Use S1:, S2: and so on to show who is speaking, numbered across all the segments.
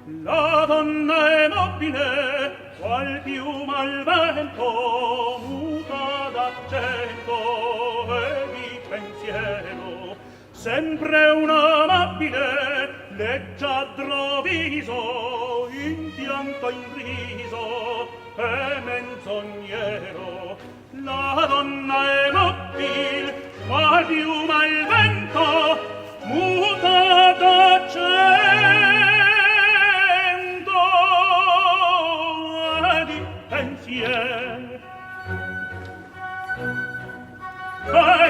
S1: La donna è mobile, qual piuma al vento, muta d'accento e di pensiero. Sempre un amabile, leggiadro viso, in pianto in riso e menzognero. La donna è mobile, qual piuma al vento, muta d'accento di pensier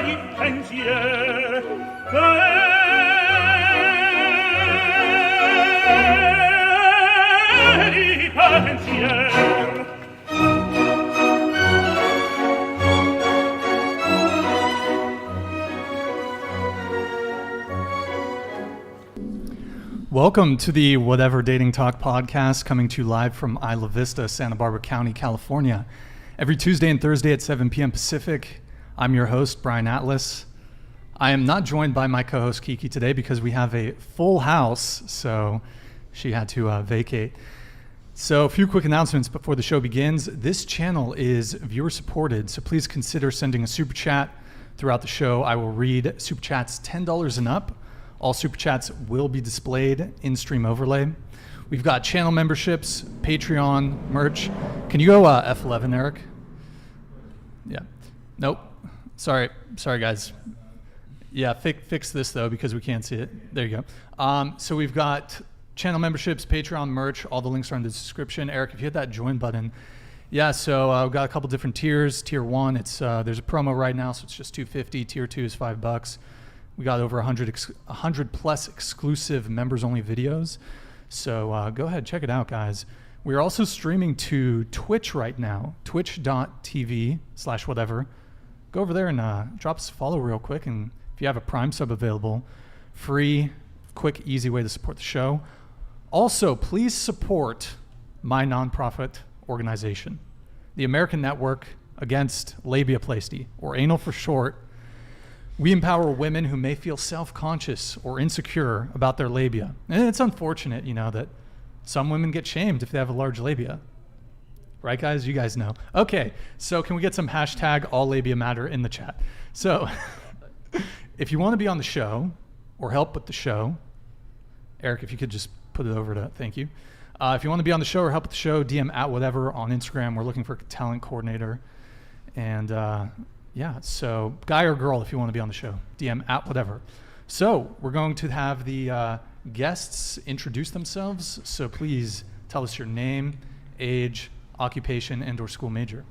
S1: di pensier.
S2: Welcome to the Whatever Dating Talk podcast, coming to you live from Isla Vista, Santa Barbara County, California. Every Tuesday and Thursday at 7 p.m. Pacific. I'm your host, Brian Atlas. I am not joined by my co-host, Kiki, today because we have a full house, so she had to vacate. So a few quick announcements before the show begins. This channel is viewer-supported, so please consider sending a super chat throughout the show. I will read super chats $10 and up. All super chats will be displayed in Stream Overlay. We've got channel memberships, Patreon, merch. Can you go F11, Eric? Yeah. Nope. Sorry guys. Yeah, fix this though because we can't see it. There you go. So we've got channel memberships, Patreon, merch. All the links are in the description. Eric, if you hit that join button. Yeah, so we've got a couple different tiers. Tier 1, it's there's a promo right now, so it's just $2.50. Tier 2 is $5. We got over 100 plus exclusive members-only videos. So go ahead, check it out, guys. We're also streaming to Twitch right now, twitch.tv/whatever. Go over there and drop us a follow real quick. And if you have a Prime sub available, free, quick, easy way to support the show. Also, please support my nonprofit organization, the American Network Against Labiaplasty, or ANAL for short. We empower women who may feel self-conscious or insecure about their labia. And it's unfortunate, that some women get shamed if they have a large labia. Right, guys? You guys know. Okay, so can we get some hashtag all labia matter in the chat? So if you want to be on the show or help with the show, Eric, if you could just put it over to, thank you. If you want to be on the show or help with the show, DM at whatever on Instagram. We're looking for a talent coordinator. And yeah, so guy or girl, if you want to be on the show, DM at whatever. So we're going to have the guests introduce themselves. So please tell us your name, age, occupation, and or school major.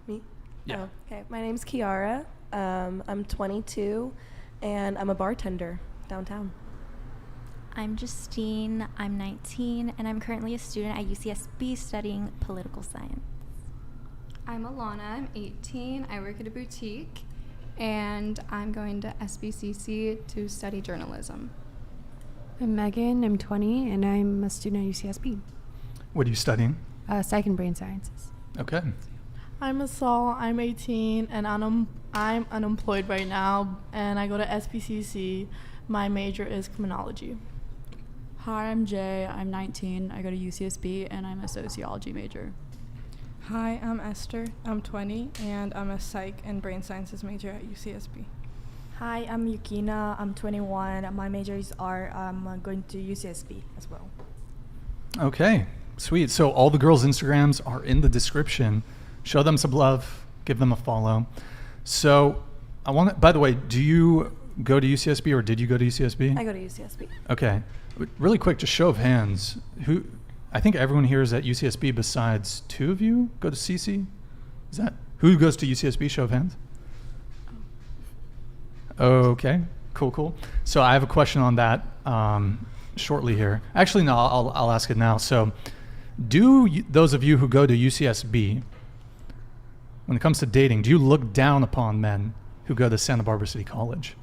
S3: Me?
S2: Yeah.
S3: Oh, okay. My name's Kiara. I'm 22, and I'm a bartender downtown.
S4: I'm Justine. I'm 19, and I'm currently a student at UCSB studying political science.
S5: I'm Alana, I'm 18, I work at a boutique, and I'm going to SBCC to study journalism.
S6: I'm Megan, I'm 20, and I'm a student at UCSB.
S2: What are you studying?
S6: Psych and brain sciences.
S2: Okay.
S7: I'm Asal, I'm 18, and I'm unemployed right now, and I go to SBCC. My major is criminology.
S8: Hi, I'm Jay, I'm 19, I go to UCSB, and I'm a sociology major.
S9: Hi, I'm Esther. I'm 20, and I'm a psych and brain sciences major at UCSB.
S10: Hi, I'm Yukina. I'm 21. My major is art. I'm going to UCSB as well.
S2: Okay, sweet. So all the girls' Instagrams are in the description. Show them some love. Give them a follow. So I want to, by the way, do you go to UCSB or did you go to UCSB?
S10: I go to UCSB.
S2: Okay. Really quick, just show of hands. Who? I think everyone here is at UCSB besides two of you go to CC. Is that who goes to UCSB? Show of hands. Okay, cool. So I have a question on that shortly here. Actually, no, I'll ask it now. So, those of you who go to UCSB, when it comes to dating, do you look down upon men who go to Santa Barbara City College?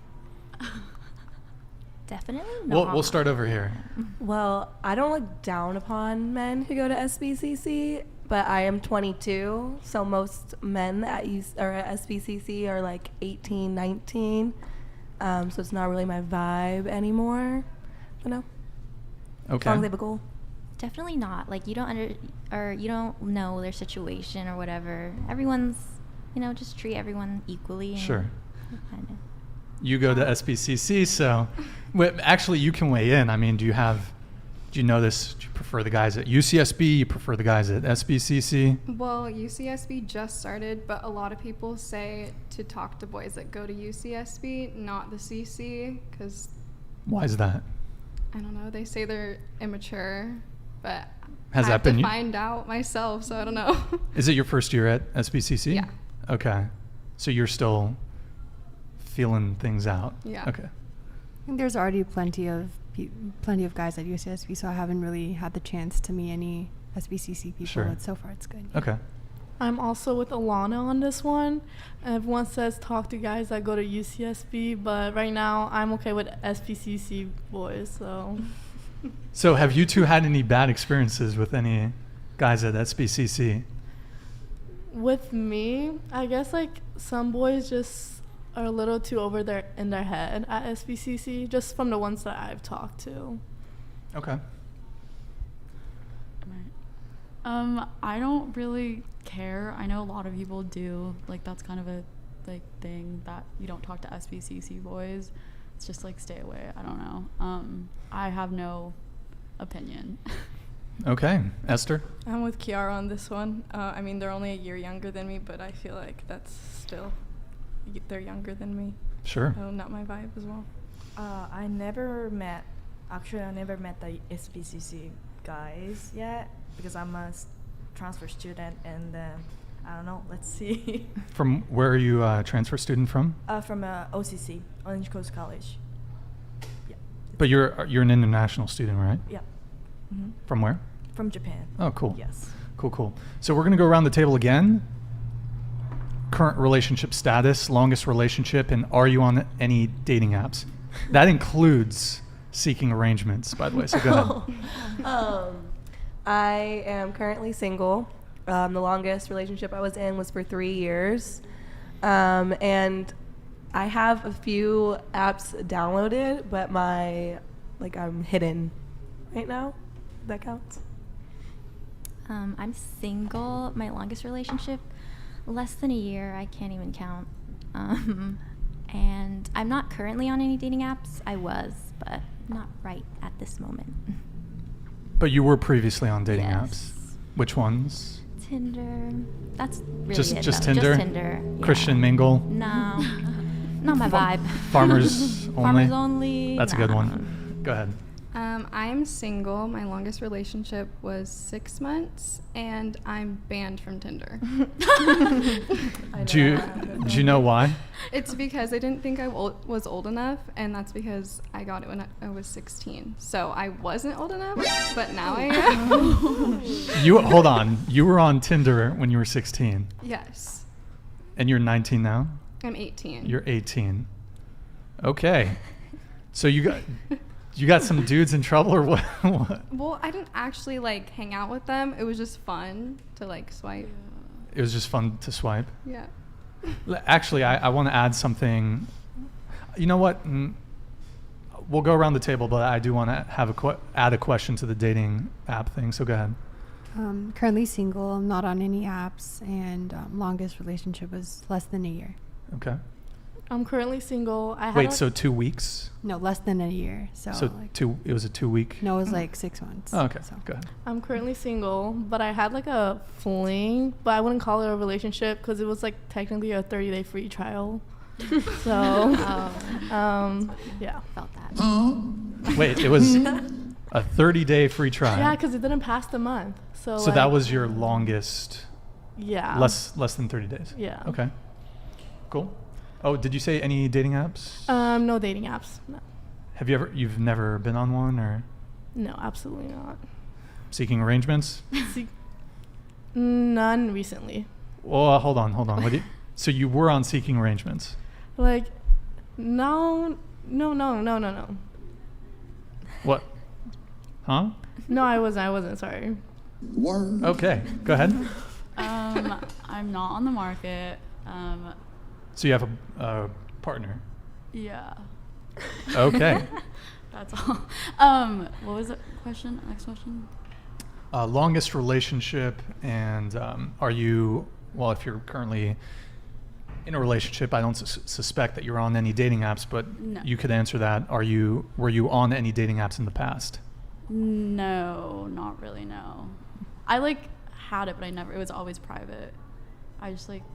S4: Definitely not.
S2: We'll start over here.
S3: Well, I don't look down upon men who go to SBCC, but I am 22, so most men at SBCC are like 18, 19, so it's not really my vibe anymore. But no.
S2: Okay.
S3: As long as they have a goal.
S4: Definitely not. Like, you don't know their situation or whatever. Everyone's, just treat everyone equally. And
S2: Sure.
S4: Kind of.
S2: You go to SBCC, so actually you can weigh in. I mean, do you know this? Do you prefer the guys at UCSB? You prefer the guys at SBCC?
S5: Well, UCSB just started, but a lot of people say to talk to boys that go to UCSB, not the CC, because...
S2: Why is that?
S5: I don't know. They say they're immature, but
S2: Has
S5: I
S2: that
S5: have
S2: been
S5: to find out myself, so I don't know.
S2: Is it your first year at SBCC?
S5: Yeah.
S2: Okay. So you're still feeling things out?
S5: Yeah.
S2: Okay.
S6: I think there's already plenty of guys at UCSB, so I haven't really had the chance to meet any SBCC people.
S2: Sure.
S6: But so far, it's good.
S2: Okay.
S7: I'm also with Alana on this one. Everyone says talk to guys that go to UCSB, but right now I'm okay with SBCC boys, so.
S2: So have you two had any bad experiences with any guys at SBCC?
S7: With me, I guess like some boys just are a little too in their head at SBCC, just from the ones that I've talked to.
S2: Okay.
S8: I don't really care. I know a lot of people do. Like, that's kind of a thing that you don't talk to SBCC boys. It's just like, stay away. I don't know. I have no opinion.
S2: Okay. Esther?
S9: I'm with Kiara on this one. I mean, they're only a year younger than me, but I feel like that's still, they're younger than me.
S2: Sure.
S9: So not my vibe as well.
S10: I never met the SBCC guys yet because I'm a transfer student, and I don't know, let's see.
S2: From where are you a transfer student from?
S10: From OCC, Orange Coast College. Yeah.
S2: But you're an international student, right?
S10: Yeah. Mm-hmm.
S2: From where?
S10: From Japan.
S2: Oh, cool.
S10: Yes.
S2: Cool. So we're going to go around the table again. Current relationship status, longest relationship, and are you on any dating apps? That includes seeking arrangements, by the way, so go ahead.
S3: I am currently single. The longest relationship I was in was for 3 years. And I have a few apps downloaded, but I'm hidden right now. That counts.
S4: I'm single. My longest relationship, less than a year. I can't even count. And I'm not currently on any dating apps. I was, but not right at this moment.
S2: But you were previously on dating
S4: Yes.
S2: apps. Which ones?
S4: Tinder. That's really
S2: Just
S4: it,
S2: just
S4: though.
S2: Tinder?
S4: Just Tinder. Yeah.
S2: Christian mingle?
S4: No. Not my vibe.
S2: Farmers only?
S4: Farmers only.
S2: That's a good
S4: No.
S2: one. Go ahead.
S5: I'm single. My longest relationship was 6 months, and I'm banned from Tinder.
S2: Do you know why?
S5: It's because they didn't think I was old enough, and that's because I got it when I was 16. So I wasn't old enough, but now I am.
S2: Hold on. You were on Tinder when you were 16.
S5: Yes.
S2: And you're 19 now?
S5: I'm 18.
S2: You're 18. Okay. So you got some dudes in trouble or what?
S5: Well, I didn't actually hang out with them. It was just fun to swipe.
S2: It was just fun to swipe.
S5: Yeah.
S2: Actually, I want to add something. You know what? We'll go around the table, but I do want to have add a question to the dating app thing. So go ahead.
S6: Currently single. I'm not on any apps, and longest relationship was less than a year.
S2: Okay.
S7: I'm currently single.
S2: Wait, so 2 weeks?
S6: No, less than a year. So
S2: it was a 2 week?
S6: No, it was 6 months.
S2: Oh, okay,
S6: so.
S2: go ahead.
S7: I'm currently single, but I had a fling, but I wouldn't call it a relationship because it was technically a 30-day free trial. So, yeah.
S4: Felt that.
S2: Wait, it was a 30-day free trial?
S7: Yeah, because it didn't pass the month. So
S2: that was your longest?
S7: Yeah.
S2: Less than 30 days?
S7: Yeah.
S2: Okay. Cool. Oh, did you say any dating apps?
S7: No dating apps. No.
S2: You've never been on one or?
S7: No, absolutely not.
S2: Seeking arrangements?
S7: None recently.
S2: Well, hold on. So you were on seeking arrangements?
S7: No.
S2: What? Huh?
S7: No, I wasn't, sorry.
S11: Word.
S2: Okay, go ahead.
S8: I'm not on the market.
S2: So you have a partner?
S8: Yeah.
S2: Okay.
S8: That's all. What was the question? Next question?
S2: Longest relationship, and are you, well, if you're currently in a relationship, I don't suspect that you're on any dating apps, but
S8: No.
S2: you could answer that. Were you on any dating apps in the past?
S8: No, not really, no. I like had it, but it was always private. I just like was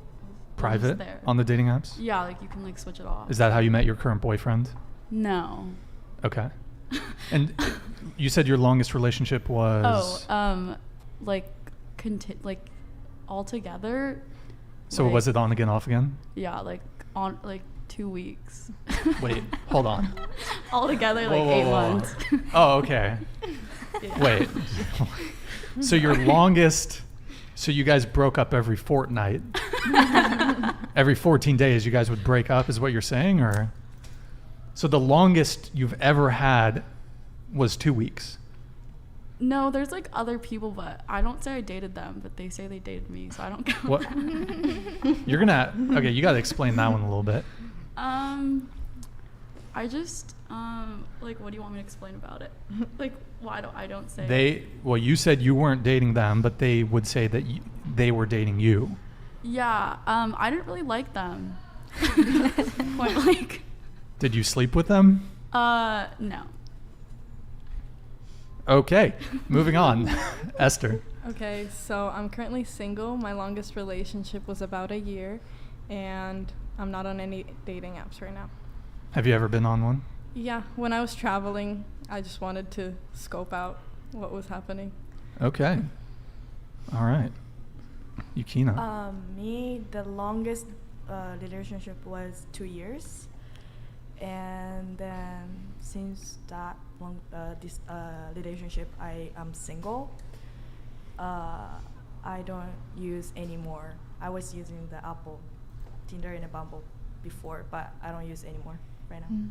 S2: Private
S8: there.
S2: on the dating apps?
S8: Yeah, like you can like switch it off.
S2: Is that how you met your current boyfriend?
S8: No.
S2: Okay. And you said your longest relationship was?
S8: Like all together.
S2: So
S8: like,
S2: was it on again, off again?
S8: Yeah, like on like 2 weeks.
S2: Wait, hold on.
S8: All together, like
S2: Whoa,
S8: 8
S2: whoa, whoa.
S8: months.
S2: Oh, okay.
S8: Yeah.
S2: Wait. So your longest, so you guys broke up every fortnight. Every 14 days you guys would break up is what you're saying, or? So the longest you've ever had was 2 weeks.
S8: No, there's like other people, but I don't say I dated them, but they say they dated me, so I don't count.
S2: What? You're gonna, okay, you gotta explain that one a little bit.
S8: I just like, what do you want me to explain about it? Like, why I don't say
S2: Well, you said you weren't dating them, but they would say that they were dating you.
S8: Yeah, I didn't really like them. Point blank.
S2: Did you sleep with them?
S8: No.
S2: Okay, moving on. Esther.
S9: Okay, so I'm currently single. My longest relationship was about a year, and I'm not on any dating apps right now.
S2: Have you ever been on one?
S9: Yeah, when I was traveling, I just wanted to scope out what was happening.
S2: Okay. All right. Yukina.
S10: Me, the longest relationship was 2 years, and then since that long this relationship, I am single. I don't use anymore. I was using the Apple, Tinder, and a Bumble before, but I don't use anymore right now.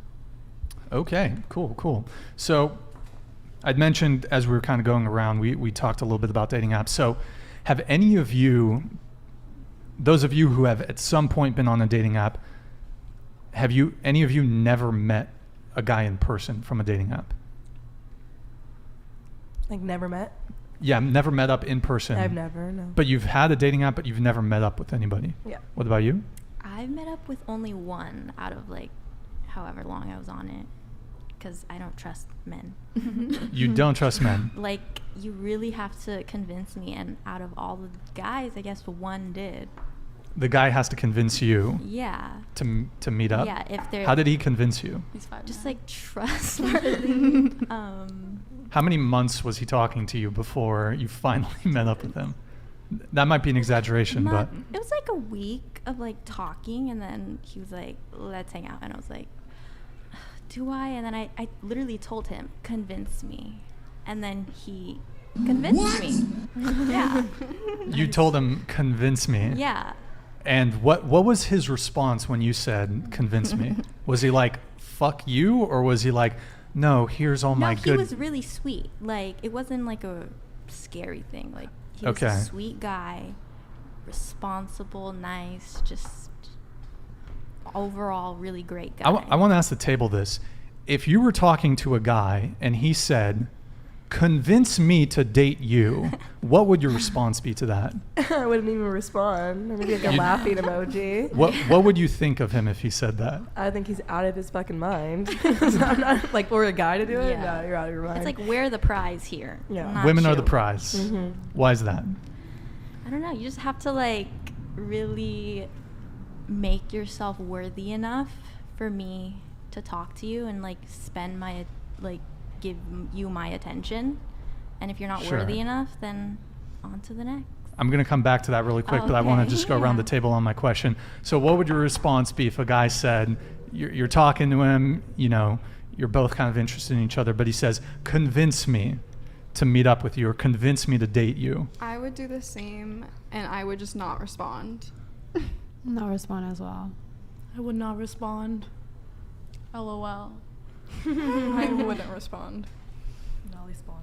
S2: Okay, cool. So I'd mentioned as we were kind of going around, we talked a little bit about dating apps. So have any of you, those of you who have at some point been on a dating app, any of you never met a guy in person from a dating app?
S3: Like never met?
S2: Yeah, never met up in person.
S3: I've never, no.
S2: But you've had a dating app, but you've never met up with anybody.
S3: Yeah.
S2: What about you?
S4: I've met up with only one out of like however long I was on it, because I don't trust men.
S2: You don't trust men?
S4: Like, you really have to convince me, and out of all the guys, I guess one did.
S2: The guy has to convince you.
S4: Yeah.
S2: To meet up.
S4: Yeah, if they're.
S2: How did he convince you?
S8: He's 5'9".
S4: Just like trustworthy.
S2: How many months was he talking to you before you finally met up with him? That might be an exaggeration, but
S4: It was like a week of like talking, and then he was like, let's hang out. And I was like, do I? And then I literally told him, convince me. And then he convinced me. Yeah.
S2: You told him, convince me.
S4: Yeah.
S2: And what was his response when you said, convince me? Was he like, fuck you? Or was he like, no, here's all my good...
S4: No, he was really sweet. Like, it wasn't like a scary thing. Like, he was a sweet guy, responsible, nice, just overall really great guy.
S2: I want to ask the table this. If you were talking to a guy and he said, convince me to date you, what would your response be to that?
S3: I wouldn't even respond. Maybe like a laughing emoji.
S2: What would you think of him if he said that?
S3: I think he's out of his fucking mind. So I'm not like, for a guy to do it?
S4: Yeah.
S3: No, you're out of your mind.
S4: It's like, we're the prize here.
S3: Yeah.
S4: not
S2: Women are
S4: you.
S2: the prize.
S3: Mm-hmm.
S2: Why is that?
S4: I don't know. You just have to like really make yourself worthy enough for me to talk to you and like spend my like give you my attention. And if you're not
S2: Sure.
S4: worthy enough, then on to the next.
S2: I'm going to come back to that really quick, but I want to just go around the table on my question. So what would your response be if a guy said, you're talking to him, you know, you're both kind of interested in each other, but he says, convince me to meet up with you or convince me to date you?
S5: I would do the same, and I would just not respond.
S6: Not respond as well.
S7: I would not respond.
S8: LOL.
S9: I wouldn't respond.
S10: Not respond.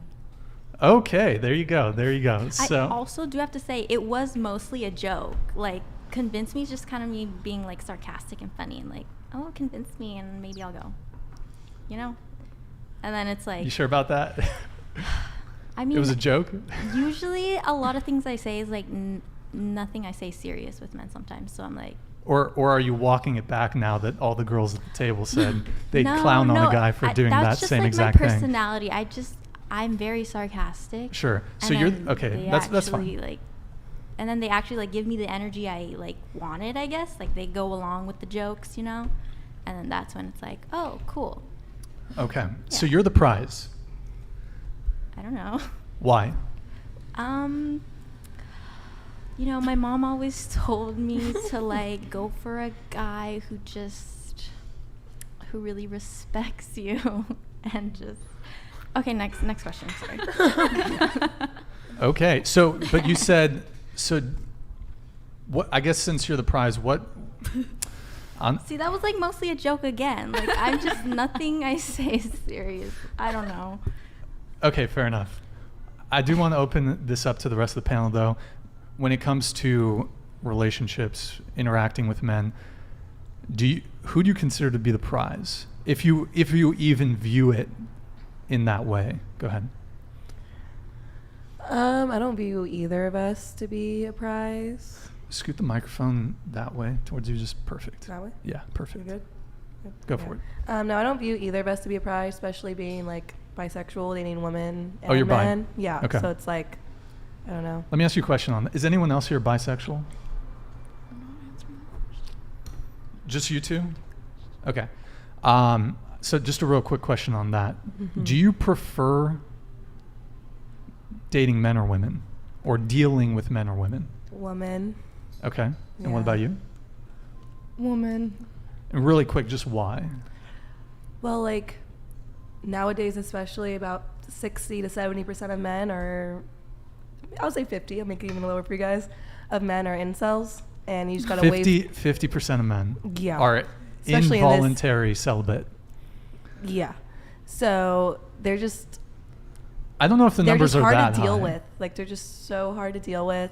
S2: Okay, there you go. So
S4: I also do have to say it was mostly a joke. Like, convince me is just kind of me being like sarcastic and funny and like, oh, convince me and maybe I'll go. You know? And then it's like,
S2: you sure about that?
S4: I mean,
S2: It was a joke?
S4: usually a lot of things I say is like nothing I say serious with men sometimes. So I'm like,
S2: Or are you walking it back now that all the girls at the table said they'd
S4: no,
S2: clown on
S4: no,
S2: a guy for doing that
S4: that's just
S2: same
S4: like
S2: exact
S4: my
S2: thing?
S4: personality. I'm very sarcastic.
S2: Sure. So
S4: and
S2: you're
S4: then
S2: okay.
S4: they
S2: That's
S4: actually,
S2: fine.
S4: Like, and then they actually like give me the energy I like wanted. I guess like they go along with the jokes, you know, and then that's when it's like, oh, cool.
S2: Okay. So
S4: Yeah.
S2: you're the prize.
S4: I don't know.
S2: Why?
S4: You know, my mom always told me to like go for a guy who really respects you and just. Okay, next question. Sorry.
S2: Okay. So, but you said so. What? I guess since you're the prize, what?
S4: See, that was like mostly a joke again. Like I'm just nothing I say is serious. I don't know.
S2: Okay, fair enough. I do want to open this up to the rest of the panel, though. When it comes to relationships, interacting with men, who do you consider to be the prize? If you even view it in that way, go ahead.
S3: I don't view either of us to be a prize.
S2: Scoot the microphone that way towards you, just perfect.
S3: That way?
S2: Yeah, perfect.
S3: You good?
S2: Go for it.
S3: No, I don't view either of us to be a prize, especially being like bisexual, dating women and
S2: Oh, you're bi?
S3: men. Yeah.
S2: Okay.
S3: So it's like, I don't know.
S2: Let me ask you a question on that. Is anyone else here bisexual? Just you two? Okay. So just a real quick question on that.
S3: Mm-hmm.
S2: Do you prefer dating men or women? Or dealing with men or women?
S3: Woman.
S2: Okay. And what
S3: Yeah.
S2: about you?
S7: Woman.
S2: And really quick, just why?
S3: Well, like nowadays, especially about 60 to 70% of men are, I would say 50, I'll make it even lower for you guys, of men are incels. And you just gotta
S2: 50% of men
S3: Yeah.
S2: are
S3: Especially in this-
S2: involuntary celibate.
S3: Yeah. So they're just,
S2: I don't know if the
S3: they're
S2: numbers
S3: just
S2: are
S3: hard
S2: that
S3: to deal
S2: high.
S3: with. Like they're just so hard to deal with.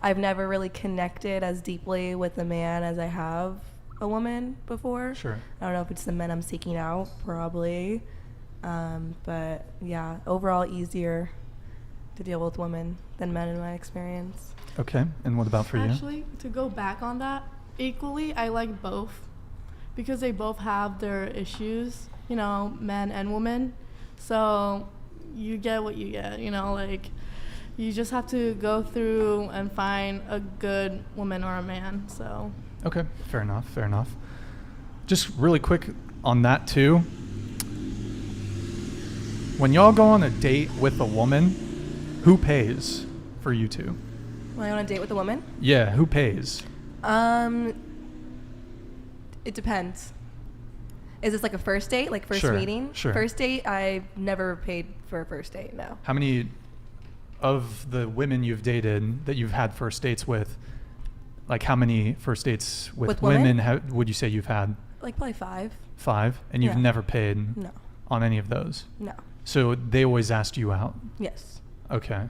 S3: I've never really connected as deeply with a man as I have a woman before.
S2: Sure.
S3: I don't know if it's the men I'm seeking out, probably. But yeah, overall easier to deal with women than men in my experience.
S2: Okay. And what about for you?
S7: Actually, to go back on that, equally, I like both because they both have their issues, you know, men and women. So you get what you get, you know, like you just have to go through and find a good woman or a man. So
S2: Okay, fair enough, fair enough. Just really quick on that too. When y'all go on a date with a woman, who pays for you two?
S3: When I on a date with a woman?
S2: Yeah, who pays?
S3: It depends. Is this like a first date, like first
S2: Sure,
S3: meeting?
S2: sure.
S3: First date, I've never paid for a first date, no.
S2: How many of the women you've dated that you've had first dates with, like how many first dates with
S3: women?
S2: would you say you've had?
S3: Like probably 5.
S2: 5? And you've
S3: Yeah.
S2: never paid
S3: No.
S2: on any of those?
S3: No.
S2: So they always asked you out?
S3: Yes.
S2: Okay.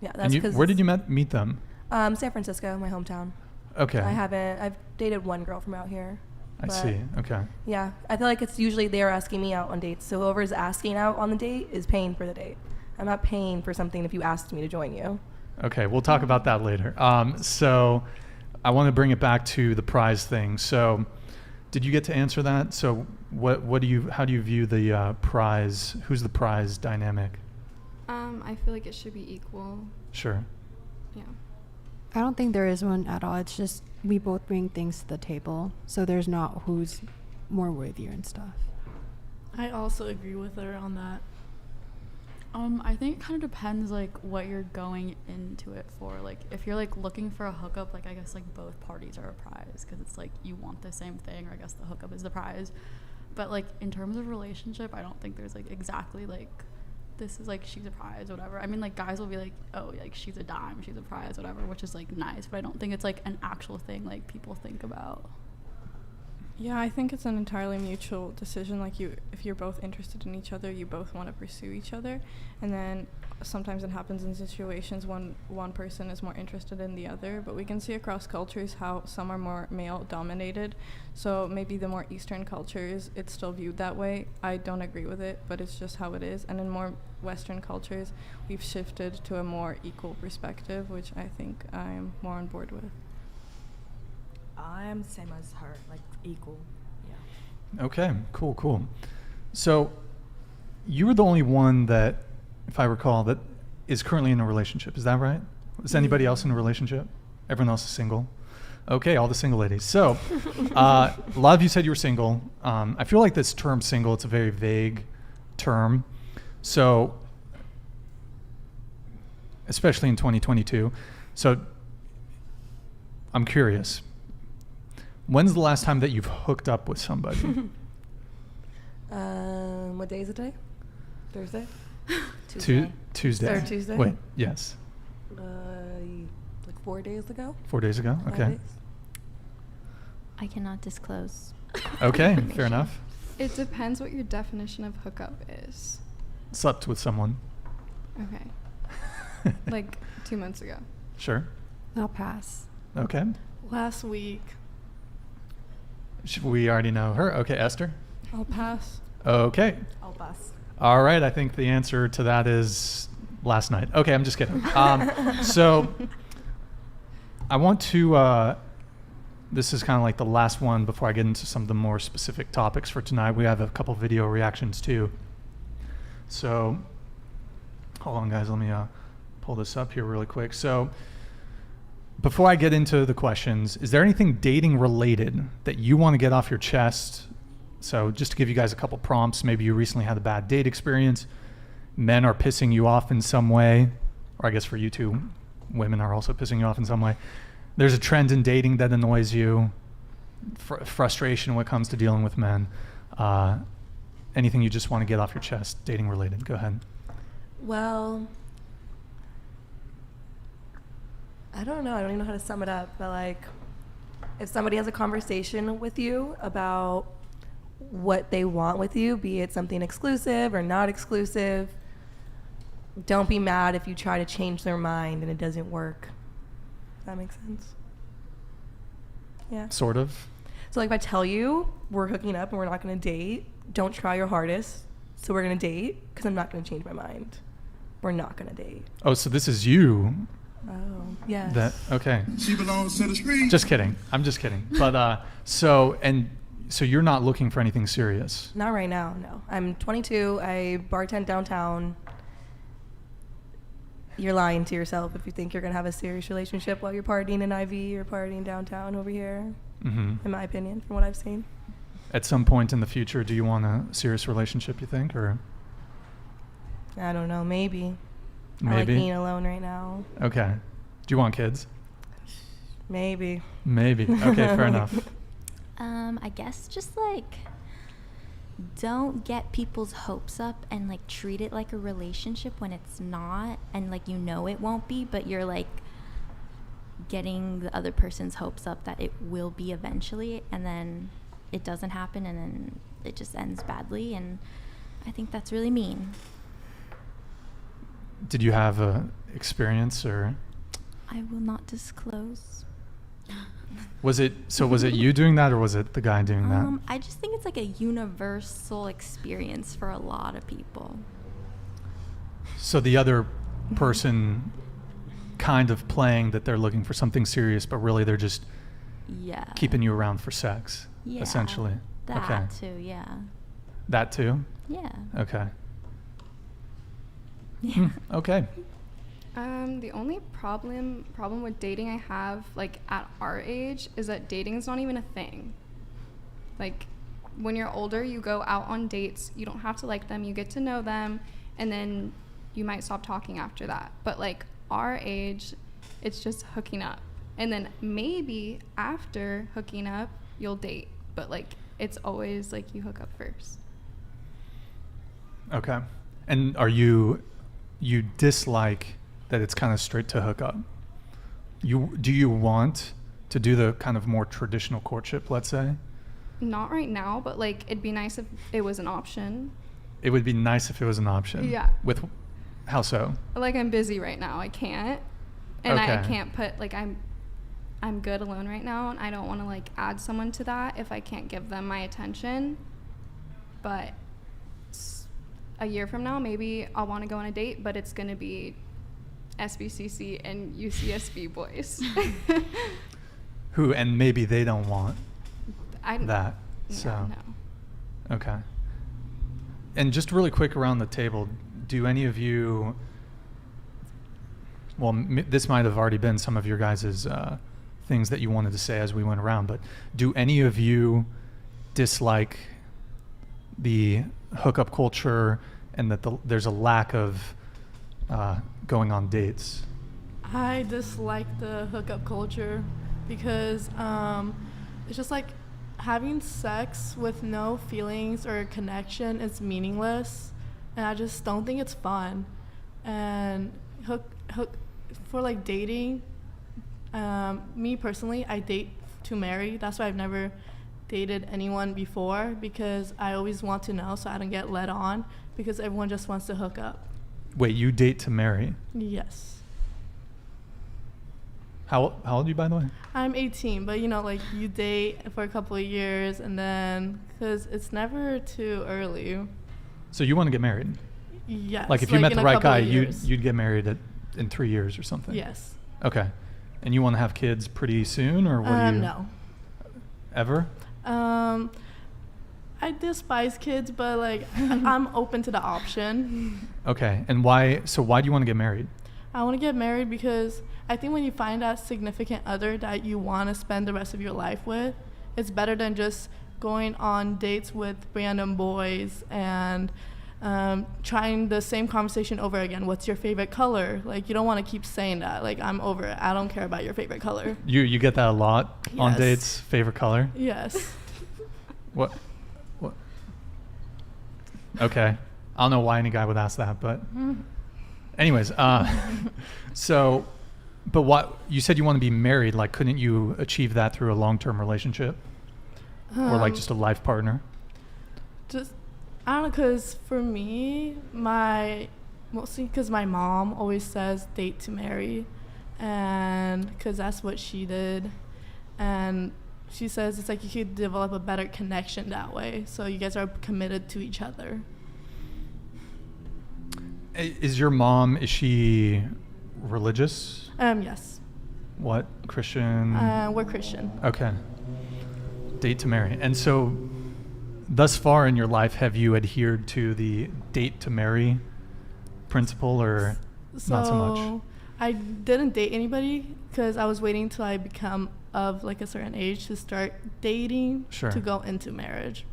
S3: Yeah,
S2: And
S3: that's
S2: you,
S3: because
S2: where did you meet them?
S3: San Francisco, my hometown.
S2: Okay.
S3: I've dated one girl from out here.
S2: I
S3: but
S2: see. Okay.
S3: Yeah, I feel like it's usually they're asking me out on dates. So whoever's asking out on the date is paying for the date. I'm not paying for something if you asked me to join you.
S2: Okay, we'll talk about that later. So I want to bring it back to the prize thing. So did you get to answer that? So how do you view the prize? Who's the prize dynamic?
S5: I feel like it should be equal.
S2: Sure.
S5: Yeah.
S6: I don't think there is one at all. It's just we both bring things to the table, so there's not who's more worthier and stuff.
S7: I also agree with her on that.
S8: I think it kind of depends like what you're going into it for. Like if you're like looking for a hookup, like I guess like both parties are a prize because it's like you want the same thing, or I guess the hookup is the prize. But like in terms of relationship, I don't think there's like exactly like this is like she's a prize, whatever. I mean, like guys will be like, oh, like she's a dime, she's a prize, whatever, which is like nice. But I don't think it's like an actual thing like people think about.
S9: Yeah, I think it's an entirely mutual decision. Like if you're both interested in each other, you both want to pursue each other. And then sometimes it happens in situations when one person is more interested in the other. But we can see across cultures how some are more male dominated. So maybe the more Eastern cultures, it's still viewed that way. I don't agree with it, but it's just how it is. And in more Western cultures, we've shifted to a more equal perspective, which I think I'm more on board with.
S10: I am same as her, like equal. Yeah.
S2: Okay, cool. So you were the only one that, if I recall, that is currently in a relationship. Is that right? Is anybody else in a relationship? Everyone else is single? Okay, all the single ladies. So a lot of you said you were single. I feel like this term single, it's a very vague term. So, especially in 2022. So I'm curious. When's the last time that you've hooked up with somebody?
S3: What day is it today? Thursday?
S2: Tuesday.
S3: Or Tuesday?
S2: Wait, yes.
S3: Like 4 days ago?
S2: 4 days ago?
S3: 5
S2: Okay.
S3: days?
S4: I cannot disclose.
S2: Okay, fair enough.
S5: It depends what your definition of hookup is.
S2: Slept with someone.
S5: Okay. Like 2 months ago.
S2: Sure.
S6: I'll pass.
S2: Okay.
S7: Last week.
S2: We already know her. Okay, Esther?
S9: I'll pass.
S2: Okay.
S10: I'll pass.
S2: All right, I think the answer to that is last night. Okay, I'm just kidding. So I want to, this is kind of like the last one before I get into some of the more specific topics for tonight. We have a couple video reactions too. So hold on guys, let me pull this up here really quick. So before I get into the questions, is there anything dating related that you want to get off your chest? So just to give you guys a couple prompts, maybe you recently had a bad date experience, men are pissing you off in some way, or I guess for you two, women are also pissing you off in some way. There's a trend in dating that annoys you, frustration when it comes to dealing with men. Anything you just want to get off your chest, dating related, go ahead.
S3: Well, I don't know. I don't even know how to sum it up. But like, if somebody has a conversation with you about what they want with you, be it something exclusive or not exclusive, don't be mad if you try to change their mind and it doesn't work. Does that make sense? Yeah.
S2: Sort of.
S3: So like if I tell you we're hooking up and we're not going to date, don't try your hardest. So we're going to date because I'm not going to change my mind. We're not going to date.
S2: Oh, so this is you.
S3: Oh, yes.
S2: That okay.
S11: She belongs to the street.
S2: Just kidding. I'm just kidding. But so you're not looking for anything serious?
S3: Not right now, no. I'm 22. I bartend downtown. You're lying to yourself if you think you're going to have a serious relationship while you're partying in IV or partying downtown over here, in my opinion, from what I've seen.
S2: At some point in the future, do you want a serious relationship, you think, or?
S3: I don't know, maybe.
S2: Maybe?
S3: I like being alone right now.
S2: Okay. Do you want kids?
S3: Maybe.
S2: Maybe. Okay, fair enough.
S4: I guess just like don't get people's hopes up and like treat it like a relationship when it's not, and like you know it won't be, but you're like getting the other person's hopes up that it will be eventually, and then it doesn't happen, and then it just ends badly, and I think that's really mean.
S2: Did you have a experience, or?
S4: I will not disclose.
S2: Was it you doing that, or was it the guy doing that?
S4: I just think it's like a universal experience for a lot of people.
S2: So the other person kind of playing that they're looking for something serious, but really they're just keeping you around for sex, essentially.
S4: That too, yeah.
S2: That too?
S4: Yeah.
S2: Okay.
S4: Yeah.
S2: Okay.
S5: The only problem with dating I have, like, at our age is that dating is not even a thing. Like, when you're older, you go out on dates, you don't have to like them, you get to know them, and then you might stop talking after that. But, like, our age, it's just hooking up. And then maybe after hooking up, you'll date. But, like, it's always, like, you hook up first.
S2: Okay. And you dislike that it's kind of straight to hook up? Do you want to do the kind of more traditional courtship, let's say?
S5: Not right now, but like it'd be nice if it was an option.
S2: It would be nice if it was an option.
S5: Yeah.
S2: With how so?
S5: Like I'm busy right now. I can't. And I
S2: Okay.
S5: can't put like I'm good alone right now, and I don't want to like add someone to that if I can't give them my attention. But a year from now, maybe I'll want to go on a date, but it's going to be SBCC and UCSB boys.
S2: Who, and maybe they don't want that.
S5: Yeah,
S2: So,
S5: no.
S2: okay. And just really quick around the table, do any of you, well, this might have already been some of your guys' things that you wanted to say as we went around, but do any of you dislike the hookup culture and that there's a lack of going on dates?
S7: I dislike the hookup culture because it's just like having sex with no feelings or connection is meaningless, and I just don't think it's fun. And for like dating, me personally, I date to marry. That's why I've never dated anyone before, because I always want to know so I don't get led on, because everyone just wants to hook up.
S2: Wait, you date to marry?
S7: Yes.
S2: How old are you, by the way?
S7: I'm 18, but you know, like you date for a couple of years and then, because it's never too early.
S2: So you want to get married?
S7: Yes.
S2: Like if you met
S7: in
S2: the
S7: a
S2: right
S7: couple
S2: guy,
S7: of years.
S2: you'd get married in 3 years or something?
S7: Yes.
S2: Okay. And you want to have kids pretty soon, or what do you?
S7: No.
S2: Ever?
S7: I despise kids, but like I'm open to the option.
S2: Okay. And why? So why do you want to get married?
S7: I want to get married because I think when you find that significant other that you want to spend the rest of your life with, it's better than just going on dates with random boys and trying the same conversation over again. What's your favorite color? Like, you don't want to keep saying that. Like, I'm over it. I don't care about your favorite color.
S2: You get that a lot on
S7: Yes.
S2: dates? Favorite color?
S7: Yes.
S2: What? Okay. I don't know why any guy would ask that, but anyways, so, but what, you said you want to be married, like couldn't you achieve that through a long-term relationship? Or like just a life partner?
S7: Just, I don't know, because for me, mostly because my mom always says date to marry, and because that's what she did. And she says it's like you could develop a better connection that way, so you guys are committed to each other.
S2: Is your mom, is she religious?
S7: Yes.
S2: What? Christian?
S7: We're Christian.
S2: Okay. Date to marry. And so thus far in your life, have you adhered to the date to marry principle, or not so much?
S7: I didn't date anybody because I was waiting till I become of like a certain age to start dating.
S2: Sure.
S7: To go into marriage.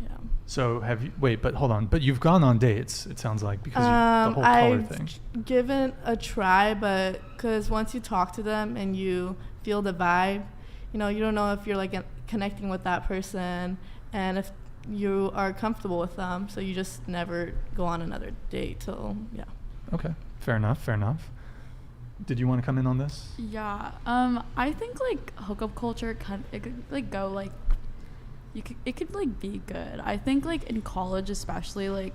S7: Yeah.
S2: So have you, wait, but hold on. But you've gone on dates, it sounds like, because the whole color thing.
S7: I've given a try, but because once you talk to them and you feel the vibe, you know, you don't know if you're like connecting with that person and if you are comfortable with them, so you just never go on another date till, yeah.
S2: Okay, fair enough. Did you want to come in on this?
S8: Yeah, I think like hookup culture it could like go like it could like be good. I think like in college especially, like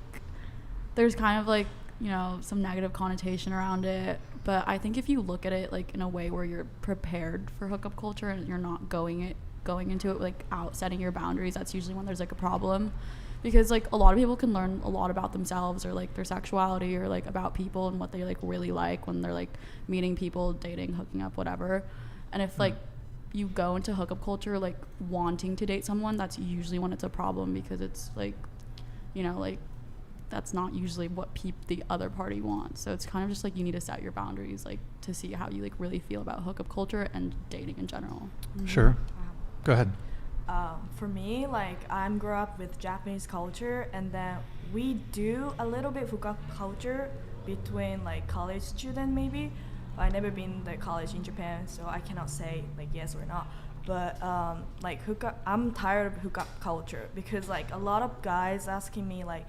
S8: there's kind of like, you know, some negative connotation around it, but I think if you look at it like in a way where you're prepared for hookup culture and you're not going into it like out setting your boundaries, that's usually when there's like a problem. Because like a lot of people can learn a lot about themselves or like their sexuality or like about people and what they like really like when they're like meeting people, dating, hooking up, whatever. And if like you go into hookup culture like wanting to date someone, that's usually when it's a problem, because it's like, you know, like that's not usually what the other party wants. So it's kind of just like you need to set your boundaries like to see how you like really feel about hookup culture and dating in general.
S2: Sure. Go ahead.
S10: For me, like I'm grew up with Japanese culture, and then we do a little bit hookup culture between like college student maybe. I never been to college in Japan, so I cannot say like yes or not. But like hookup, I'm tired of hookup culture because like a lot of guys asking me like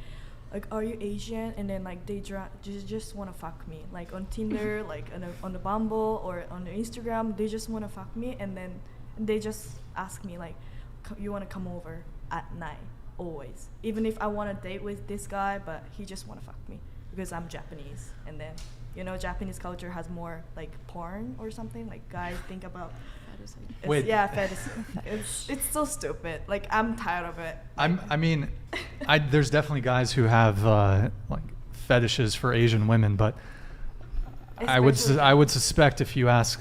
S10: are you Asian, and then like they just want to fuck me like on Tinder, like on the Bumble or on the Instagram, they just want to fuck me, and then they just ask me like, you want to come over at night always, even if I want to date with this guy, but he just want to fuck me because I'm Japanese. And then Japanese culture has more like porn or something, like guys think about
S2: Wait.
S10: yeah, it's so stupid. Like I'm tired of it.
S2: There's definitely guys who have like fetishes for Asian women, but I would suspect if you ask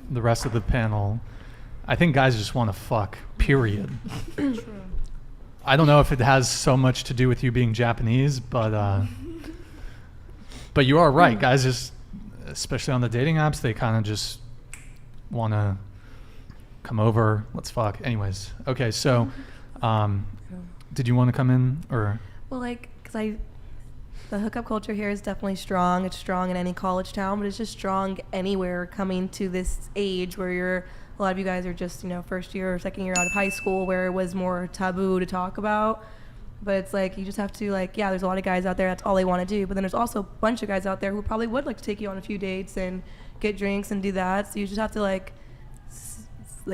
S2: the rest of the panel, I think guys just want to fuck, period.
S10: True.
S2: I don't know if it has so much to do with you being Japanese, but you are right. Guys just, especially on the dating apps, they kind of just want to come over, let's fuck. Anyways, okay, so did you want to come in, or?
S3: Well, like, because the hookup culture here is definitely strong. It's strong in any college town, but it's just strong anywhere coming to this age where a lot of you guys are just, first year or second year out of high school, where it was more taboo to talk about. But it's like, you just have to, like, yeah, there's a lot of guys out there, that's all they want to do. But then there's also a bunch of guys out there who probably would like to take you on a few dates and get drinks and do that. So you just have to, like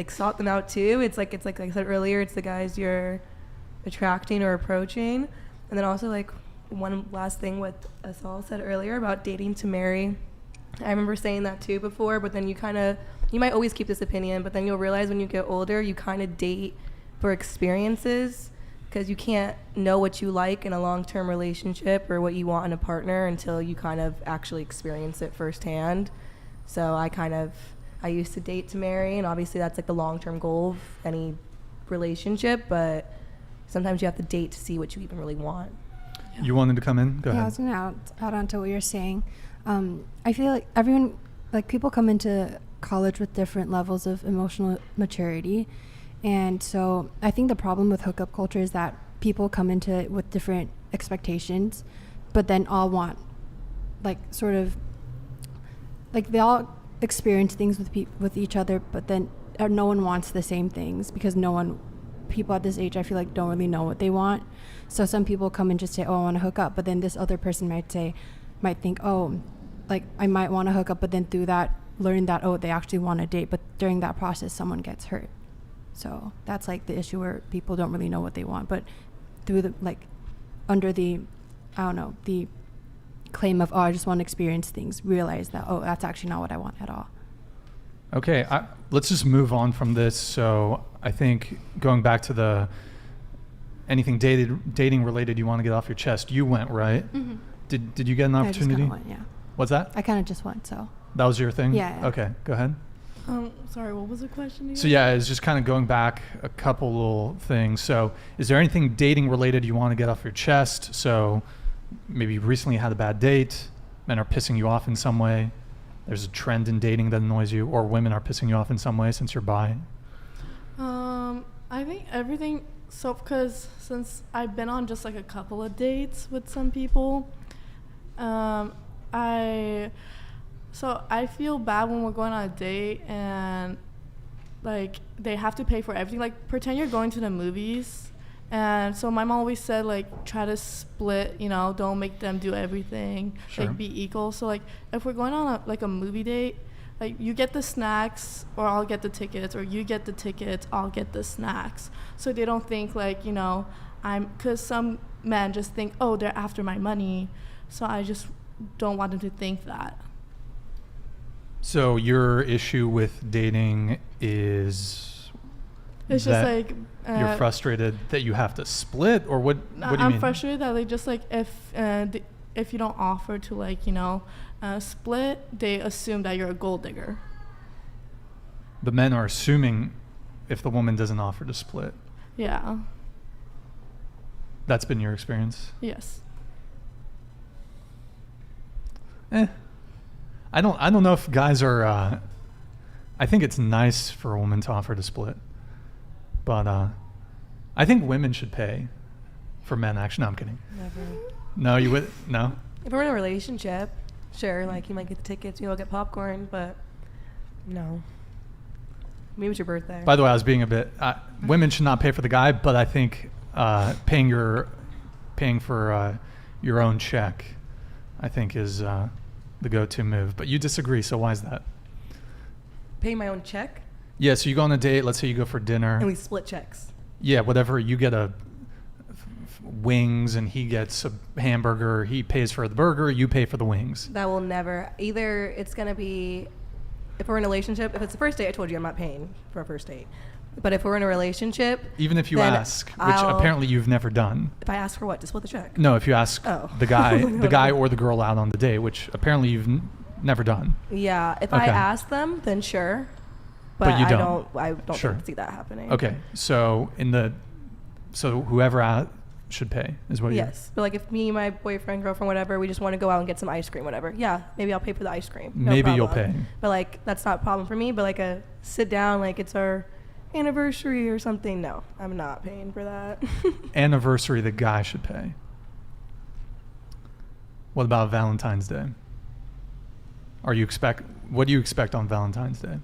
S3: sort them out too. It's like I said earlier, it's the guys you're attracting or approaching. And then also, like, one last thing what Asal said earlier about dating to marry. I remember saying that too before, but then you might always keep this opinion, but then you'll realize when you get older, you kind of date for experiences, because you can't know what you like in a long-term relationship or what you want in a partner until you kind of actually experience it firsthand. So I used to date to marry, and obviously that's like the long-term goal of any relationship, but sometimes you have to date to see what you even really want.
S2: Yeah. You wanted to come in? Go ahead.
S6: I was going to add on to what you're saying. I feel like everyone, like, people come into college with different levels of emotional maturity. And so I think the problem with hookup culture is that people come into it with different expectations, but then all want, like, sort of, like, they all experience things with each other, but then no one wants the same things, because people at this age, I feel like, don't really know what they want. So some people come and just say, oh, I want to hook up, but then this other person might think, oh, like, I might want to hook up, but then through that learn that, oh, they actually want to date, but during that process someone gets hurt. So that's like the issue, where people don't really know what they want, but through the, like, under the, I don't know, the claim of, oh, I just want to experience things, realize that, oh, that's actually not what I want at all.
S2: Okay, let's just move on from this. So I think going back to anything dating related you want to get off your chest, you went, right? Mm-hmm. Did you get an opportunity?
S6: I just went, yeah.
S2: What's that?
S6: I kind of just went, so.
S2: That was your thing?
S6: Yeah.
S2: Okay, go ahead.
S7: Sorry, what was the question again?
S2: So yeah, it's just kind of going back a couple little things. So is there anything dating related you want to get off your chest? So maybe you recently had a bad date, men are pissing you off in some way, there's a trend in dating that annoys you, or women are pissing you off in some way since you're bi?
S7: I think everything, because since I've been on just like a couple of dates with some people, I feel bad when we're going on a date and, like, they have to pay for everything. Like, pretend you're going to the movies, and so my mom always said, like, try to split, don't make them do everything. Sure. Like, be equal. So, like, if we're going on a movie date, like, you get the snacks or I'll get the tickets, or you get the tickets, I'll get the snacks. So they don't think, like, because some men just think, oh, they're after my money. So I just don't want them to think that.
S2: So your issue with dating is
S7: it's just like
S2: you're frustrated that you have to split, or what do you mean?
S7: I'm frustrated that, like, just like if you don't offer to, like, split, they assume that you're a gold digger.
S2: The men are assuming if the woman doesn't offer to split.
S7: Yeah.
S2: That's been your experience?
S7: Yes.
S2: I don't know if guys are. I think it's nice for a woman to offer to split, but I think women should pay for men. Actually, no, I'm kidding.
S3: Never.
S2: No, you would no.
S3: If we're in a relationship, sure, like, you might get the tickets, get popcorn, but no. Maybe it's your birthday.
S2: By the way, I was being a bit. Women should not pay for the guy, but I think paying for your own check, I think, is the go-to move. But you disagree, so why is that?
S3: Pay my own check?
S2: Yeah, so you go on a date, let's say you go for dinner.
S3: And we split checks.
S2: Yeah, whatever. You get wings and he gets a hamburger. He pays for the burger. You pay for the wings.
S3: That will never. Either it's gonna be, if we're in a relationship. If it's the first date, I told you I'm not paying for a first date. But if we're in a relationship,
S2: even if you
S3: then
S2: ask, which apparently you've never done.
S3: If I ask for what, to split the check?
S2: No, if you ask the guy or the girl out on the date, which apparently you've never done.
S3: Yeah, if I ask them, then sure.
S2: But you
S3: I
S2: don't.
S3: I don't
S2: Sure.
S3: see that happening.
S2: Okay, so whoever should pay is what you.
S3: Yes, but like if me, my boyfriend, girlfriend, whatever, we just want to go out and get some ice cream, whatever. Yeah, maybe I'll pay for the ice cream. No
S2: Maybe
S3: problem.
S2: you'll pay.
S3: But like that's not a problem for me. But like a sit down, like it's our anniversary or something. No, I'm not paying for that.
S2: Anniversary, the guy should pay. What about Valentine's Day? What do you expect on Valentine's Day?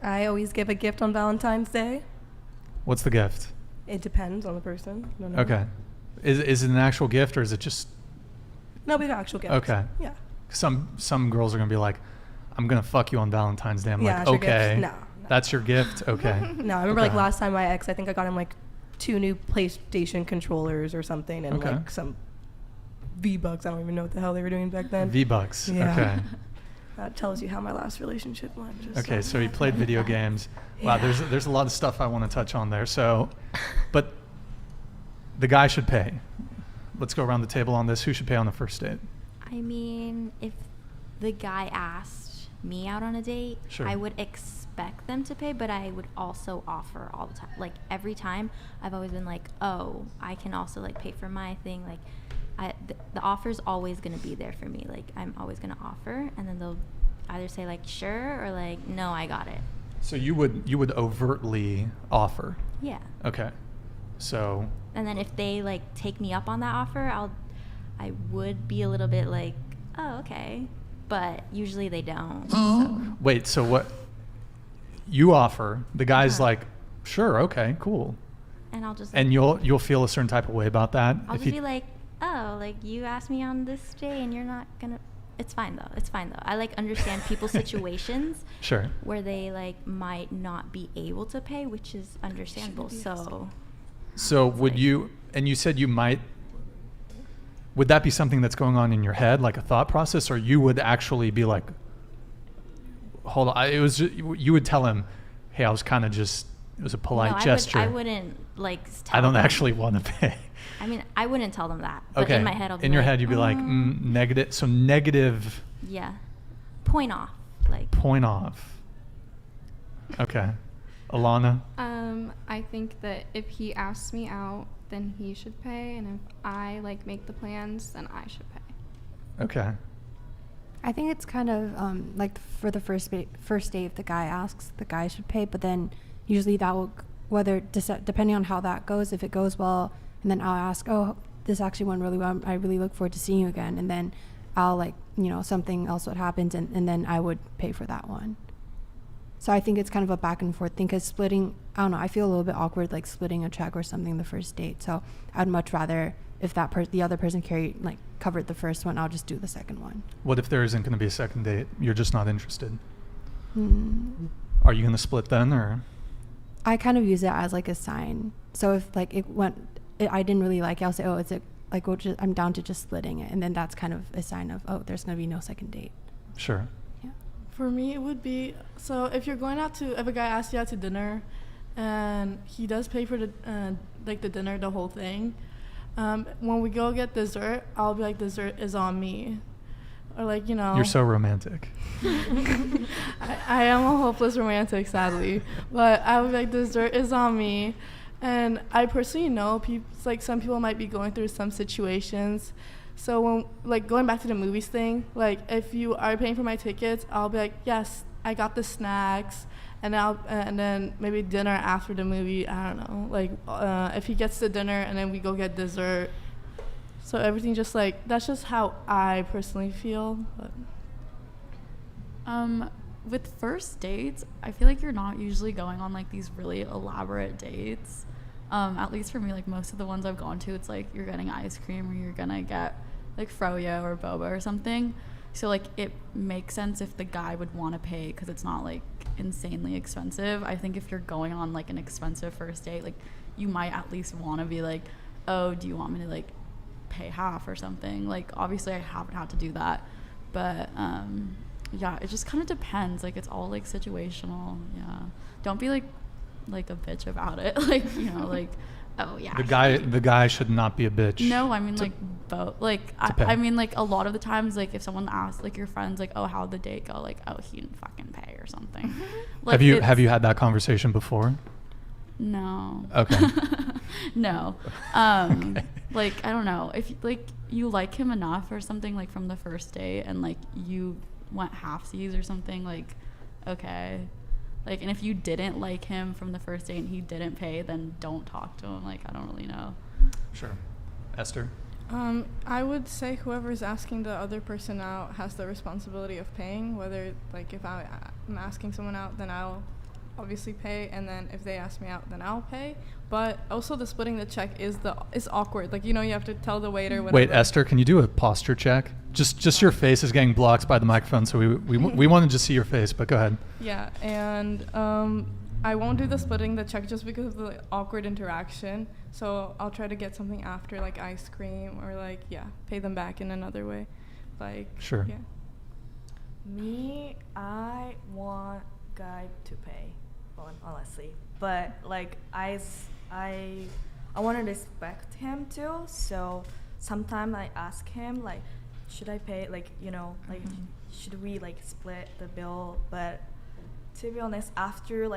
S3: I always give a gift on Valentine's Day.
S2: What's the gift?
S3: It depends on the person. I don't know.
S2: Okay. Is it an actual gift or is it just?
S3: No, we got actual gifts.
S2: Okay.
S3: Yeah.
S2: Some girls are gonna be like, I'm gonna fuck you on Valentine's Day. I'm
S3: Yeah,
S2: like,
S3: that's your gift.
S2: okay.
S3: No.
S2: That's your gift? Okay.
S3: No, I remember like
S2: Okay.
S3: last time my ex, I think I got him like 2 new PlayStation controllers or something and
S2: Okay.
S3: like some V-Bucks. I don't even know what the hell they were doing back then.
S2: V-Bucks.
S3: Yeah.
S2: Okay.
S3: That tells you how my last relationship went. Just
S2: Okay, so he played video games. Wow,
S3: Yeah.
S2: there's a lot of stuff I want to touch on there. So, but the guy should pay. Let's go around the table on this. Who should pay on the first date?
S4: I mean, if the guy asked me out on a date,
S2: Sure.
S4: I would expect them to pay, but I would also offer all the time. Like every time, I've always been like, oh, I can also like pay for my thing. Like, the offer's always gonna be there for me. Like I'm always gonna offer, and then they'll either say like sure or like no, I got it.
S2: So you would overtly offer.
S4: Yeah.
S2: Okay. So.
S4: And then if they like take me up on that offer, I would be a little bit like, oh, okay. But usually they don't. So.
S2: Wait, so what? You offer, the guy's
S4: Uh-huh.
S2: like, sure, okay, cool.
S4: And I'll just.
S2: And you'll feel a certain type of way about that.
S4: I'll just be like, oh, like you asked me on this day and you're not gonna. It's fine though. It's fine though. I like understand people's situations.
S2: Sure.
S4: Where they like might not be able to pay, which is understandable.
S2: So would you? And you said you might. Would that be something that's going on in your head, like a thought process, or you would actually be like, hold on, it was. You would tell him, hey, I was kind of just. It was a polite gesture.
S4: I wouldn't like.
S2: I don't
S4: them.
S2: actually want to pay.
S4: I mean, I wouldn't tell them that. But
S2: Okay.
S4: in my head, I'll be
S2: in your
S4: like,
S2: head, you'd be like, negative. So negative.
S4: Yeah. Point off. Like.
S2: Point off. Okay. Alana?
S5: I think that if he asks me out, then he should pay, and if I like make the plans, then I should pay.
S2: Okay.
S6: I think it's kind of like for the first date, if the guy asks, the guy should pay, but then usually that will, depending on how that goes, if it goes well, and then I'll ask, oh, this actually went really well, I really look forward to seeing you again, and then I'll like, something else would happen, and then I would pay for that one. So I think it's kind of a back and forth thing, because splitting, I don't know, I feel a little bit awkward like splitting a check or something the first date. So I'd much rather if the other person covered the first one, I'll just do the second one.
S2: What if there isn't going to be a second date? You're just not interested.
S6: Hmm.
S2: Are you going to split then, or?
S6: I kind of use it as like a sign. So if like I didn't really like it, I'll say, oh, I'm down to just splitting it, and then that's kind of a sign of, oh, there's going to be no second date.
S2: Sure.
S7: For me, it would be, so if you're going out to, if a guy asks you out to dinner and he does pay for the dinner, the whole thing, when we go get dessert, I'll be like, dessert is on me. Or like,
S2: You're so romantic.
S7: I am a hopeless romantic, sadly. But I would be like, dessert is on me. And I personally know some people might be going through some situations. So when, like, going back to the movies thing, like, if you are paying for my tickets, I'll be like, yes, I got the snacks, and then maybe dinner after the movie. I don't know, like, if he gets the dinner and then we go get dessert. So everything just like, that's just how I personally feel. But.
S8: With first dates, I feel like you're not usually going on like these really elaborate dates. At least for me, like most of the ones I've gone to, it's like you're getting ice cream or you're gonna get like froyo or boba or something. So like it makes sense if the guy would want to pay because it's not like insanely expensive. I think if you're going on like an expensive first date, like you might at least want to be like, oh, do you want me to like pay half or something? Like, obviously I haven't had to do that, but yeah, it just kind of depends. Like, it's all like situational. Yeah, don't be like a bitch about it. Like, you know, like, oh yeah,
S2: the guy should not be a bitch.
S8: No, I mean like both. Like I mean like a lot of the times, like if someone asks like your friends like, oh, how'd the date go? Like, oh, he didn't fucking pay or something. Like,
S2: have you had that conversation before?
S8: No.
S2: Okay.
S8: No.
S2: Okay.
S8: Like, I don't know, if like you like him enough or something, like from the first date, and like you went halfsies or something, like, okay. Like, and if you didn't like him from the first date and he didn't pay, then don't talk to him. Like, I don't really know.
S2: Sure. Esther?
S9: I would say whoever's asking the other person out has the responsibility of paying. Whether, like, if I'm asking someone out, then I'll obviously pay, and then if they ask me out, then I'll pay. But also the splitting the check is awkward. Like, you know, you have to tell the waiter whatever.
S2: Wait, Esther, can you do a posture check? Just your face is getting blocked by the microphone, so we want to just see your face, but go ahead.
S9: Yeah, and I won't do the splitting the check just because of the awkward interaction. So I'll try to get something after, like ice cream, or like, yeah, pay them back in another way. Like,
S2: sure.
S9: Yeah.
S10: Me, I want guy to pay, honestly. But like I want to respect him too. So sometimes I ask him like, should I pay? Like, you know, like should we like split the bill? But to be honest, after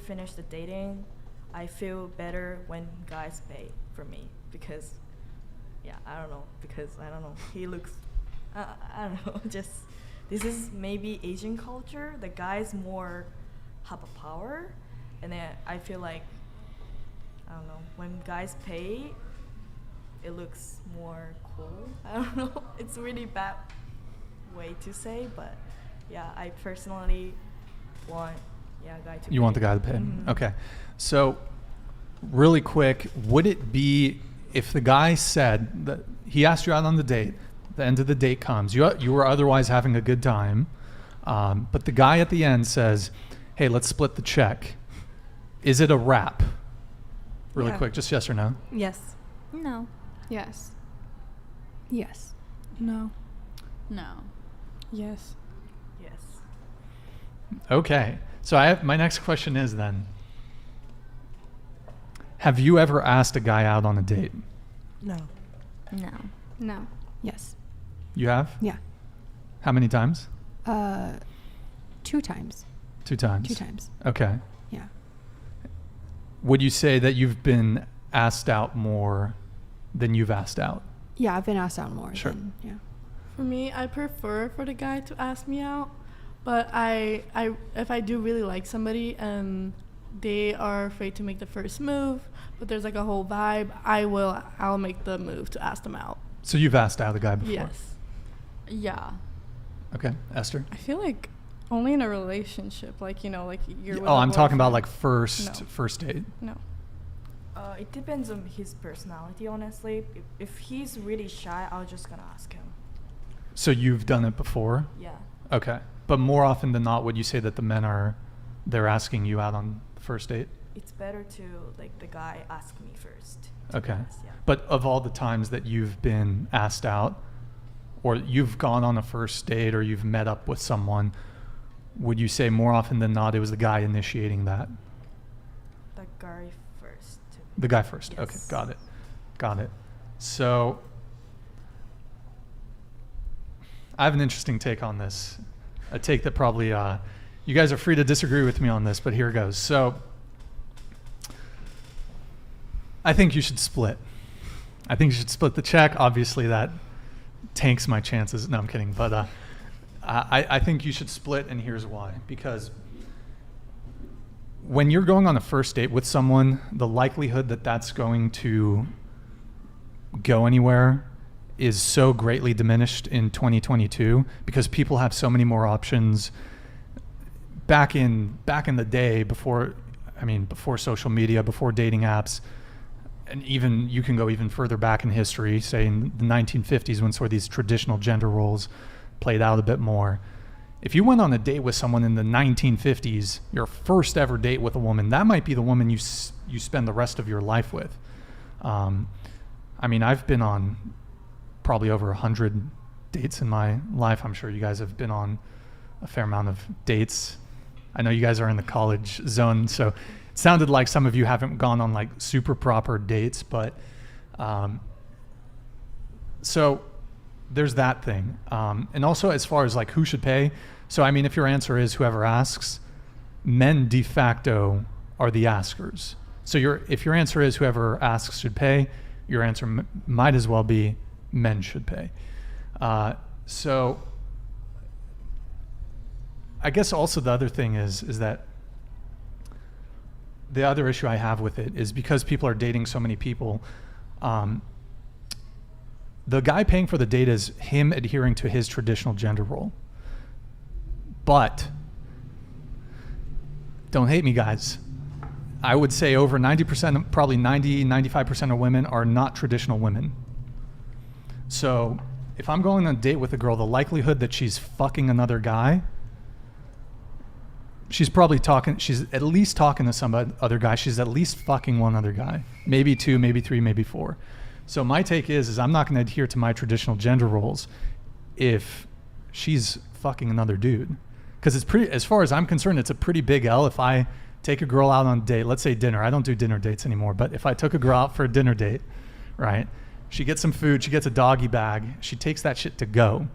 S10: finish the dating, I feel better when guys pay for me because, yeah, I don't know, he looks, I don't know, just, this is maybe Asian culture, the guys more have a power, and then I feel like, I don't know, when guys pay, it looks more cool. I don't know, it's a really bad way to say, but yeah, I personally want guy to pay.
S2: You want the guy to pay?
S10: Mm-hmm.
S2: Okay. So, really quick, would it be if the guy said that he asked you out on the date, the end of the date comes, you were otherwise having a good time, but the guy at the end says, hey, let's split the check. Is it a wrap? Really quick, just yes or no?
S3: Yes.
S4: No.
S5: Yes.
S6: Yes.
S9: No.
S8: No.
S9: Yes.
S10: Yes.
S2: Okay. So my next question is then, have you ever asked a guy out on a date?
S3: No.
S4: No.
S5: No.
S6: Yes.
S2: You have?
S6: Yeah.
S2: How many times?
S6: 2 times.
S2: 2 times?
S6: 2 times.
S2: Okay.
S6: Yeah.
S2: Would you say that you've been asked out more than you've asked out?
S6: Yeah, I've been asked out more.
S2: Sure.
S6: Yeah.
S7: For me, I prefer for the guy to ask me out, but I if I do really like somebody and they are afraid to make the first move, but there's like a whole vibe, I'll make the move to ask them out.
S2: So you've asked out a guy before?
S7: Yes.
S8: Yeah.
S2: Okay. Esther?
S9: I feel like only in a relationship, like, you know, like you're with
S2: Oh,
S9: a
S2: I'm talking about
S9: boyfriend.
S2: like
S9: No.
S2: first date.
S9: No.
S10: It depends on his personality, honestly. If he's really shy, I'm just gonna ask him.
S2: So you've done it before?
S10: Yeah.
S2: Okay. But more often than not, would you say that the men they're asking you out on the first date?
S10: It's better to like the guy ask me first.
S2: Okay.
S10: Yeah.
S2: But of all the times that you've been asked out, or you've gone on a first date, or you've met up with someone, would you say more often than not it was the guy initiating that?
S10: The guy first.
S2: The guy first.
S10: Yes.
S2: Okay, got it. So I have an interesting take on this. A take that probably you guys are free to disagree with me on this, but here goes. So I think you should split. I think you should split the check. Obviously that tanks my chances. No, I'm kidding. But I think you should split, and here's why. Because when you're going on a first date with someone, the likelihood that that's going to go anywhere is so greatly diminished in 2022 because people have so many more options. Back in the day, before social media, before dating apps, and even you can go even further back in history, say in the 1950s when sort of these traditional gender roles played out a bit more. if you went on a date with someone in the 1950s, your first ever date with a woman, that might be the woman you spend the rest of your life with. I mean, I've been on probably over 100 dates in my life. I'm sure you guys have been on a fair amount of dates. I know you guys are in the college zone, so it sounded like some of you haven't gone on like super proper dates, but so there's that thing. And also as far as like who should pay, so I mean, if your answer is whoever asks, men de facto are the askers. So if your answer is whoever asks should pay, your answer might as well be men should pay. So I guess also the other thing is that the other issue I have with it is because people are dating so many people, the guy paying for the date is him adhering to his traditional gender role. But don't hate me, guys. I would say over 90%, probably 95% of women are not traditional women. So if I'm going on a date with a girl, the likelihood that she's fucking another guy, she's at least talking to some other guy. She's at least fucking one other guy. Maybe two, maybe three, maybe four. So my take is I'm not going to adhere to my traditional gender roles if she's fucking another dude. Because it's pretty, as far as I'm concerned, it's a pretty big L if I take a girl out on a date, let's say dinner. I don't do dinner dates anymore, but if I took a girl out for a dinner date, right? She gets some food, she gets a doggy bag, she takes that shit to go.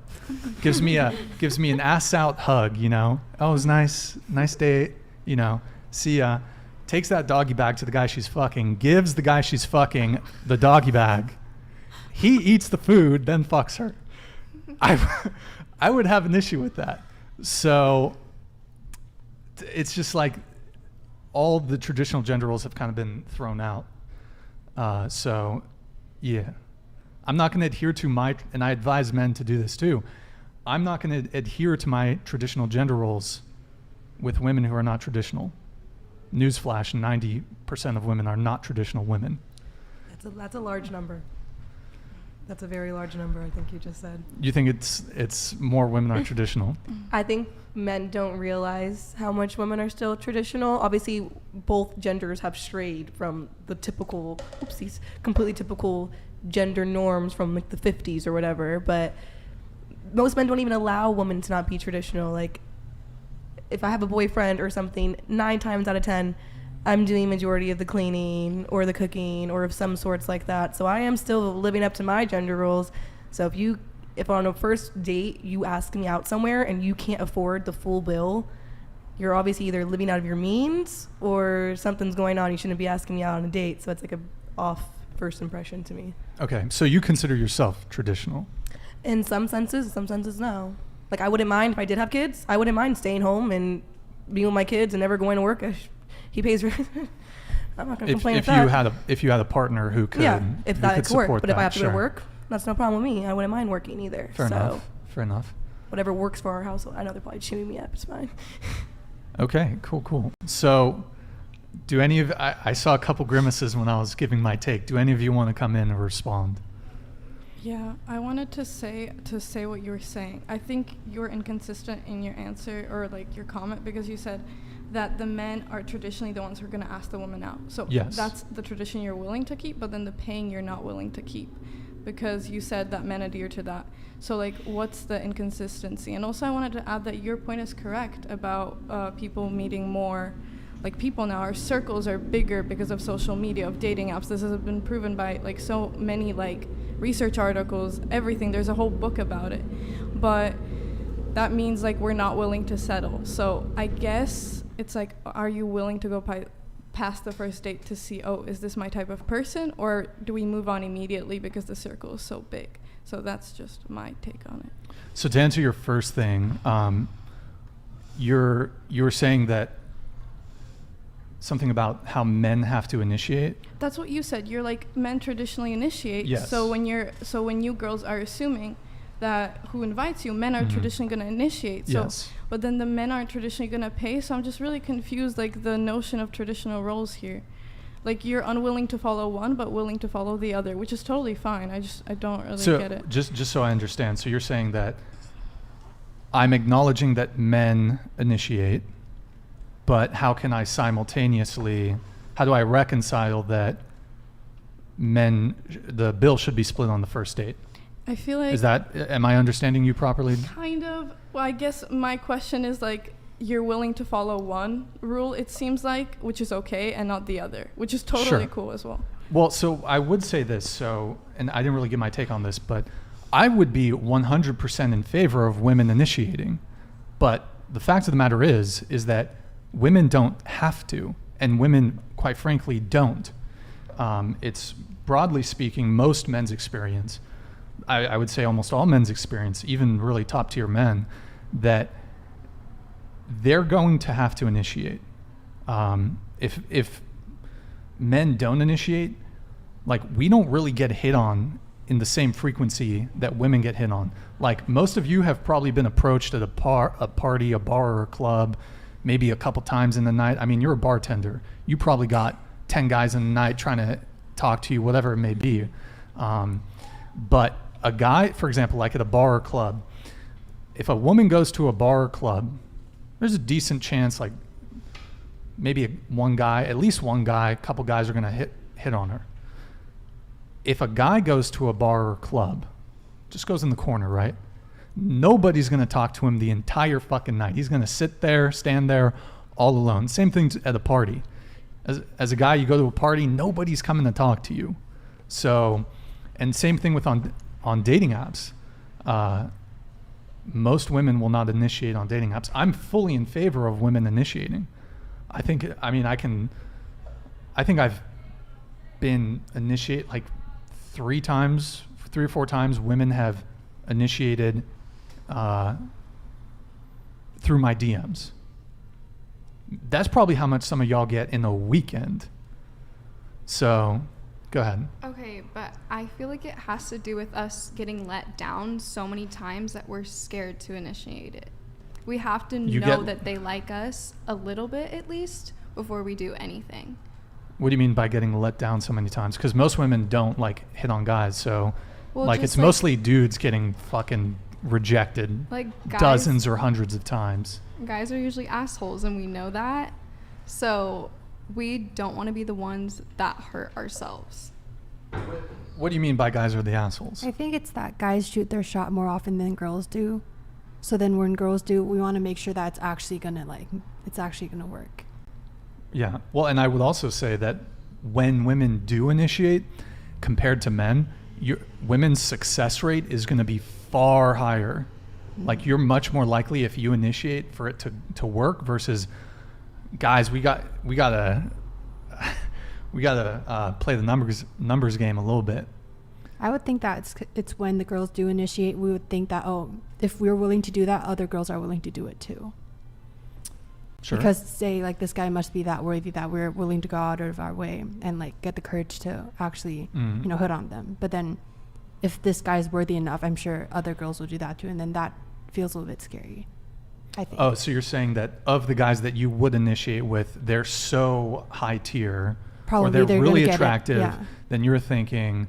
S2: Gives me an ass out hug, you know? Oh, it was nice date, you know, see ya. Takes that doggy bag to the guy she's fucking, gives the guy she's fucking the doggy bag. He eats the food, then fucks her. I would have an issue with that. So it's just like all the traditional gender roles have kind of been thrown out. So yeah, I'm not going to adhere to and I advise men to do this too. I'm not going to adhere to my traditional gender roles with women who are not traditional. Newsflash, 90% of women are not traditional women.
S3: That's a large number. That's a very large number, I think you just said.
S2: You think it's more women are traditional?
S3: I think men don't realize how much women are still traditional. Obviously, both genders have strayed from the typical, completely typical gender norms from like the 50s or whatever. But most men don't even allow women to not be traditional. Like, if I have a boyfriend or something, 9 times out of 10, I'm doing majority of the cleaning or the cooking or of some sorts like that. So I am still living up to my gender roles. So if on a first date you ask me out somewhere and you can't afford the full bill, you're obviously either living out of your means or something's going on. You shouldn't be asking me out on a date. So it's like a off first impression to me.
S2: Okay, so you consider yourself traditional?
S3: In some senses, no. Like, I wouldn't mind if I did have kids. I wouldn't mind staying home and being with my kids and never going to work. He pays for I'm not going to complain
S2: if you had a partner who could,
S3: if that could work. But if I have to go to
S2: sure.
S3: work, that's no problem with me. I wouldn't mind working either.
S2: Fair enough.
S3: Whatever works for our household. I know they're probably chewing me up. It's fine.
S2: Okay, cool. So do any of, I saw a couple grimaces when I was giving my take. Do any of you want to come in and respond?
S9: Yeah, I wanted to say what you were saying. I think you were inconsistent in your answer or like your comment because you said that the men are traditionally the ones who are going to ask the woman out. So
S2: yes.
S9: That's the tradition you're willing to keep, but then the paying you're not willing to keep because you said that men adhere to that. So like, what's the inconsistency? And also I wanted to add that your point is correct about people meeting more like people now. Our circles are bigger because of social media, of dating apps. This has been proven by like so many like research articles, everything. There's a whole book about it. But that means like we're not willing to settle. So I guess it's like, are you willing to go past the first date to see, oh, is this my type of person? Or do we move on immediately because the circle is so big? So that's just my take on it.
S2: So to answer your first thing, you're saying that something about how men have to initiate?
S9: That's what you said. You're like, men traditionally initiate.
S2: Yes.
S9: So when you girls are assuming that who invites you, men are traditionally going to initiate. So,
S2: yes.
S9: But then the men aren't traditionally going to pay. So I'm just really confused, like the notion of traditional roles here. Like you're unwilling to follow one, but willing to follow the other, which is totally fine. I don't really get it.
S2: Just so I understand. So you're saying that I'm acknowledging that men initiate, but how can I simultaneously, how do I reconcile that the bill should be split on the first date?
S7: I feel like
S2: Am I understanding you properly?
S7: kind of. Well, I guess my question is like, you're willing to follow one rule, it seems like, which is okay, and not the other, which is totally
S2: Sure.
S7: cool as well.
S2: Well, so I would say this, and I didn't really give my take on this, but I would be 100% in favor of women initiating. But the fact of the matter is that women don't have to, and women, quite frankly, don't. It's broadly speaking, most men's experience, I would say almost all men's experience, even really top tier men, that they're going to have to initiate. If men don't initiate, like, we don't really get hit on in the same frequency that women get hit on. Like, most of you have probably been approached at a party, a bar or a club, maybe a couple times in the night. I mean, you're a bartender. You probably got 10 guys in the night trying to talk to you, whatever it may be. But a guy, for example, like at a bar or club, if a woman goes to a bar or club, there's a decent chance, like maybe at least one guy, a couple guys are going to hit on her. If a guy goes to a bar or club, just goes in the corner, right? Nobody's going to talk to him the entire fucking night. He's going to stand there all alone. Same thing at a party. As a guy, you go to a party, nobody's coming to talk to you. So, and same thing with on dating apps. Most women will not initiate on dating apps. I'm fully in favor of women initiating. I think I've been initiate like 3 or 4 times women have initiated through my DMs. That's probably how much some of y'all get in a weekend. So, go ahead.
S5: Okay, but I feel like it has to do with us getting let down so many times that we're scared to initiate it. We have to know that they like us a little bit at least before we do anything.
S2: What do you mean by getting let down so many times? Because most women don't like hit on guys, so it's mostly dudes getting fucking rejected
S5: like guys,
S2: dozens or hundreds of times.
S5: Guys are usually assholes, and we know that. So we don't want to be the ones that hurt ourselves.
S2: What do you mean by guys are the assholes?
S6: I think it's that guys shoot their shot more often than girls do. So then when girls do, we want to make sure that it's actually gonna work.
S2: Yeah. Well, and I would also say that when women do initiate compared to men, women's success rate is going to be far higher. Mm-hmm. Like, you're much more likely if you initiate for it to work versus guys. We gotta play the numbers game a little bit.
S6: I would think that it's when the girls do initiate, we would think that, if we're willing to do that, other girls are willing to do it too. Sure. Because say like this guy must be that worthy that we're willing to go out of our way and like get the courage to actually hit on them. But then if this guy's worthy enough, I'm sure other girls will do that too, and then that feels a little bit scary, I think. Oh, so
S2: you're saying that of the guys that you would initiate with, they're so high tier,
S6: probably,
S2: or they're really attractive, then you're thinking,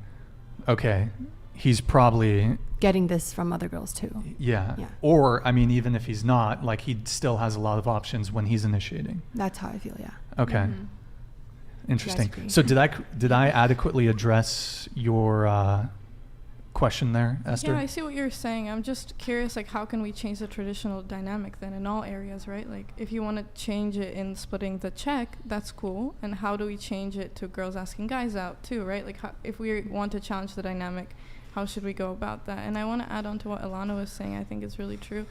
S2: okay, he's probably
S6: getting this from other girls too.
S2: Yeah. Or, I mean, even if he's not, like, he still has a lot of options when he's initiating.
S6: That's how I feel, yeah.
S2: Okay. Mm-hmm. Interesting. So did I adequately address your question there, Esther?
S7: Yeah, I see what you're saying. I'm just curious, like, how can we change the traditional dynamic then in all areas, right? Like, if you want to change it in splitting the check, that's cool. And how do we change it to girls asking guys out too, right? Like, if we want to challenge the dynamic, how should we go about that? And I want to add on to what Ilana was saying. I think it's really true.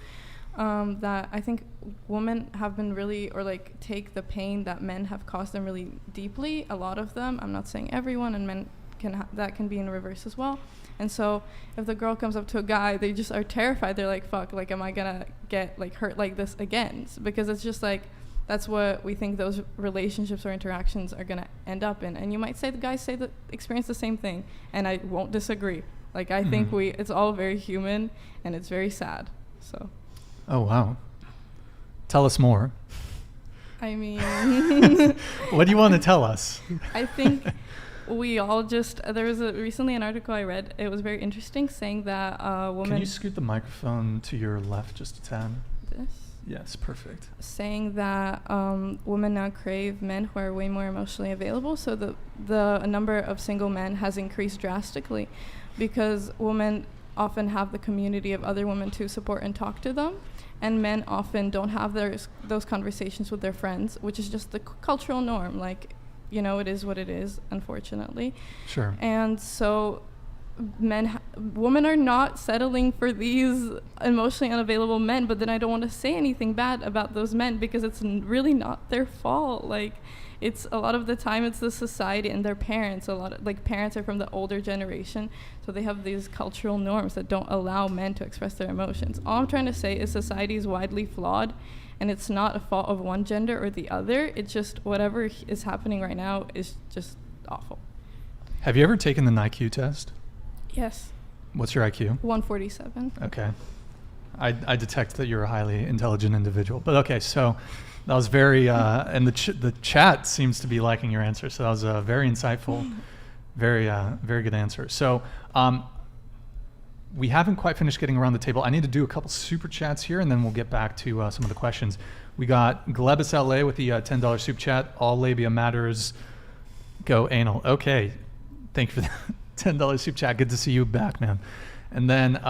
S7: That I think women have been really, or like, take the pain that men have caused them really deeply. A lot of them. I'm not saying everyone, and men that can be in reverse as well. And so if the girl comes up to a guy, they just are terrified. They're like, fuck, like, am I gonna get like hurt like this again? Because it's just like, that's what we think those relationships or interactions are gonna end up in. And you might say the guys experience the same thing, and I won't disagree. Like, I think it's all very human, and it's very sad, so.
S2: Oh, wow. Tell us more.
S7: I mean.
S2: What do you want to tell us?
S7: I think
S9: we all just there was recently an article I read. It was very interesting, saying that women.
S2: Can you scoot the microphone to your left just a tad?
S9: This.
S2: Yes, perfect.
S9: Saying that women now crave men who are way more emotionally available. So the number of single men has increased drastically, because women often have the community of other women to support and talk to them, and men often don't have those conversations with their friends, which is just the cultural norm. Like, you know, it is what it is, unfortunately.
S2: Sure.
S9: And so women are not settling for these emotionally unavailable men, but then I don't want to say anything bad about those men because it's really not their fault. Like, it's a lot of the time it's the society and their parents. Parents are from the older generation, so they have these cultural norms that don't allow men to express their emotions. All I'm trying to say is society is widely flawed, and it's not a fault of one gender or the other. It's just whatever is happening right now is just awful.
S2: Have you ever taken the IQ test?
S9: Yes.
S2: What's your IQ?
S9: 147.
S2: Okay. I detect that you're a highly intelligent individual. But okay, so that was very, and the chat seems to be liking your answer. So that was a very insightful, very good answer. So we haven't quite finished getting around the table. I need to do a couple super chats here, and then we'll get back to some of the questions. We got Glebus LA with the $10 super chat. All labia matters. Go anal. Okay. Thank you for that. $10 super chat. Good to see you back, man. And then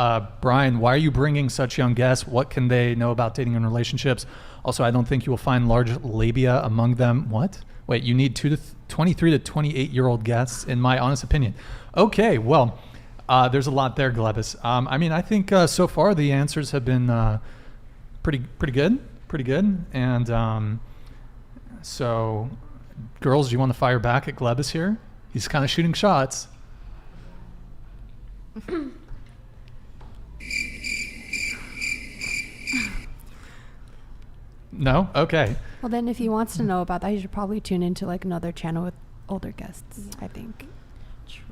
S2: Brian, why are you bringing such young guests? What can they know about dating and relationships? Also, I don't think you will find large labia among them. What? Wait, you need 23 to 28-year-old guests, in my honest opinion. Okay, well, there's a lot there, Glebus. I mean, I think so far the answers have been pretty good. And so, girls, do you want to fire back at Glebus here? He's kind of shooting shots. No? Okay.
S6: Well, then if he wants to know about that, he should probably tune into like another channel with older guests, I think.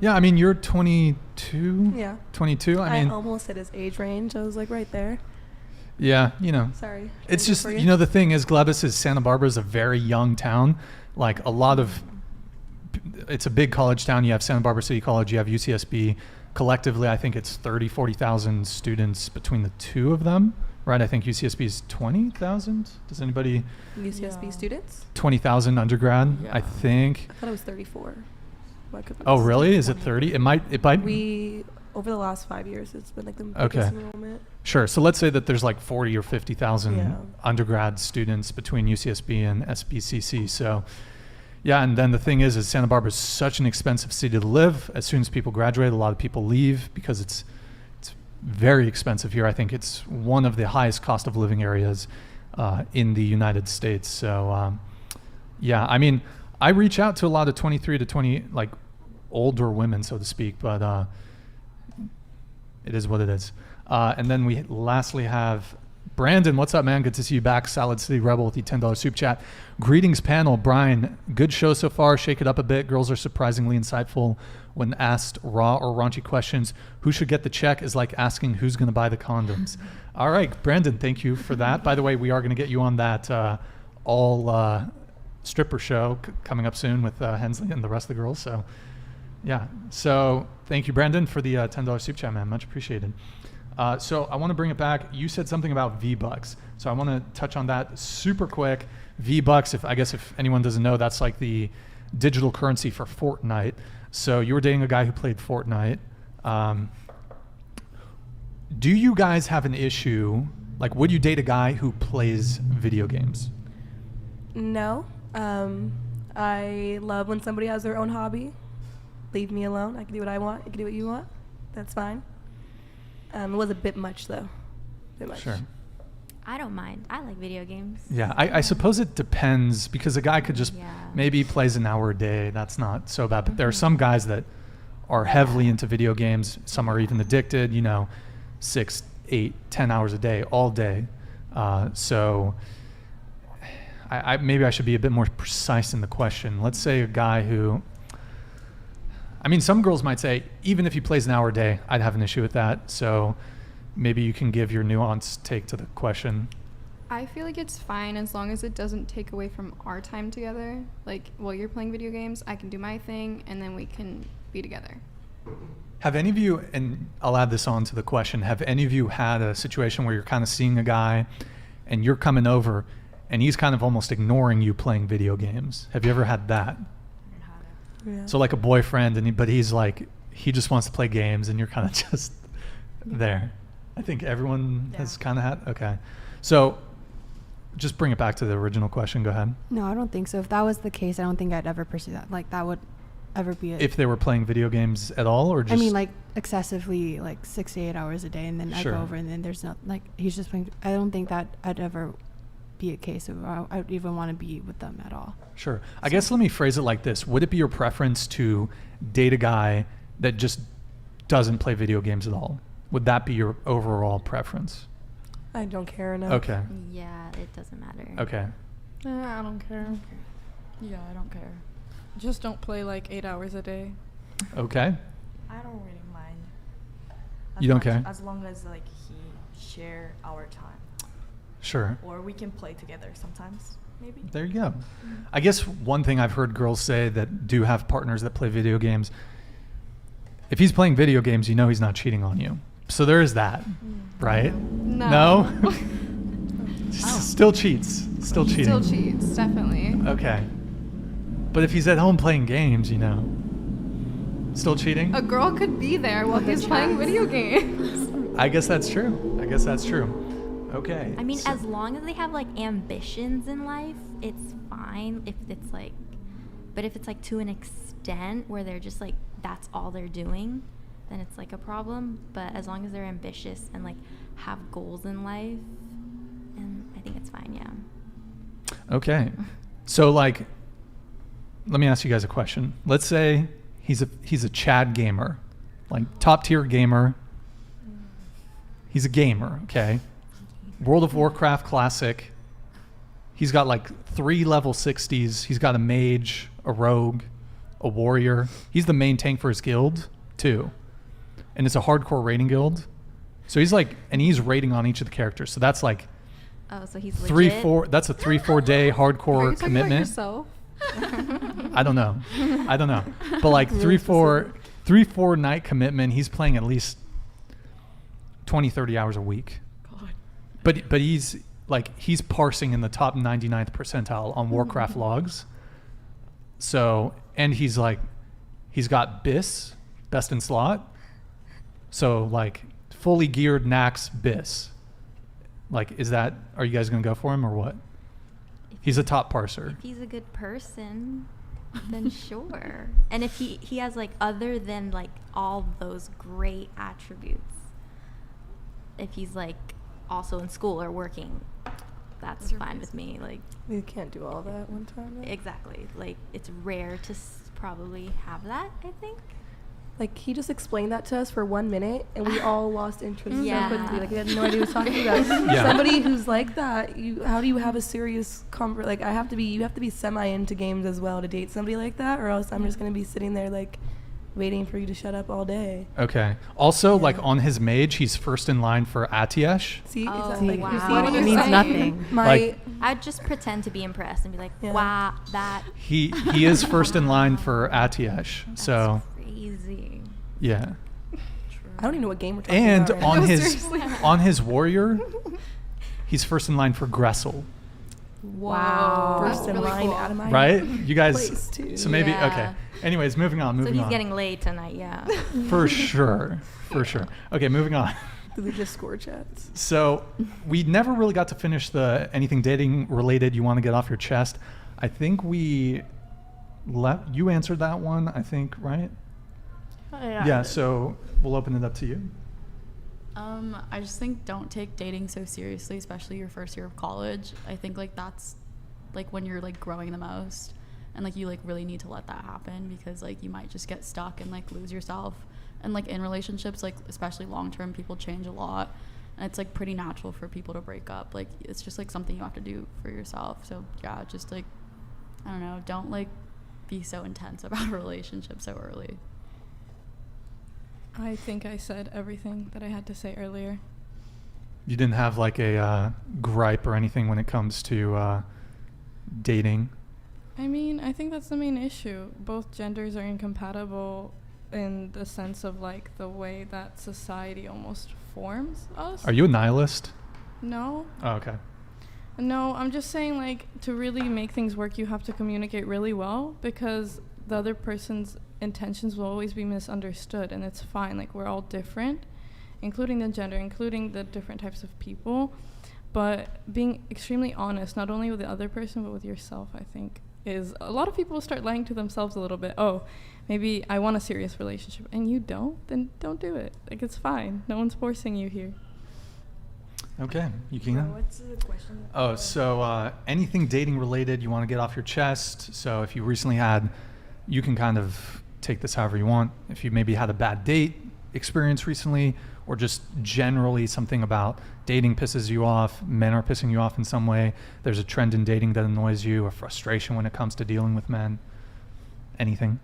S2: Yeah, I mean, you're 22?
S3: Yeah.
S2: 22? I mean,
S3: almost hit his age range. I was like right there.
S2: Yeah, you know.
S3: Sorry.
S2: It's just, you know, the thing is, Glebus is Santa Barbara is a very young town. Like, a lot of, it's a big college town. You have Santa Barbara City College, you have UCSB. Collectively, I think it's 40,000 students between the two of them, right? I think UCSB is 20,000. Does anybody?
S3: UCSB students?
S2: 20,000 undergrad,
S9: Yeah.
S2: I think.
S3: I thought it was 34.
S2: Oh, really? Is it 30? It might.
S3: Over the last 5 years, it's been like the biggest
S2: Okay.
S3: enrollment.
S2: Sure. So let's say that there's like 40 or 50,000
S3: Yeah.
S2: undergrad students between UCSB and SBCC. So, yeah. And then the thing is Santa Barbara is such an expensive city to live. As soon as people graduate, a lot of people leave because it's very expensive here. I think it's one of the highest cost of living areas in the United States. So, yeah. I mean, I reach out to a lot of 23 to 20, like older women, so to speak, but it is what it is. And then we lastly have Brandon. What's up, man? Good to see you back. Salad City Rebel with the $10 soup chat. Greetings, panel. Brian, good show so far. Shake it up a bit. Girls are surprisingly insightful when asked raw or raunchy questions. Who should get the check is like asking who's going to buy the condoms. All right, Brandon, thank you for that. By the way, we are going to get you on that all stripper show coming up soon with Hensley and the rest of the girls. So, yeah. So thank you, Brandon, for the $10 soup chat, man. Much appreciated. So I want to bring it back. You said something about V-Bucks. So I want to touch on that super quick. V-Bucks, if anyone doesn't know, that's like the digital currency for Fortnite. So you were dating a guy who played Fortnite. Do you guys have an issue? Like, would you date a guy who plays video games?
S3: No. I love when somebody has their own hobby. Leave me alone. I can do what I want. You can do what you want. That's fine. It was a bit much, though.
S2: Sure.
S4: I don't mind. I like video games.
S2: Yeah, I suppose it depends, because a guy could just maybe plays an hour a day. That's not so bad. But there are some guys that are heavily into video games. Some are even addicted, 6, 8, 10 hours a day, all day. So I maybe I should be a bit more precise in the question. Let's say a guy who, I mean, some girls might say, even if he plays an hour a day, I'd have an issue with that. So maybe you can give your nuanced take to the question.
S5: I feel like it's fine as long as it doesn't take away from our time together. Like, while you're playing video games, I can do my thing, and then we can be together.
S2: Have any of you, and I'll add this on to the question, have any of you had a situation where you're kind of seeing a guy and you're coming over and he's kind of almost ignoring you playing video games? Have you ever had that?
S3: Yeah.
S2: So like a boyfriend, but he's like, he just wants to play games and you're kind of just there. I think everyone has kind of had, okay. So just bring it back to the original question. Go ahead.
S6: No, I don't think so. If that was the case, I don't think I'd ever pursue that. Like, that would ever be it.
S2: If they were playing video games at all, or just...
S6: I mean, like, excessively, like, 6 to 8 hours a day, and then I
S2: Sure.
S6: go over, and then there's no, like, he's just playing. I don't think that I'd ever be a case of I would even want to be with them at all.
S2: Sure. I guess let me phrase it like this. Would it be your preference to date a guy that just doesn't play video games at all? Would that be your overall preference?
S3: I don't care enough.
S2: Okay.
S4: Yeah, it doesn't matter.
S2: Okay.
S9: I don't care.
S8: Yeah, I don't care.
S9: Just don't play like 8 hours a day.
S2: Okay.
S10: I don't really mind.
S2: You don't care?
S10: As long as like he share our time,
S2: Sure.
S10: or we can play together sometimes, maybe.
S2: There you go. I guess one thing I've heard girls say that do have partners that play video games, if he's playing video games, you know he's not cheating on you. So there is that, right?
S5: No.
S2: Still cheats. Still cheating.
S5: Still cheats, definitely.
S2: Okay. But if he's at home playing games, you know, still cheating?
S5: A girl could be there while he's playing video games.
S2: I guess that's true. I guess that's true. Okay.
S4: I mean, as long as they have like ambitions in life, it's fine. If it's like, but if it's like to an extent where they're just like, that's all they're doing, then it's like a problem. But as long as they're ambitious and like have goals in life, and I think it's fine, yeah.
S2: Okay. So like, let me ask you guys a question. Let's say he's a Chad gamer, like top tier gamer. He's a gamer, okay? World of Warcraft classic. He's got like 3 level 60s. He's got a mage, a rogue, a warrior. He's the main tank for his guild too. And it's a hardcore raiding guild. So he's like, and he's raiding on each of the characters. So that's like
S4: Oh, so he's legit?
S2: that's a 3-4 day hardcore
S5: Are you talking
S2: commitment.
S5: about yourself?
S2: I don't know. But like 3-4 night commitment, he's playing at least 20-30 hours a week.
S8: God.
S2: But he's parsing in the top 99th percentile on Warcraft logs. So, and he's got BIS, best in slot. So like fully geared Nax BIS. Like, are you guys going to go for him or what? He's a top parser.
S4: If he's a good person, then sure. And if he has like other than like all those great attributes, if he's like also in school or working, that's fine with me. Like,
S3: You can't do all that one time. Though.
S4: exactly. Like, it's rare to probably have that, I think.
S3: Like, he just explained that to us for 1 minute, and we all lost interest
S4: Yeah.
S3: so quickly. Like, we had no idea what he was talking about.
S2: Yeah.
S3: Somebody who's like that, how do you have a serious like, you have to be semi into games as well to date somebody like that, or else I'm just going to be sitting there, like, waiting for you to shut up all day.
S2: Okay. Also, like on his mage, he's first in line for Atiyesh.
S3: See?
S4: Oh,
S3: Exactly.
S4: wow.
S3: You see
S4: What
S3: what
S4: are
S3: it
S4: you
S3: means
S4: saying?
S3: nothing.
S2: Like-
S4: I'd just pretend to be impressed and be like,
S3: Yeah.
S4: wow, that.
S2: He is first in line for Atiyesh. So
S4: Crazy.
S2: yeah.
S3: I don't even know what game we're talking
S2: And
S3: about.
S2: on
S3: right
S2: his
S5: seriously.
S2: on his warrior, he's first in line for Gressel.
S3: Wow.
S5: That's
S3: First in
S5: really
S3: line
S5: cool.
S3: out of my
S2: Right? You guys.
S3: place, too.
S2: So maybe
S4: Yeah.
S2: okay. Anyways, moving on.
S4: So
S2: Moving
S4: he's
S2: on.
S4: getting laid tonight, yeah.
S2: For sure. For sure. Okay, moving on.
S3: Do they just score chats?
S2: So we never really got to finish the anything dating related you want to get off your chest. I think you answered that one, I think, right? Yeah, so we'll open it up to you.
S8: I just think don't take dating so seriously, especially your first year of college. I think like that's like when you're like growing the most, and like you like really need to let that happen, because like you might just get stuck and like lose yourself. And like in relationships, like especially long term, people change a lot, and it's like pretty natural for people to break up. Like it's just like something you have to do for yourself. So yeah, just like, I don't know, don't like be so intense about a relationship so early.
S9: I think I said everything that I had to say earlier.
S2: You didn't have like a gripe or anything when it comes to dating?
S9: I mean, I think that's the main issue. Both genders are incompatible in the sense of like the way that society almost forms us.
S2: Are you a nihilist?
S9: No.
S2: Oh, okay.
S9: No, I'm just saying, like, to really make things work, you have to communicate really well, because the other person's intentions will always be misunderstood, and it's fine. Like, we're all different, including the gender, including the different types of people. But being extremely honest, not only with the other person, but with yourself, I think, is a lot of people start lying to themselves a little bit. Oh, maybe I want a serious relationship, and you don't, then don't do it. Like, it's fine. No one's forcing you here.
S2: Okay, Yukina?
S10: What's the question?
S2: Oh, so anything dating related you want to get off your chest. So if you recently had, you can kind of take this however you want. If you maybe had a bad date experience recently, or just generally something about dating pisses you off, men are pissing you off in some way, there's a trend in dating that annoys you, or frustration when it comes to dealing with men, anything?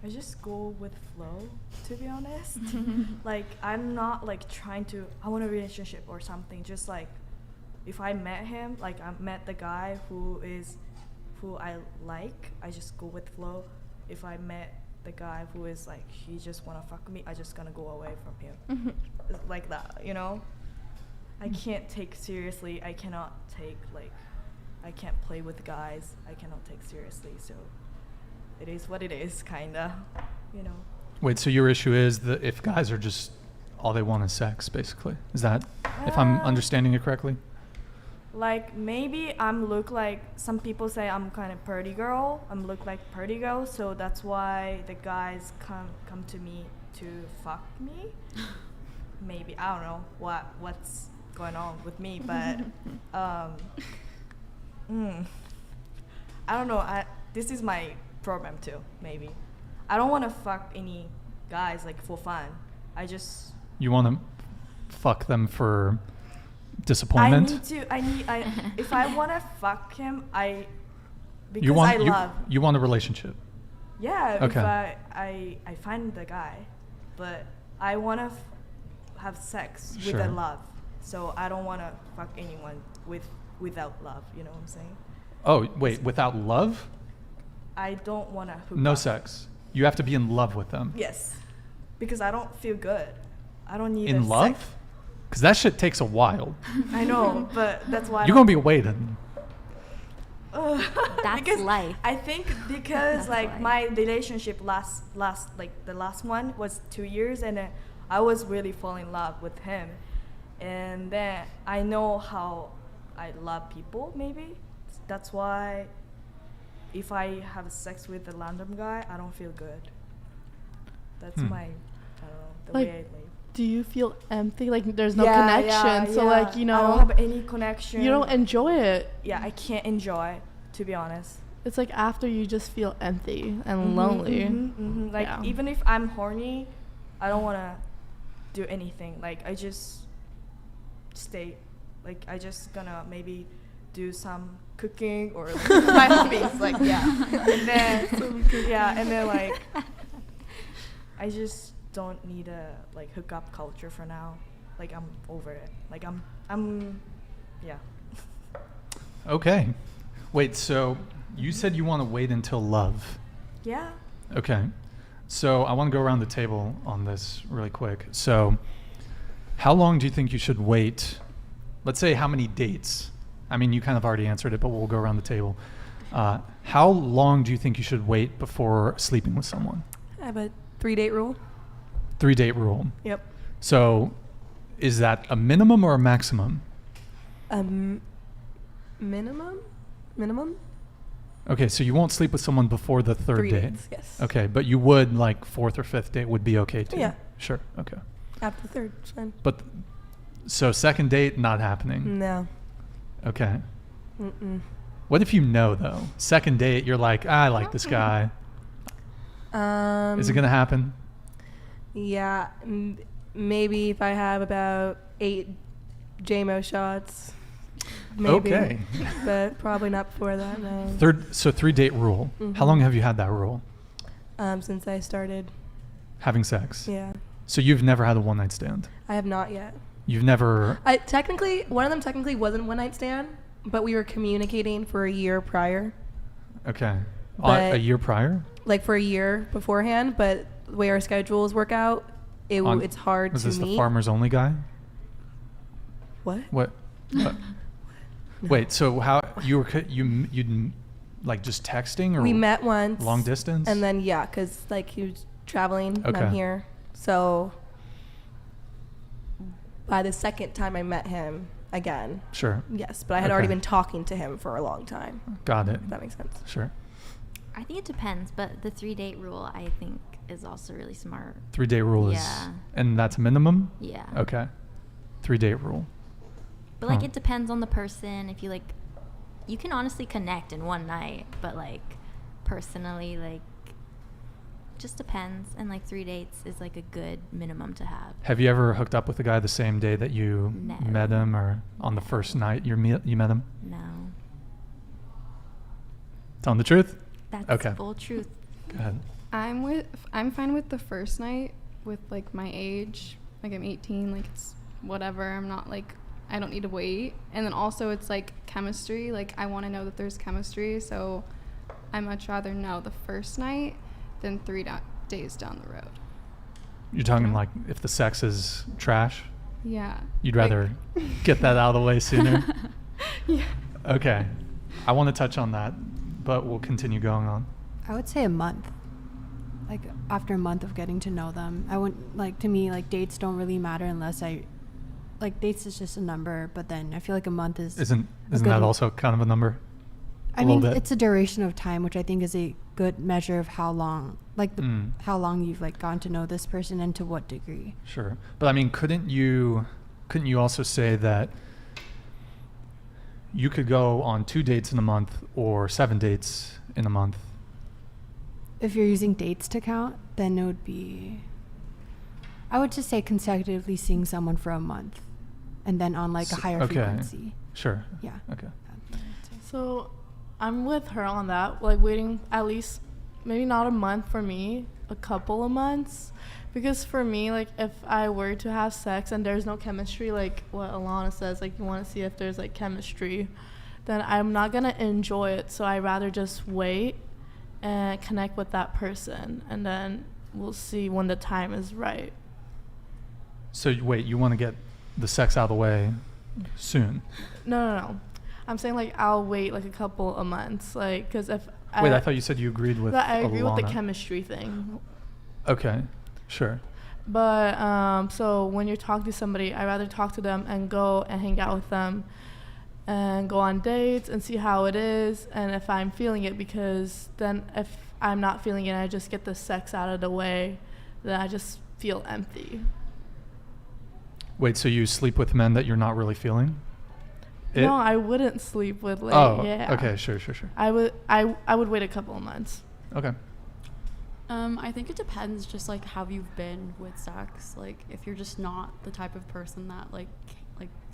S10: I just go with flow, to be honest. Like, I'm not like trying to, I want a relationship or something. Just like, if I met him, like I met the guy who I like, I just go with flow. If I met the guy who is like, he just wanna fuck me, I just gonna go away from him. It's like that, you know? I can't take seriously, I cannot take like, I can't play with guys, I cannot take seriously, so it is what it is, kinda, you know.
S2: Wait, so your issue is that if guys are just, all they want is sex, basically? Is that, if I'm understanding it correctly?
S10: Like, maybe I'm look like, some people say I'm kind of pretty girl, I'm look like pretty girl, so that's why the guys come to me to fuck me. Maybe, I don't know what's going on with me, but I don't know, this is my problem too, maybe. I don't want to fuck any guys like for fun. You
S2: want to fuck them for disappointment?
S10: If I want to fuck him, because
S2: you want,
S10: I love.
S2: You want a relationship?
S10: Yeah,
S2: okay.
S10: If I find the guy, but I want to have sex with
S2: sure.
S10: a love. So I don't want to fuck anyone without love, you know what I'm saying?
S2: Oh, wait, without love?
S10: I don't want to hook
S2: No
S10: up.
S2: sex. You have to be in love with them.
S10: Yes. Because I don't feel good. I don't need
S2: in love? Because that shit takes a while.
S10: I know, but that's why
S2: you're going to be waiting.
S4: That's
S10: because
S4: life.
S10: I think because like my relationship last like the last one was 2 years, and I was really falling in love with him. And then I know how I love people, maybe. That's why if I have sex with a random guy, I don't feel good. That's my, I don't know, the
S7: like,
S10: way I live.
S7: Do you feel empty? Like there's no connection. So like, you know.
S10: I don't have any connection.
S7: You don't enjoy it.
S10: Yeah, I can't enjoy, to be honest.
S7: It's like after you just feel empty and lonely.
S10: Like even if I'm horny, I don't want to do anything. Like I just stay, like I just gonna maybe do some cooking or my hobbies, like and then like I just don't need a like hookup culture for now. Like I'm over it. Like I'm
S2: Okay. Wait, so you said you want to wait until love.
S10: Yeah.
S2: Okay. So I want to go around the table on this really quick. So how long do you think you should wait? Let's say how many dates? I mean, you kind of already answered it, but we'll go around the table. How long do you think you should wait before sleeping with someone?
S3: I have a 3-date rule.
S2: 3-date rule.
S3: Yep.
S2: So is that a minimum or a maximum?
S3: Minimum?
S2: Okay, so you won't sleep with someone before the 3rd
S3: 3
S2: date?
S3: dates, yes.
S2: Okay, but you would, like, 4th or 5th date would be okay too?
S3: Yeah.
S2: Sure, okay.
S3: After the 3rd, it's fine.
S2: But, so 2nd date, not happening?
S3: No.
S2: Okay. What if you know, though? 2nd date, you're like, I like this guy. Is it going to happen?
S3: Yeah, maybe if I have about 8 JMO shots. Maybe.
S2: Okay.
S3: But probably not before that, no.
S2: 3-date rule. How long have you had that rule?
S3: Since I started.
S2: Having sex?
S3: Yeah.
S2: So you've never had a one night stand?
S3: I have not yet.
S2: You've never.
S3: One of them technically wasn't one night stand, but we were communicating for a year prior.
S2: Okay.
S3: But
S2: A year prior?
S3: Like for a year beforehand, but the way our schedules work out, it's hard to meet.
S2: Was this the farmers only guy?
S3: What?
S2: What?
S3: No.
S2: Wait, so how you'd like just texting, or
S3: we met once.
S2: Long distance?
S3: And then because like he was traveling and I'm
S2: Okay.
S3: here, so by the second time I met him again.
S2: Sure.
S3: Yes, but I had already been talking to him for a long time.
S2: Got it.
S3: If that makes sense.
S2: Sure.
S4: I think it depends, but the 3-date rule I think is also really smart.
S2: 3-day rule is,
S4: Yeah.
S2: and that's minimum?
S4: Yeah.
S2: Okay. 3-date rule.
S4: But like
S2: Huh.
S4: it depends on the person. If you like, you can honestly connect in one night, but like personally, like just depends. And like 3 dates is like a good minimum to have.
S2: Have you ever hooked up with a guy the same day that you
S4: No.
S2: met him, or on the first night you met him?
S4: No.
S2: Telling the truth?
S4: That's
S2: Okay.
S4: full truth.
S2: Go ahead.
S5: I'm fine with the first night with like my age. Like I'm 18, like it's whatever. I'm not like I don't need to wait. And then also it's like chemistry. Like I want to know that there's chemistry, so I much rather know the first night than 3 days down the road.
S2: You're talking like if the sex is trash?
S5: Yeah.
S2: You'd
S5: Like-
S2: rather get that out of the way sooner?
S5: Yeah.
S2: Okay. I want to touch on that, but we'll continue going on.
S6: I would say a month. Like after a month of getting to know them, I wouldn't like, to me, like dates don't really matter unless dates is just a number, but then I feel like a month is
S2: Isn't
S6: good
S2: that
S6: l-
S2: also kind of a number?
S6: I
S2: A little
S6: mean,
S2: bit.
S6: it's a duration of time, which I think is a good measure of how long, like how long you've like gotten to know this person and to what degree.
S2: Sure. But I mean, couldn't you also say that you could go on 2 dates in a month or 7 dates in a month?
S6: If you're using dates to count, then it would be, I would just say consecutively seeing someone for a month and then on like a higher
S2: Okay.
S6: frequency.
S2: Sure.
S6: Yeah.
S2: Okay.
S7: So I'm with her on that, like waiting at least maybe not a month for me, a couple of months. Because for me, like if I were to have sex and there's no chemistry, like what Alana says, like you want to see if there's like chemistry, then I'm not going to enjoy it. So I'd rather just wait and connect with that person, and then we'll see when the time is right.
S2: So wait, you want to get the sex out of the way soon?
S7: No. I'm saying like I'll wait like a couple of months, like because if
S2: Wait, I thought you said you agreed with
S7: I agree with the
S2: Alana.
S7: chemistry thing.
S2: Okay, sure.
S7: But so when you're talking to somebody, I'd rather talk to them and go and hang out with them and go on dates and see how it is, and if I'm feeling it, because then if I'm not feeling it and I just get the sex out of the way, then I just feel empty.
S2: Wait, so you sleep with men that you're not really feeling?
S7: No, I wouldn't sleep with like
S2: okay, sure.
S7: I would wait a couple of months.
S2: Okay.
S8: I think it depends just like how you've been with sex. Like if you're just not the type of person that like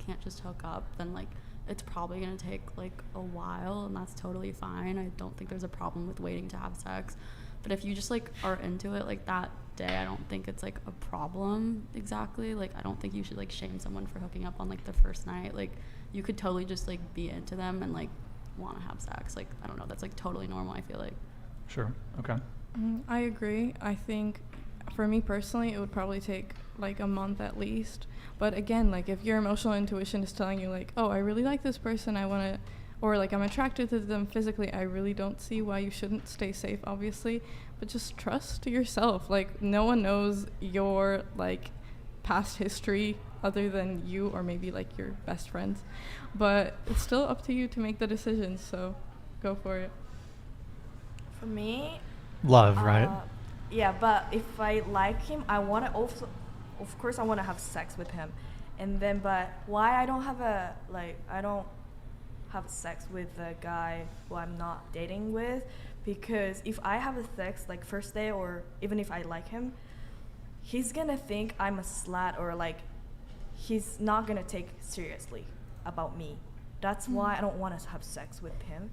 S8: can't just hook up, then like it's probably gonna take like a while, and that's totally fine. I don't think there's a problem with waiting to have sex. But if you just like are into it like that day, I don't think it's like a problem exactly. Like I don't think you should like shame someone for hooking up on like the first night. Like you could totally just like be into them and like want to have sex. Like I don't know, that's like totally normal, I feel like.
S2: Sure. Okay.
S9: I agree. I think for me personally, it would probably take like a month at least. But again, like if your emotional intuition is telling you like, oh, I really like this person, I want to, or like I'm attracted to them physically, I really don't see why you shouldn't stay safe, obviously. But just trust yourself. Like no one knows your like past history other than you or maybe like your best friends. But it's still up to you to make the decisions, so go for it.
S10: For me,
S2: Love, right?
S10: Yeah, but if I like him, I want to also, of course, I want to have sex with him, and then, but why I don't have sex with a guy who I'm not dating with, because if I have a sex like first day or even if I like him, he's gonna think I'm a slut, or like he's not gonna take seriously about me. That's why I don't want to have sex with him.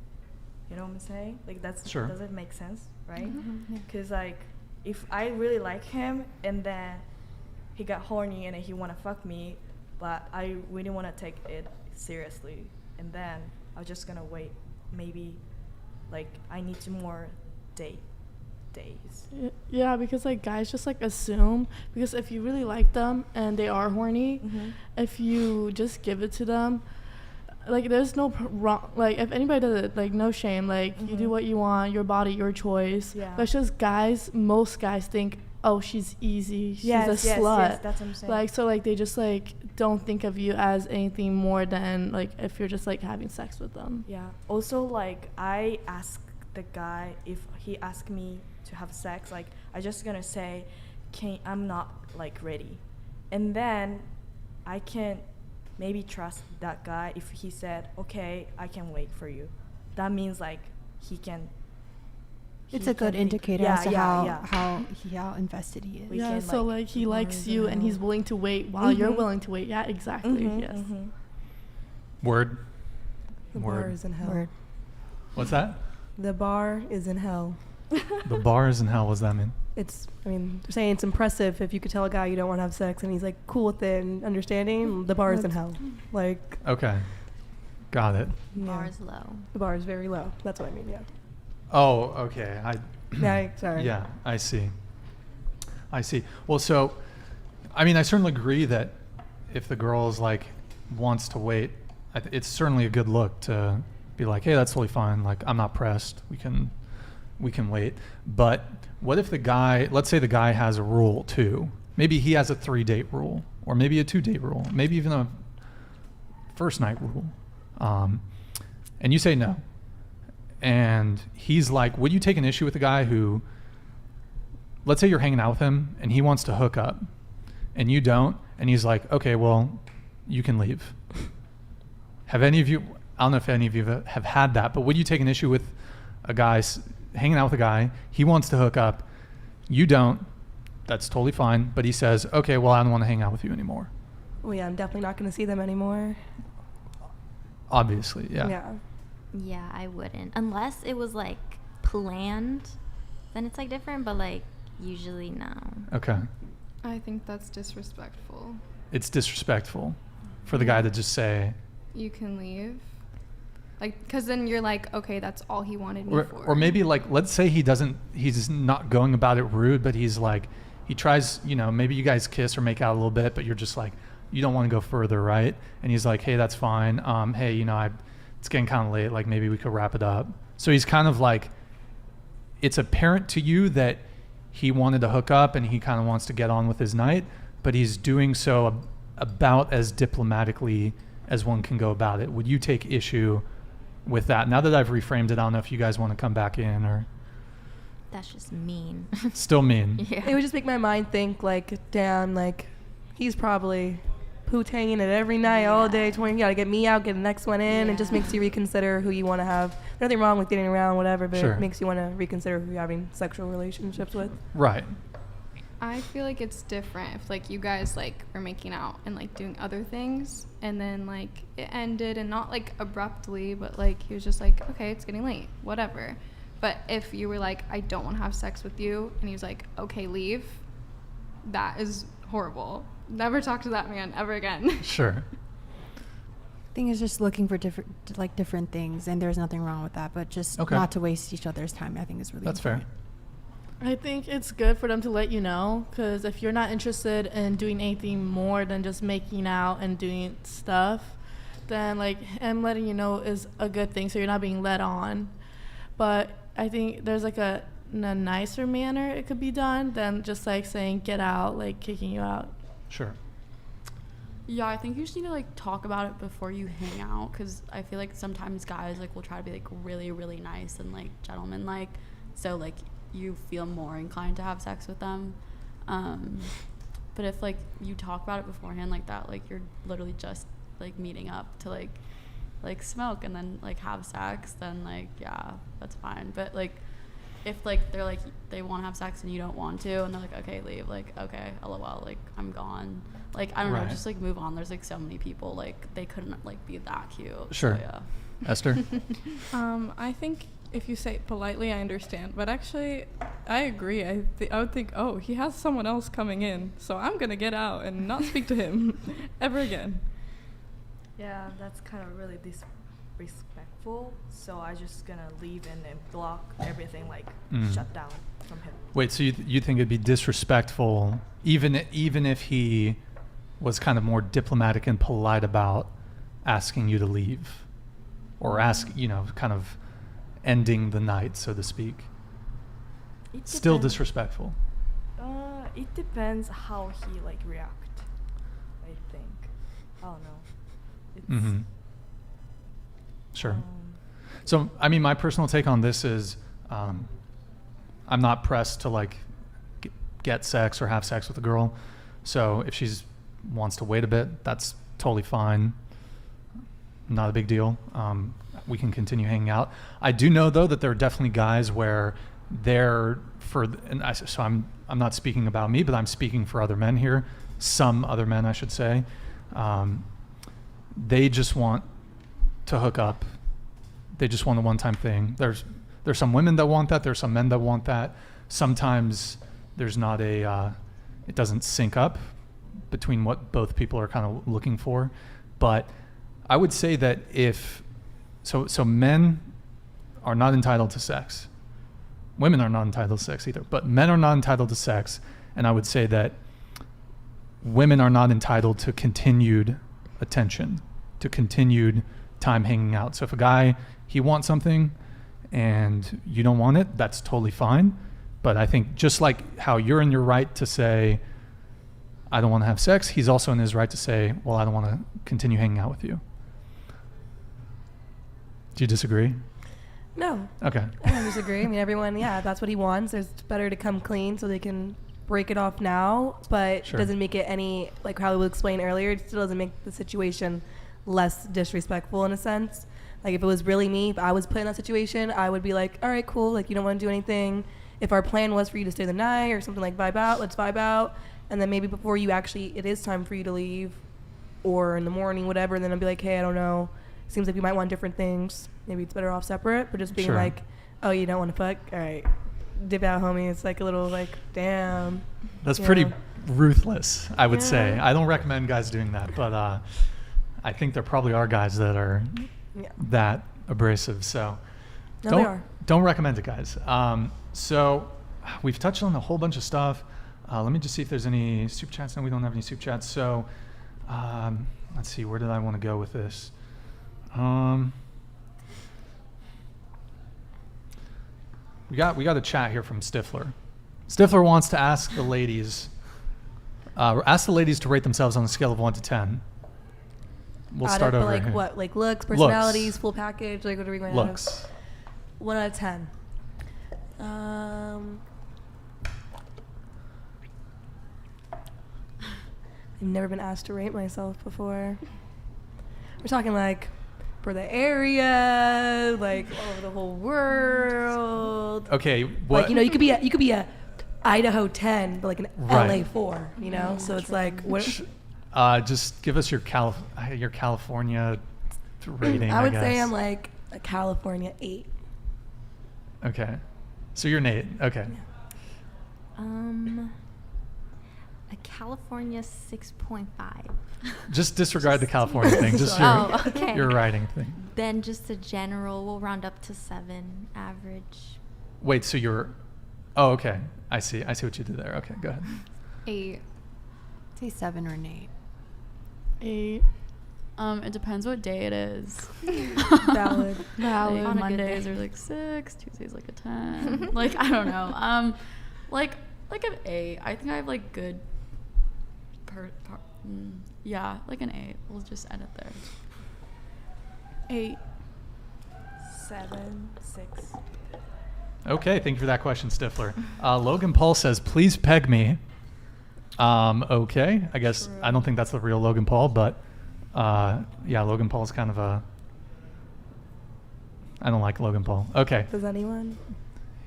S10: You know what I'm saying? Like that's
S2: Sure.
S10: Does it make sense, right? Because like if I really like him and then he got horny and he want to fuck me, but I really want to take it seriously. And then I'm just gonna wait. Maybe, like, I need to more days.
S7: Yeah, because like guys just like assume, because if you really like them and they are horny, if you just give it to them, like there's no wrong, like if anybody does it, like no shame, like you do what you want, your body, your choice.
S10: Yeah.
S7: But it's just guys, most guys think, oh, she's easy, she's a slut.
S10: Yes, that's what I'm saying.
S7: Like, so like they just like don't think of you as anything more than like if you're just like having sex with them.
S10: Yeah. Also, like, I ask the guy if he ask me to have sex, like I just gonna say, I'm not like ready, and then I can maybe trust that guy if he said, okay, I can wait for you. That means like he can.
S6: It's a good indicator as to how invested he is.
S10: We
S7: Yeah,
S10: can,
S7: so like he likes you and he's willing to wait while you're willing to wait. Yeah, exactly. Yes.
S2: Word.
S3: The bar is in hell.
S6: Word.
S2: What's that?
S3: The bar is in hell.
S2: The bar is in hell. What does that mean?
S3: I mean, they're saying it's impressive if you could tell a guy you don't want to have sex and he's like cool with it and understanding. The bar is in hell. Like,
S2: Okay. Got it.
S3: yeah.
S4: Bar is low.
S3: The bar is very low. That's what I mean. Yeah.
S2: Oh, okay.
S3: Yeah. Sorry.
S2: Yeah, I see. Well, so, I mean, I certainly agree that if the girl is like wants to wait, it's certainly a good look to be like, hey, that's totally fine. Like, I'm not pressed. We can wait. But what if the guy, let's say the guy has a rule too. Maybe he has a 3-date rule, or maybe a 2-date rule, maybe even a first night rule. And you say no. And he's like, would you take an issue with a guy who, let's say you're hanging out with him and he wants to hook up and you don't, and he's like, okay, well, you can leave. Have any of you, I don't know if any of you have had that, but would you take an issue with a guy hanging out with a guy, he wants to hook up, you don't, that's totally fine, but he says, okay, well, I don't want to hang out with you anymore.
S3: Well, yeah, I'm definitely not going to see them anymore.
S2: Obviously, yeah.
S3: Yeah.
S4: Yeah, I wouldn't. Unless it was like planned, then it's like different, but like usually no.
S2: Okay.
S5: I think that's disrespectful.
S2: It's disrespectful for the guy to just say,
S5: You can leave. Like, because then you're like, okay, that's all he wanted me for.
S2: or maybe like, let's say he's not going about it rude, but he's like, he tries, maybe you guys kiss or make out a little bit, but you're just like, you don't want to go further, right? And he's like, hey, that's fine. Hey, it's getting kind of late. Like, maybe we could wrap it up. So he's kind of like, it's apparent to you that he wanted to hook up and he kind of wants to get on with his night, but he's doing so about as diplomatically as one can go about it. Would you take issue with that? Now that I've reframed it, I don't know if you guys want to come back in or...
S4: That's just mean.
S2: Still mean.
S4: Yeah.
S3: It would just make my mind think like, damn, like he's probably poot-hanging it every night, all day, 20. You got to get me out, get the next one in. It just makes you reconsider who you want to have. Nothing wrong with getting around, whatever, but it makes you want to reconsider who you're having sexual relationships with.
S2: Right.
S5: I feel like it's different if like you guys like were making out and like doing other things and then like it ended, and not like abruptly, but like he was just like, okay, it's getting late, whatever. But if you were like, I don't want to have sex with you, and he was like, okay, leave, that is horrible. Never talk to that man ever again.
S2: Sure.
S6: I think it's just looking for different things, and there's nothing wrong with that, but just not to waste each other's time, I think is really important.
S2: Fair.
S7: I think it's good for them to let you know, because if you're not interested in doing anything more than just making out and doing stuff, then like him letting you know is a good thing, so you're not being led on. But I think there's like a nicer manner it could be done than just like saying get out, like kicking you out.
S2: Sure.
S8: Yeah, I think you just need to like talk about it before you hang out, because I feel like sometimes guys like will try to be like really, really nice and like gentleman-like, so like you feel more inclined to have sex with them. But if like you talk about it beforehand like that, like you're literally just like meeting up to like smoke and then like have sex, then like yeah, that's fine. But like if like they're like they want to have sex and you don't want to, and they're like, okay, leave, like okay, lol, like I'm gone, like I don't know, just like move on. There's like so many people, like they couldn't like be that cute.
S2: Sure.
S8: So, yeah.
S2: Esther?
S9: I think if you say it politely, I understand. But actually, I agree. I would think, oh, he has someone else coming in, so I'm gonna get out and not speak to him ever again.
S10: Yeah, that's kind of really disrespectful. So I just gonna leave and then block everything, like shut down from him.
S2: Wait, so you think it'd be disrespectful even if he was kind of more diplomatic and polite about asking you to leave, or kind of ending the night, so to speak? Still disrespectful.
S10: It depends how he like react. I think. I don't know. It's
S2: Sure. So, I mean, my personal take on this is, I'm not pressed to like get sex or have sex with a girl. So if she wants to wait a bit, that's totally fine. Not a big deal. We can continue hanging out. I do know though that there are definitely guys where I'm not speaking about me, but I'm speaking for other men here. Some other men, I should say. They just want to hook up. They just want a one-time thing. There's some women that want that. There's some men that want that. Sometimes there's not it doesn't sync up between what both people are kind of looking for. But I would say that so men are not entitled to sex. Women are not entitled to sex either, but men are not entitled to sex. And I would say that women are not entitled to continued attention, to continued time hanging out. So if a guy, he wants something and you don't want it, that's totally fine. But I think just like how you're in your right to say, I don't want to have sex, he's also in his right to say, well, I don't want to continue hanging out with you. Do you disagree?
S3: No.
S2: Okay.
S3: I don't disagree. I mean, everyone, that's what he wants. It's better to come clean so they can break it off now, but
S2: Sure.
S3: it doesn't make it any, like how we explained earlier, it still doesn't make the situation less disrespectful in a sense. Like if it was really me, if I was put in that situation, I would be like, all right, cool. Like you don't want to do anything. If our plan was for you to stay the night or something like vibe out, let's vibe out. And then maybe before it is time for you to leave or in the morning, whatever, then I'd be like, hey, I don't know. Seems like we might want different things. Maybe it's better off separate, but just being
S2: Sure.
S3: like, oh, you don't want to fuck? All right. Dip out, homie. It's like a little like, damn.
S2: That's
S3: Yeah.
S2: pretty ruthless, I would say.
S3: Yeah.
S2: I don't recommend guys doing that, but I think there probably are guys that are that abrasive. So
S3: No, they are.
S2: don't recommend it, guys. So we've touched on a whole bunch of stuff. Let me just see if there's any super chats. No, we don't have any super chats. So let's see, where did I want to go with this? We got a chat here from Stifler. Stifler wants to ask the ladies to rate themselves on a scale of 1 to 10. We'll start over
S3: like
S2: here.
S3: what? Like looks, personalities,
S2: Looks.
S3: full package? Like what are we going to
S2: Looks.
S3: 1 out of 10. I've never been asked to rate myself before. We're talking like for the area, like all over the whole world.
S2: Okay, what?
S3: Like you could be a Idaho 10, but like an
S2: Right.
S3: LA 4. So it's like what?
S2: Just give us your California rating.
S3: I would
S2: guess.
S3: say I'm like a California 8.
S2: Okay, so you're Nate. Okay.
S4: A California 6.5.
S2: Just disregard the California thing. Just
S4: Oh, okay.
S2: your writing thing.
S4: Then just a general, we'll round up to 7 average.
S2: Wait, so you're? Oh, okay. I see what you did there. Okay, go ahead.
S5: 8.
S6: Say 7 or an 8.
S7: 8.
S8: It depends what day it is.
S3: Valid.
S8: Like,
S4: On a good
S8: Mondays
S4: day.
S8: are like 6, Tuesdays like a 10. Like I don't know. Like an 8. I think I have like good. Yeah, like an 8. We'll just end it there.
S7: 8.
S10: 7, 6.
S2: Okay, thank you for that question, Stifler. Logan Paul says, "Please peg me." Okay, I guess I don't think that's the real Logan Paul, but yeah, Logan Paul's kind of a. I don't like Logan Paul. Okay.
S3: Does anyone?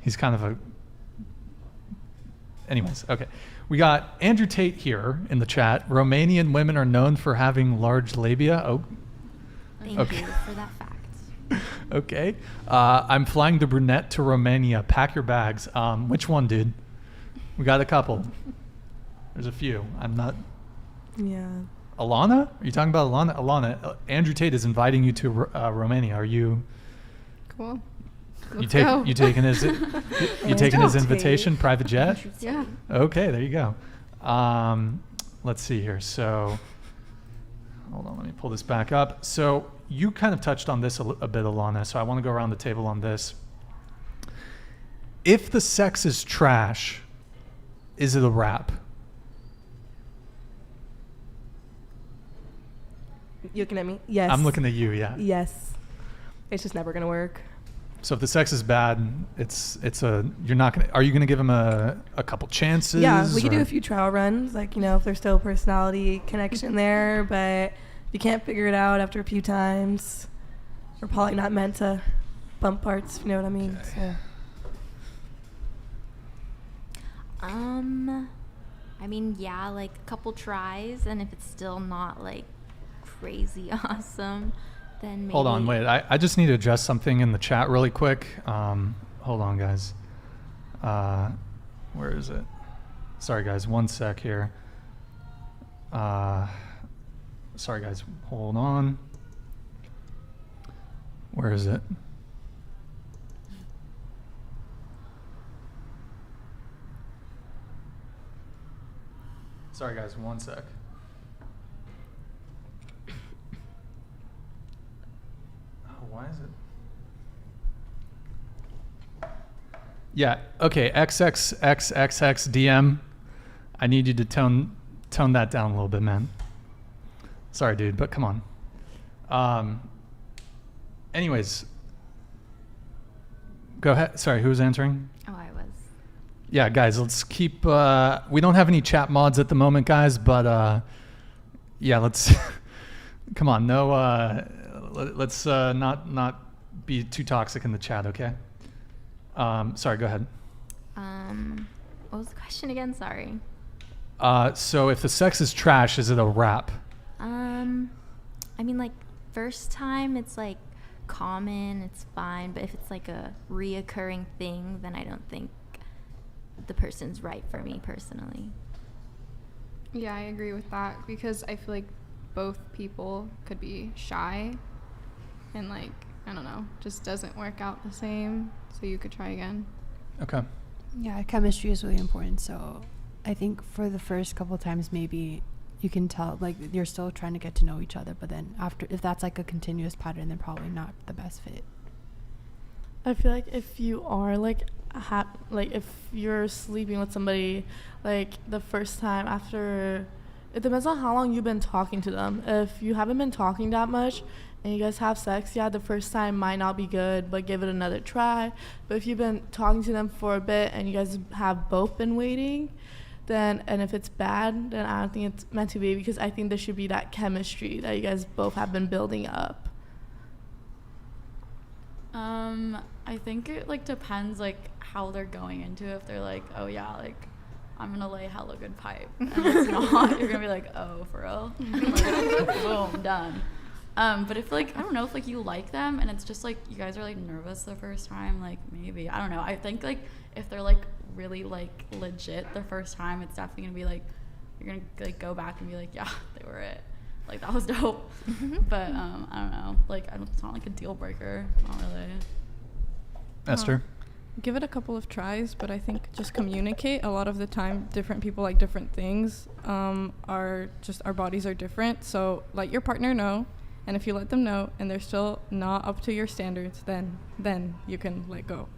S2: He's kind of a. Anyways, okay. We got Andrew Tate here in the chat. Romanian women are known for having large labia. Oh,
S4: Thank
S2: Okay.
S4: you for that fact.
S2: Okay. I'm flying the brunette to Romania. Pack your bags. Which one, dude? We got a couple. There's a few. I'm not.
S3: Yeah.
S2: Alana? Are you talking about Alana? Alana, Andrew Tate is inviting you to Romania. Are you?
S5: Cool.
S2: You taking his invitation?
S3: Tate.
S2: Private jet?
S5: Yeah.
S2: Okay, there you go. Let's see here. So, hold on, let me pull this back up. So, you kind of touched on this a bit, Alana, so I want to go around the table on this. If the sex is trash, is it a wrap?
S3: You looking at me? Yes.
S2: I'm looking at you, yeah.
S3: Yes. It's just never going to work.
S2: So if the sex is bad, you're not gonna. Are you gonna give him a couple chances?
S3: Yeah, we could do a few trial runs, like, you know, if there's still a personality connection there, but if you can't figure it out after a few times, we're probably not meant to bump parts, if you know what I mean.
S2: Okay.
S3: So.
S4: I mean, yeah, like a couple tries, and if it's still not like crazy awesome, then maybe.
S2: Hold on, wait. I just need to address something in the chat really quick. Hold on, guys. Where is it? Sorry, guys. One sec here. Sorry, guys. Hold on. Where is it? Sorry, guys. One sec. Why is it? Yeah. Okay. XXXXX I need you to tone that down a little bit, man. Sorry, dude, but come on. Anyways, go ahead. Sorry, who was answering?
S4: Oh, I was.
S2: Yeah, guys, let's keep. We don't have any chat mods at the moment, guys, but yeah, let's. Come on, no. Let's not be too toxic in the chat, okay? Sorry, go ahead.
S4: What was the question again? Sorry.
S2: So if the sex is trash, is it a wrap?
S4: I mean, like, first time it's like common, it's fine, but if it's like a reoccurring thing, then I don't think the person's right for me personally.
S5: Yeah, I agree with that because I feel like both people could be shy and, like, I don't know, just doesn't work out the same, so you could try again.
S2: Okay.
S6: Yeah, chemistry is really important, so I think for the first couple times maybe you can tell, like, you're still trying to get to know each other, but then after, if that's like a continuous pattern, then probably not the best fit.
S7: I feel like if you are like if you're sleeping with somebody, like, the first time after, it depends on how long you've been talking to them. If you haven't been talking that much and you guys have sex, yeah, the first time might not be good, but give it another try. But if you've been talking to them for a bit and you guys have both been waiting, then, and if it's bad, then I don't think it's meant to be, because I think there should be that chemistry that you guys both have been building up.
S8: I think it, like, depends, like, how they're going into it. If they're like, oh yeah, like, I'm gonna lay hella good pipe, and it's not, you're gonna be like, oh, for real? Like, boom, done. But if, like, I don't know, if, like, you like them and it's just like you guys are, like, nervous the first time, like, maybe, I don't know. I think, like, if they're, like, really, like, legit the first time, it's definitely gonna be like, you're gonna, like, go back and be like, yeah, they were it, like, that was dope. But I don't know, like, it's not like a deal breaker, not really.
S2: Esther?
S9: Give it a couple of tries, but I think just communicate. A lot of the time, different people like different things. Our bodies are different, so let your partner know, and if you let them know and they're still not up to your standards, then you can let go.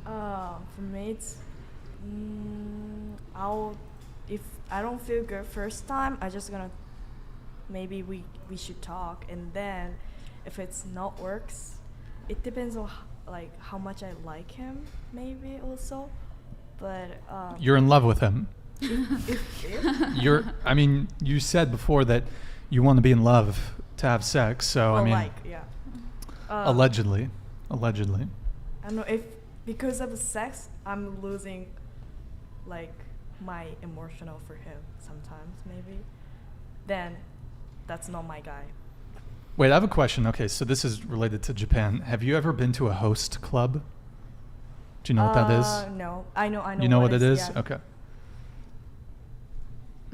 S10: For me, it's if I don't feel good first time, I just gonna, maybe we should talk, and then if it's not works, it depends on like how much I like him, maybe also, but
S2: You're in love with him.
S10: if
S2: I mean, you said before that you want to be in love to have sex, so I mean,
S10: like, yeah,
S2: allegedly.
S10: I don't know if because of sex I'm losing like my emotional for him sometimes, maybe, then that's not my guy.
S2: Wait, I have a question. Okay, so this is related to Japan. Have you ever been to a host club? Do you know what that is?
S10: No, I know.
S2: You know what it is?
S10: Yeah.
S2: Okay.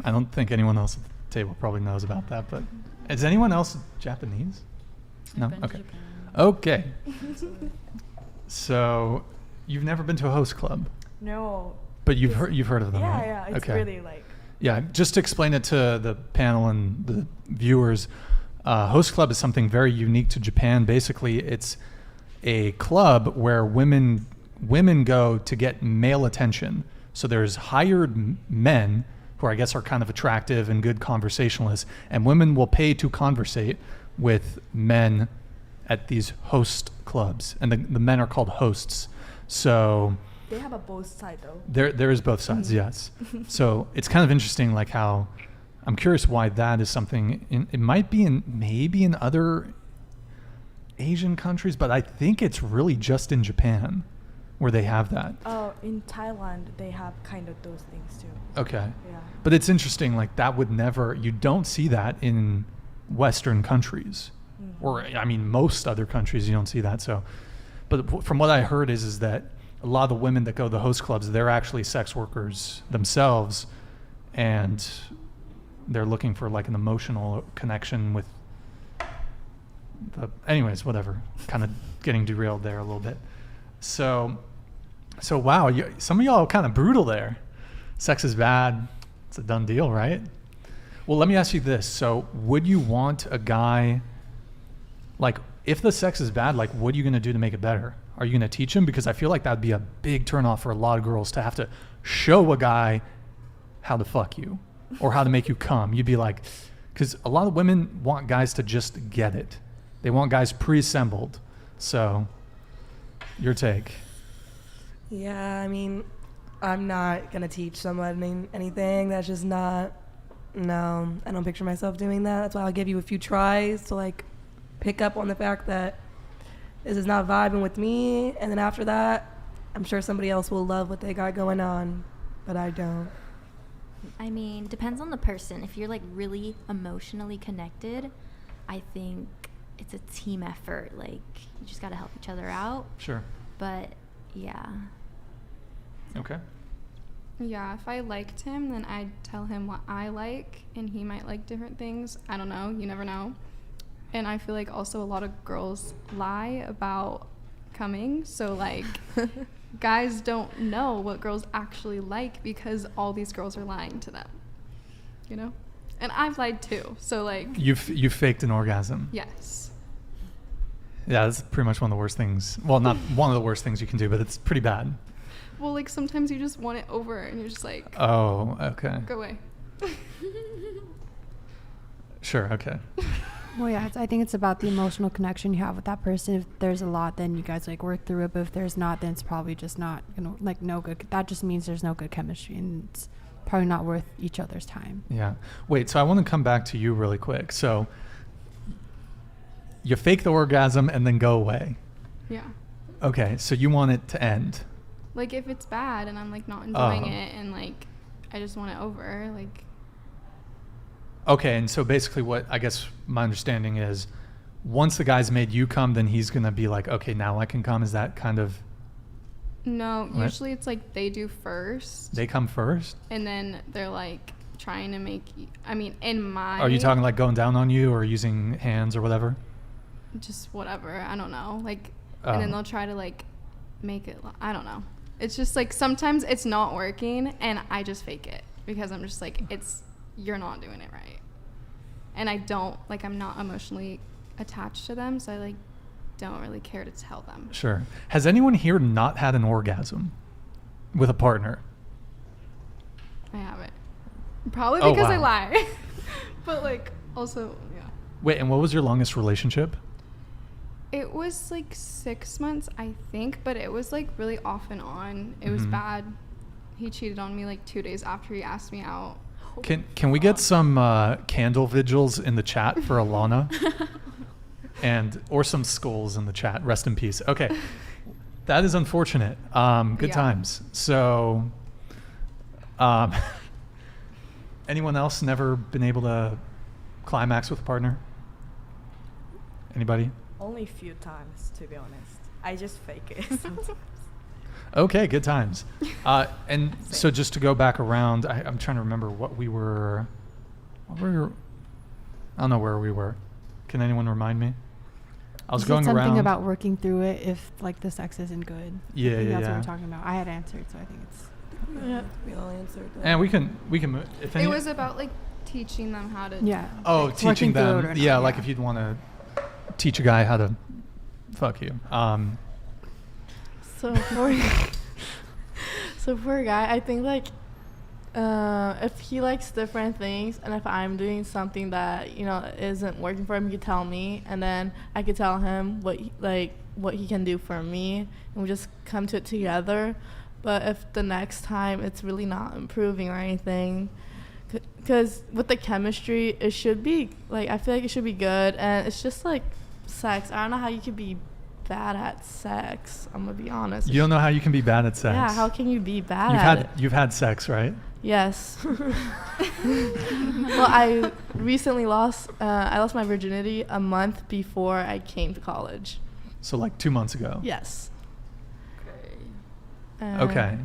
S2: I don't think anyone else at the table probably knows about that, but is anyone else Japanese? No? Okay. Okay. So you've never been to a host club?
S10: No.
S2: But you've heard of them,
S10: Yeah,
S2: right?
S10: yeah. It's
S2: okay.
S10: really like.
S2: Yeah, just to explain it to the panel and the viewers, host club is something very unique to Japan. Basically, it's a club where women go to get male attention. So there's hired men who I guess are kind of attractive and good conversationalists, and women will pay to conversate with men at these host clubs, and the men are called hosts. So
S10: They have a both side though.
S2: there is both sides, yes. So it's kind of interesting, like how I'm curious why that is something. It might be maybe in other Asian countries, but I think it's really just in Japan where they have that.
S10: Oh, in Thailand they have kind of those things too.
S2: Okay.
S10: Yeah.
S2: But it's interesting, like that would never, you don't see that in Western countries. Or, I mean, most other countries you don't see that. So, but from what I heard is that a lot of the women that go to the host clubs, they're actually sex workers themselves, and they're looking for like an emotional connection with anyways, whatever, kind of getting derailed there a little bit. So wow, some of y'all are kind of brutal there. Sex is bad. It's a done deal, right? Well, let me ask you this. So would you want a guy, like, if the sex is bad, like, what are you going to do to make it better? Are you going to teach him? Because I feel like that'd be a big turnoff for a lot of girls to have to show a guy how to fuck you or how to make you come. You'd be like, because a lot of women want guys to just get it. They want guys pre-assembled. So, your take.
S3: Yeah, I mean, I'm not going to teach someone anything. That's just not, no, I don't picture myself doing that. That's why I'll give you a few tries to like pick up on the fact that this is not vibing with me. And then after that, I'm sure somebody else will love what they got going on, but I don't.
S4: I mean, depends on the person. If you're like really emotionally connected, I think it's a team effort. Like, you just got to help each other out.
S2: Sure.
S4: But yeah.
S2: Okay.
S5: Yeah, if I liked him, then I'd tell him what I like, and he might like different things. I don't know. You never know. And I feel like also a lot of girls lie about coming. So, like, guys don't know what girls actually like because all these girls are lying to them. You know? And I've lied too. So, like...
S2: You faked an orgasm.
S5: Yes.
S2: Yeah, that's pretty much one of the worst things. Well, not one of the worst things you can do, but it's pretty bad.
S5: Well, like, sometimes you just want it over and you're just like...
S2: Oh, okay.
S5: Go away.
S2: Sure, okay.
S6: Well, yeah, I think it's about the emotional connection you have with that person. If there's a lot, then you guys like work through it. But if there's not, then it's probably just not, like no good. That just means there's no good chemistry, and it's probably not worth each other's time.
S2: Yeah. Wait, so I want to come back to you really quick. So you fake the orgasm and then go away.
S5: Yeah.
S2: Okay, so you want it to end.
S5: Like, if it's bad and I'm like not enjoying it and like I just want it over, like...
S2: Okay, and so basically what I guess my understanding is, once the guy's made you come, then he's going to be like, okay, now I can come. Is that kind of...
S5: No,
S2: Right.
S5: usually it's like they do first.
S2: They come first?
S5: And then they're like trying to make you... I mean, in my...
S2: Are you talking like going down on you or using hands or whatever?
S5: Just whatever. I don't know. Like, and then they'll try to like make it... I don't know. It's just like sometimes it's not working and I just fake it because I'm just like, you're not doing it right. And I don't, like, I'm not emotionally attached to them, so I like don't really care to tell them.
S2: Sure. Has anyone here not had an orgasm with a partner?
S5: I haven't. Probably
S2: Oh,
S5: because I
S2: wow.
S5: lie. But like also, yeah.
S2: Wait, and what was your longest relationship?
S5: It was like 6 months, I think, but it was like really off and on. It was bad. He cheated on me like 2 days after he asked me out.
S2: Can we get some candle vigils in the chat for Alana? or some skulls in the chat. Rest in peace. Okay. That is unfortunate. Good times. So anyone else never been able to climax with a partner? Anybody?
S10: Only few times, to be honest. I just fake it sometimes.
S2: Okay, good times. And so just to go back around, I'm trying to remember what we were. I don't know where we were. Can anyone remind me? I was
S6: You said
S2: going
S6: something
S2: around
S6: about working through it if like the sex isn't good.
S2: Yeah,
S6: I think
S2: yeah,
S6: that's what
S2: yeah.
S6: we're talking about. I had answered, so I think it's.
S3: Yeah, we all answered that.
S2: And we can move. If any,
S5: It was about like teaching them how to.
S6: Yeah.
S2: oh,
S6: like,
S2: teaching
S6: working through
S2: them.
S6: it or not,
S2: Yeah, like if you'd want to teach a guy how to fuck you.
S7: So for a guy, I think like if he likes different things, and if I'm doing something that isn't working for him, he could tell me, and then I could tell him what he can do for me, and we just come to it together. But if the next time it's really not improving or anything, because with the chemistry, it should be like, I feel like it should be good, and it's just like sex. I don't know how you could be bad at sex. I'm gonna be honest.
S2: You don't know how you can be bad at sex.
S7: Yeah, how can you be bad at it?
S2: You've had sex, right?
S7: Yes. Well, I recently lost my virginity a month before I came to college.
S2: So like 2 months ago.
S7: Yes.
S2: Okay.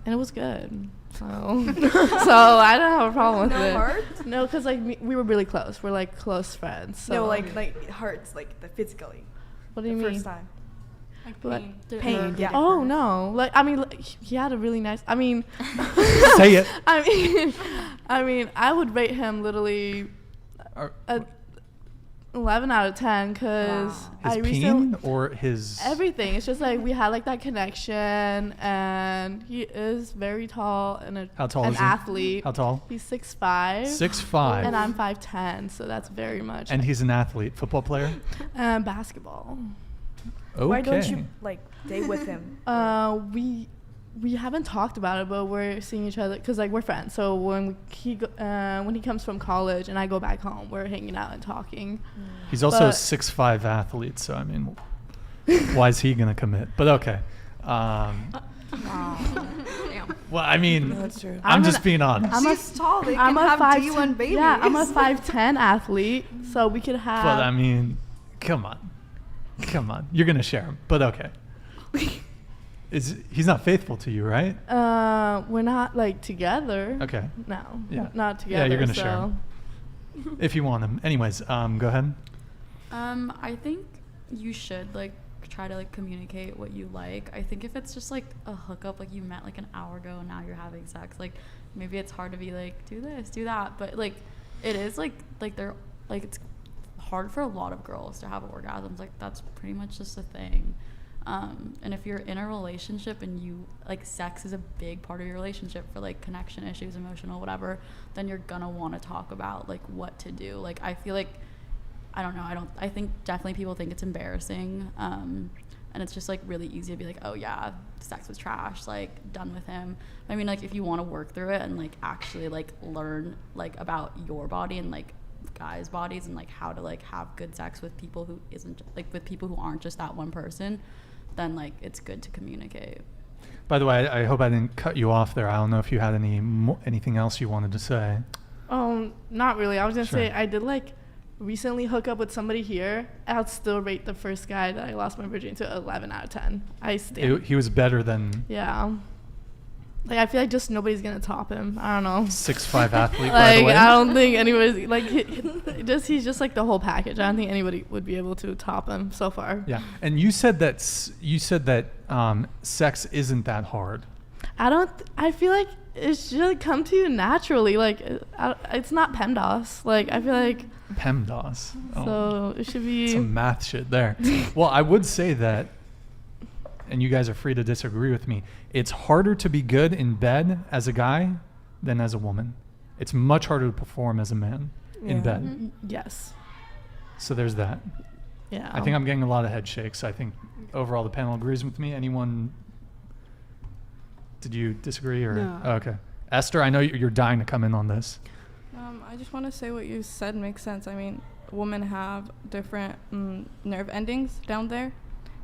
S7: And it was good. So I don't have a problem with
S10: No
S7: it.
S10: hurt?
S7: No, because like we were really close. We're like close friends. So
S10: No, like it hurts, like the physically.
S7: what do you
S10: the
S7: mean?
S10: first time.
S7: Like,
S10: Pain. Yeah.
S7: Oh no! Like I mean, he had a really nice. I mean,
S2: Say it.
S7: I mean, I would rate him literally
S2: Are-
S7: 11 out of 10 because
S2: His
S7: I
S2: peen or his
S7: everything. It's just like we had like that connection, and he is very tall and
S2: How tall
S7: an
S2: is he?
S7: athlete.
S2: How tall?
S7: He's 6'5".
S2: 6'5".
S7: And I'm 5'10", so that's very much.
S2: And he's an athlete, football player.
S7: Basketball.
S2: Okay.
S10: Why don't you like date with him?
S7: We haven't talked about it, but we're seeing each other because like we're friends. So when he comes from college and I go back home, we're hanging out and talking.
S2: He's also a
S7: But-
S2: 6'5" athlete, so I mean, why is he gonna commit? But okay. Well, I mean,
S3: That's true.
S2: I'm just being honest.
S10: She's tall. They
S7: I'm
S10: can
S7: a
S10: have
S7: 5'10"
S10: D1 babies.
S7: Yeah, I'm a 5'10" athlete, so we could have.
S2: But I mean, come on, you're gonna share him. But okay. He's not faithful to you, right?
S7: We're not like together.
S2: Okay.
S7: No.
S2: Yeah.
S7: Not together.
S2: Yeah, you're gonna
S7: so.
S2: share him if you want him. Anyways, go ahead.
S8: I think you should like try to like communicate what you like. I think if it's just like a hookup, like you met like an hour ago and now you're having sex, like maybe it's hard to be like do this, do that, but like it is like they're like it's hard for a lot of girls to have orgasms. Like that's pretty much just a thing. And if you're in a relationship and you like sex is a big part of your relationship for like connection issues, emotional, whatever, then you're gonna want to talk about like what to do. Like I feel like I think definitely people think it's embarrassing. And it's just like really easy to be like, oh yeah, sex was trash, like done with him. I mean, like if you want to work through it and like actually like learn like about your body and like guys' bodies and like how to like have good sex with people who isn't like with people who aren't just that one person, then like it's good to communicate.
S2: By the way, I hope I didn't cut you off there. I don't know if you had anything else you wanted to say.
S7: Not really. I was gonna
S2: Sure.
S7: say I did like recently hook up with somebody here. I'd still rate the first guy that I lost my virginity to 11 out of 10.
S2: He was better than
S7: Yeah. Like I feel like just nobody's gonna top him. I don't know.
S2: 6'5" athlete, by the
S7: Like
S2: way.
S7: I don't think anybody's like he's just like the whole package. I don't think anybody would be able to top him so far.
S2: Yeah, and you said that sex isn't that hard.
S7: I feel like it should come to you naturally. Like it's not PEMDAS. Like I feel like
S2: PEMDAS. Oh,
S7: so it should be.
S2: some math shit there. Well, I would say that, and you guys are free to disagree with me, it's harder to be good in bed as a guy than as a woman. It's much harder to perform as a man in bed.
S7: Yes.
S2: So there's that.
S7: Yeah.
S2: I think I'm getting a lot of head shakes. I think overall the panel agrees with me. Anyone? Did you disagree or?
S6: No.
S2: Oh, okay. Esther, I know you're dying to come in on this.
S9: I just want to say what you said makes sense. I mean, women have different nerve endings down there,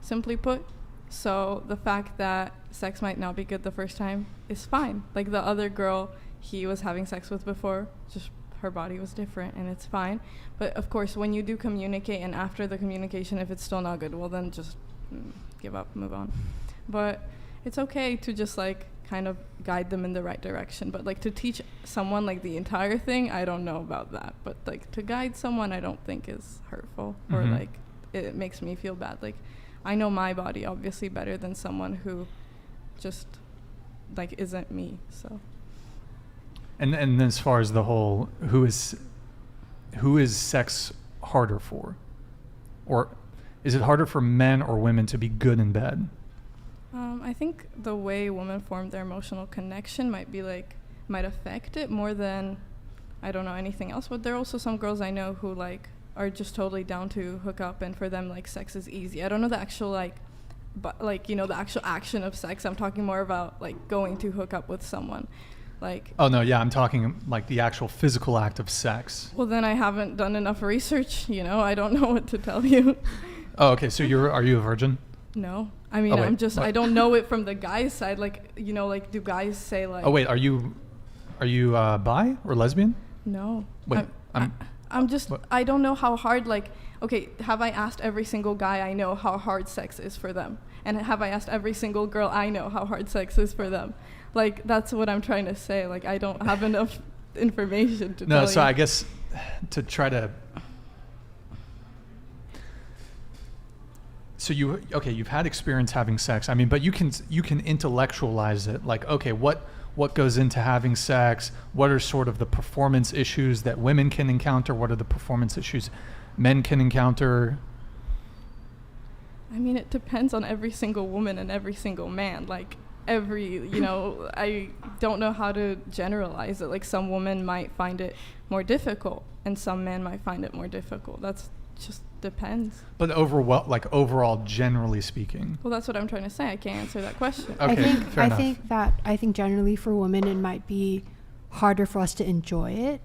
S9: simply put. So the fact that sex might not be good the first time is fine. Like the other girl he was having sex with before, just her body was different, and it's fine. But of course, when you do communicate, and after the communication, if it's still not good, well then just give up, move on. But it's okay to just like kind of guide them in the right direction. But like to teach someone like the entire thing, I don't know about that. But like to guide someone, I don't think is hurtful or like it makes me feel bad. Like I know my body obviously better than someone who just like isn't me. So.
S2: And as far as the whole, who is sex harder for, or is it harder for men or women to be good in bed?
S9: I think the way women form their emotional connection might affect it more than, I don't know, anything else. But there are also some girls I know who like are just totally down to hook up, and for them like sex is easy. I don't know the actual the actual action of sex. I'm talking more about like going to hook up with someone. Like,
S2: oh no, yeah, I'm talking like the actual physical act of sex.
S9: Well, then I haven't done enough research, I don't know what to tell you.
S2: Oh, okay, so are you a virgin?
S9: No. I mean, I don't know it from the guy's side. Like, do guys say like...
S2: Oh, wait, are you bi or lesbian?
S9: No.
S2: Wait,
S9: I don't know how hard, like, okay, have I asked every single guy I know how hard sex is for them? And have I asked every single girl I know how hard sex is for them? Like, that's what I'm trying to say. Like, I don't have enough information to tell you.
S2: No, so I guess to try to... So you've had experience having sex. I mean, but you can intellectualize it. Like, okay, what goes into having sex? What are sort of the performance issues that women can encounter? What are the performance issues men can encounter?
S9: I mean, it depends on every single woman and every single man. Like, I don't know how to generalize it. Like, some women might find it more difficult, and some men might find it more difficult. That's just depends.
S2: But overall, generally speaking.
S9: Well, that's what I'm trying to say. I can't answer that question.
S2: Okay,
S6: I think generally for women it might be harder for us to enjoy it,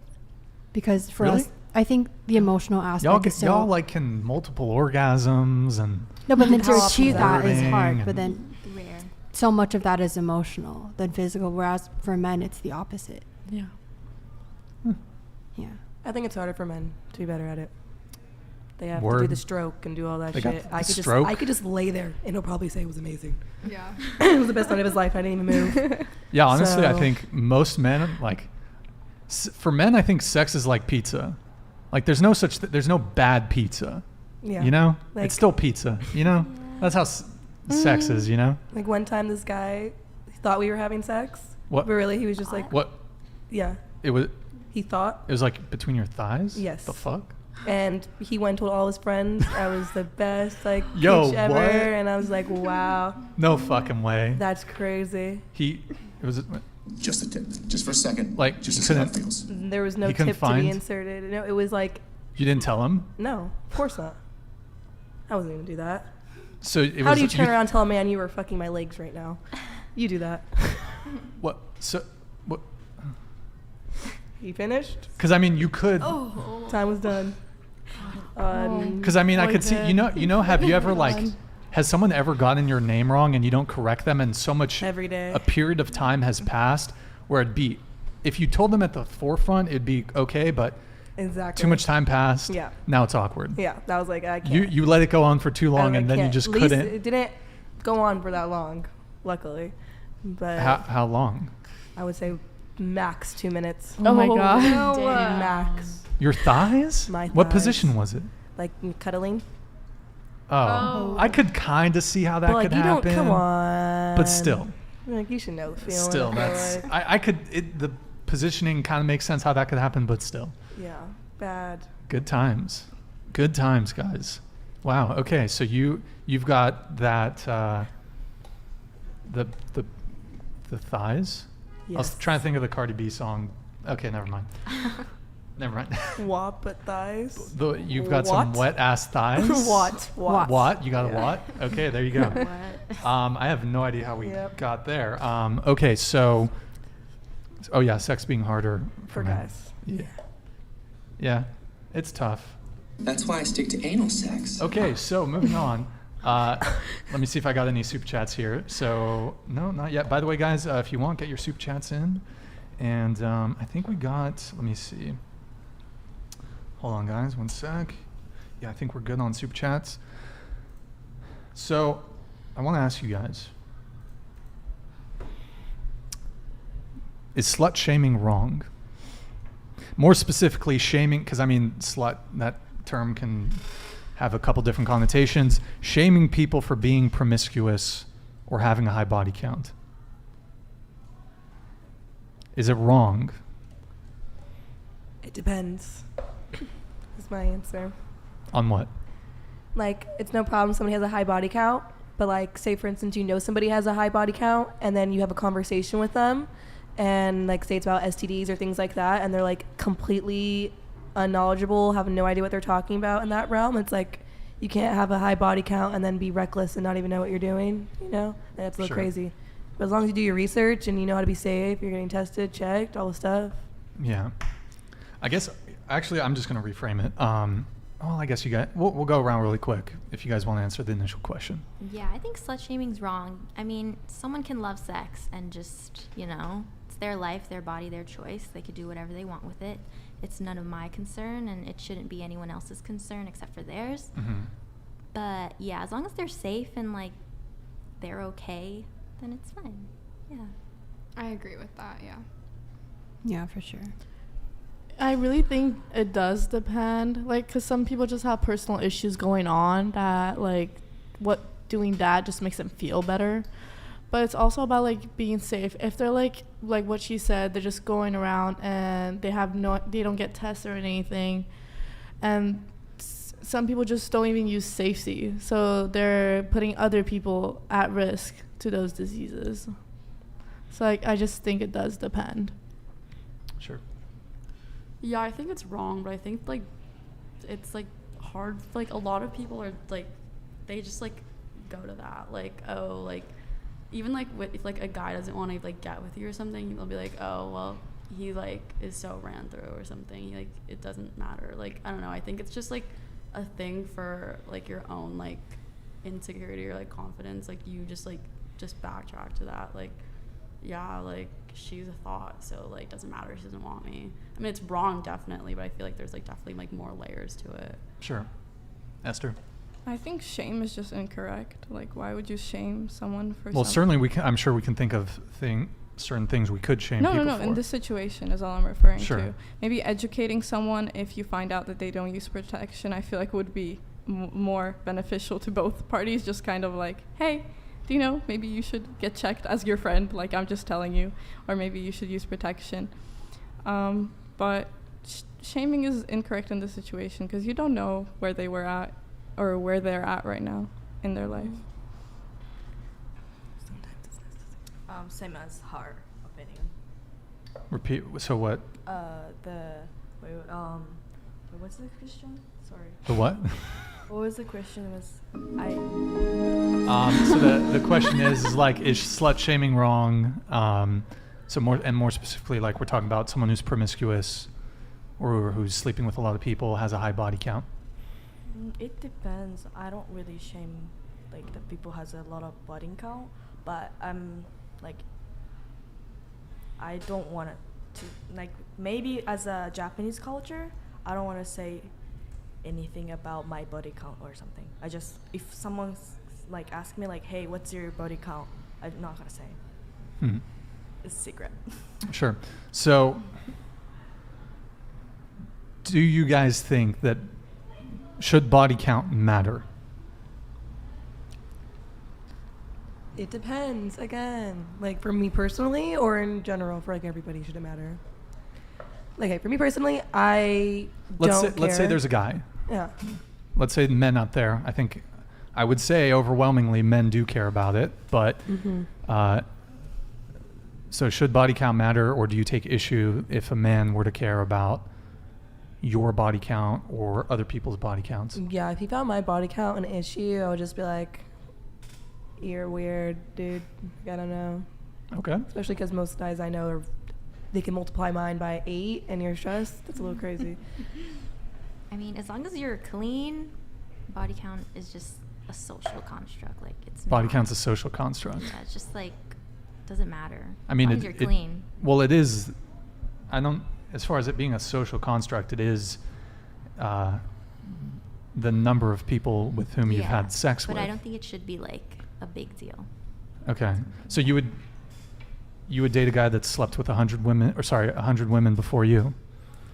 S6: because for us, I think the emotional aspect is so...
S2: Y'all like can multiple orgasms and...
S6: No, but then to achieve that is hard, but then so much of that is emotional than physical, whereas for men it's the opposite.
S9: Yeah.
S6: Yeah.
S3: I think it's harder for men to be better at it. They have
S2: Word.
S3: to do the stroke and do all that shit.
S2: I
S3: could just lay there and he'll probably say it was amazing.
S9: Yeah.
S3: It was the best night of his life. I didn't even move.
S2: Yeah, honestly, I think most men, like, for men, I think sex is like pizza. Like, there's no bad pizza.
S3: Yeah.
S2: Like, it's still pizza, That's how sex is,
S3: Like, one time this guy thought we were having sex.
S2: What?
S3: But really, he was just like...
S2: What?
S3: Yeah.
S2: It was...
S3: He thought...
S2: It was like between your thighs?
S3: Yes.
S2: The fuck?
S3: And he went and told all his friends I was the best, like,
S2: Yo,
S3: bitch ever.
S2: what?
S3: And I was like, wow.
S2: No fucking way.
S3: That's crazy.
S2: It was...
S11: Just a tip. Just for a second.
S2: Like,
S11: just to see how it feels.
S3: There was no tip to be inserted. No, it was like...
S2: You didn't tell him?
S3: No, of course not. I wasn't going to do that.
S2: So
S3: How do you turn around and tell a man you were fucking my legs right now? You do that.
S2: What? So... What?
S3: You finished?
S2: Because, I mean, you could...
S3: Oh. Time was done.
S2: Because, I mean, I could see... have you ever, like... Has someone ever gotten your name wrong and you don't correct them, and so much...
S3: Every day.
S2: A period of time has passed where it'd be... If you told them at the forefront, it'd be okay, but...
S3: Exactly.
S2: Too much time passed.
S3: Yeah.
S2: Now it's awkward.
S3: Yeah. That was like, I can't.
S2: You let it go on for too long, and then you just couldn't...
S3: It didn't go on for that long, luckily. But...
S2: How long?
S3: I would say max 2 minutes.
S9: Oh my God.
S3: No. Max.
S2: Your thighs?
S3: My thighs.
S2: What position was it?
S3: Like cuddling.
S2: Oh. I could kind of see how that could happen.
S3: Don't, come on.
S2: But still.
S3: Like, you should know the feeling.
S2: Still, that's... the positioning kind of makes sense how that could happen, but still.
S3: Yeah. Bad.
S2: Good times. Good times, guys. Wow. Okay, so you've got that the thighs.
S3: Yes.
S2: I was trying to think of the Cardi B song. Okay, never mind. Never mind.
S3: What but thighs?
S2: You've got some wet ass thighs. What? You got a what? Okay, there you go. I have no idea how we got there. Okay, so. Oh yeah, sex being harder
S3: for guys.
S2: Yeah. Yeah, it's tough.
S11: That's why I stick to anal sex.
S2: Okay, so moving on. Let me see if I got any super chats here. So, no, not yet. By the way, guys, if you want, get your super chats in. And I think we got, let me see. Hold on, guys, one sec. Yeah, I think we're good on super chats. So, I want to ask you guys, is slut shaming wrong? More specifically, shaming, because I mean, slut, that term can have a couple different connotations. Shaming people for being promiscuous or having a high body count. Is it wrong?
S3: It depends. Is my answer.
S2: On what?
S3: Like, it's no problem somebody has a high body count, but like, say for instance, you know somebody has a high body count, and then you have a conversation with them, and like, say it's about STDs or things like that, and they're like completely unknowledgeable, have no idea what they're talking about in that realm. It's like, you can't have a high body count and then be reckless and not even know what you're doing, you know? That's a little crazy. But as long as you do your research and you know how to be safe, you're getting tested, checked, all the stuff.
S2: Yeah. I guess, actually, I'm just going to reframe it. Well, I guess you guys, we'll go around really quick if you guys want to answer the initial question.
S4: Yeah, I think slut shaming's wrong. I mean, someone can love sex and just, you know, it's their life, their body, their choice. They could do whatever they want with it. It's none of my concern, and it shouldn't be anyone else's concern except for theirs.
S2: Mm-hmm.
S4: But yeah, as long as they're safe and like they're okay, then it's fine. Yeah.
S5: I agree with that, yeah.
S6: Yeah, for sure.
S7: I really think it does depend, like, because some people just have personal issues going on that, like, what doing that just makes them feel better. But it's also about, like, being safe. If they're, like what she said, they're just going around and they don't get tests or anything. And some people just don't even use safety. So they're putting other people at risk to those diseases. So, like, I just think it does depend.
S2: Sure.
S8: Yeah, I think it's wrong, but I think, like, it's, like, hard. Like, a lot of people are, like, they just, like, go to that. Like, oh, like, even, like, if, like, a guy doesn't want to, like, get with you or something, they'll be like, oh, well, he, like, is so ran through or something. Like, it doesn't matter. Like, I don't know. I think it's just, like, a thing for, like, your own, like, insecurity or, like, confidence. Like, you just, like, just backtrack to that. Like, yeah, like, she's a thought, so, like, doesn't matter, she doesn't want me. I mean, it's wrong, definitely, but I feel like there's, like, definitely, like, more layers to it.
S2: Sure. Esther?
S9: I think shame is just incorrect. Like, why would you shame someone for
S2: Well,
S9: something?
S2: certainly I'm sure we can think of certain things we could shame people for.
S9: No, in this situation is all I'm referring
S2: Sure.
S9: to. Maybe educating someone if you find out that they don't use protection, I feel like would be more beneficial to both parties. Just kind of like, hey, do you know, maybe you should get checked as your friend, like I'm just telling you, or maybe you should use protection. But shaming is incorrect in this situation because you don't know where they were at or where they're at right now in their life.
S10: Same as her opinion.
S2: Repeat. So what?
S10: What's the question? Sorry.
S2: The what?
S10: What was the question?
S2: So the question is like, is slut shaming wrong? So more specifically, like we're talking about someone who's promiscuous or who's sleeping with a lot of people, has a high body count.
S10: It depends. I don't really shame like the people has a lot of body count, but I'm like, I don't want to like, maybe as a Japanese culture, I don't want to say anything about my body count or something. I just, if someone's like ask me like, hey, what's your body count, I'm not gonna say.
S2: Hmm.
S10: It's a secret.
S2: Sure. So do you guys think that should body count matter?
S3: It depends, again. Like, for me personally, or in general, for, like, everybody, should it matter? Like, okay, for me personally,
S2: Let's say there's a guy.
S3: Yeah.
S2: Let's say men out there. I would say overwhelmingly men do care about it, but so should body count matter, or do you take issue if a man were to care about your body count or other people's body counts?
S3: Yeah, if he found my body count an issue, I would just be like, you're weird, dude. I don't know.
S2: Okay.
S3: Especially because most guys I know, they can multiply mine by 8 and you're stressed. That's a little crazy.
S4: I mean, as long as you're clean, body count is just a social construct. Like, it's
S2: Body
S4: not,
S2: count's a social construct.
S4: Yeah, it's just like, doesn't matter.
S2: I mean,
S4: as long as you're clean.
S2: Well, it is. As far as it being a social construct, it is the number of people with whom you've had sex with.
S4: But I don't think it should be like a big deal.
S2: Okay. So you would date a guy that slept with 100 women before you?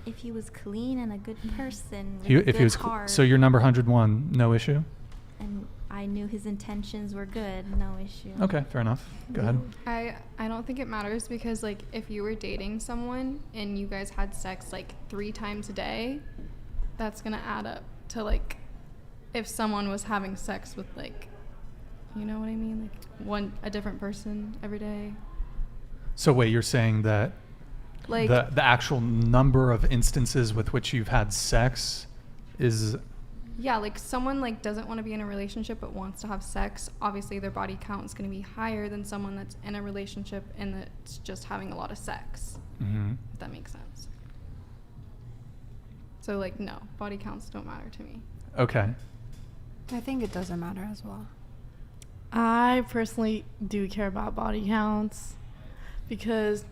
S4: If he was clean and a good person, with
S2: If
S4: good
S2: he was
S4: heart,
S2: so you're number 101, no issue?
S4: and I knew his intentions were good, no issue.
S2: Okay, fair enough. Go ahead.
S5: I don't think it matters because like if you were dating someone and you guys had sex like 3 times a day, that's gonna add up to like if someone was having sex with like, you know what I mean, like a different person every day.
S2: So wait, you're saying that
S5: Like
S2: the actual number of instances with which you've had sex is...
S5: Yeah, like someone like doesn't want to be in a relationship but wants to have sex, obviously their body count is going to be higher than someone that's in a relationship and that's just having a lot of sex.
S2: Mm-hmm.
S5: If that makes sense. So like no, body counts don't matter to me.
S2: Okay.
S6: I think it doesn't matter as well.
S7: I personally do care about body counts because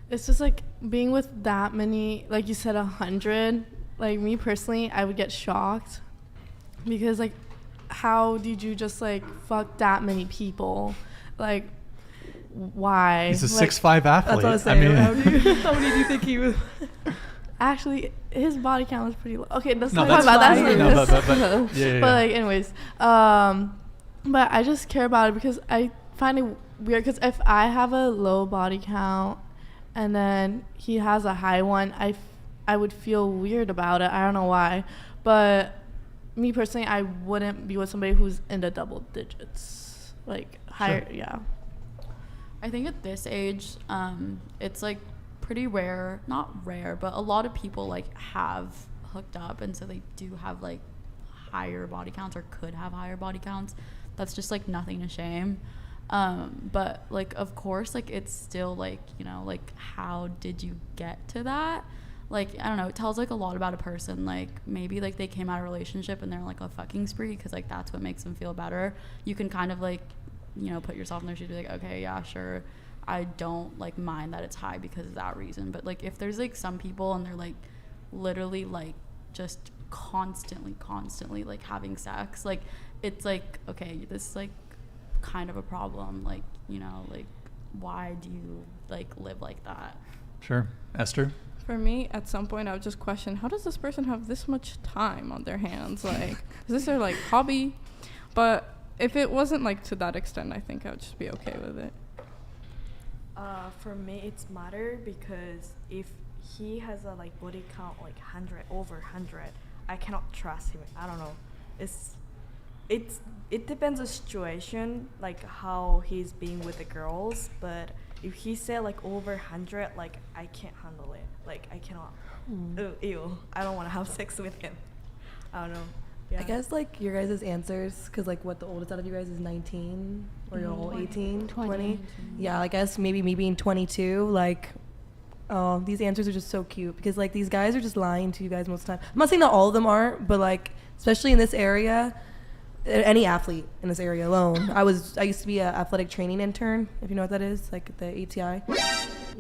S7: it's just like being with that many, like you said, 100. Like me personally, I would get shocked because like, how did you just like fuck that many people? Like, why?
S2: He's a
S7: like,
S2: 6'5" athlete.
S7: That's what I was saying.
S2: I mean,
S7: How many do you think he was? Actually, his body count was pretty low. Okay, let's
S2: No,
S7: not talk
S2: that's
S7: about
S2: fine.
S7: that.
S2: No, but yeah.
S7: But like, anyways, but I just care about it because I find it weird. Because if I have a low body count and then he has a high one, I would feel weird about it. I don't know why, but me personally, I wouldn't be with somebody who's in the double digits, like higher.
S2: Sure.
S7: Yeah.
S8: I think at this age, it's like pretty rare, not rare, but a lot of people like have hooked up, and so they do have like higher body counts or could have higher body counts. That's just like nothing to shame. But like, of course, like it's still like, you know, like how did you get to that? Like, I don't know, it tells like a lot about a person. Like maybe like they came out of a relationship and they're like a fucking spree because like that's what makes them feel better. You can kind of like, you know, put yourself in their shoes and be like, okay, yeah, sure, I don't like mind that it's high because of that reason. But like if there's like some people and they're like literally like just constantly like having sex, like it's like, okay, this is like kind of a problem. Like, you know, like why do you like live like that?
S2: Sure. Esther?
S9: For me, at some point, I would just question, how does this person have this much time on their hands? Like, is this their, like, hobby? But if it wasn't, like, to that extent, I think I would just be okay with it.
S10: For me, it's matter because if he has a, like, body count, like, 100, over 100, I cannot trust him. I don't know. It depends on the situation, like, how he's being with the girls, but if he said, like, over 100, like, I can't handle it. Like, I cannot. Ew. I don't want to have sex with him. I don't know. Yeah.
S3: I guess, like, your guys' answers, because, like, what the oldest out of you guys is 19, or you're all 18, 20. Yeah, I guess maybe me being 22, like, oh, these answers are just so cute, because, like, these guys are just lying to you guys most of the time. I'm not saying that all of them aren't, but, like, especially in this area, any athlete in this area alone. I used to be an athletic training intern, if you know what that is, like the ATI.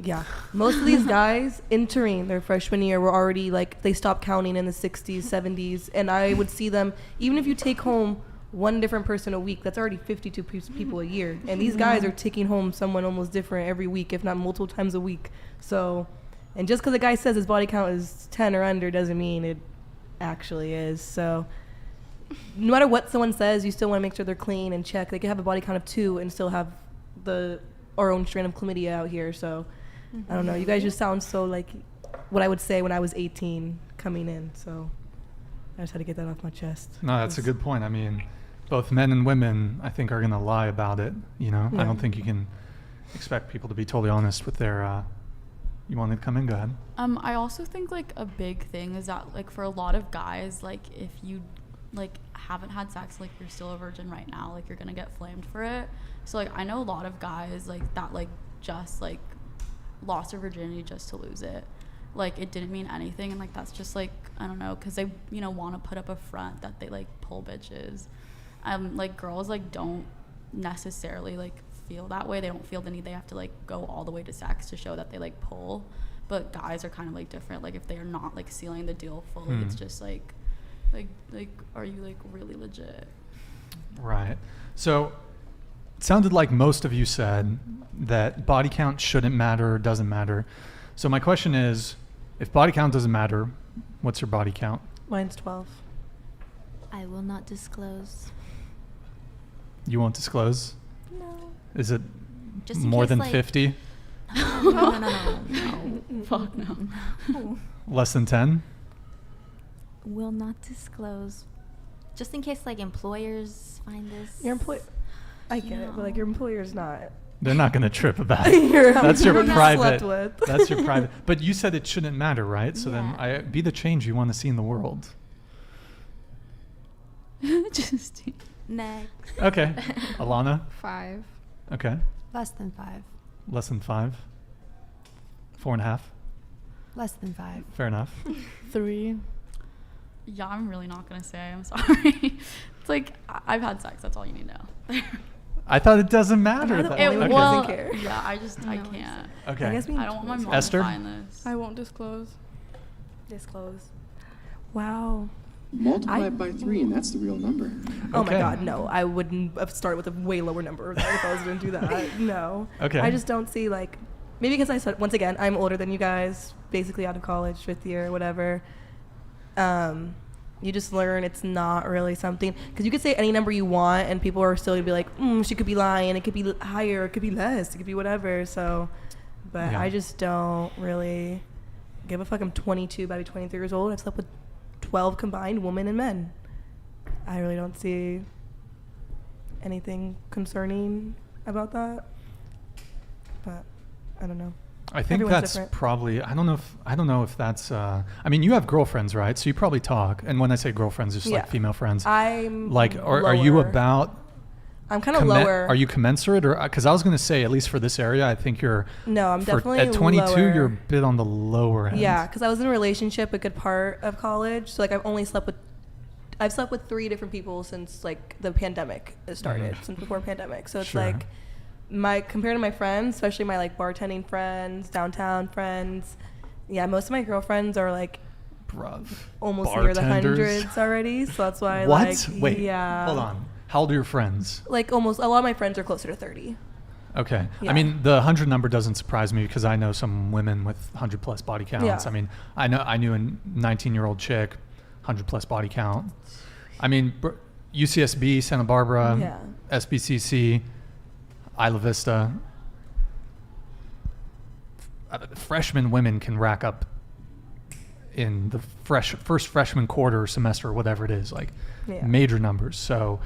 S3: Yeah. Most of these guys entering their freshman year were already like, they stopped counting in the 60s, 70s. And I would see them, even if you take home one different person a week, that's already 52 people a year. And these guys are taking home someone almost different every week, if not multiple times a week. So, and just because a guy says his body count is 10 or under doesn't mean it actually is. So, no matter what someone says, you still want to make sure they're clean and check. They could have a body count of 2 and still have our own strain of chlamydia out here. So, I don't know. You guys just sound so like what I would say when I was 18 coming in. So, I just had to get that off my chest.
S2: No, that's a good point. I mean, both men and women, I think, are going to lie about it. You know,
S3: Yeah.
S2: I don't think you can expect people to be totally honest with their. You wanted to come in? Go ahead.
S8: I also think like a big thing is that like for a lot of guys, like if you like haven't had sex, like you're still a virgin right now, like you're gonna get flamed for it. So like I know a lot of guys like that like just like lost their virginity just to lose it. Like it didn't mean anything, and like that's just like, I don't know, because they, you know, want to put up a front that they like pull bitches. Like girls like don't necessarily like feel that way. They don't feel the need they have to like go all the way to sex to show that they like pull. but guys are kind of like different. Like if they're not like sealing the deal fully, it's just like are you like really legit?
S2: Right. So it sounded like most of you said that body count shouldn't matter, doesn't matter. So my question is, if body count doesn't matter, what's your body count?
S3: Mine's 12.
S4: I will not disclose.
S2: You won't disclose?
S4: No.
S2: Is it
S4: Just in
S2: more
S4: case,
S2: than
S4: like-
S2: 50?
S8: No. Fuck no.
S2: Less than 10?
S4: Will not disclose. Just in case like employers find this.
S3: Your employer, I get it, but like your employer's not.
S2: They're not going to trip about it. That's your
S3: You're not
S2: private.
S3: slept with.
S2: That's your private. But you said it shouldn't matter, right? So
S4: Yeah.
S2: then be the change you want to see in the world.
S8: Just
S4: Next.
S2: Okay. Alana?
S5: 5.
S2: Okay.
S6: Less than 5.
S2: Less than 5? 4.5?
S6: Less than 5.
S2: Fair enough.
S7: 3.
S8: Yeah, I'm really not gonna say. I'm sorry. It's like I've had sex. That's all you need to know.
S2: I thought it doesn't matter.
S3: Am I the
S2: though.
S3: only one
S2: Okay.
S3: who doesn't care?
S8: Yeah, I can't.
S2: Okay.
S3: I guess we
S8: I don't want my mom
S2: Esther?
S8: to find this.
S7: I won't disclose.
S10: Disclose.
S3: Wow.
S11: Multiply it by 3, and that's the real number.
S3: Oh my
S2: Okay.
S3: God, no. I wouldn't have started with a way lower number if I was going to do that. No.
S2: Okay.
S3: I just don't see, like, maybe because I said, once again, I'm older than you guys, basically out of college, 5th year, whatever. You just learn it's not really something. Because you could say any number you want, and people are still going to be like, she could be lying. It could be higher. It could be less. It could be whatever. So, but
S2: Yeah.
S3: I just don't really give a fuck. I'm 22, about to be 23 years old. I've slept with 12 combined women and men. I really don't see anything concerning about that. But I don't know.
S2: I think
S3: Everyone's
S2: that's
S3: different.
S2: probably. I don't know if that's. I mean, you have girlfriends, right? So you probably talk. And when I say girlfriends, just
S3: Yeah.
S2: like female friends.
S3: I'm
S2: Like, are you
S3: lower.
S2: about?
S3: I'm kind of lower.
S2: Are you commensurate, or because I was going to say, at least for this area, I think you're.
S3: No, I'm definitely
S2: at 22.
S3: lower.
S2: You're a bit on the lower end.
S3: Yeah, because I was in a relationship a good part of college. So like I've slept with 3 different people since like the pandemic started, since before pandemic. So it's
S2: Sure.
S3: like compared to my friends, especially my like bartending friends, downtown friends. Yeah, most of my girlfriends are like
S2: Bruv.
S3: almost near the
S2: Bartenders.
S3: hundreds already. So that's why
S2: What?
S3: like
S2: Wait.
S3: yeah.
S2: Hold on. How old are your friends?
S3: Like almost a lot of my friends are closer to 30.
S2: Okay.
S3: Yeah.
S2: I mean, the 100 number doesn't surprise me because I know some women with 100 plus body counts.
S3: Yeah.
S2: I mean, I knew a 19-year-old chick, 100 plus body count. I mean, UCSB, Santa Barbara,
S3: Yeah.
S2: SBCC, Isla Vista. Freshman women can rack up in the first freshman quarter or semester or whatever it is, like
S3: Yeah.
S2: major numbers. So,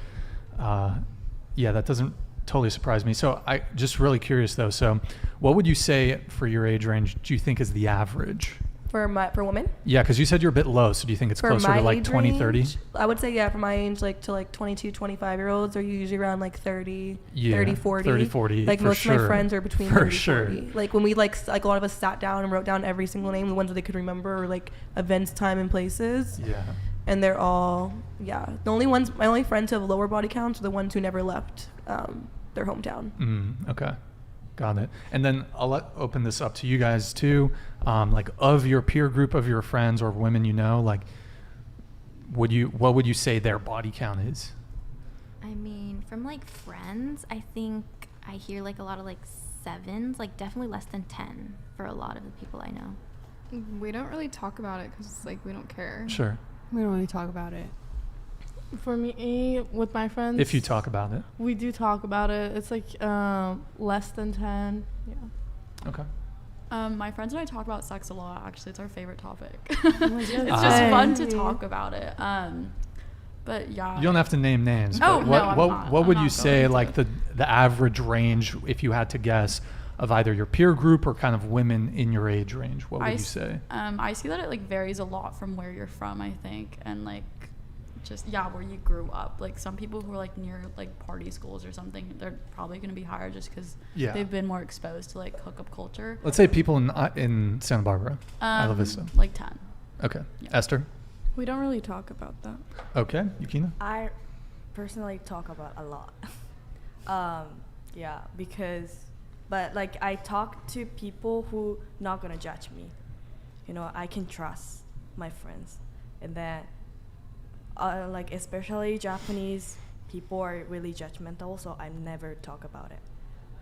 S2: yeah, that doesn't totally surprise me. So I just really curious though. So what would you say for your age range do you think is the average?
S3: For women?
S2: Yeah, because you said you're a bit low. So do you think it's
S3: For
S2: closer
S3: my
S2: to like
S3: age
S2: 20, 30?
S3: range, I would say, yeah, for my age, like to like 22, 25-year-olds are usually around like 30,
S2: Yeah,
S3: 30, 40.
S2: 30, 40,
S3: Like
S2: for
S3: most of my
S2: sure.
S3: friends are between
S2: For
S3: 30,
S2: sure.
S3: 40. Like when we like a lot of us sat down and wrote down every single name, the ones that they could remember, or like events, time, and places.
S2: Yeah.
S3: And they're all, yeah. My only friends who have lower body counts are the ones who never left their hometown.
S2: Okay. Got it. And then I'll open this up to you guys too. Like of your peer group of your friends or women you know, like what would you say their body count is?
S4: I mean, from like friends, I think I hear like a lot of like 7s, like definitely less than 10 for a lot of the people I know.
S5: We don't really talk about it because like we don't care.
S2: Sure.
S6: We don't really talk about it.
S7: For me, with my friends,
S2: If you talk about it.
S7: we do talk about it. It's like less than 10. Yeah.
S2: Okay.
S8: My friends and I talk about sex a lot. Actually, it's our favorite topic.
S3: my
S8: It's
S3: God.
S8: just fun to talk about it. But yeah.
S2: You don't have to name names.
S8: Oh,
S2: but
S8: no, I'm not.
S2: what
S8: I'm
S2: would
S8: not
S2: you say
S8: going
S2: like
S8: to.
S2: the average range if you had to guess of either your peer group or kind of women in your age range? What would you say?
S8: I see that it like varies a lot from where you're from, I think, and like just where you grew up. Like some people who are like near like party schools or something, they're probably going to be higher just because they've been more exposed to like hookup culture.
S2: Let's say people in Santa Barbara, Isla Vista.
S8: Like 10.
S2: Okay.
S8: Yeah.
S2: Esther?
S7: We don't really talk about that.
S2: Okay. Yukina?
S10: I personally talk about a lot. Yeah, because But like I talk to people who not gonna judge me. You know, I can trust my friends, and then like especially Japanese people are really judgmental, so I never talk about it.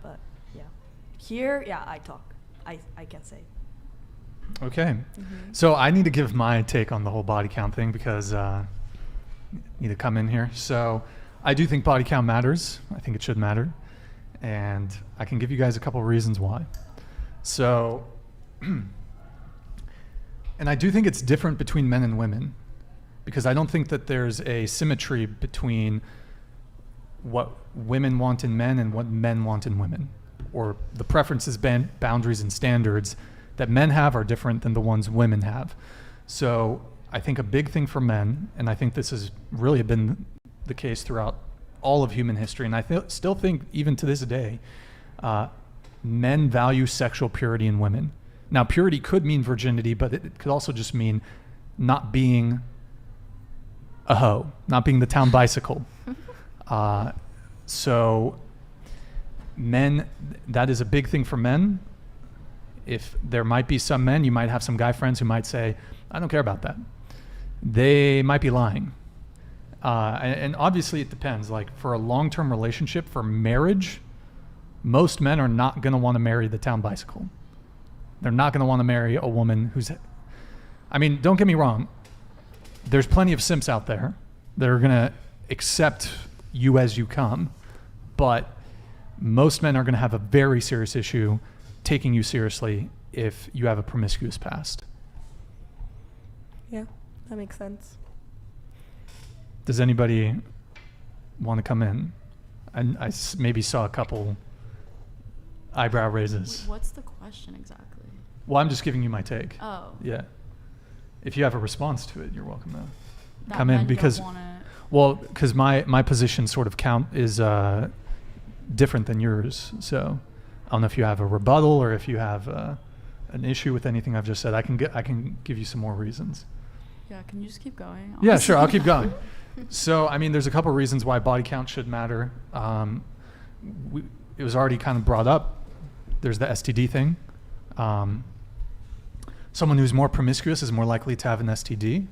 S10: But yeah, here, yeah, I talk. I can say.
S2: Okay. So I need to give my take on the whole body count thing because I need to come in here. So I do think body count matters. I think it should matter. And I can give you guys a couple of reasons why. So, and I do think it's different between men and women because I don't think that there's a symmetry between what women want in men and what men want in women, or the preferences, boundaries, and standards that men have are different than the ones women have. So I think a big thing for men, and I think this has really been the case throughout all of human history, and I still think even to this day, men value sexual purity in women. Now, purity could mean virginity, but it could also just mean not being a hoe, not being the town bicycle. So men, that is a big thing for men. If there might be some men, you might have some guy friends who might say, I don't care about that. They might be lying. And obviously it depends. Like for a long-term relationship, for marriage, most men are not going to want to marry the town bicycle. They're not going to want to marry a woman who's, I mean, don't get me wrong. There's plenty of simps out there that are going to accept you as you come, but most men are going to have a very serious issue taking you seriously if you have a promiscuous past.
S3: Yeah, that makes sense.
S2: Does anybody want to come in? And I maybe saw a couple eyebrow raises.
S8: What's the question exactly?
S2: Well, I'm just giving you my take.
S8: Oh.
S2: Yeah. If you have a response to it, you're welcome to
S8: That
S2: come in
S8: men
S2: because,
S8: don't wanna-
S2: well, because my position sort of is different than yours. So I don't know if you have a rebuttal or if you have an issue with anything I've just said. I can give you some more reasons.
S8: Yeah, can you just keep going?
S2: Yeah, sure. I'll keep going. So, I mean, there's a couple reasons why body count should matter. It was already kind of brought up. There's the STD thing. Someone who's more promiscuous is more likely to have an STD.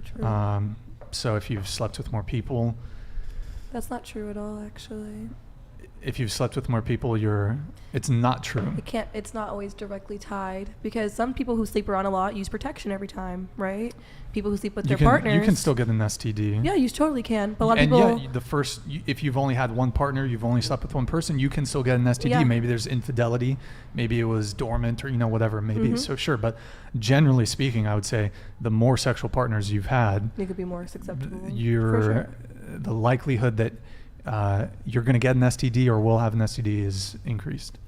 S3: True.
S2: So if you've slept with more people.
S3: That's not true at all, actually.
S2: If you've slept with more people, it's not true.
S3: It's not always directly tied because some people who sleep around a lot use protection every time, right? People who sleep with their partners.
S2: You can still get an STD.
S3: Yeah, you totally can. But a lot of
S2: and
S3: people.
S2: yeah, if you've only had one partner, you've only slept with one person, you can still get an STD.
S3: Yeah.
S2: Maybe there's infidelity. Maybe it was dormant or, whatever it may be.
S3: Mhm.
S2: So sure. But generally speaking, I would say the more sexual partners you've had,
S3: You could be more susceptible. For
S2: the
S3: sure.
S2: likelihood that you're going to get an STD or will have an STD is increased.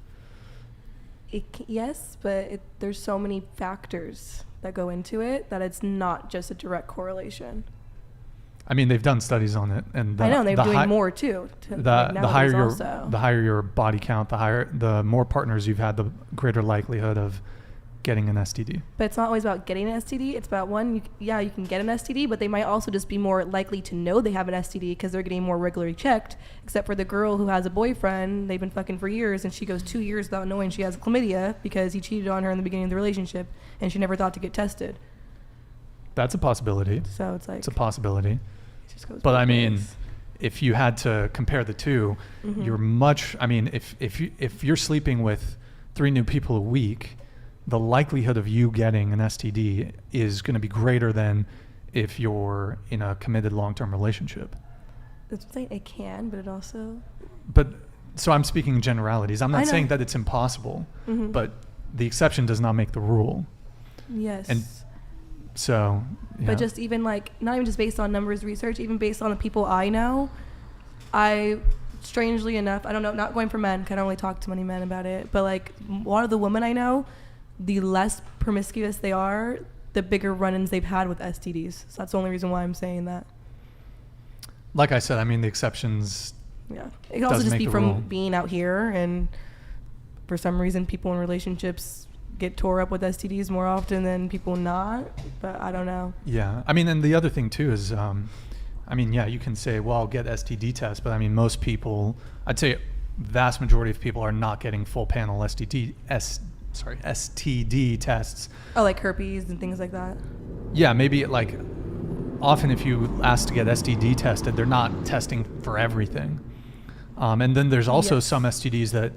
S3: Yes, but there's so many factors that go into it that it's not just a direct correlation.
S2: I mean, they've done studies on it, and
S3: I know they're doing more too.
S2: The higher your body count, the more partners you've had, the greater likelihood of getting an STD.
S3: But it's not always about getting an STD. It's about you can get an STD, but they might also just be more likely to know they have an STD because they're getting more regularly checked. Except for the girl who has a boyfriend, they've been fucking for years, and she goes 2 years without knowing she has chlamydia because he cheated on her in the beginning of the relationship, and she never thought to get tested.
S2: That's a possibility.
S3: So it's like
S2: it's a possibility.
S3: It just goes
S2: but
S3: both
S2: I mean,
S3: ways.
S2: if you had to compare the two,
S3: Mhm.
S2: you're much. I mean, if you're sleeping with 3 new people a week, the likelihood of you getting an STD is going to be greater than if you're in a committed long-term relationship.
S3: That's what I'm saying. It can, but it also.
S2: But so I'm speaking in generalities. I'm
S3: I
S2: not
S3: know.
S2: saying that it's impossible,
S3: Mhm.
S2: but the exception does not make the rule.
S3: Yes.
S2: And so. Yeah.
S3: But just even not even just based on numbers research, even based on the people I know, strangely enough, I don't know, not going for men, 'cause I don't really talk to many men about it, but a lot of the women I know, the less promiscuous they are, the bigger run-ins they've had with STDs. So that's the only reason why I'm saying that.
S2: Like I said, I mean, the exceptions.
S3: Yeah. It could also
S2: doesn't
S3: just
S2: make
S3: be
S2: the
S3: from
S2: rule.
S3: being out here, and for some reason people in relationships get tore up with STDs more often than people not, but I don't know.
S2: Yeah. I mean, and the other thing too is, yeah, you can say, well, get STD tests, but I mean, most people, I'd say vast majority of people are not getting full panel STD tests.
S3: Oh, like herpes and things like that.
S2: Yeah, maybe like often if you ask to get STD tested, they're not testing for everything. And then there's also some STDs that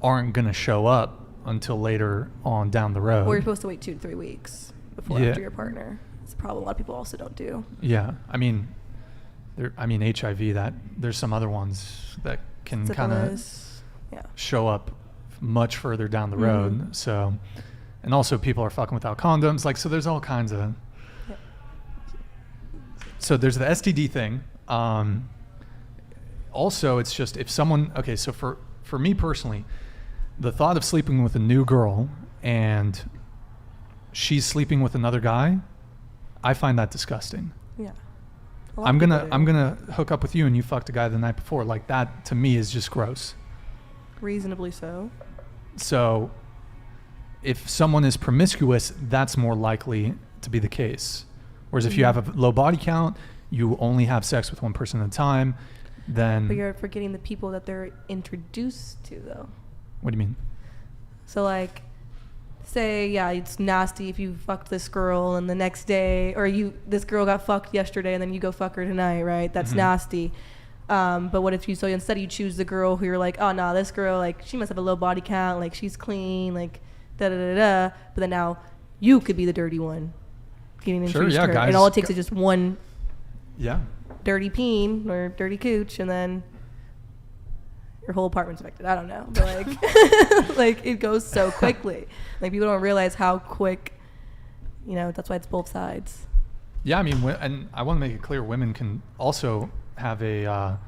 S2: aren't going to show up until later on down the road.
S3: Or you're supposed to wait 2 to 3 weeks before after your partner. It's a problem a lot of people also don't do.
S2: Yeah, I mean HIV. That there's some other ones that can kind of show up much further down the road. So, and also people are fucking without condoms. Like, so there's all kinds of. Yeah. So there's the STD thing. Also, it's just if someone. Okay, so for me personally, the thought of sleeping with a new girl and she's sleeping with another guy, I find that disgusting. Yeah. I'm gonna hook up with you and you fucked a guy the night before. Like, that to me is just gross.
S3: Reasonably so.
S2: So if someone is promiscuous, that's more likely to be the case. Whereas if you have a low body count, you only have sex with one person at a time, then...
S3: But you're forgetting the people that they're introduced to, though.
S2: What do you mean?
S3: So, like, say, it's nasty if you fucked this girl and the next day, or this girl got fucked yesterday and then you go fuck her tonight, right? That's nasty. But what if instead you choose the girl who you're like, oh, no, this girl, like, she must have a low body count, like, she's clean, like, da-da-da-da. But then now you could be the dirty one getting introduced to her.
S2: Guys,
S3: and all it takes is just one
S2: Yeah.
S3: dirty peen or dirty cooch, and then your whole apartment's affected. I don't know, but like, like it goes so quickly. Like people don't realize how quick. You know, that's why it's both sides.
S2: Yeah, I mean, and I want to make it clear, women can also have a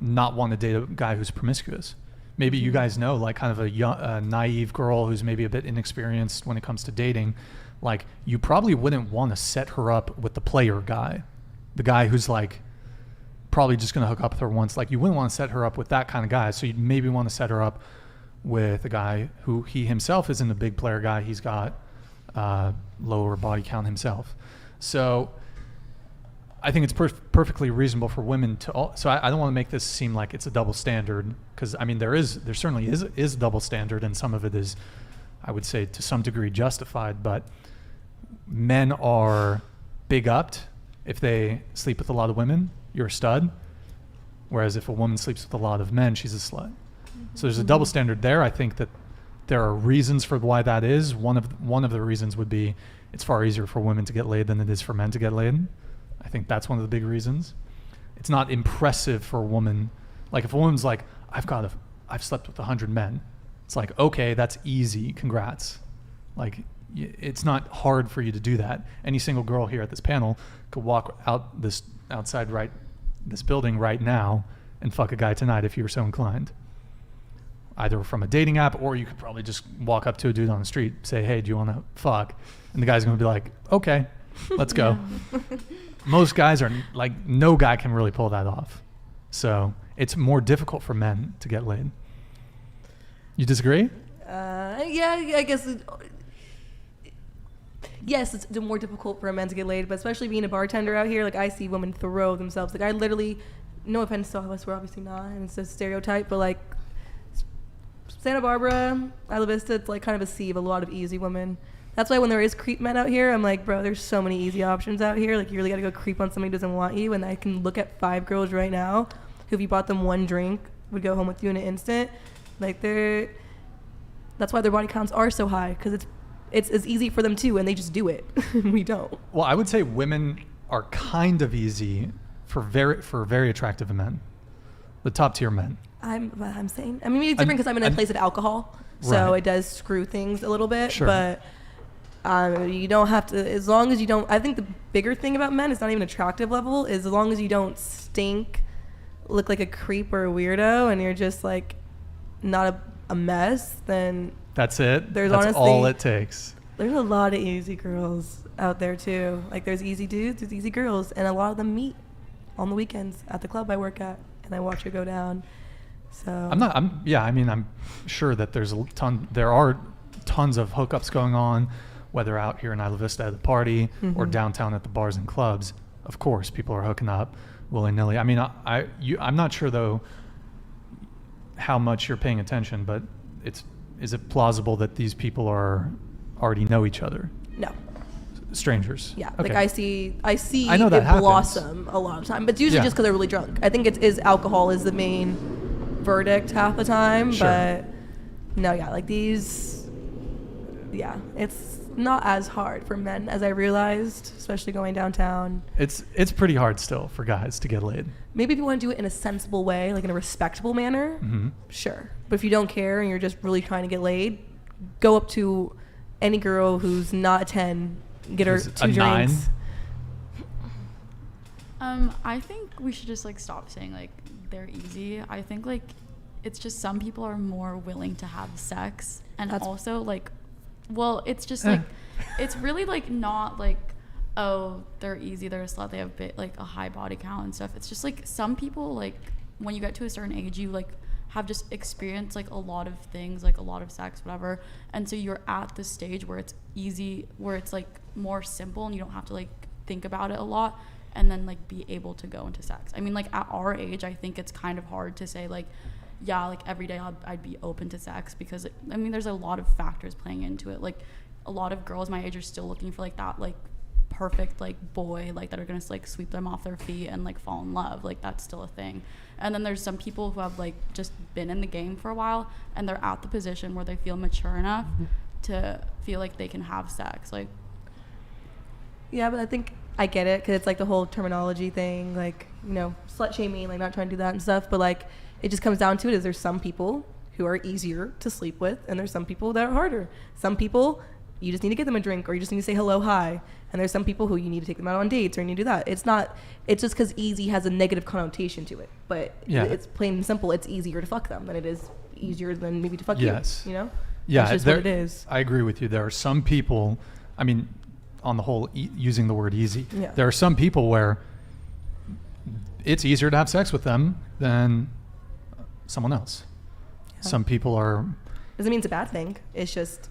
S2: not want to date a guy who's promiscuous. Maybe you guys know, like, kind of a young, naive girl who's maybe a bit inexperienced when it comes to dating. Like, you probably wouldn't want to set her up with the player guy, the guy who's like probably just going to hook up with her once. Like, you wouldn't want to set her up with that kind of guy. So you'd maybe want to set her up with a guy who he himself isn't a big player guy. He's got lower body count himself. So I think it's perfectly reasonable for women to so I don't want to make this seem like it's a double standard, because I mean there certainly is a double standard, and some of it is, I would say, to some degree justified. But men are big upped if they sleep with a lot of women. You're a stud. Whereas if a woman sleeps with a lot of men, she's a slut. So there's a double standard there. I think that there are reasons for why that is. One of the reasons would be it's far easier for women to get laid than it is for men to get laid. I think that's one of the big reasons. It's not impressive for a woman. Like, if a woman's like, I've slept with 100 men. It's like, okay, that's easy. Congrats. Like, it's not hard for you to do that. Any single girl here at this panel could walk outside this building right now and fuck a guy tonight if you were so inclined. Either from a dating app, or you could probably just walk up to a dude on the street, say, hey, do you want to fuck? And the guy's going to be like, okay, let's go. Most guys are like, no guy can really pull that off. So it's more difficult for men to get laid. You disagree?
S3: Yeah, I guess. Yes, it's more difficult for a man to get laid, but especially being a bartender out here, like, I see women throw themselves. Like, I literally, no offense to us, we're obviously not, and it's a stereotype, but like, Santa Barbara, Isla Vista, it's like kind of a sea of a lot of easy women. That's why when there is creep men out here, I'm like, bro, there's so many easy options out here. Like, you really got to go creep on somebody who doesn't want you. And I can look at 5 girls right now who, if you bought them one drink, would go home with you in an instant. Like, that's why their body counts are so high, because it's easy for them too, and they just do it. We don't.
S2: Well, I would say women are kind of easy for very attractive men, the top tier men.
S3: I'm saying, I mean, maybe it's different because I'm in a place of alcohol, so it does screw things a little bit. Sure. But you don't have to, as long as you don't. I think the bigger thing about men is not even attractive level, is as long as you don't stink, look like a creep or a weirdo, and you're just like not a mess, then
S2: that's it.
S3: That's honestly all it takes. There's a lot of easy girls out there too. Like, there's easy dudes, there's easy girls, and a lot of them meet on the weekends at the club I work at, and I watch it go down. So I'm sure that there are tons of hookups going on, whether out here in Isla Vista at the party or downtown at the bars and clubs. Of course, people are hooking up willy-nilly. I mean, I'm not sure though.
S2: how much you're paying attention, but is it plausible that these people already know each other?
S3: No.
S2: Strangers.
S3: Yeah,
S2: Okay.
S3: like I see
S2: I know that
S3: it
S2: happens.
S3: blossom a lot of time, but it's usually
S2: Yeah.
S3: just because they're really drunk. I think it is alcohol is the main verdict half the time,
S2: Sure.
S3: but no, yeah, like these, yeah, it's not as hard for men as I realized, especially going downtown.
S2: It's pretty hard still for guys to get laid.
S3: Maybe if you want to do it in a sensible way, like in a respectable manner, sure. But if you don't care and you're just really trying to get laid, go up to any girl who's not a 10, get her
S2: Who's
S3: 2
S2: a 9?
S3: drinks.
S8: I think we should just like stop saying like they're easy. I think like it's just some people are more willing to have sex, and also like, well, it's just like it's really like not like, oh, they're easy, they're a slut, they have like a high body count and stuff. It's just like some people, like when you get to a certain age, you like have just experienced like a lot of things, like a lot of sex, whatever, and so you're at this stage where it's easy, where it's like more simple and you don't have to like think about it a lot, and then like be able to go into sex. I mean, like at our age, I think it's kind of hard to say like, yeah, like every day I'd be open to sex, because I mean there's a lot of factors playing into it. Like a lot of girls my age are still looking for like that like perfect like boy, like that are gonna like sweep them off their feet and like fall in love. Like that's still a thing. And then there's some people who have like just been in the game for a while and they're at the position where they feel mature enough to feel like they can have sex. Like,
S3: Yeah, but I think I get it, because it's like the whole terminology thing, like, you know, slut shaming, like not trying to do that and stuff, but like it just comes down to it is there's some people who are easier to sleep with and there's some people that are harder. Some people you just need to get them a drink, or you just need to say hello, hi, and there's some people who you need to take them out on dates, or you need to do that. It's just because easy has a negative connotation to it, but it's plain and simple. It's easier to fuck them than it is easier than maybe to fuck you know.
S2: Yeah,
S3: that's just what it is.
S2: I agree with you. There are some people, I mean, on the whole, using the word easy, there are some people where it's easier to have sex with them than someone else. Some people are...
S3: Doesn't mean it's a bad thing. It's just,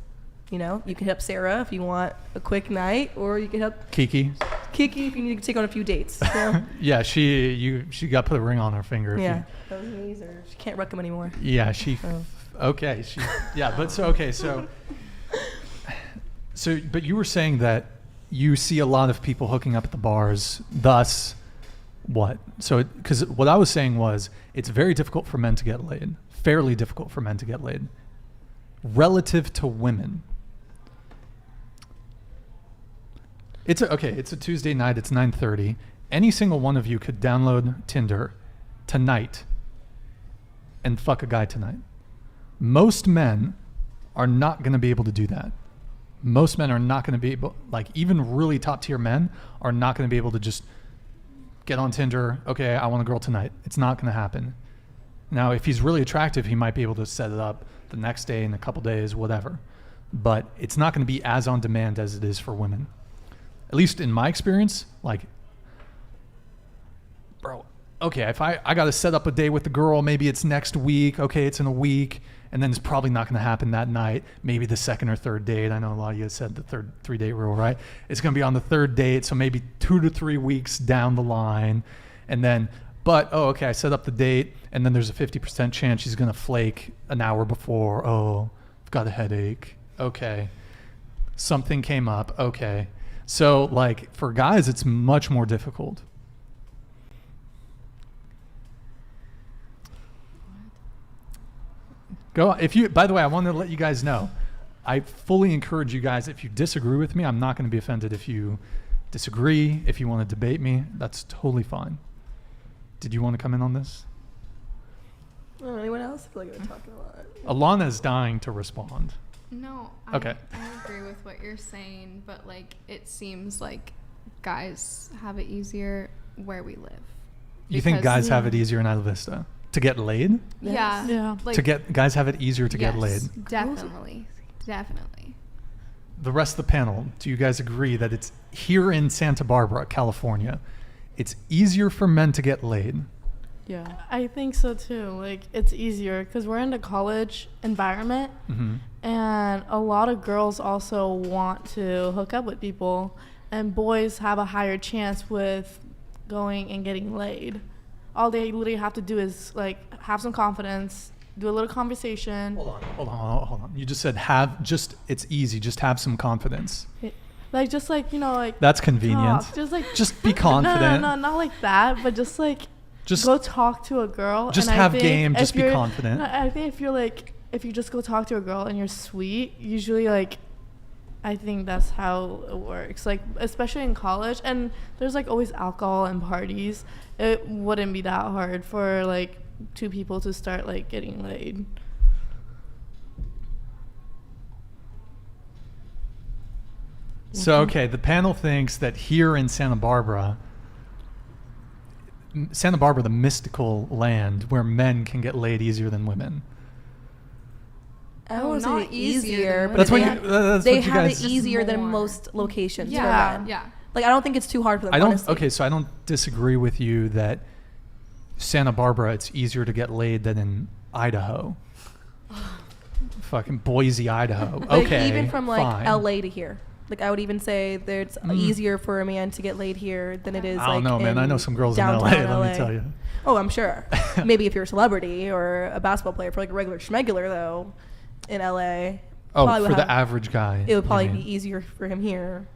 S3: you know, you can hit up Sarah if you want a quick night, or you can hit up
S2: Kiki
S3: if you need to take on a few dates. So.
S2: Yeah, she got put a ring on her finger.
S3: Yeah, those knees are, she can't wreck them anymore.
S2: Yeah, okay. So, but you were saying that you see a lot of people hooking up at the bars, thus what? So, because what I was saying was it's very difficult for men to get laid, fairly difficult for men to get laid, relative to women. It's a Tuesday night, it's 9:30. Any single one of you could download Tinder tonight and fuck a guy tonight. Most men are not going to be able to do that. Most men are not going to be able, like even really top tier men are not going to be able to just get on Tinder. Okay, I want a girl tonight. It's not going to happen. Now, if he's really attractive, he might be able to set it up the next day, in a couple days, whatever. But it's not going to be as on demand as it is for women. At least in my experience, like, bro, okay, if I got to set up a day with the girl, maybe it's next week. Okay, it's in a week. And then it's probably not going to happen that night. Maybe the second or third date. I know a lot of you said the 3-date rule, right? It's going to be on the third date, so maybe 2 to 3 weeks down the line. And then, I set up the date, and then there's a 50% chance she's going to flake an hour before. Oh, I've got a headache. Okay. Something came up. Okay. So, like, for guys, it's much more difficult. By the way, I wanted to let you guys know, I fully encourage you guys, if you disagree with me, I'm not going to be offended if you disagree. If you want to debate me, that's totally fine. Did you want to come in on this?
S3: Anyone else? I feel like we're talking a lot.
S2: Alana's dying to respond.
S5: No,
S2: okay.
S5: I agree with what you're saying, but like it seems like guys have it easier where we live.
S2: You think guys have it easier in Isla Vista to get laid?
S5: Yes. Yeah.
S2: Like, guys have it easier to get laid.
S5: Definitely.
S2: The rest of the panel, do you guys agree that it's here in Santa Barbara, California, it's easier for men to get laid?
S7: Yeah, I think so too. Like, it's easier because we're in the college environment, and a lot of girls also want to hook up with people, and boys have a higher chance with going and getting laid. All they literally have to do is like have some confidence do a little conversation.
S2: Hold on. You just said it's easy. Just have some confidence.
S7: Like, just like, you know, like.
S2: That's convenient.
S7: Talk. Just
S2: be confident.
S7: No, not like that, but just like.
S2: Just
S7: go talk to a girl.
S2: Just
S7: and
S2: have
S7: I think
S2: game. Just be confident.
S7: I think if you just go talk to a girl and you're sweet, usually like, I think that's how it works. Like, especially in college, and there's like always alcohol and parties. It wouldn't be that hard for like two people to start like getting laid.
S2: So, okay, the panel thinks that here in Santa Barbara, the mystical land where men can get laid easier than women.
S3: I don't want to
S5: not
S3: say easier, but
S2: That's
S3: they,
S2: what
S3: they
S2: you
S3: have
S2: guys.
S3: it easier than
S5: More.
S3: most locations for
S5: Yeah,
S3: men.
S5: yeah.
S3: Like, I don't think it's too hard for them, honestly.
S2: Okay, so I don't disagree with you that Santa Barbara, it's easier to get laid than in Idaho. Fucking Boise, Idaho.
S3: Like,
S2: Okay,
S3: even from like
S2: fine.
S3: LA to here. Like, I would even say that it's easier for a man to get laid here than it is
S2: I
S3: like
S2: don't know, man. I know some girls in LA,
S3: downtown
S2: let me tell you.
S3: Oh, I'm sure. Maybe if you're a celebrity or a basketball player. For like a regular schmegular, though, in LA.
S2: Oh, for the average guy.
S3: It would probably
S2: you mean.
S3: be easier for him here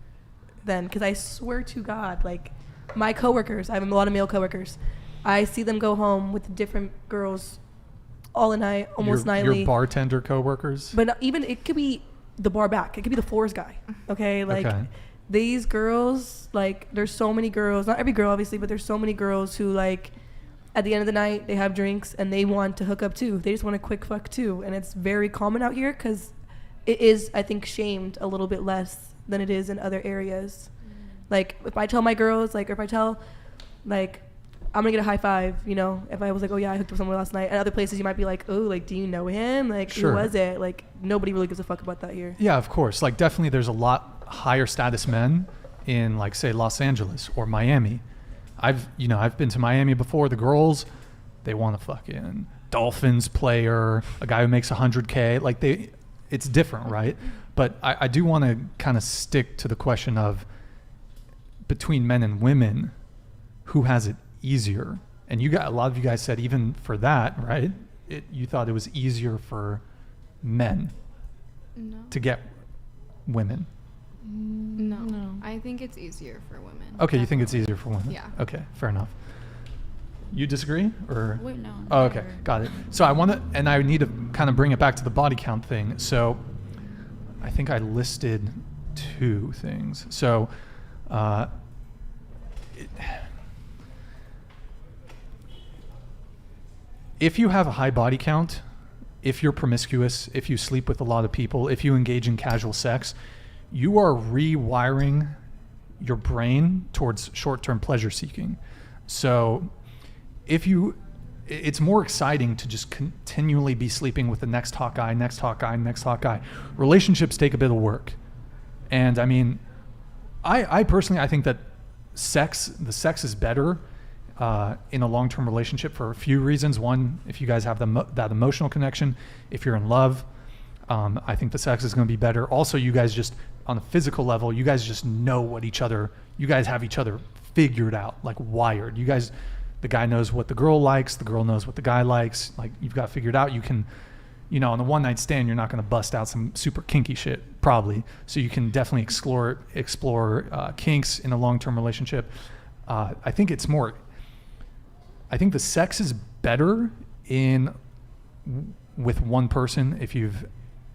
S3: than, because I swear to God, like, my coworkers, I have a lot of male coworkers, I see them go home with different girls all the night, almost nightly.
S2: Your bartender coworkers?
S3: But even, it could be the bar back. It could be the floors guy. Okay? Like, these girls, like, there's so many girls, not every girl, obviously, but there's so many girls who, like, at the end of the night, they have drinks and they want to hook up too. They just want a quick fuck too. And it's very common out here because it is, I think, shamed a little bit less than it is in other areas. Like, if I tell my girls, like, or if I tell, like, I'm gonna get a high five, you know, if I was like, oh yeah, I hooked up with someone last night. And other places you might be like, oh, like, do you know him? Like,
S2: Sure.
S3: who was it? Like, nobody really gives a fuck about that here.
S2: Yeah, of course. Like, definitely there's a lot higher status men in, like, say, Los Angeles or Miami. I've been to Miami before. The girls, they want a fucking Dolphins player, a guy who makes $100K. Like, it's different, right? But I do want to kind of stick to the question of between men and women, who has it easier? And a lot of you guys said even for that, right? You thought it was easier for men to get women.
S5: No. I think it's easier for women.
S2: Okay, you think it's easier for women?
S5: Yeah.
S2: Okay, fair enough. You disagree, or?
S8: Wait, no.
S2: Oh, okay, got it. So I need to kind of bring it back to the body count thing. So I think I listed 2 things. So if you have a high body count, if you're promiscuous, if you sleep with a lot of people, if you engage in casual sex, you are rewiring your brain towards short-term pleasure seeking. So it's more exciting to just continually be sleeping with the next hot guy. Relationships take a bit of work. And I mean, I personally, I think that the sex is better in a long-term relationship for a few reasons. One, if you guys have that emotional connection, if you're in love, I think the sex is going to be better. Also, you guys just, on a physical level, you guys just know you guys have each other figured out, like wired. The guy knows what the girl likes, the girl knows what the guy likes. Like, you've got figured out. You can, on the one night stand, you're not going to bust out some super kinky shit, probably. So you can definitely explore kinks in a long-term relationship. I think the sex is better with one person if you've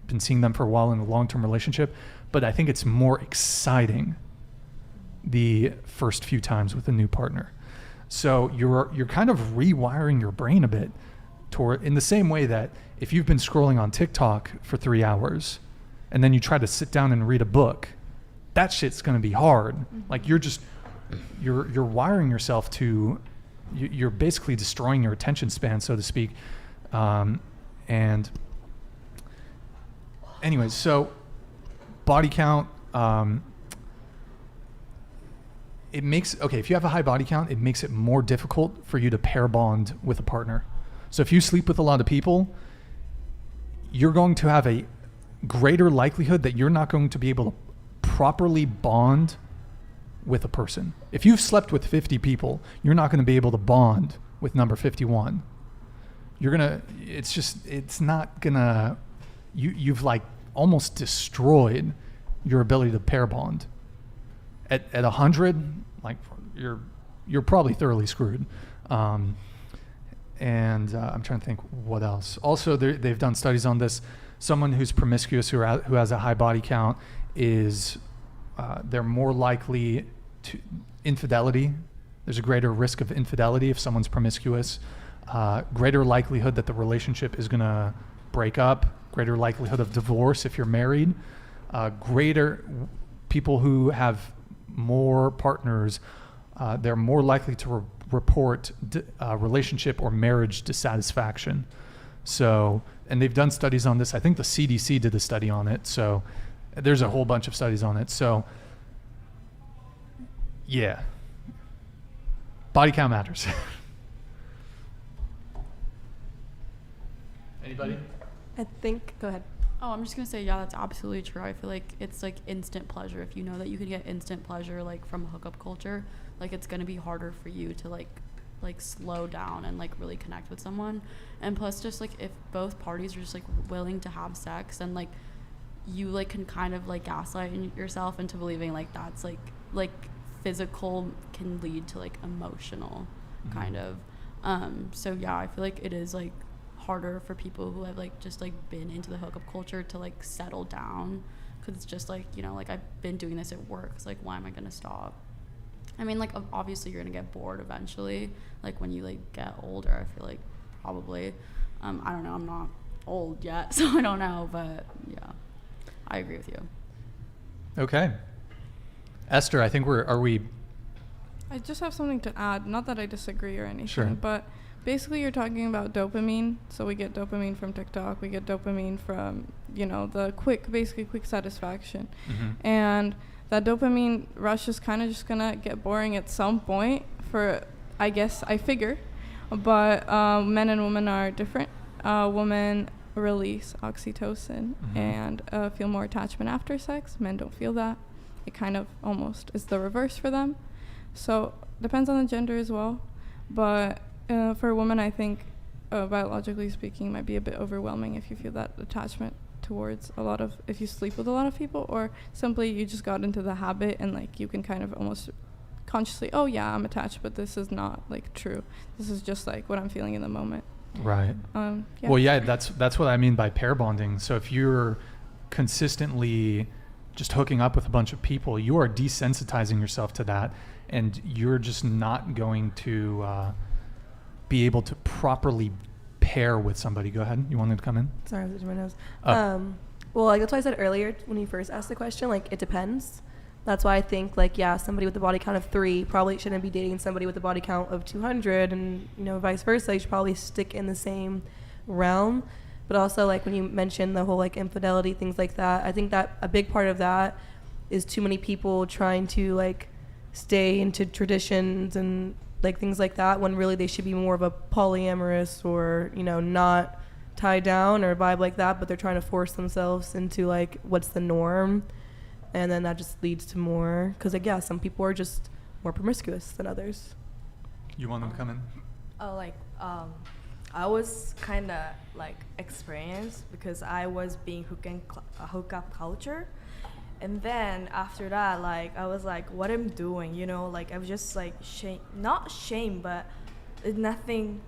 S2: been seeing them for a while in a long-term relationship, but I think it's more exciting the first few times with a new partner. So you're kind of rewiring your brain a bit in the same way that if you've been scrolling on TikTok for 3 hours and then you try to sit down and read a book, that shit's going to be hard. Mm-hmm. Like, you're wiring yourself to, you're basically destroying your attention span, so to speak. And anyways, so body count, if you have a high body count, it makes it more difficult for you to pair bond with a partner. So if you sleep with a lot of people, you're going to have a greater likelihood that you're not going to be able to properly bond with a person. If you've slept with 50 people, you're not going to be able to bond with number 51. it's not gonna, you've like almost destroyed your ability to pair bond. At 100, like you're probably thoroughly screwed. And I'm trying to think what else. Also, they've done studies on this. Someone who's promiscuous who has a high body count is they're more likely to infidelity. There's a greater risk of infidelity if someone's promiscuous. Greater likelihood that the relationship is gonna break up. Greater likelihood of divorce if you're married. Greater people who have more partners, they're more likely to report relationship or marriage dissatisfaction. So, and they've done studies on this. I think the CDC did a study on it. So there's a whole bunch of studies on it. So yeah, body count matters. Anybody?
S3: Go ahead.
S8: Oh, I'm just gonna say, yeah, that's absolutely true. I feel like it's like instant pleasure. If you know that you can get instant pleasure like from hookup culture, like it's gonna be harder for you to like slow down and like really connect with someone. And plus, just like if both parties are just like willing to have sex, and like you like can kind of like gaslight yourself into believing like that's like physical can lead to like emotional kind of. So yeah, I feel like it is like harder for people who have like just like been into the hookup culture to like settle down, because it's just like, you know, like I've been doing this at work, so like why am I gonna stop? I mean, like obviously you're gonna get bored eventually, like when you like get older. I feel like probably I don't know, I'm not old yet, so I don't know, but yeah, I agree with you.
S2: Okay, Esther, I think
S9: I just have something to add, not that I disagree or anything.
S2: Sure.
S9: But basically you're talking about dopamine. So we get dopamine from TikTok, we get dopamine from, you know, the quick satisfaction. And that dopamine rush is kind of just gonna get boring at some point, for I guess, I figure. But men and women are different. Women release oxytocin and feel more attachment after sex. Men don't feel that. It kind of almost is the reverse for them. So depends on the gender as well. But for women, I think biologically speaking, might be a bit overwhelming if you feel that attachment towards if you sleep with a lot of people, or simply you just got into the habit and like you can kind of almost consciously, oh yeah, I'm attached, but this is not like true. This is just like what I'm feeling in the moment.
S2: Right.
S9: Yeah.
S2: Well, yeah, that's what I mean by pair bonding. So if you're consistently just hooking up with a bunch of people, you are desensitizing yourself to that, and you're just not going to be able to properly pair with somebody. Go ahead. You wanted to come in?
S3: Sorry, I was itching my nose. Well, like that's what I said earlier when you first asked the question. Like, it depends. That's why I think, like, yeah, somebody with a body count of 3 probably shouldn't be dating somebody with a body count of 200, and, you know, vice versa. You should probably stick in the same realm. But also, like, when you mentioned the whole, like, infidelity, things like that, I think that a big part of that is too many people trying to, like, stay into traditions and, like, things like that, when really they should be more of a polyamorous or, you know, not tied down or a vibe like that, but they're trying to force themselves into, like, what's the norm. And then that just leads to more, because, like, yeah, some people are just more promiscuous than others.
S2: You want them to come in?
S10: I was kind of like experienced because I was being hookup culture, and then after that, like, I was like, what I'm doing, you know, like I was just like not shame, but nothing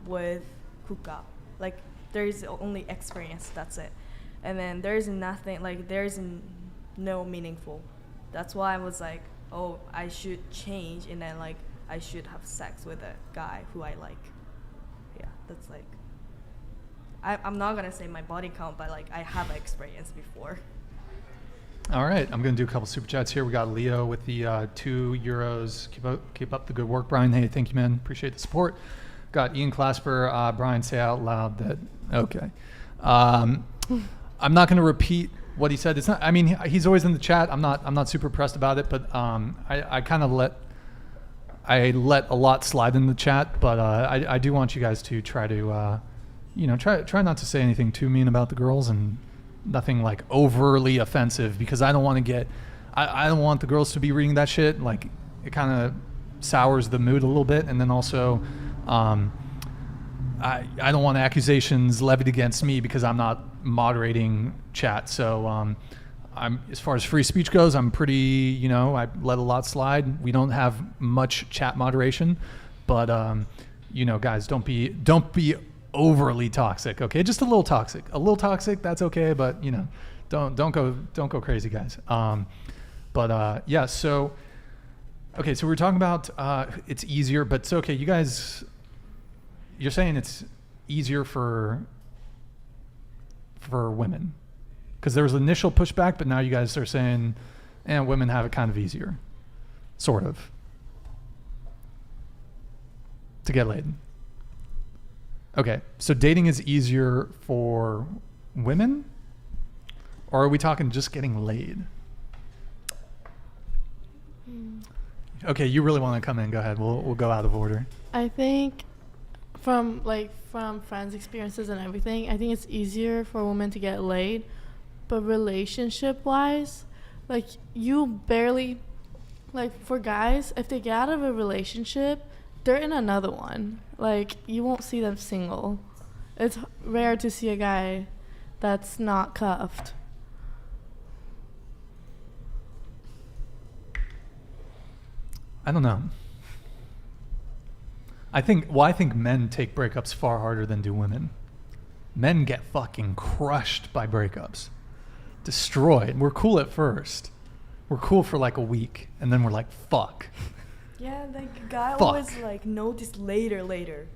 S10: with hookup. Like, there is only experience, that's it, and then there is nothing, like there's no meaningful. That's why I was like, oh, I should change, and then like I should have sex with a guy who I like. Yeah, that's like, I'm not gonna say my body count, but like I have experience before.
S2: All right, I'm gonna do a couple super chats here. We got Leo with the €2. Keep up the good work, Brian. Hey, thank you, man. Appreciate the support. Got Ian Clasper. Brian, say out loud that. Okay. I'm not gonna repeat what he said. It's not. I mean, he's always in the chat. I'm not super pressed about it, but I kind of let a lot slide in the chat. But I do want you guys to try to, try not to say anything too mean about the girls, and nothing like overly offensive, because I don't want to get. I don't want the girls to be reading that shit. Like, it kind of sours the mood a little bit, and then also, I don't want accusations levied against me because I'm not moderating chat. So I'm, as far as free speech goes, I'm pretty, I let a lot slide. We don't have much chat moderation, but guys, don't be overly toxic. Okay, just a little toxic. A little toxic, that's okay, but don't go crazy, guys. Yeah. So okay, so we're talking about it's easier, but it's okay. You guys, you're saying it's easier for women. Because there was initial pushback, but now you guys are saying, women have it kind of easier, sort of, to get laid. Okay, so dating is easier for women, or are we talking just getting laid? Okay, you really want to come in? Go ahead. We'll go out of order.
S7: I think from friends' experiences and everything, I think it's easier for women to get laid. But relationship-wise, you barely, for guys, if they get out of a relationship, they're in another one. You won't see them single. It's rare to see a guy that's not cuffed.
S2: I don't know. I think men take breakups far harder than do women. Men get fucking crushed by breakups. Destroyed. We're cool at first. We're cool for a week, and then we're like, fuck.
S10: Yeah, guy always notice later.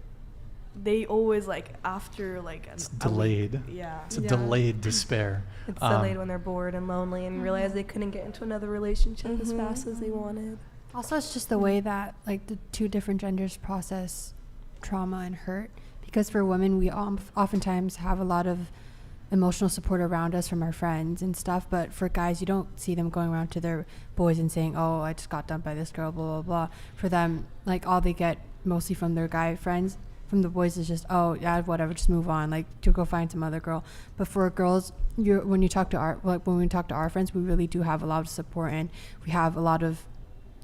S10: They always after
S2: it's delayed.
S10: Yeah.
S2: It's a delayed despair.
S3: It's delayed when they're bored and lonely and realize they couldn't get into another relationship as fast as they wanted.
S6: Also, it's just the way that the two different genders process trauma and hurt. Because for women, we oftentimes have a lot of emotional support around us from our friends and stuff, but for guys, you don't see them going around to their boys and saying, oh, I just got dumped by this girl, blah blah blah. For them, all they get mostly from their guy friends, from the boys, is just, oh yeah, whatever, just move on, to go find some other girl. But for girls, when we talk to our friends, we really do have a lot of support, and we have a lot of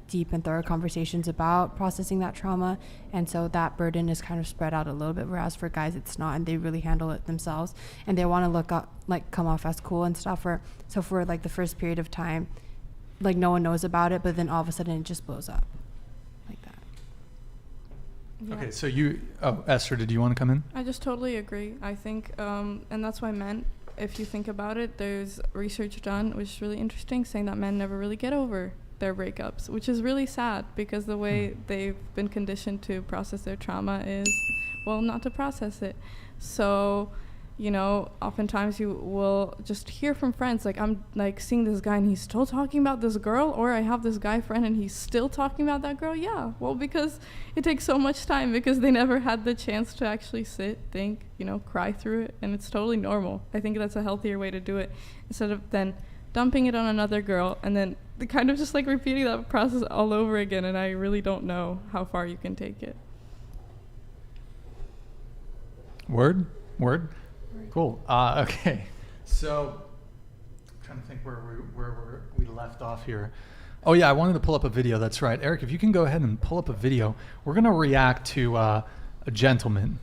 S6: deep and thorough conversations about processing that trauma, and so that burden is kind of spread out a little bit, whereas for guys it's not, and they really handle it themselves, and they want to look up, come off as cool and stuff. So for the first period of time, no one knows about it, but then all of a sudden it just blows up like that.
S5: Yeah.
S2: Okay, so Esther, did you want to come in?
S9: I just totally agree. I think, and that's why men, if you think about it, there's research done, which is really interesting, saying that men never really get over their breakups, which is really sad, because the way they've been conditioned to process their trauma is, not to process it. So, oftentimes you will just hear from friends, I'm seeing this guy and he's still talking about this girl, or I have this guy friend and he's still talking about that girl. Yeah, because it takes so much time, because they never had the chance to actually sit, think, cry through it, and it's totally normal. I think that's a healthier way to do it, instead of then dumping it on another girl and then kind of just repeating that process all over again. And I really don't know how far you can take it.
S2: Word. Cool. Okay. So I'm trying to think where we left off here. Oh yeah, I wanted to pull up a video. That's right. Eric, if you can go ahead and pull up a video. We're going to react to a gentleman.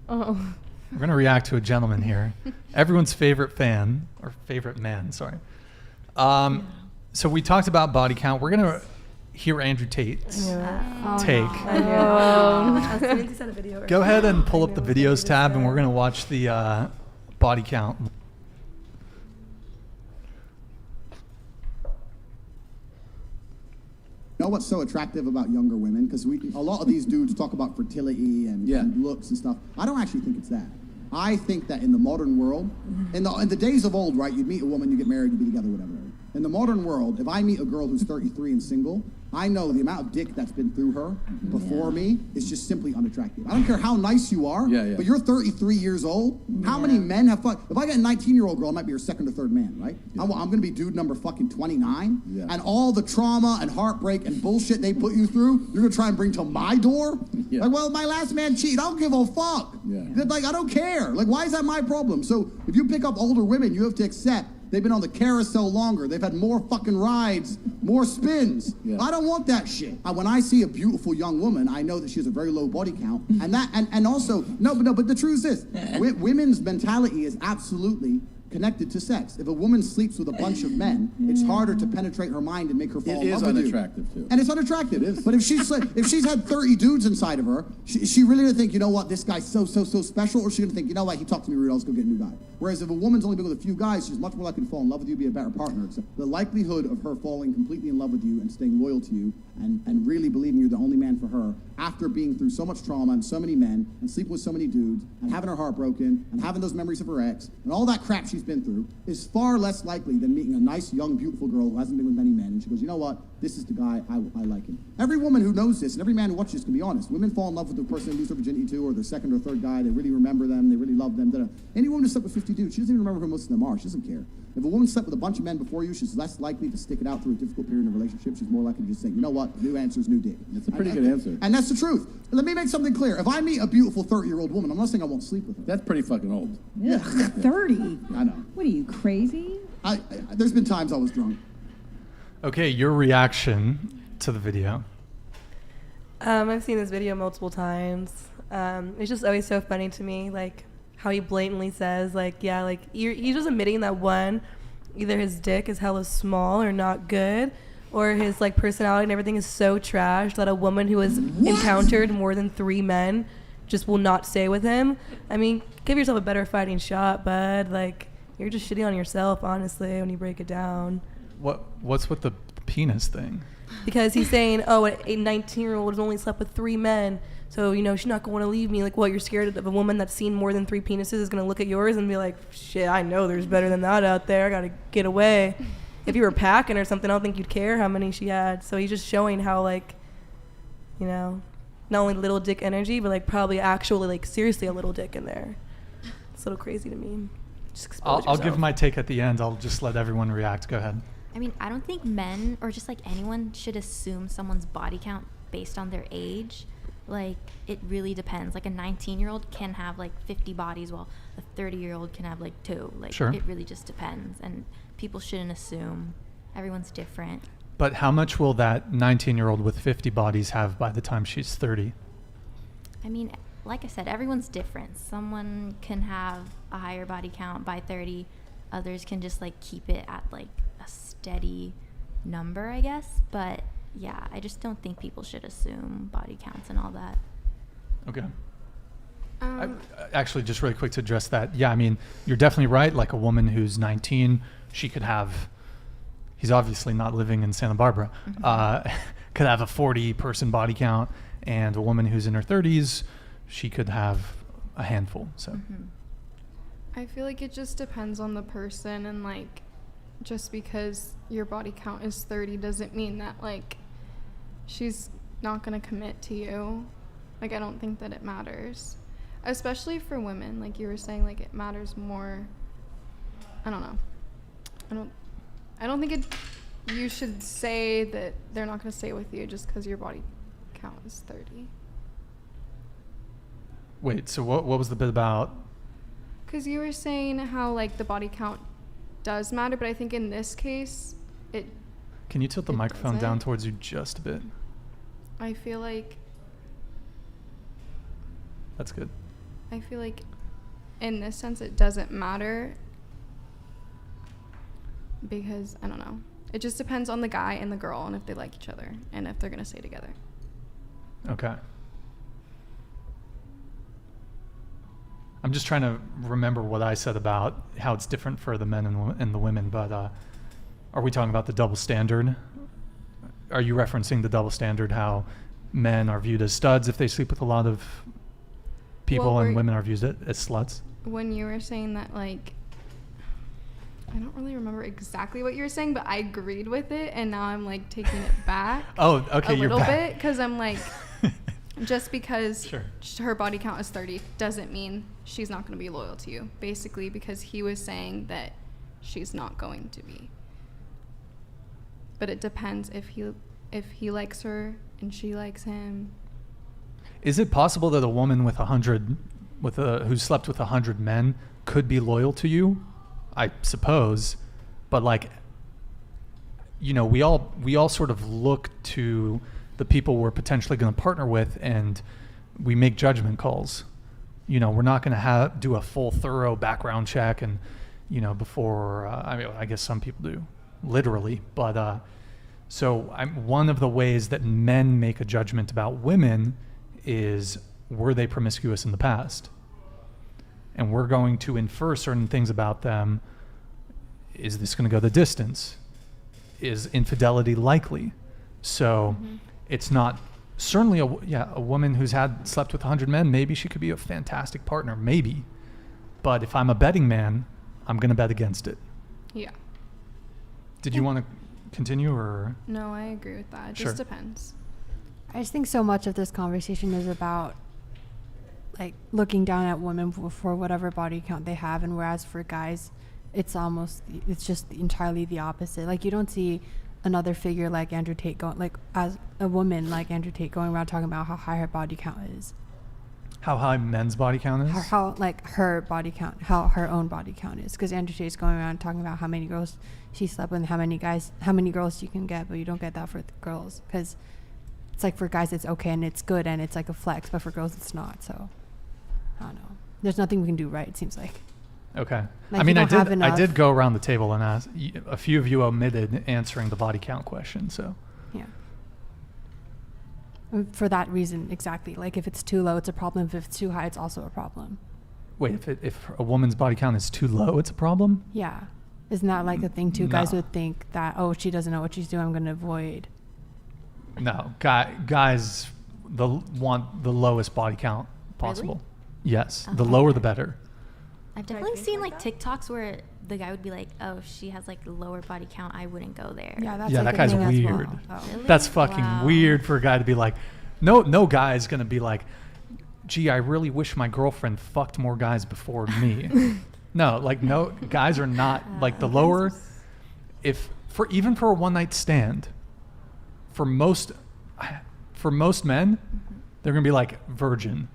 S7: Oh.
S2: We're going to react to a gentleman here. Everyone's favorite fan, or favorite man, sorry. So we talked about body count. We're going to hear Andrew Tate's take.
S3: I know.
S2: Go ahead and pull up the videos tab, and we're going to watch the body count.
S12: You know what's so attractive about younger women? Because a lot of these dudes talk about fertility and looks and stuff. I don't actually think it's that. I think that in the modern world, in the days of old, right, you'd meet a woman, you get married, you'd be together, whatever. In the modern world, if I meet a girl who's 33 and single, I know the amount of dick that's been through her before me is just simply unattractive. I don't care how nice you are, but you're 33 years old. How many men have fun? If I got a 19-year-old girl, I might be her second or third man, right? I'm going to be dude number fucking 29, and all the trauma and heartbreak and bullshit they put you through, you're going to try and bring to my door? My last man cheated. I don't give a fuck. I don't care. Why is that my problem? So if you pick up older women, you have to accept they've been on the carousel longer. They've had more fucking rides more spins. I don't want that shit. When I see a beautiful young woman, I know that she has a very low body count, and also but the truth is this: women's mentality is absolutely connected to sex. If a woman sleeps with a bunch of men, it's harder to penetrate her mind and make her fall in love with you.
S13: It is unattractive too.
S12: And it's unattractive. It is. But if she's had 30 dudes inside of her, she really gonna think, you know what, this guy's so special, or she's gonna think, you know what, he talked to me rude, I'll just go get a new guy. Whereas if a woman's only been with a few guys, she's much more likely to fall in love with you, be a better partner. So the likelihood of her falling completely in love with you and staying loyal to you and really believing you're the only man for her after being through so much trauma and so many men and sleeping with so many dudes and having her heart broken and having those memories of her ex and all that crap she's been through is far less likely than meeting a nice, young, beautiful girl who hasn't been with many men and she goes, you know what, this is the guy, I like him. Every woman who knows this and every man who watches this can be honest. Women fall in love with the person they lose their virginity to or their second or third guy. They really remember them. They really love them. Any woman who slept with 50 dudes, she doesn't even remember who most of them are. She doesn't care. If a woman slept with a bunch of men before you, she's less likely to stick it out through a difficult period in a relationship. She's more likely to just say, you know what, new answer's new dick.
S13: That's a pretty good answer.
S12: And that's the truth. Let me make something clear. If I meet a beautiful 30-year-old woman, I'm not saying I won't sleep with her.
S13: That's pretty fucking old.
S14: Yeah, 30.
S12: I know.
S14: What are you, crazy?
S12: There's been times I was drunk.
S2: Okay, your reaction to the video.
S3: I've seen this video multiple times. It's just always so funny to me, like how he blatantly says, like, yeah, like he's just admitting that one, either his dick is hella small or not good, or his like personality and everything is so trash that a woman who has encountered more than 3 men just will not stay with him. I mean, give yourself a better fighting shot, bud. Like, you're just shitting on yourself, honestly, when you break it down.
S2: What's with the penis thing?
S3: Because he's saying, oh, a 19-year-old has only slept with 3 men, so, you know, she's not going to leave me. Like, what, you're scared of a woman that's seen more than 3 penises is going to look at yours and be like, shit, I know there's better than that out there. I got to get away. If you were packing or something, I don't think you'd care how many she had. So he's just showing how, like, you know, not only little dick energy, but, like, probably actually, like, seriously a little dick in there. It's a little crazy to me. Just expose
S2: I'll
S3: yourself.
S2: give my take at the end. I'll just let everyone react. Go ahead.
S4: I mean, I don't think men or just like anyone should assume someone's body count based on their age. Like, it really depends. Like, a 19-year-old can have like 50 bodies while a 30-year-old can have like 2. Like,
S2: sure.
S4: It really just depends. And people shouldn't assume. Everyone's different.
S2: But how much will that 19-year-old with 50 bodies have by the time she's 30?
S4: I mean, like I said, everyone's different. Someone can have a higher body count by 30. Others can just like keep it at like a steady number, I guess. But yeah, I just don't think people should assume body counts and all that.
S2: Okay. Actually, just really quick to address that. Yeah, I mean, you're definitely right. Like a woman who's 19, she could have, he's obviously not living in Santa Barbara, could have a 40-person body count. And a woman who's in her 30s, she could have a handful. So
S5: I feel like it just depends on the person, and like, just because your body count is 30 doesn't mean that like she's not gonna commit to you. Like, I don't think that it matters, especially for women. Like you were saying, like it matters more. I don't know. I don't think you should say that they're not gonna stay with you just because your body count is 30.
S2: Wait, so what was the bit about?
S5: Because you were saying how like the body count does matter, but I think in this case it
S2: Can you tilt the microphone down towards you just a bit?
S5: I feel like
S2: That's good.
S5: I feel like in this sense it doesn't matter, because I don't know, it just depends on the guy and the girl and if they like each other and if they're gonna stay together.
S2: Okay. I'm just trying to remember what I said about how it's different for the men and the women, but are we talking about the double standard? Are you referencing the double standard, how men are viewed as studs if they sleep with a lot of people, and women are viewed as sluts?
S5: When you were saying that, like, I don't really remember exactly what you were saying, but I agreed with it, and now I'm like taking it back.
S2: Oh, okay,
S5: you're back. A little bit, because I'm like, just because her body count is 30 doesn't mean she's not going to be loyal to you. Basically, because he was saying that she's not going to be. But it depends if he likes her and she likes him.
S2: Is it possible that a woman with who slept with 100 men could be loyal to you? I suppose, but like, we all sort of look to the people we're potentially going to partner with, and we make judgment calls. We're not going to do a full, thorough background check, and before. I guess some people do, literally. But one of the ways that men make a judgment about women is, were they promiscuous in the past? And we're going to infer certain things about them. Is this going to go the distance? Is infidelity likely? So it's not, certainly a woman who's slept with 100 men, maybe she could be a fantastic partner, maybe. But if I'm a betting man, I'm going to bet against it.
S5: Yeah.
S2: Did you want to continue, or?
S5: No, I agree with that. It
S2: Sure.
S5: just depends.
S6: I just think so much of this conversation is about like looking down at women for whatever body count they have, and whereas for guys it's just entirely the opposite. Like, you don't see another figure like Andrew Tate as a woman like Andrew Tate going around talking about how high her body count is.
S2: How high men's body count is?
S6: How like her body count, how her own body count is. Because Andrew Tate's going around talking about how many girls she slept with, how many girls she can get, but you don't get that for girls. Because it's like, for guys it's okay and it's good and it's like a flex, but for girls it's not. So I don't know. There's nothing we can do, right? It seems like.
S2: Okay.
S6: Like,
S2: I mean,
S6: I
S2: did go around the table and ask. A few of you omitted answering the body count question, so.
S6: Yeah. For that reason, exactly. Like, if it's too low, it's a problem. If it's too high, it's also a problem.
S2: Wait, if a woman's body count is too low, it's a problem?
S6: Yeah. Isn't that like a thing too?
S2: No.
S6: Guys would think that, oh, she doesn't know what she's doing, I'm going to avoid.
S2: No. Guys want the lowest body count possible.
S4: Really?
S2: Yes. The lower the better.
S4: I've definitely seen like TikToks where the guy would be like, "Oh, if she has like lower body count, I wouldn't go there."
S6: Yeah, that's
S2: that guy's weird.
S6: Well.
S4: Really?
S2: That's fucking weird for a guy to be like. No guy's gonna be like, "Gee, I really wish my girlfriend fucked more guys before me." No, guys are not like the lower. Even for a one night stand, for most men, they're gonna be like virgin,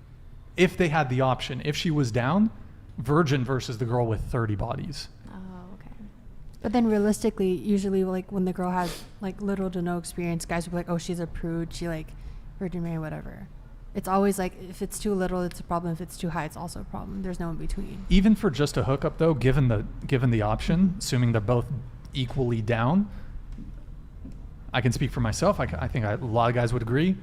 S2: if they had the option. If she was down. Virgin versus the girl with 30 bodies.
S4: Oh, okay.
S6: But then realistically, usually like when the girl has like little to no experience, guys will be like, oh, she's a prude, she like Virgin Mary, whatever. It's always like, if it's too little, it's a problem. If it's too high, it's also a problem. There's no in between.
S2: Even for just a hookup though, given the option, assuming they're both equally down, I can speak for myself. I think a lot of guys would agree.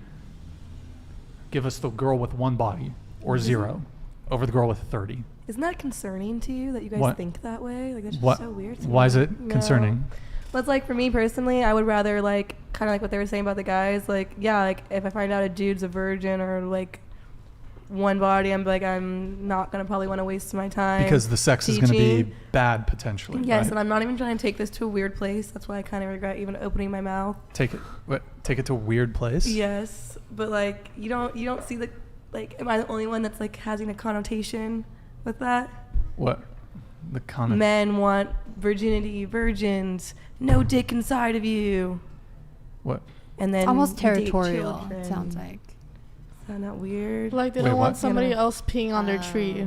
S2: Give us the girl with one body or zero over the girl with 30.
S3: Isn't that concerning to you that you guys think that way? Like, that's just so weird to me.
S2: Why is it concerning?
S3: Well, it's like, for me personally, I would rather like kind of like what they were saying about the guys. Like, yeah, like if I find out a dude's a virgin or like one body, I'm not gonna probably want to waste my time
S2: because the sex
S3: teaching.
S2: is gonna be bad potentially.
S3: Yes,
S2: right?
S3: and I'm not even trying to take this to a weird place. That's why I kind of regret even opening my mouth.
S2: Take it to a weird place.
S3: Yes, but like you don't see the like. Am I the only one that's like having a connotation with that?
S2: What? The connotation?
S3: Men want virginity, virgins, no dick inside of you.
S2: What?
S3: And then
S6: it's almost
S3: you date
S6: territorial.
S3: children.
S6: It sounds like.
S3: Is that not weird?
S7: Like they don't want somebody else peeing on their tree.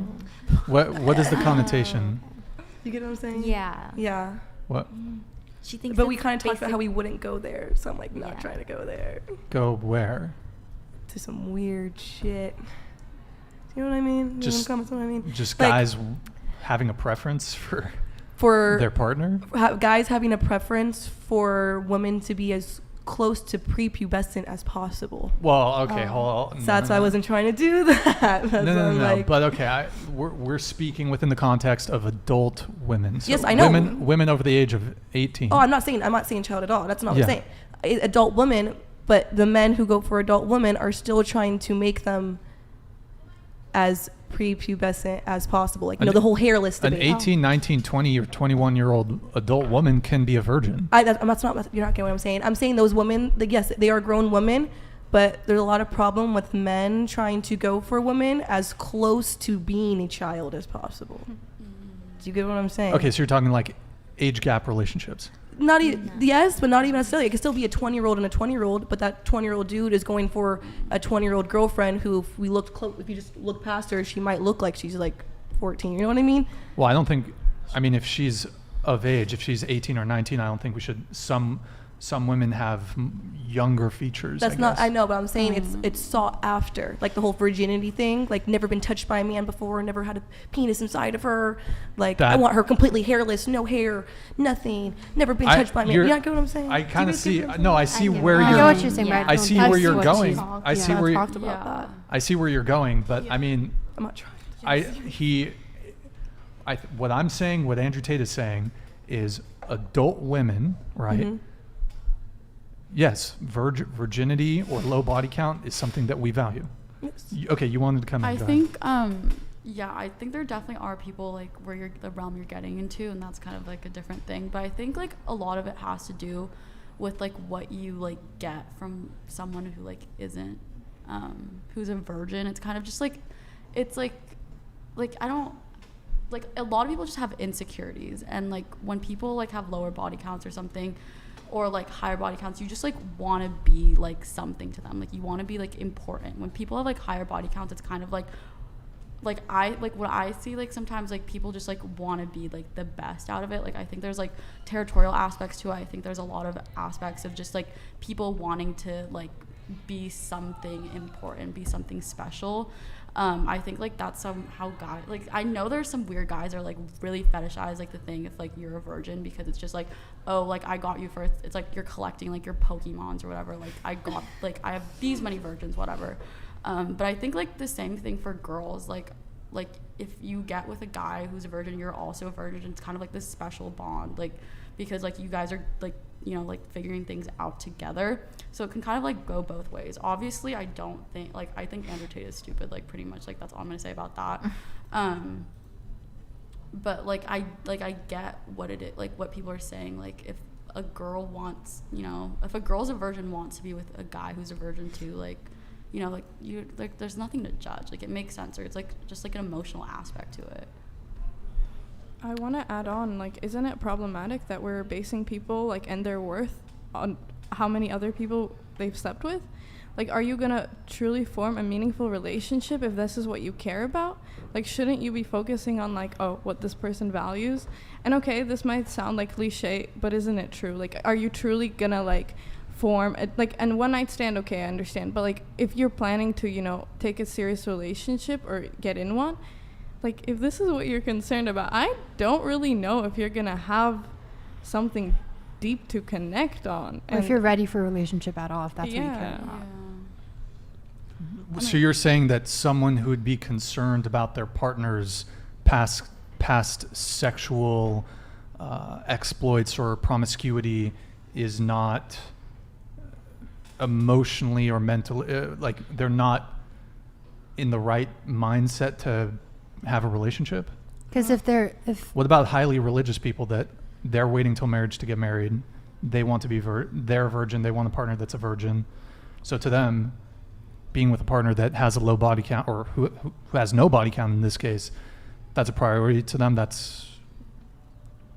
S2: What is the connotation?
S3: You get what I'm saying?
S4: Yeah.
S3: Yeah.
S2: What?
S4: She thinks.
S3: But we kind of talked about how we wouldn't go there, so I'm like not trying to go there.
S2: Go where?
S3: To some weird shit. You know what I mean?
S2: Just
S3: what I mean?
S2: Just
S3: like,
S2: guys having a preference for their partner?
S3: Guys having a preference for women to be as close to prepubescent as possible.
S2: Well, okay, hold on.
S3: So that's why I wasn't trying to do that.
S2: No. Like, but okay, we're speaking within the context of adult women. So
S3: yes, I know.
S2: Women over the age of 18.
S3: Oh, I'm not saying child at all. That's not what I'm saying. Adult women, but the men who go for adult women are still trying to make them as prepubescent as possible. Like, the whole hairless debate.
S2: An 18, 19, 20, or 21-year-old adult woman can be a virgin.
S3: You're not getting what I'm saying. I'm saying those women, like, yes, they are grown women, but there's a lot of problem with men trying to go for women as close to being a child as possible. Do you get what I'm saying?
S2: Okay, so you're talking like age gap relationships.
S3: Not even yes, but not even necessarily. It could still be a 20-year-old and a 20-year-old, but that 20-year-old dude is going for a 20-year-old girlfriend who, if you just look past her, she might look like she's like 14. You know what I mean?
S2: Well, if she's of age, if she's 18 or 19, I don't think we should. Some some women have younger features.
S3: That's
S2: I
S3: not.
S2: guess.
S3: I know, but I'm saying it's sought after, like the whole virginity thing. Like never been touched by a man before, never had a penis inside of her. Like I want her completely hairless, no hair, nothing. Never been touched by a man. You know what I'm saying?
S2: I kind of see. No, I see
S6: I
S2: where
S6: know
S2: you're.
S6: what you're saying, but
S2: I see where you're going.
S3: I see where you're. Talked about that.
S2: I see where you're going, but I mean,
S3: I'm not trying.
S2: What I'm saying, what Andrew Tate is saying, is adult women, right?
S3: Mm-hmm.
S2: Yes, virginity or low body count is something that we value.
S3: Yes.
S2: Okay, you wanted to come in.
S8: I
S2: go
S8: think, yeah, I think there definitely are people like where you're the realm you're getting into, and that's kind of like a different thing. But I think like a lot of it has to do with like what you like get from someone who like isn't, who's a virgin. It's kind of just like, it's like I don't. Like a lot of people just have insecurities, and like when people like have lower body counts or something, or like higher body counts, you just like want to be like something to them. Like you want to be like important. When people have like higher body counts, it's kind of like what I see, like sometimes like people just like want to be like the best out of it. Like I think there's like territorial aspects to it. I think there's a lot of aspects of just like people wanting to like be something important, be something special. I think like that's somehow like I know there's some weird guys that are like really fetishize like the thing if like you're a virgin, because it's just like, oh, like I got you for, it's like you're collecting like your Pokemons or whatever, like I have these many virgins, whatever. But I think like the same thing for girls, like if you get with a guy who's a virgin, you're also a virgin. It's kind of like this special bond, like because like you guys are like, you know, like figuring things out together. So it can kind of like go both ways. Obviously, I don't think, like, I think Andrew Tate is stupid, like pretty much, like that's all I'm gonna say about that. But like I get what it is, like what people are saying. Like if a girl wants, you know, if a girl's a virgin wants to be with a guy who's a virgin too, like, you know, like you, like there's nothing to judge. Like it makes sense, or it's like just like an emotional aspect to it.
S9: I want to add on, like, isn't it problematic that we're basing people, like, and their worth on how many other people they've slept with? Like, are you going to truly form a meaningful relationship if this is what you care about? Like, shouldn't you be focusing on, like, oh, what this person values? And, okay, this might sound like cliche, but isn't it true? Like, are you truly going to, like, form, and one night stand, okay, I understand. But, like, if you're planning to, you know, take a serious relationship or get in one, like, if this is what you're concerned about, I don't really know if you're going to have something deep to connect on.
S6: Or if you're ready for a relationship at all, if that's what you care about.
S2: Yeah. So you're saying that someone who would be concerned about their partner's past sexual exploits or promiscuity is not emotionally or mentally, like they're not in the right mindset to have a relationship?
S6: Because
S2: what about highly religious people that they're waiting till marriage to get married? They want to be they're a virgin. They want a partner that's a virgin. So to them, being with a partner that has a low body count, or who has no body count in this case, that's a priority to them.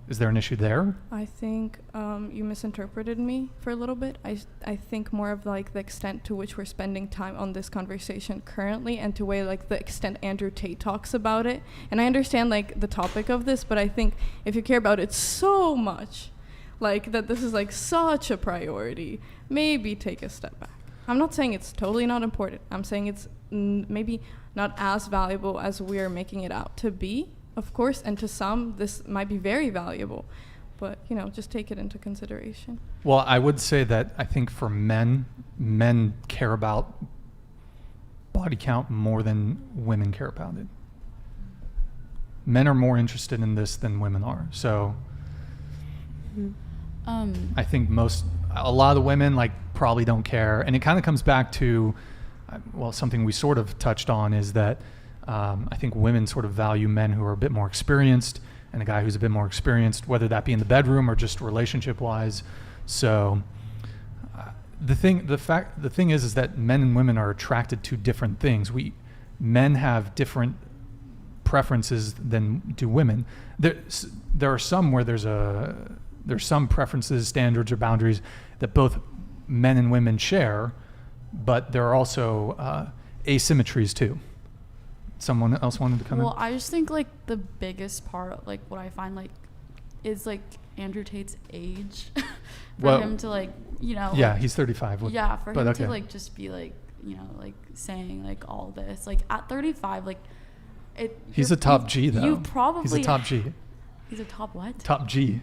S2: Is there an issue there?
S9: I think you misinterpreted me for a little bit. I think more of like the extent to which we're spending time on this conversation currently, and to way like the extent Andrew Tate talks about it. And I understand like the topic of this, but I think if you care about it so much, like that this is like such a priority, maybe take a step back. I'm not saying it's totally not important. I'm saying it's maybe not as valuable as we're making it out to be. Of course, and to some, this might be very valuable, but, you know, just take it into consideration.
S2: Well, I would say that I think for men care about body count more than women care about it. Men are more interested in this than women are. So I think a lot of the women like probably don't care. And it kind of comes back to, well, something we sort of touched on is that I think women sort of value men who are a bit more experienced, and a guy who's a bit more experienced, whether that be in the bedroom or just relationship-wise. So the thing is that men and women are attracted to different things. Men have different preferences than do women. There are some where there's some preferences, standards, or boundaries that both men and women share, but there are also asymmetries too. Someone else wanted to come in?
S8: Well, I just think like the biggest part of like what I find like is like Andrew Tate's age for
S2: Well,
S8: him to like, you know.
S2: Yeah,
S8: like,
S2: he's 35.
S8: yeah, for
S2: but
S8: him
S2: okay.
S8: to like just be like, you know, like saying like all this. Like at 35, like
S2: He's a top G though.
S8: You probably.
S2: He's a top G.
S8: He's a top what?
S2: Top G.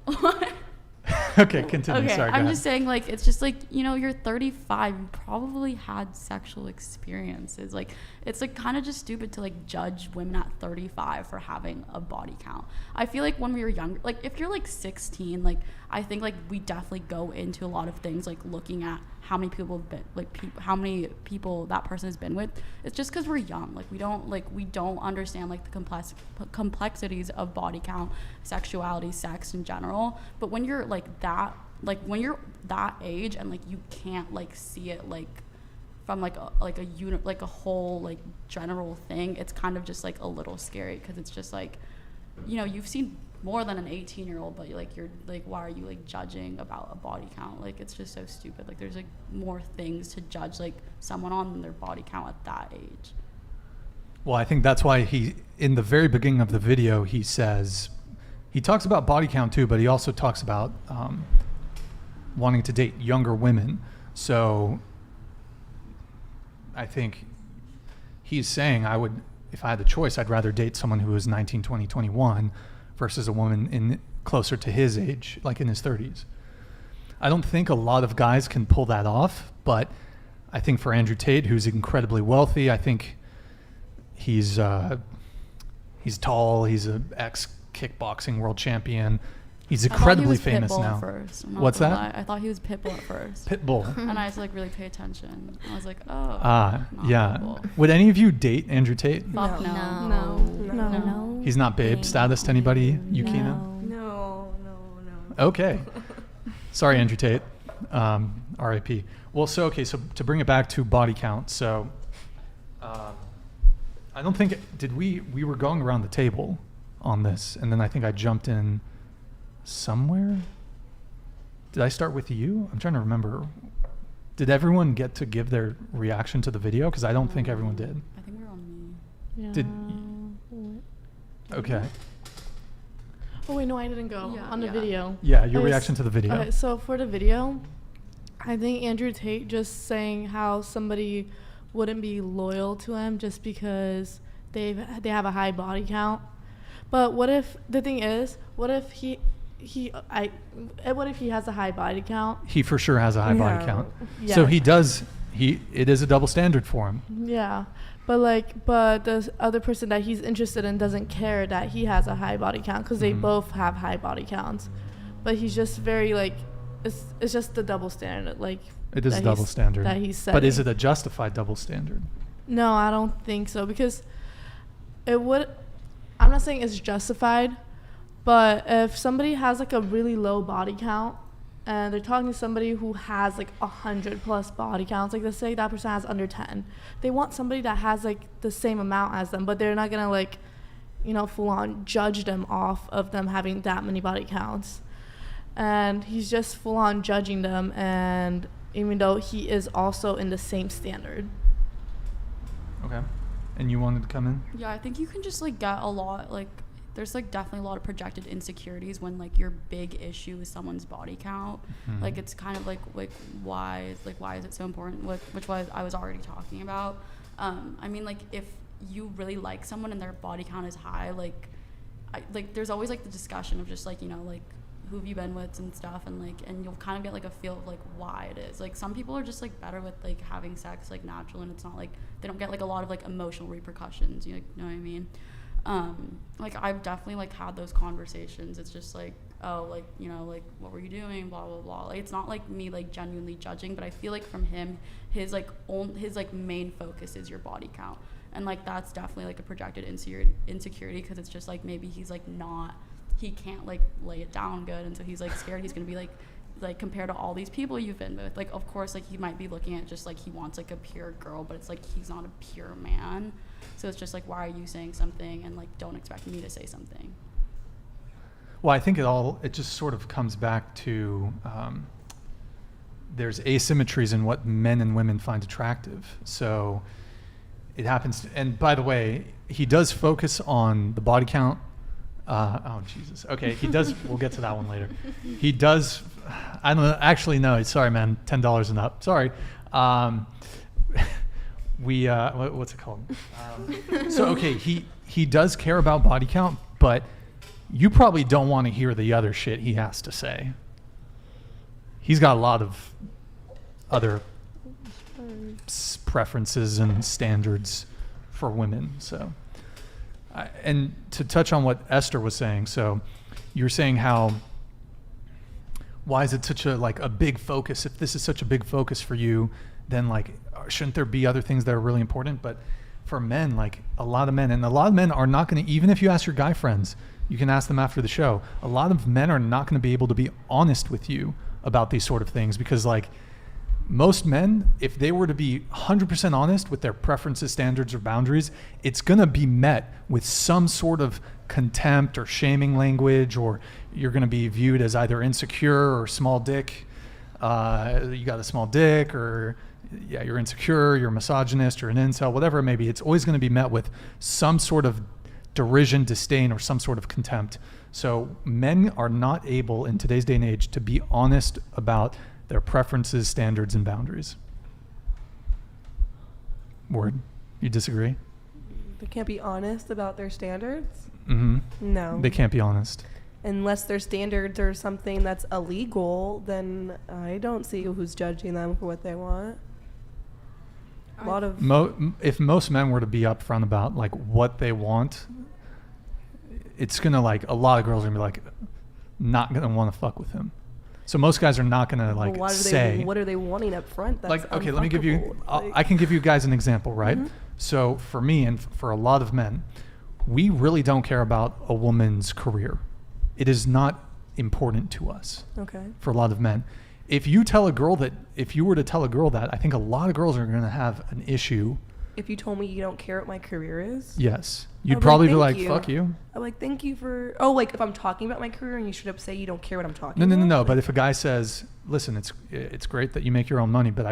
S8: What?
S2: Okay, continue.
S8: Okay,
S2: Sorry, go
S8: I'm
S2: ahead.
S8: just saying, like, it's just like, you know, you're 35, you probably had sexual experiences. Like, it's like kind of just stupid to like judge women at 35 for having a body count. I feel like when we were younger, like if you're like 16, like I think like we definitely go into a lot of things like looking at how many people have been, like how many people that person has been with. It's just because we're young. Like we don't understand like the complexities of body count, sexuality, sex in general. But when you're like that, like when you're that age and like you can't like see it like from like a unit, like a whole like general thing, it's kind of just like a little scary because it's just like, you know, you've seen more than an 18-year-old, but like you're like, why are you like judging about a body count? Like it's just so stupid. Like there's like more things to judge like someone on than their body count at that age.
S2: Well, I think that's why he, in the very beginning of the video, he says, he talks about body count too, but he also talks about wanting to date younger women. So I think he's saying if I had the choice, I'd rather date someone who is 19, 20, 21 versus a woman in closer to his age, like in his 30s. I don't think a lot of guys can pull that off, but I think for Andrew Tate, who's incredibly wealthy, I think he's tall, he's an ex-kickboxing world champion. He's incredibly famous now.
S8: First.
S2: What's that?
S8: Lie. I thought he was Pitbull at first.
S2: Pitbull.
S8: And I had to like really pay attention. I was like, oh.
S2: Yeah.
S8: Pitbull.
S2: Would any of you date Andrew Tate?
S8: Fuck
S3: No.
S2: He's not babe status to anybody, Yukina?
S10: No.
S2: Okay. Sorry, Andrew Tate. R.I.P. Well, so to bring it back to body count. So I don't think, we were going around the table on this, and then I think I jumped in somewhere. Did I start with you? I'm trying to remember. Did everyone get to give their reaction to the video? Because I don't think everyone did.
S8: I think we were on me.
S7: Yeah.
S2: Okay.
S7: Oh wait, no, I didn't go on the video.
S2: Yeah, your reaction to the video.
S7: Okay, so for the video, I think Andrew Tate just saying how somebody wouldn't be loyal to him just because they have a high body count. But what if the thing is, what if he has a high body count?
S2: He for sure has a high body count.
S7: Yeah.
S2: So it is a double standard for him.
S7: Yeah. But the other person that he's interested in doesn't care that he has a high body count because they both have high body counts. But he's just very like, it's just the double standard. Like
S2: it is a double standard.
S7: That he's setting.
S2: But is it a justified double standard?
S7: No, I don't think so because it would. I'm not saying it's justified, but if somebody has like a really low body count and they're talking to somebody who has like 100+ body counts, like let's say that person has under 10, they want somebody that has like the same amount as them, but they're not gonna like, you know, full on judge them off of them having that many body counts. And he's just full on judging them, and even though he is also in the same standard.
S2: Okay. And you wanted to come in?
S8: Yeah, I think you can just like get a lot, like there's like definitely a lot of projected insecurities when like your big issue is someone's body count. Like it's kind of like why is it so important, which was I was already talking about. I mean, like if you really like someone and their body count is high, like there's always like the discussion of just like, you know, like who have you been with and stuff, and like, and you'll kind of get like a feel of like why it is. Like some people are just like better with like having sex like natural, and it's not like they don't get like a lot of like emotional repercussions, you know what I mean? Like I've definitely like had those conversations. It's just like, oh, like, you know, like what were you doing, blah blah blah. Like it's not like me like genuinely judging, but I feel like from him, his main focus is your body count, and like that's definitely like a projected insecurity because it's just like maybe he's like not, he can't like lay it down good, and so he's like scared he's gonna be like compared to all these people you've been with. Like of course like he might be looking at just like he wants like a pure girl, but it's like he's not a pure man, so it's just like, why are you saying something and like don't expect me to say something?
S2: Well, I think it just sort of comes back to there's asymmetries in what men and women find attractive. So it happens and by the way, he does focus on the body count Oh Jesus. Okay, he does. We'll get to that one later. He does. I don't know. Actually, no. Sorry, man. $10 and up. Sorry. What's it called? So okay, he does care about body count, but you probably don't want to hear the other shit he has to say. He's got a lot of other preferences and standards for women. So. And to touch on what Esther was saying, so you're saying why is it such a big focus? If this is such a big focus for you, then shouldn't there be other things that are really important? But for men, a lot of men are not going to, even if you ask your guy friends, you can ask them after the show, a lot of men are not going to be able to be honest with you about these sort of things because most men, if they were to be 100% honest with their preferences, standards, or boundaries, it's going to be met with some sort of contempt or shaming language, or you're going to be viewed as either insecure or small dick. You got a small dick, or you're insecure, you're a misogynist, or an incel, whatever it may be. It's always going to be met with some sort of derision, disdain, or some sort of contempt. So men are not able in today's day and age to be honest about their preferences, standards, and boundaries. Word. You disagree?
S3: They can't be honest about their standards?
S2: Mm-hmm.
S3: No.
S2: They can't be honest.
S3: Unless their standards are something that's illegal, then I don't see who's judging them for what they want. A lot of...
S2: if most men were to be upfront about what they want, it's going to a lot of girls are going to be not going to want to fuck with him. So most guys are not going to say.
S3: What are they wanting up front? That's
S2: okay, let me give you. I can give you guys an example, right? Mm-hmm. So for me and for a lot of men, we really don't care about a woman's career. It is not important to us.
S3: Okay. For
S2: a lot of men, if you were to tell a girl that, I think a lot of girls are going to have an issue.
S3: If you told me you don't care what my career is?
S2: Yes. You'd probably be fuck you.
S3: I'm thank you for... if I'm talking about my career and you should up say you don't care what I'm talking
S2: about?
S3: No.
S2: But if a guy says, listen, it's great that you make your own money, but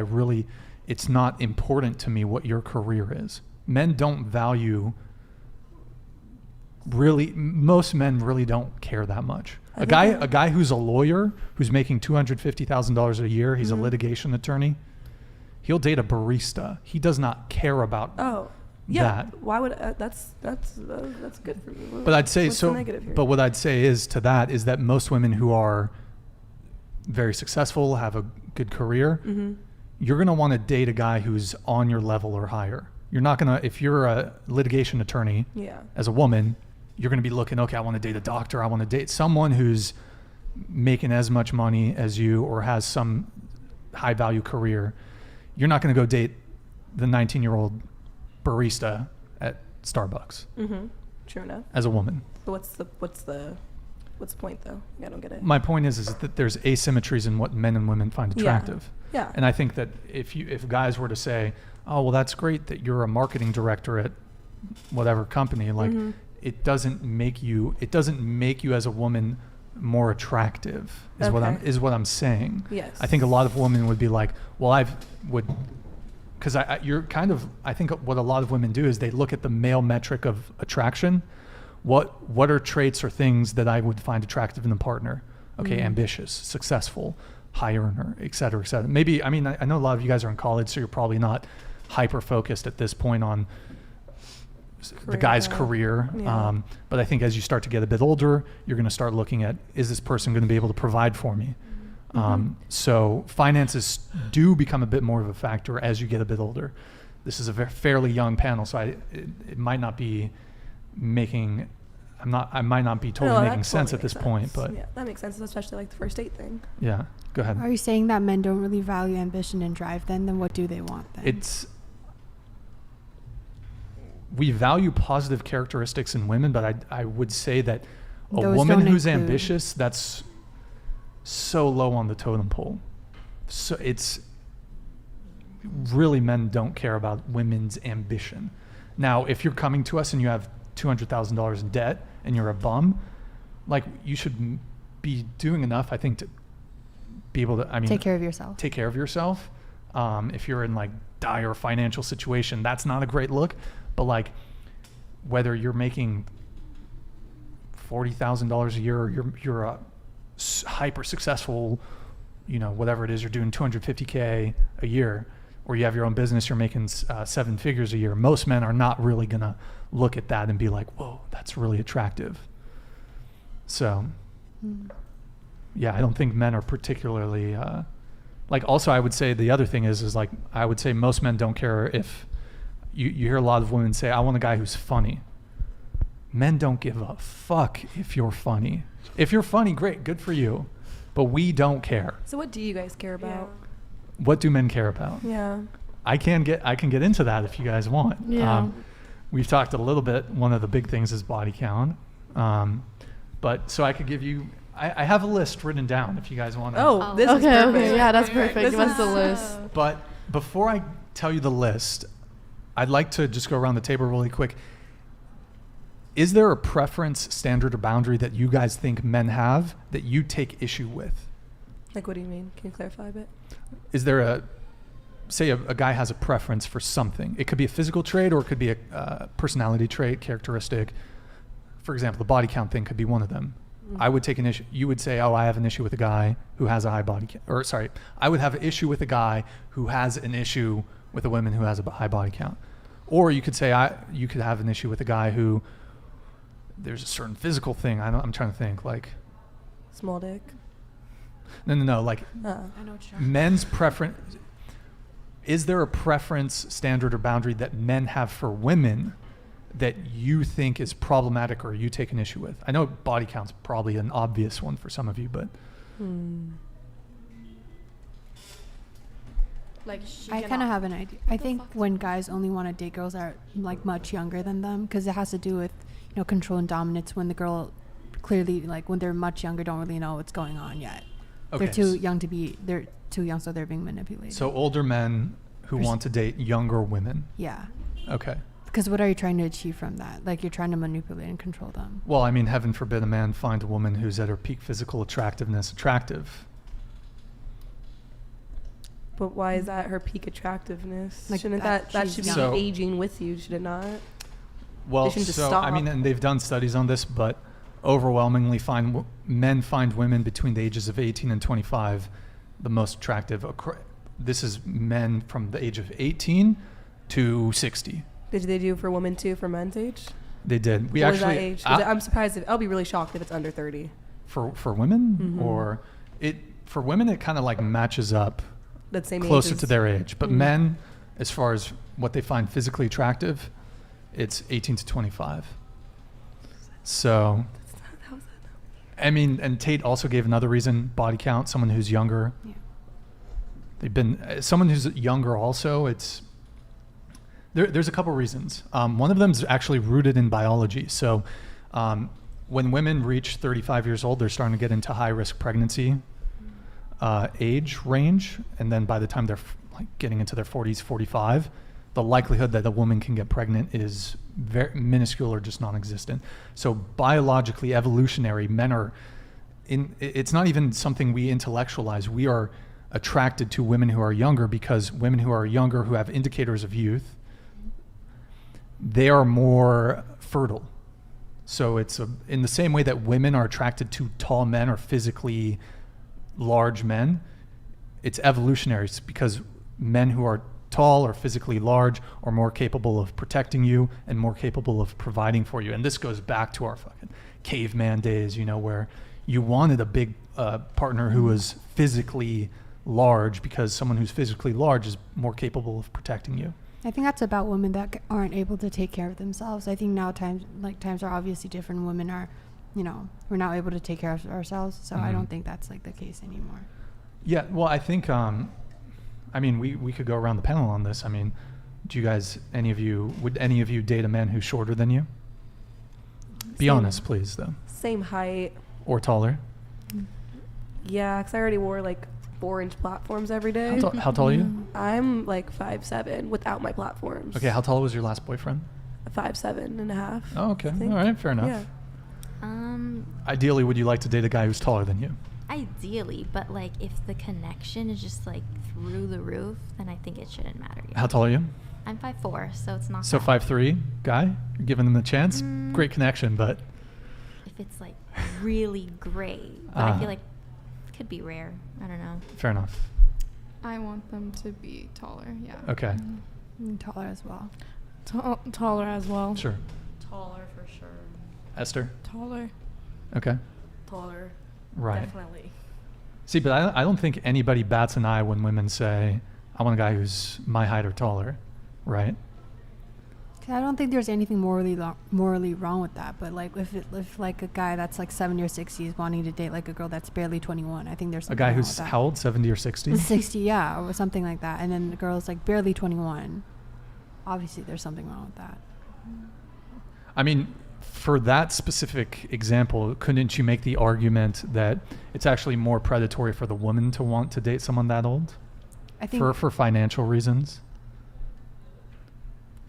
S2: it's not important to me what your career is. Men don't value... most men really don't care that much. A guy who's a lawyer, who's making $250,000 a year, he's a litigation attorney, he'll date a barista. He does not care about that.
S3: Why would that's good for me.
S2: But I'd say But what I'd say is that most women who are very successful, have a good career, you're going to want to date a guy who's on your level or higher. You're not going to, if you're a litigation attorney as a woman, you're going to be looking, okay, I want to date a doctor. I want to date someone who's making as much money as you or has some high value career. You're not going to go date the 19-year-old barista at Starbucks.
S3: Mm-hmm. True enough.
S2: As a woman.
S3: But what's the point though? I don't get it.
S2: My point is that there's asymmetries in what men and women find attractive.
S3: Yeah.
S2: And I think that if guys were to say, oh, well, that's great that you're a marketing director at whatever company, it doesn't make you as a woman more attractive is what I'm saying.
S3: Yes.
S2: I think a lot of women would be like, well, I think what a lot of women do is they look at the male metric of attraction. What are traits or things that I would find attractive in a partner? Okay, ambitious, successful, high earner, et cetera, et cetera. Maybe, I know a lot of you guys are in college, so you're probably not hyper focused at this point on the guy's career.
S3: Yeah.
S2: But I think as you start to get a bit older, you're going to start looking at, is this person going to be able to provide for me? So finances do become a bit more of a factor as you get a bit older. This is a fairly young panel, so it might not be making, I might not be totally making sense at this point, but
S3: yeah, that makes sense, especially the first date thing.
S2: Yeah, go ahead.
S6: Are you saying that men don't really value ambition and drive then what do they want then?
S2: We value positive characteristics in women, but I would say that a woman who's ambitious, that's so low on the totem pole. So it's really, men don't care about women's ambition. Now, if you're coming to us and you have $200,000 in debt and you're a bum, you should be doing enough, I think, to be able to,
S6: take care of yourself.
S2: Take care of yourself. If you're in dire financial situation, that's not a great look. But whether you're making $40,000 a year, or you're a hyper successful, whatever it is, you're doing $250K a year, or you have your own business, you're making 7 figures a year. Most men are not really gonna look at that and be like, whoa, that's really attractive. So, yeah, I don't think men are particularly, also I would say the other thing is like, I would say most men don't care if, you hear a lot of women say, I want a guy who's funny. Men don't give a fuck if you're funny. If you're funny, great, good for you. But we don't care.
S3: So what do you guys care about?
S2: What do men care about?
S3: Yeah.
S2: I can get into that if you guys want.
S7: Yeah.
S2: We've talked a little bit. One of the big things is body count. But so I could give you, I have a list written down if you guys want to.
S3: Oh, this is perfect.
S7: Okay, yeah, that's perfect. Give us the list.
S2: But before I tell you the list, I'd like to just go around the table really quick. Is there a preference, standard, or boundary that you guys think men have that you take issue with?
S3: Like, what do you mean? Can you clarify a bit?
S2: Is there say a guy has a preference for something? It could be a physical trait, or it could be a personality trait, characteristic. For example, the body count thing could be one of them. Mm-hmm. I would take an issue. You would say, oh, I have an issue with a guy who has a high body count. Or sorry, I would have an issue with a guy who has an issue with a woman who has a high body count. Or you could say, you could have an issue with a guy who, there's a certain physical thing. I'm trying to think, like
S3: small dick.
S2: No. Like
S6: I know what you're
S2: men's preference. Is there a preference, standard, or boundary that men have for women that you think is problematic or you take an issue with? I know body count's probably an obvious one for some of you, but.
S5: Like
S6: I kind of have an idea. I think when guys only want to date girls that are like much younger than them, because it has to do with control and dominance. When the girl clearly, like when they're much younger, don't really know what's going on yet.
S2: Okay.
S6: They're too young, so they're being manipulated.
S2: So older men who want to date younger women.
S6: Yeah.
S2: Okay.
S6: Because what are you trying to achieve from that? Like, you're trying to manipulate and control them.
S2: Well, I mean, heaven forbid a man find a woman who's at her peak physical attractiveness attractive.
S3: But why is that her peak attractiveness?
S6: Like
S3: Shouldn't that should be
S2: So-
S3: aging with you, should it not?
S2: Well,
S3: They shouldn't just
S2: so
S3: stop.
S2: I mean, and they've done studies on this, but overwhelmingly men find women between the ages of 18 and 25 the most attractive. This is men from the age of 18 to 60.
S3: Did they do for women too, for men's age?
S2: They did.
S3: What was that age? 'Cause I'm surprised. I'll be really shocked if it's under 30.
S2: For women,
S3: Mhm.
S2: or for women, it kind of like matches up
S3: That same
S2: closer
S3: ages.
S2: to their age. But
S3: Mhm.
S2: men, as far as what they find physically attractive, it's 18 to 25. So, I mean, and Tate also gave another reason: body count. Someone who's younger.
S6: Yeah.
S2: Someone who's younger also. There's a couple reasons. One of them is actually rooted in biology. So, when women reach 35 years old, they're starting to get into high-risk pregnancy age range, and then by the time they're getting into their 40s, 45, the likelihood that a woman can get pregnant is very minuscule or just non-existent. So biologically, evolutionary, men are it's not even something we intellectualize. We are attracted to women who are younger because women who are younger, who have indicators of youth, they are more fertile. So it's in the same way that women are attracted to tall men or physically large men, it's evolutionary. It's because men who are tall or physically large are more capable of protecting you and more capable of providing for you. And this goes back to our fucking caveman days, where you wanted a big partner who was physically large because someone who's physically large is more capable of protecting you.
S6: I think that's about women that aren't able to take care of themselves. I think now times are obviously different. Women are, we're not able to take care of ourselves. So I don't think that's the case anymore.
S2: Yeah, well, I think, we could go around the panel on this. I mean, would any of you date a man who's shorter than you? Be honest, please, though.
S3: Same height.
S2: Or taller?
S3: Yeah, because I already wore 4-inch platforms every day.
S2: How tall are you?
S3: I'm 5'7" without my platforms.
S2: Okay, how tall was your last boyfriend?
S3: 5'7.5".
S2: Oh, okay. All right, fair enough.
S3: Yeah.
S2: Ideally, would you like to date a guy who's taller than you?
S4: Ideally, but if the connection is just through the roof, then I think it shouldn't matter yet.
S2: How tall are you?
S4: I'm 5'4", so it's not.
S2: So
S4: that.
S2: 5'3", guy? You're giving them a chance? Great connection, but...
S4: If it's like really great. But I feel like it could be rare. I don't know.
S2: Fair enough.
S5: I want them to be taller. Yeah.
S2: Okay.
S6: Taller as well.
S7: Taller as well.
S2: Sure.
S8: Taller for sure.
S2: Esther?
S7: Taller.
S2: Okay.
S10: Taller.
S2: Right.
S10: Definitely.
S2: See, but I don't think anybody bats an eye when women say, I want a guy who's my height or taller, right?
S6: I don't think there's anything morally wrong with that, but like if like a guy that's like 70 or 60 is wanting to date like a girl that's barely 21, I think there's
S2: A
S6: something
S2: guy
S6: wrong
S2: who's
S6: with that.
S2: how old? 70 or 60?
S6: 60, yeah, or something like that, and then the girl's like barely 21. Obviously, there's something wrong with that.
S2: I mean, for that specific example, couldn't you make the argument that it's actually more predatory for the woman to want to date someone that old?
S6: I think
S2: For financial reasons?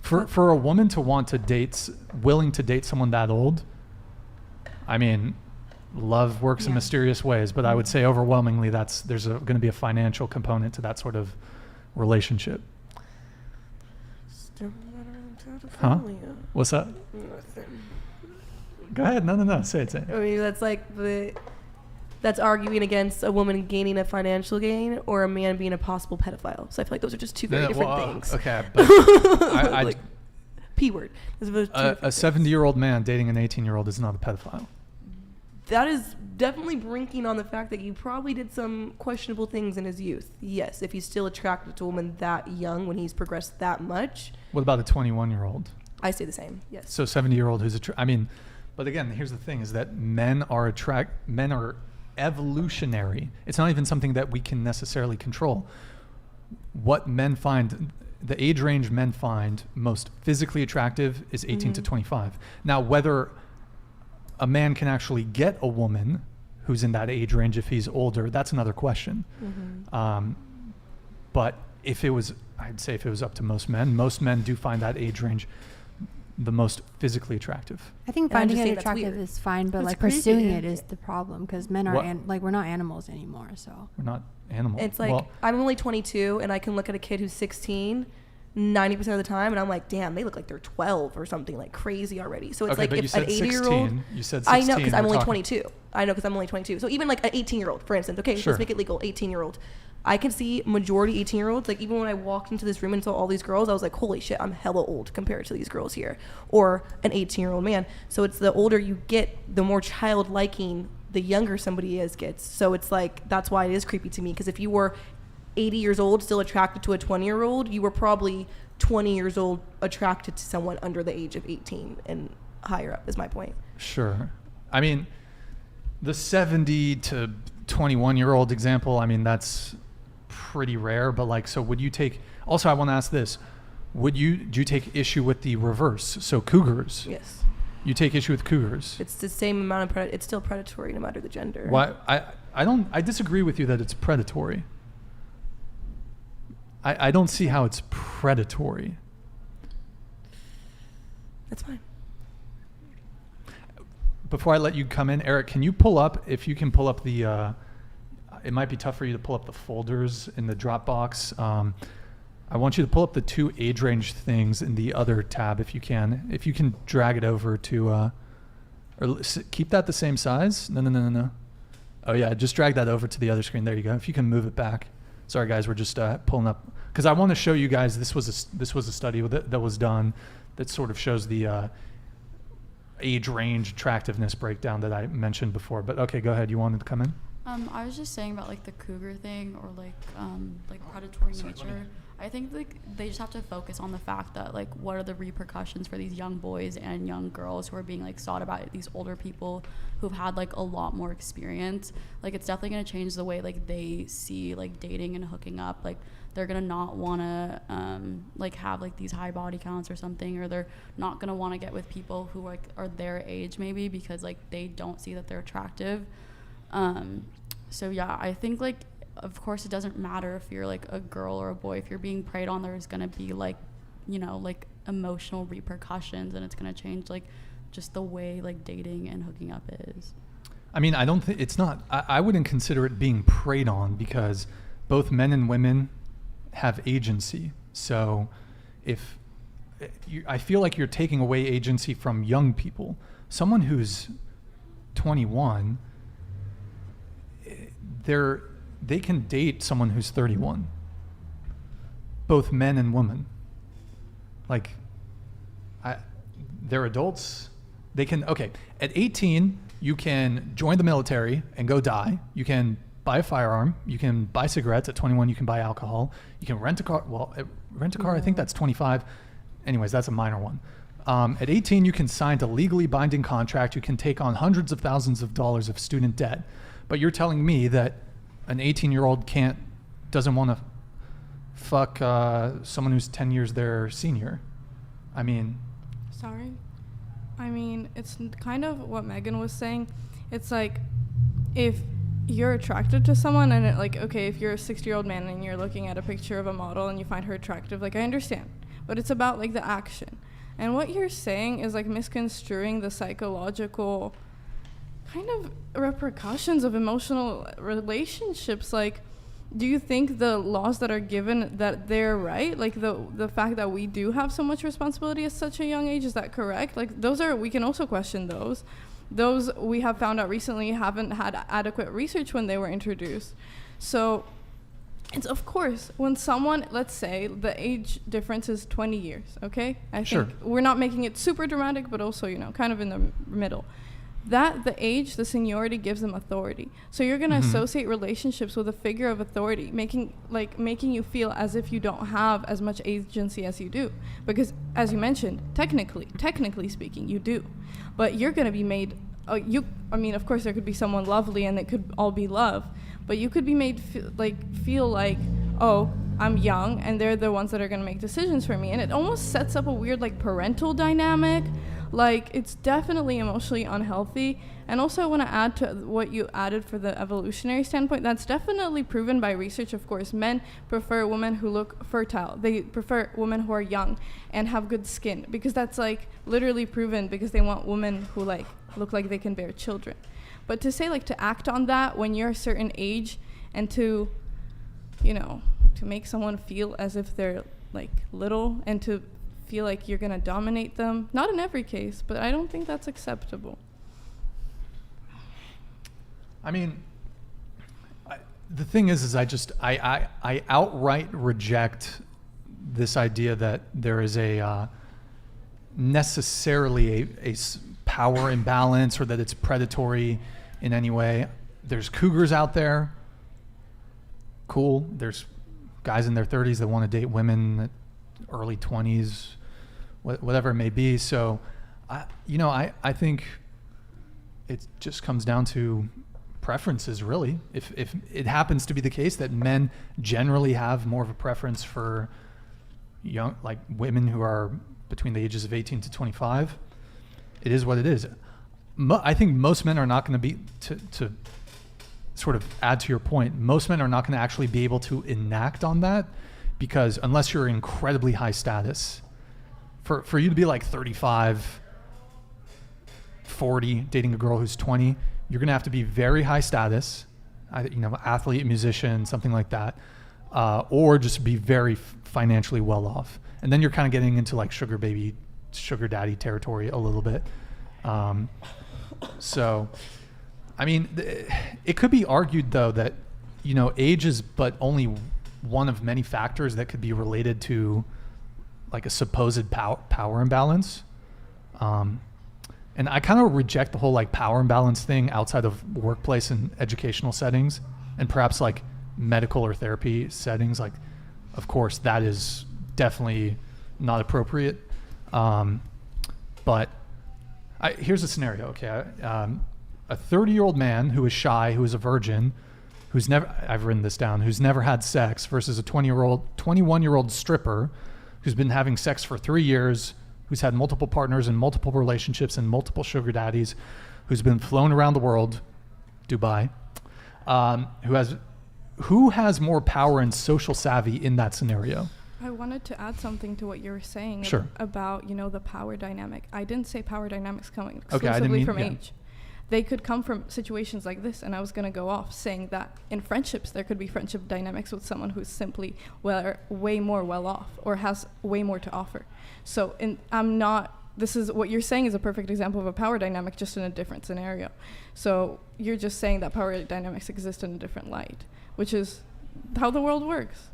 S2: For a woman to want to date, willing to date someone that old, I mean, love works in mysterious ways, but I would say overwhelmingly there's going to be a financial component to that sort of relationship. Huh? What's that?
S3: Nothing.
S2: Go ahead. No. Say it.
S3: I mean, that's arguing against a woman gaining a financial gain or a man being a possible pedophile. So I feel like those are just two very different things.
S2: Okay, but
S3: Like, P word.
S2: a 70-year-old man dating an 18-year-old is not a pedophile.
S3: That is definitely brinking on the fact that you probably did some questionable things in his youth. Yes, if he's still attracted to a woman that young when he's progressed that much.
S2: What about a 21-year-old?
S3: I say the same, yes.
S2: So 70-year-old who's but again, here's the thing: is that men are evolutionary. It's not even something that we can necessarily control. What men find, the age range men find most physically attractive is 18 to 25. Now, whether a man can actually get a woman who's in that age range if he's older, that's another question. But I'd say if it was up to most men do find that age range the most physically attractive.
S6: I think
S3: And I
S6: finding
S3: just
S6: it
S3: think that's
S6: attractive
S3: weird.
S6: is fine, but
S3: That's
S6: like
S3: creepy.
S6: pursuing it is the problem because men are
S2: What?
S6: we're not animals anymore. So
S2: We're not animals.
S3: It's like, I'm only 22 and I can look at a kid who's 16 90% of the time and I'm like, damn, they look like they're 12 or something like crazy already. So it's
S2: okay,
S3: like
S2: but
S3: if
S2: you said
S3: an 80-year-old.
S2: 16. You said 16.
S3: I know because I'm
S2: we're
S3: only
S2: talking-
S3: 22. I know because I'm only 22. So even like an 18-year-old, for instance, okay,
S2: Sure.
S3: let's make it legal, 18-year-old. I can see majority 18-year-olds, like even when I walked into this room and saw all these girls, I was like, holy shit, I'm hella old compared to these girls here. Or an 18-year-old man. So it's the older you get, the more child-liking the younger somebody gets. So it's like, that's why it is creepy to me. Because if you were 80 years old still attracted to a 20-year-old, you were probably 20 years old attracted to someone under the age of 18 and higher up is my point.
S2: Sure. I mean, the 70 to 21-year-old example, I mean, that's pretty rare, but like, so would you take, also I want to ask this, do you take issue with the reverse? So cougars.
S3: Yes.
S2: You take issue with cougars.
S3: It's the same amount of it's still predatory no matter the gender.
S2: Why? I disagree with you that it's predatory. I don't see how it's predatory.
S3: That's fine.
S2: Before I let you come in, Eric, can you pull up, if you can pull up the, it might be tough for you to pull up the folders in the Dropbox. I want you to pull up the two age range things in the other tab if you can. If you can drag it over to, or keep that the same size. No. Oh yeah, just drag that over to the other screen. There you go. If you can move it back. Sorry guys, we're just pulling up. Because I want to show you guys, this was a study that was done that sort of shows the age range attractiveness breakdown that I mentioned before. But okay, go ahead. You wanted to come in?
S8: I was just saying about like the cougar thing or like predatory nature. I think like they just have to focus on the fact that like what are the repercussions for these young boys and young girls who are being like sought about these older people who've had like a lot more experience. Like it's definitely going to change the way like they see like dating and hooking up. Like they're going to not want to like have like these high body counts or something, or they're not going to want to get with people who like are their age maybe because like they don't see that they're attractive. So yeah, I think like of course it doesn't matter if you're like a girl or a boy. If you're being preyed on, there's going to be like, you know, like emotional repercussions, and it's going to change like just the way like dating and hooking up is.
S2: I mean, I don't think it's not, I wouldn't consider it being preyed on because both men and women have agency. So if I feel like you're taking away agency from young people, someone who's 21, they can date someone who's 31. Both men and women. Like, they're adults. They can, okay, at 18, you can join the military and go die. You can buy a firearm. You can buy cigarettes. At 21, you can buy alcohol. You can rent a car. Well, I think that's 25. Anyways, that's a minor one. At 18, you can sign a legally binding contract. You can take on hundreds of thousands of dollars of student debt. But you're telling me that an 18-year-old doesn't want to fuck someone who's 10 years their senior. I mean...
S9: Sorry. I mean, it's kind of what Megan was saying. It's like, if you're attracted to someone and if you're a 60-year-old man and you're looking at a picture of a model and you find her attractive, I understand. But it's about, the action. And what you're saying is, misconstruing the psychological kind of repercussions of emotional relationships. Do you think the laws that are given, that they're right? The fact that we do have so much responsibility at such a young age, is that correct? We can also question those. Those we have found out recently haven't had adequate research when they were introduced. So it's, of course, when someone, let's say the age difference is 20 years, okay? I think we're not making it super dramatic, but also, kind of in the middle. That the age, the seniority gives them authority. So you're going to associate relationships with a figure of authority, making you feel as if you don't have as much agency as you do. Because, as you mentioned, technically speaking, you do. But you're going to be made, of course, there could be someone lovely and it could all be love. But you could be made feel like, oh, I'm young and they're the ones that are going to make decisions for me. And it almost sets up a weird parental dynamic. It's definitely emotionally unhealthy. And also I want to add to what you added for the evolutionary standpoint. That's definitely proven by research, of course. Men prefer women who look fertile. They prefer women who are young and have good skin, because that's literally proven, because they want women who look like they can bear children. But to say to act on that when you're a certain age, and to make someone feel as if they're little, and to feel like you're going to dominate them, not in every case, but I don't think that's acceptable.
S2: I mean, the thing is I outright reject this idea that there is necessarily a power imbalance, or that it's predatory in any way. There's cougars out there. Cool. There's guys in their 30s that want to date women at early 20s, whatever it may be. So, I think it just comes down to preferences, really. If it happens to be the case that men generally have more of a preference for young, women who are between the ages of 18 to 25, it is what it is. I think most men are not going to be, to sort of add to your point, most men are not going to actually be able to enact on that, because unless you're incredibly high status, for you to be 35, 40, dating a girl who's 20, you're going to have to be very high status, athlete, musician, something like that, or just be very financially well off. And then you're kind of getting into sugar baby, sugar daddy territory a little bit. So, I mean, it could be argued, though, that, age is but only one of many factors that could be related to a supposed power imbalance. And I kind of reject the whole power imbalance thing outside of workplace and educational settings, and perhaps medical or therapy settings. Of course, that is definitely not appropriate. But here's a scenario, okay? A 30-year-old man who is shy, who is a virgin, I've written this down, who's never had sex, versus a 21-year-old stripper who's been having sex for 3 years, who's had multiple partners and multiple relationships and multiple sugar daddies, who's been flown around the world, Dubai, who has more power and social savvy in that scenario?
S9: I wanted to add something to what you were saying about, the power dynamic. I didn't say power dynamics coming exclusively from age. They could come from situations like this, and I was going to go off saying that in friendships, there could be friendship dynamics with someone who's simply way more well off or has way more to offer. So I'm not this is what you're saying is a perfect example of a power dynamic, just in a different scenario. So you're just saying that power dynamics exist in a different light, which is how the world works.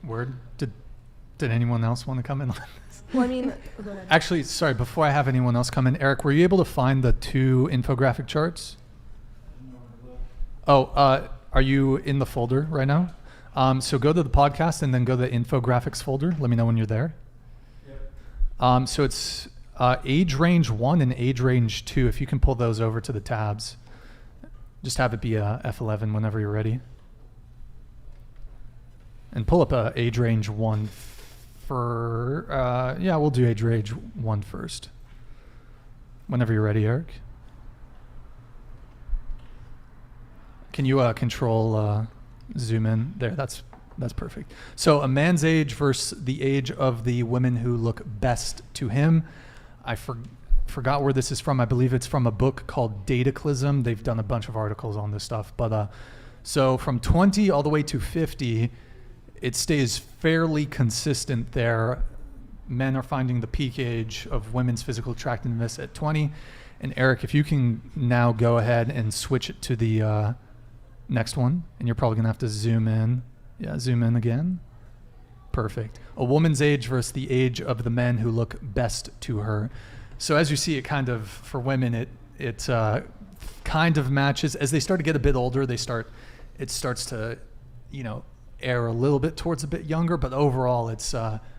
S2: Word. Did anyone else want to come in on this?
S3: Well, I mean, go ahead.
S2: Actually, sorry, before I have anyone else come in, Eric, were you able to find the 2 infographic charts? Oh, are you in the folder right now? So go to the podcast and then go to the infographics folder. Let me know when you're there. Yep. So it's age range 1 and age range 2. If you can pull those over to the tabs, just have it be F11 whenever you're ready. And pull up age range 1 for, we'll do age range 1 first. Whenever you're ready, Eric. Can you control zoom in there? That's perfect. So a man's age versus the age of the women who look best to him. I forgot where this is from. I believe it's from a book called Dataclysm. They've done a bunch of articles on this stuff. But so from 20 all the way to 50, it stays fairly consistent there. Men are finding the peak age of women's physical attractiveness at 20. And Eric, if you can now go ahead and switch it to the next one, and you're probably gonna have to zoom in. Yeah, zoom in again. Perfect. A woman's age versus the age of the men who look best to her. So as you see, it kind of, for women, it kind of matches. As they start to get a bit older, it starts to, err a little bit towards a bit younger, but overall it's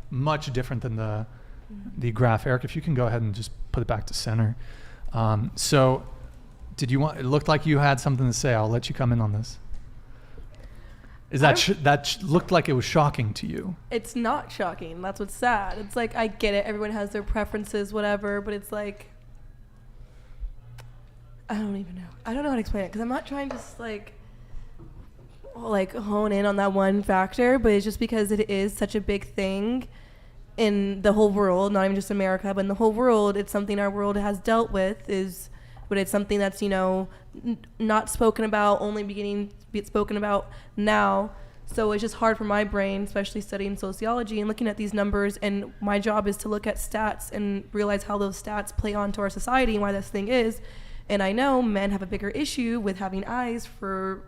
S2: much different than the graph. Eric, if you can go ahead and just put it back to center. So did you want, it looked like you had something to say. I'll let you come in on this. Is that looked like it was shocking to you?
S3: It's not shocking. That's what's sad. It's like, I get it. Everyone has their preferences, whatever, but it's like, I don't even know. I don't know how to explain it, because I'm not trying to just like hone in on that one factor, but it's just because it is such a big thing in the whole world, not even just America, but in the whole world. It's something our world has dealt with, but it's something that's, not spoken about, only beginning to be spoken about now. So it's just hard for my brain, especially studying sociology and looking at these numbers. And my job is to look at stats and realize how those stats play onto our society and why this thing is. And I know men have a bigger issue with having eyes for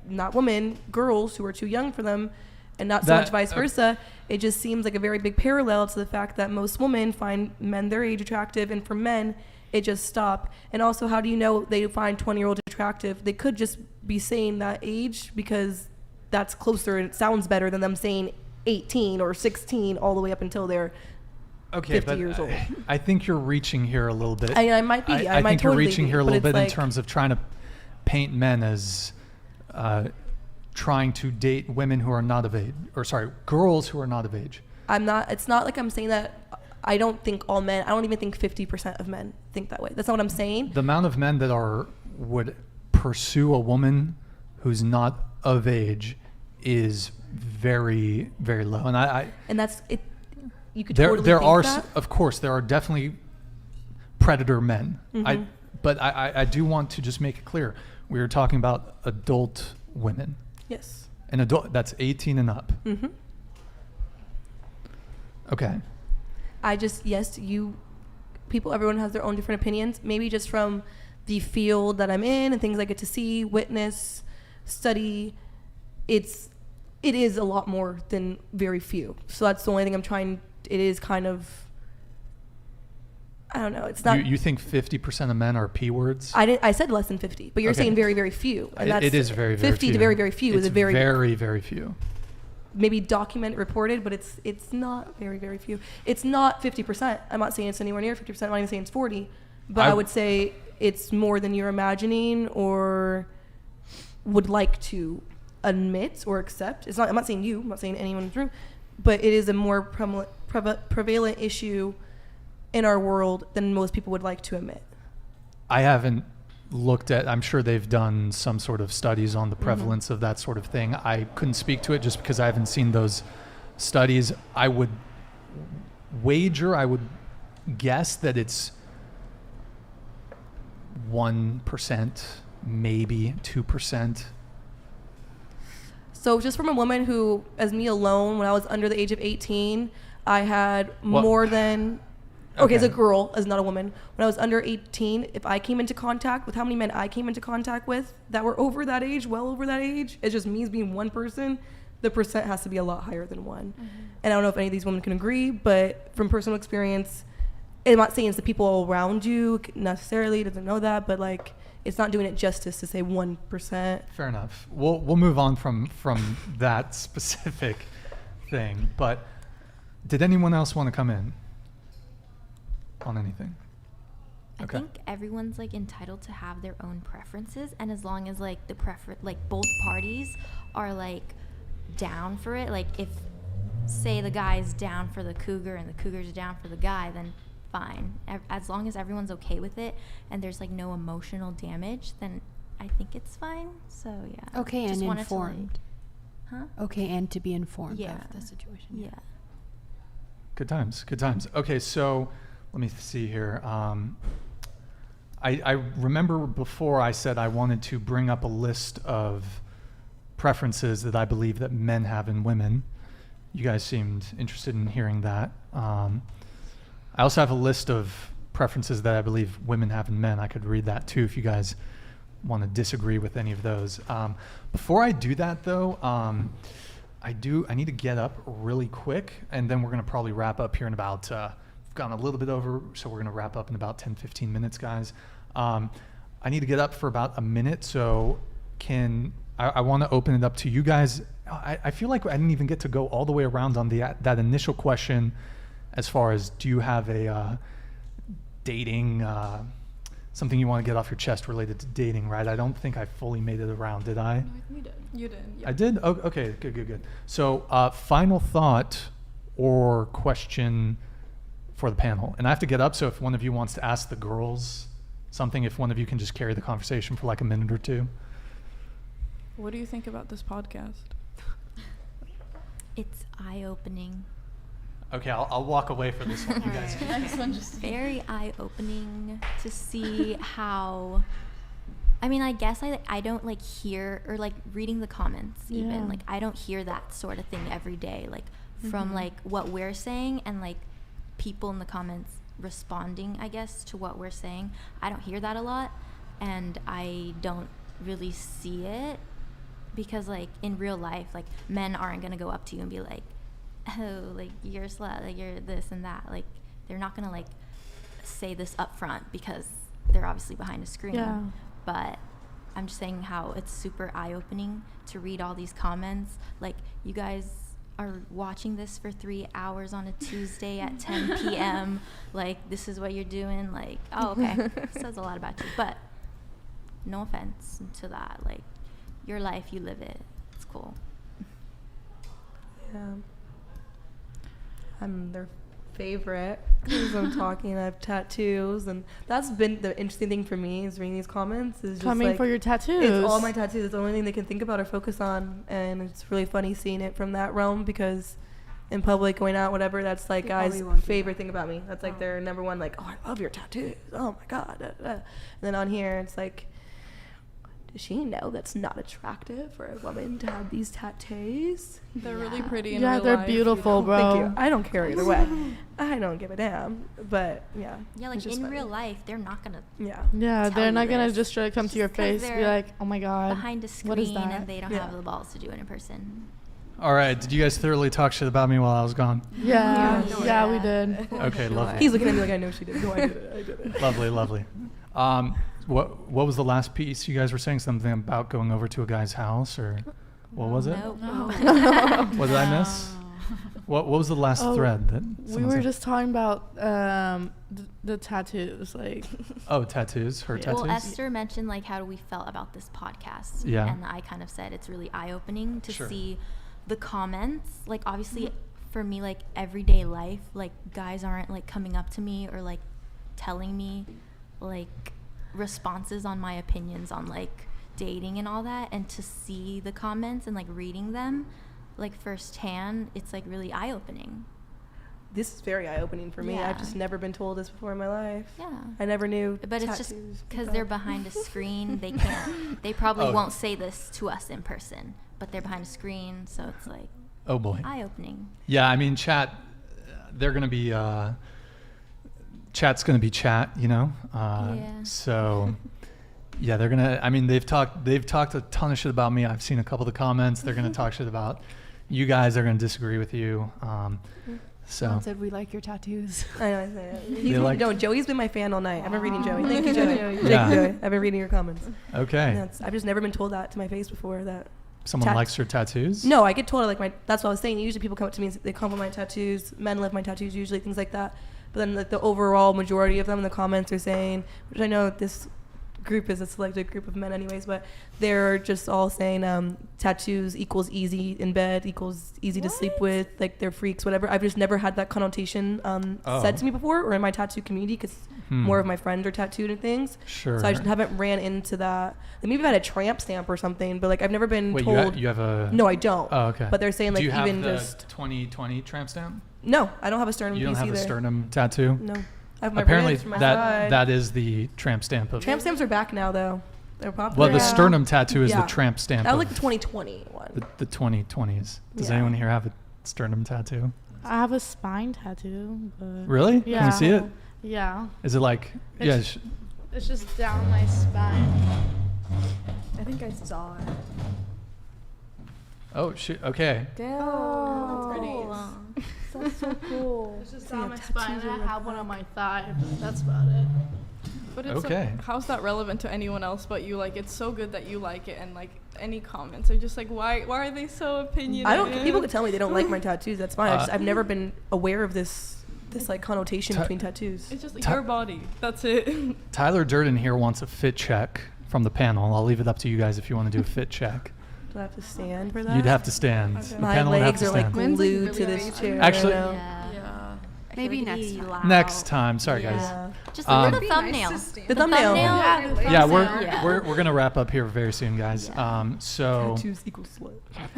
S3: not women, girls who are too young for them, and not so much vice versa. It just seems like a very big parallel to the fact that most women find men their age attractive, and for men, it just stop. And also, how do you know they find 20-year-olds attractive? They could just be saying that age because that's closer and it sounds better than them saying 18 or 16 all the way up until they're 50 years old.
S2: I think you're reaching here a little bit.
S3: I might be.
S2: I think
S3: totally
S2: you're reaching here a little bit
S3: like,
S2: in terms of trying to paint men as trying to date women who are not of age, girls who are not of age.
S3: It's not like I'm saying that. I don't think all men, I don't even think 50% of men think that way. That's not what I'm saying.
S2: The amount of men that would pursue a woman who's not of age is very, very low. And
S3: that's it. You could
S2: there
S3: totally think that.
S2: Of course, there are definitely predator men.
S3: Mm-hmm.
S2: But I do want to just make it clear. We are talking about adult women.
S3: Yes.
S2: An adult, that's 18 and up.
S3: Mm-hmm.
S2: Okay.
S3: Everyone has their own different opinions. Maybe just from the field that I'm in and things I get to see, witness, study, it is a lot more than very few. So that's the only thing I'm trying. It is kind of, I don't know. It's not.
S2: You think 50% of men are P words?
S3: I said less than 50, but you're saying very, very few. And
S2: it is very, very
S3: 50
S2: few.
S3: to very, very few is a very,
S2: very, very few.
S3: Maybe document reported, but it's not very, very few. It's not 50%. I'm not saying it's anywhere near 50%. I'm not even saying it's 40, but I would say it's more than you're imagining or would like to admit or accept. It's not. I'm not saying you. I'm not saying anyone in the room, but it is a more prevalent issue in our world than most people would like to admit.
S2: I haven't looked at, I'm sure they've done some sort of studies on the prevalence of that sort of thing. I couldn't speak to it just because I haven't seen those studies. I would guess that it's 1%, maybe 2%.
S3: So just from a woman who, as me alone, when I was under the age of 18, I had more than Okay, as a girl, as not a woman, when I was under 18, if I came into contact with how many men I came into contact with that were over that age, well over that age, it's just me as being one person, the percent has to be a lot higher than one. And I don't know if any of these women can agree, but from personal experience, I'm not saying it's the people around you necessarily, doesn't know that, but like, it's not doing it justice to say 1%.
S2: Fair enough. We'll move on from that specific thing, but did anyone else want to come in on anything?
S4: I think everyone's like entitled to have their own preferences, and as long as like like both parties are like down for it, like if say the guy's down for the cougar and the cougar's down for the guy, then fine. As long as everyone's okay with it and there's like no emotional damage, then I think it's fine. So yeah.
S6: Okay,
S4: just
S6: and
S4: wanted
S6: informed.
S4: To, like,
S6: Okay, and to be informed
S4: Yeah.
S6: of the situation.
S4: yeah.
S2: Good times. Okay, so let me see here. I remember before I said I wanted to bring up a list of preferences that I believe that men have in women. You guys seemed interested in hearing that. I also have a list of preferences that I believe women have in men. I could read that too if you guys want to disagree with any of those. Before I do that though, I need to get up really quick, and then we're going to probably wrap up here in about, we've gone a little bit over, so we're going to wrap up in about 10, 15 minutes, guys. I need to get up for about a minute, so I want to open it up to you guys. I feel like I didn't even get to go all the way around on that initial question as far as, do you have a dating, something you want to get off your chest related to dating, right? I don't think I fully made it around, did I?
S9: No, you did. You did. Yeah.
S2: I did? Oh, okay, good. So final thought or question for the panel. And I have to get up, so if one of you wants to ask the girls something, if one of you can just carry the conversation for like a minute or two.
S9: What do you think about this podcast?
S4: It's eye-opening.
S2: Okay, I'll walk away for this one. You guys.
S8: Next one, just
S4: Very eye-opening to see how. I mean, I guess I don't like hear or like reading the comments even.
S8: Yeah.
S4: Like I don't hear that sort of thing every day. Like from like what we're saying and like people in the comments responding, I guess, to what we're saying. I don't hear that a lot, and I don't really see it because like in real life, like men aren't gonna go up to you and be like, oh, like you're a slut, like you're this and that. Like they're not gonna like say this up front because they're obviously behind a screen.
S8: Yeah.
S4: But I'm just saying how it's super eye-opening to read all these comments. Like you guys are watching this for 3 hours on a Tuesday at 10 p.m. Like this is what you're doing. Like, oh, okay. Says a lot about you. But no offense to that. Like your life, you live it. It's cool.
S3: Yeah. I'm their favorite because I'm talking. I have tattoos, and that's been the interesting thing for me is reading these comments. Is just
S7: Coming
S3: like,
S7: for your tattoos.
S3: It's all my tattoos. It's the only thing they can think about or focus on, and it's really funny seeing it from that realm because in public, going out, whatever, that's like guys' favorite thing about me. That's like their number one. Like, oh, I love your tattoos. Oh my god. Da, da. And then on here, it's like, does she know that's not attractive for a woman to have these tattoos?
S9: They're really pretty in
S7: Yeah,
S9: real
S7: they're
S9: life.
S7: beautiful, bro.
S3: Thank you. I don't care either way. I don't give a damn. But yeah.
S4: Yeah, like
S3: it's just
S4: in
S3: funny.
S4: real life, they're not gonna
S3: Yeah.
S7: Yeah,
S4: tell
S7: they're
S4: you
S7: not gonna
S4: this.
S7: just try to come to your
S4: Just 'cause
S7: face and be
S4: they're
S7: like, oh my god,
S4: behind a screen
S7: what is that?
S4: and they don't
S3: Yeah.
S4: have the balls to do it in person.
S2: All right, did you guys thoroughly talk shit about me while I was gone?
S7: Yeah,
S4: Yeah.
S7: yeah, we did.
S2: Okay, lovely.
S3: He's looking at me like I know she did. No, I did it. I did it.
S2: Lovely. What was the last piece you guys were saying? Something about going over to a guy's house, or what was it?
S4: Nope.
S2: What did I miss? What was the last thread that
S7: We
S2: someone
S7: were
S2: said?
S7: just talking about the tattoos, like.
S2: Oh, tattoos. Her tattoos.
S4: Well, Esther mentioned like how we felt about this podcast.
S2: Yeah.
S4: And I kind of said it's really eye-opening to
S2: Sure.
S4: see the comments. Like obviously for me, like everyday life, like guys aren't like coming up to me or like telling me like responses on my opinions on like dating and all that, and to see the comments and like reading them like firsthand, it's like really eye-opening.
S3: This is very eye-opening for me.
S4: Yeah.
S3: I've just never been told this before in my life.
S4: Yeah.
S3: I never knew.
S4: But it's just
S3: tattoos
S4: because
S3: were
S4: they're
S3: bad.
S4: behind a screen, they can't. They probably
S2: Oh.
S4: won't say this to us in person, but they're behind a screen, so it's like
S2: Oh boy.
S4: eye-opening.
S2: Yeah, I mean, chat. They're gonna be. chat's gonna be chat, you know.
S4: Yeah.
S2: So yeah, they're gonna. I mean, they've talked a ton of shit about me. I've seen a couple of the comments. They're gonna talk shit about you guys. They're gonna disagree with you. So
S8: Someone said we like your tattoos.
S3: I know. No, Joey's been my fan all night. I've been reading Joey. Thank you,
S8: Joey.
S3: Joey.
S8: Yeah.
S3: Thank you, Joey. I've been reading your comments.
S2: Okay.
S3: I've just never been told that to my face before. That
S2: Someone likes your tattoos?
S3: No, I get told that's what I was saying. Usually people come up to me and they compliment my tattoos. Men love my tattoos usually, things like that. But then like the overall majority of them in the comments are saying, which I know this group is a selected group of men anyways, but they're just all saying tattoos equals easy in bed, equals easy to sleep with, like they're freaks, whatever. I've just never had that connotation said to me before or in my tattoo community because more of my friends are tattooed and things.
S2: Sure.
S3: So I just haven't ran into that. Like maybe I've had a tramp stamp or something, but like I've never been
S2: Wait,
S3: told.
S2: you have a...
S3: No, I don't.
S2: Oh, okay.
S3: But they're saying like
S2: Do you have
S3: even
S2: the
S3: just
S2: 2020 tramp stamp?
S3: No, I don't have a sternum piece
S2: You don't have
S3: either.
S2: a sternum tattoo?
S3: No. I have my
S2: Apparently
S3: branch from my side.
S2: that is the tramp stamp of...
S3: Tramp stamps are back now though. They're popular.
S2: Well, the sternum tattoo is the
S3: Yeah.
S2: tramp stamp.
S3: That was
S2: of
S3: like the 2020 one.
S2: The 2020s. Does
S3: Yeah.
S2: anyone here have a sternum tattoo?
S7: I have a spine tattoo. But
S2: Really?
S7: Yeah.
S2: Can we see it?
S7: Yeah.
S2: Is it like...
S7: It's- It's just down my spine.
S10: I think I saw it.
S2: Oh, shit. Okay.
S10: Damn.
S7: That's so cool. It's just down my spine.
S3: tattoos
S7: And
S3: are
S7: I have one on my thigh, but that's about it.
S9: But it's
S2: Okay.
S9: how's that relevant to anyone else but you? Like, it's so good that you like it, and like any comments are just like, why are they so opinionated?
S3: I don't. People can tell me they don't like my tattoos. That's fine. I've never been aware of this like connotation between tattoos.
S9: It's just your body. That's it.
S2: Tyler Durden here wants a fit check from the panel. I'll leave it up to you guys if you want to do a fit check.
S3: Do I have to stand for that?
S2: You'd have to stand.
S9: Okay.
S2: The
S3: My
S2: panel would have
S3: legs
S2: to
S3: are like
S2: stand.
S3: glued to this chair.
S2: Actually-
S3: you know?
S4: Yeah.
S8: Maybe next time.
S2: Next time. Sorry, guys.
S3: Yeah.
S4: Just look at the
S9: Be
S4: thumbnail.
S9: nice to stand.
S3: The thumbnail.
S2: Yeah,
S4: Yeah.
S2: we're gonna wrap up here very soon, guys. So
S3: Tattoos equal slut.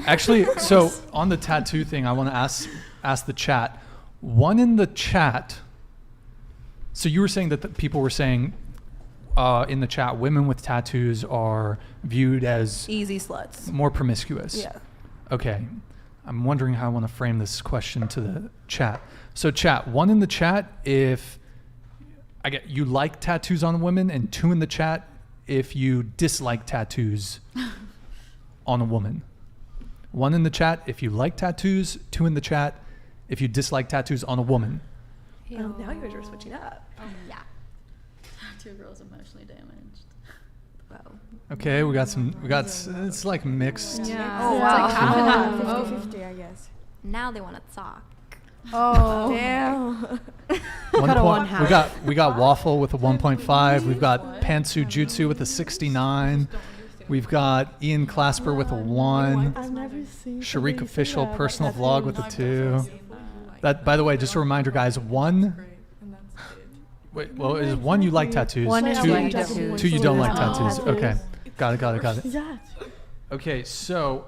S2: actually, so on the tattoo thing, I want to ask the chat. One in the chat. So you were saying that the people were saying in the chat, women with tattoos are viewed as
S3: Easy sluts.
S2: more promiscuous.
S3: Yeah.
S2: Okay. I'm wondering how I want to frame this question to the chat. So chat, one in the chat if I get you like tattoos on women, and two in the chat if you dislike tattoos on a woman. One in the chat if you like tattoos, two in the chat if you dislike tattoos on a woman.
S3: Oh, now you guys are switching up.
S4: Yeah.
S8: Two girls emotionally damaged.
S3: Wow.
S2: Okay, it's like mixed.
S9: Yeah.
S10: Oh,
S9: It's
S10: wow.
S9: like half and half.
S10: 50-50, I guess.
S4: Now they want to talk.
S10: Oh, damn.
S2: We got Waffle with a 1.5. We've got Pantsu Jutsu with a 69. We've got Ian Clasper with a 1.
S7: I've never seen
S2: Sharik
S7: somebody say
S2: Official
S7: that.
S2: Personal
S7: That's
S2: Vlog
S7: really
S2: with a
S7: nice.
S2: 2. That, by the way, just a reminder, guys. 1. Wait, well, is 1 you like tattoos?
S8: One is
S2: 2,
S8: like tattoos.
S2: 2 you don't like
S7: Oh.
S2: tattoos. Okay, got it.
S7: Yeah.
S2: Okay, so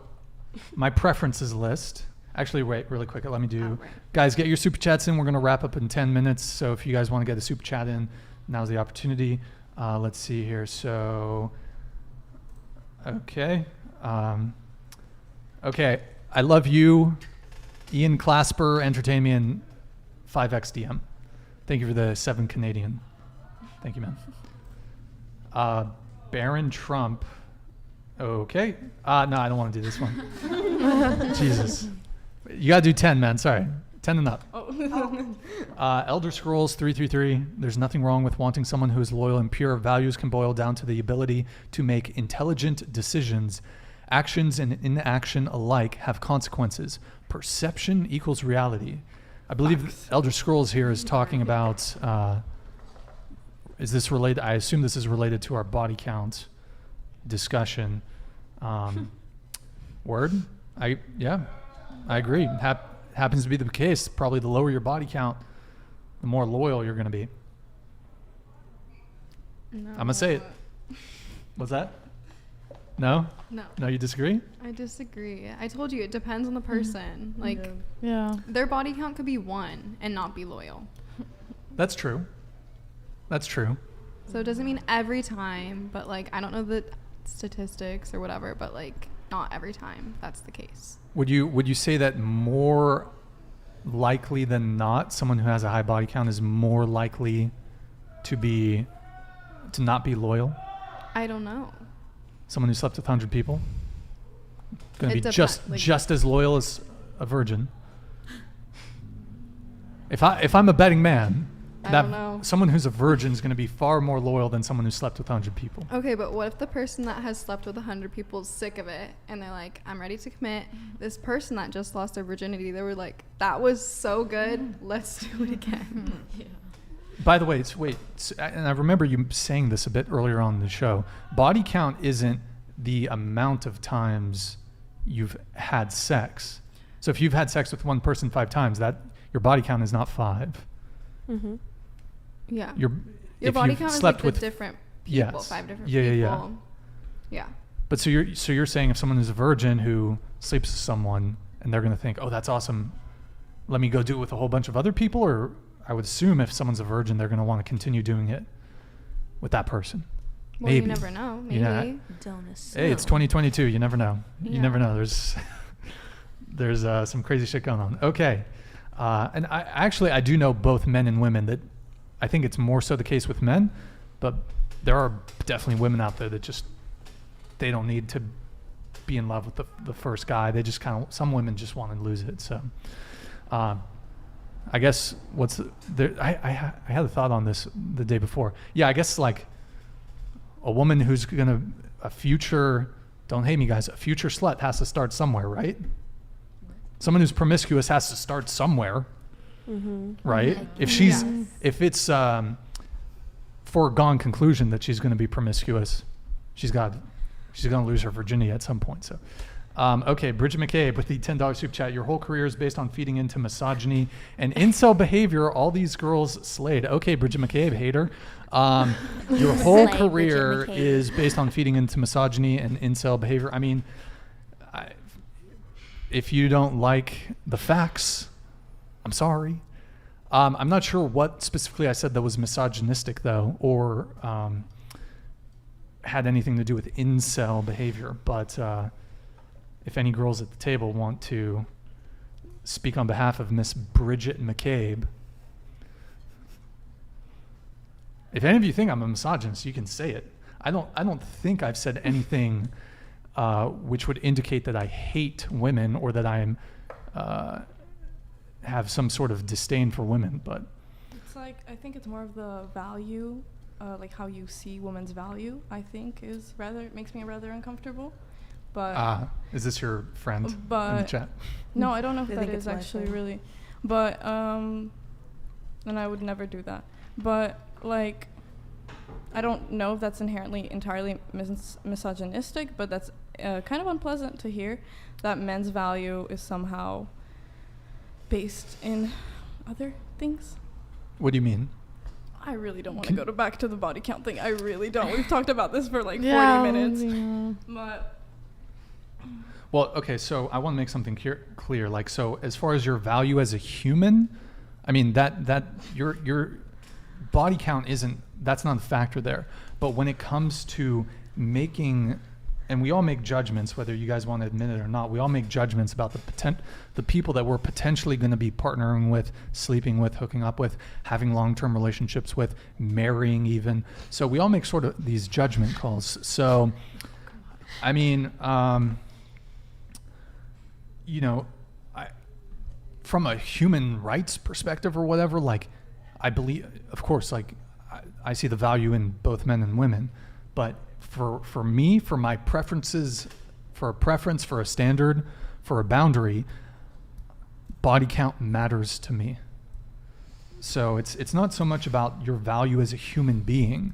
S2: my preferences list. Actually, wait, really quick. Let me do. Guys, get your super chats in. We're gonna wrap up in 10 minutes. So if you guys want to get a super chat in, now's the opportunity. Let's see here. So, okay, okay. I love you, Ian Clasper. Entertain me in 5xDM. Thank you for the 7 Canadian. Thank you, man. Baron Trump. Okay. No, I don't want to do this one. Jesus. You got to do 10, man. Sorry. 10 and up. Elder Scrolls 333. There's nothing wrong with wanting someone who is loyal and pure. Values can boil down to the ability to make intelligent decisions. Actions and inaction alike have consequences. Perception equals reality. I believe Elder Scrolls here is talking about, is this related? I assume this is related to our body count discussion. Word? I agree. Happens to be the case. Probably the lower your body count, the more loyal you're going to be.
S9: No.
S2: I'm going to say it. What's that? No? No, you disagree?
S5: I disagree. I told you it depends on the person. Like,
S7: Yeah.
S5: their body count could be 1 and not be loyal.
S2: That's true.
S5: So it doesn't mean every time, but like, I don't know the statistics or whatever, but like, not every time that's the case.
S2: Would you say that more likely than not, someone who has a high body count is more likely to not be loyal?
S5: I don't know.
S2: Someone who slept with 100 people? Going to
S5: It
S2: be
S5: depen-
S2: just as loyal as a virgin. If I'm a betting man,
S5: I don't know.
S2: someone who's a virgin is going to be far more loyal than someone who slept with 100 people.
S5: Okay, but what if the person that has slept with 100 people is sick of it and they're like, I'm ready to commit? This person that just lost their virginity, they were like, that was so good, let's do it again.
S2: By the way, and I remember you saying this a bit earlier on in the show, body count isn't the amount of times you've had sex. So if you've had sex with one person 5 times, that your body count is not 5.
S3: Mm-hmm.
S5: Yeah.
S2: Your
S5: body count is like the different people,
S2: yes.
S5: 5 different
S2: Yeah,
S5: people. Yeah.
S2: But so you're saying if someone is a virgin who sleeps with someone and they're going to think, oh, that's awesome, let me go do it with a whole bunch of other people? Or I would assume if someone's a virgin, they're going to want to continue doing it with that person.
S5: Well,
S2: Maybe.
S5: you never know. Maybe.
S2: Yeah.
S4: Don't assume.
S2: Hey, it's 2022. You never know. You
S5: Yeah.
S2: never know. There's some crazy shit going on. Okay. And I do know both men and women that I think it's more so the case with men, but there are definitely women out there that just, they don't need to be in love with the first guy. They just some women just want to lose it. So, I guess I had a thought on this the day before. Yeah, I guess like a woman who's a future slut has to start somewhere, right? Someone who's promiscuous has to start somewhere, right? If it's foregone conclusion that she's going to be promiscuous, she's going to lose her virginity at some point. So, okay, Bridget McCabe with the $10 super chat. Your whole career is based on feeding into misogyny and incel behavior. All these girls slayed. Okay, Bridget McCabe, hater. Your whole
S4: Slay,
S2: career
S4: Bridget McCabe.
S2: is based on feeding into misogyny and incel behavior. I mean, if you don't like the facts, I'm sorry. I'm not sure what specifically I said that was misogynistic, though, or had anything to do with incel behavior. But if any girls at the table want to speak on behalf of Miss Bridget McCabe, if any of you think I'm a misogynist, you can say it. I don't think I've said anything which would indicate that I hate women or that I am have some sort of disdain for women. But
S9: It's like, I think it's more of the value, like how you see women's value, I think makes me rather uncomfortable. But
S2: is this your friend in the
S9: but
S2: chat?
S9: no, I don't know if
S3: I
S9: that
S3: think
S9: is
S3: it's my
S9: actually
S3: friend.
S9: really, but and I would never do that. But like, I don't know if that's entirely misogynistic, but that's kind of unpleasant to hear that men's value is somehow based in other things.
S2: What do you mean?
S9: I really don't want to go back to the body count thing. I really don't. We've talked about this for like 40
S7: Yeah,
S9: minutes.
S7: yeah.
S9: But
S2: Well, okay, so I want to make something clear. Like, so as far as your value as a human, I mean that your body count that's not a factor there. But when it comes to making, and we all make judgments, whether you guys want to admit it or not, we all make judgments about the people that we're potentially going to be partnering with, sleeping with, hooking up with, having long-term relationships with, marrying even. So we all make sort of these judgment calls. So, I mean, from a human rights perspective or whatever, like, I believe, of course, like, I see the value in both men and women, but for me, for my preferences, for a preference, for a standard, for a boundary, body count matters to me. So it's not so much about your value as a human being,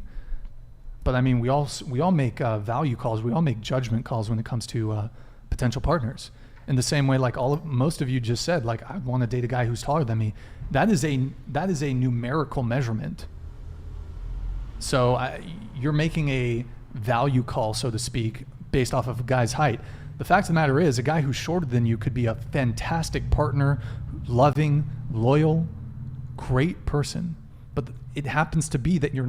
S2: but I mean, we all make value calls, we all make judgment calls when it comes to potential partners. In the same way, like most of you just said, like, I want to date a guy who's taller than me. That is a numerical measurement. So you're making a value call, so to speak, based off of a guy's height. The fact of the matter is, a guy who's shorter than you could be a fantastic partner, loving, loyal, great person. But it happens to be that you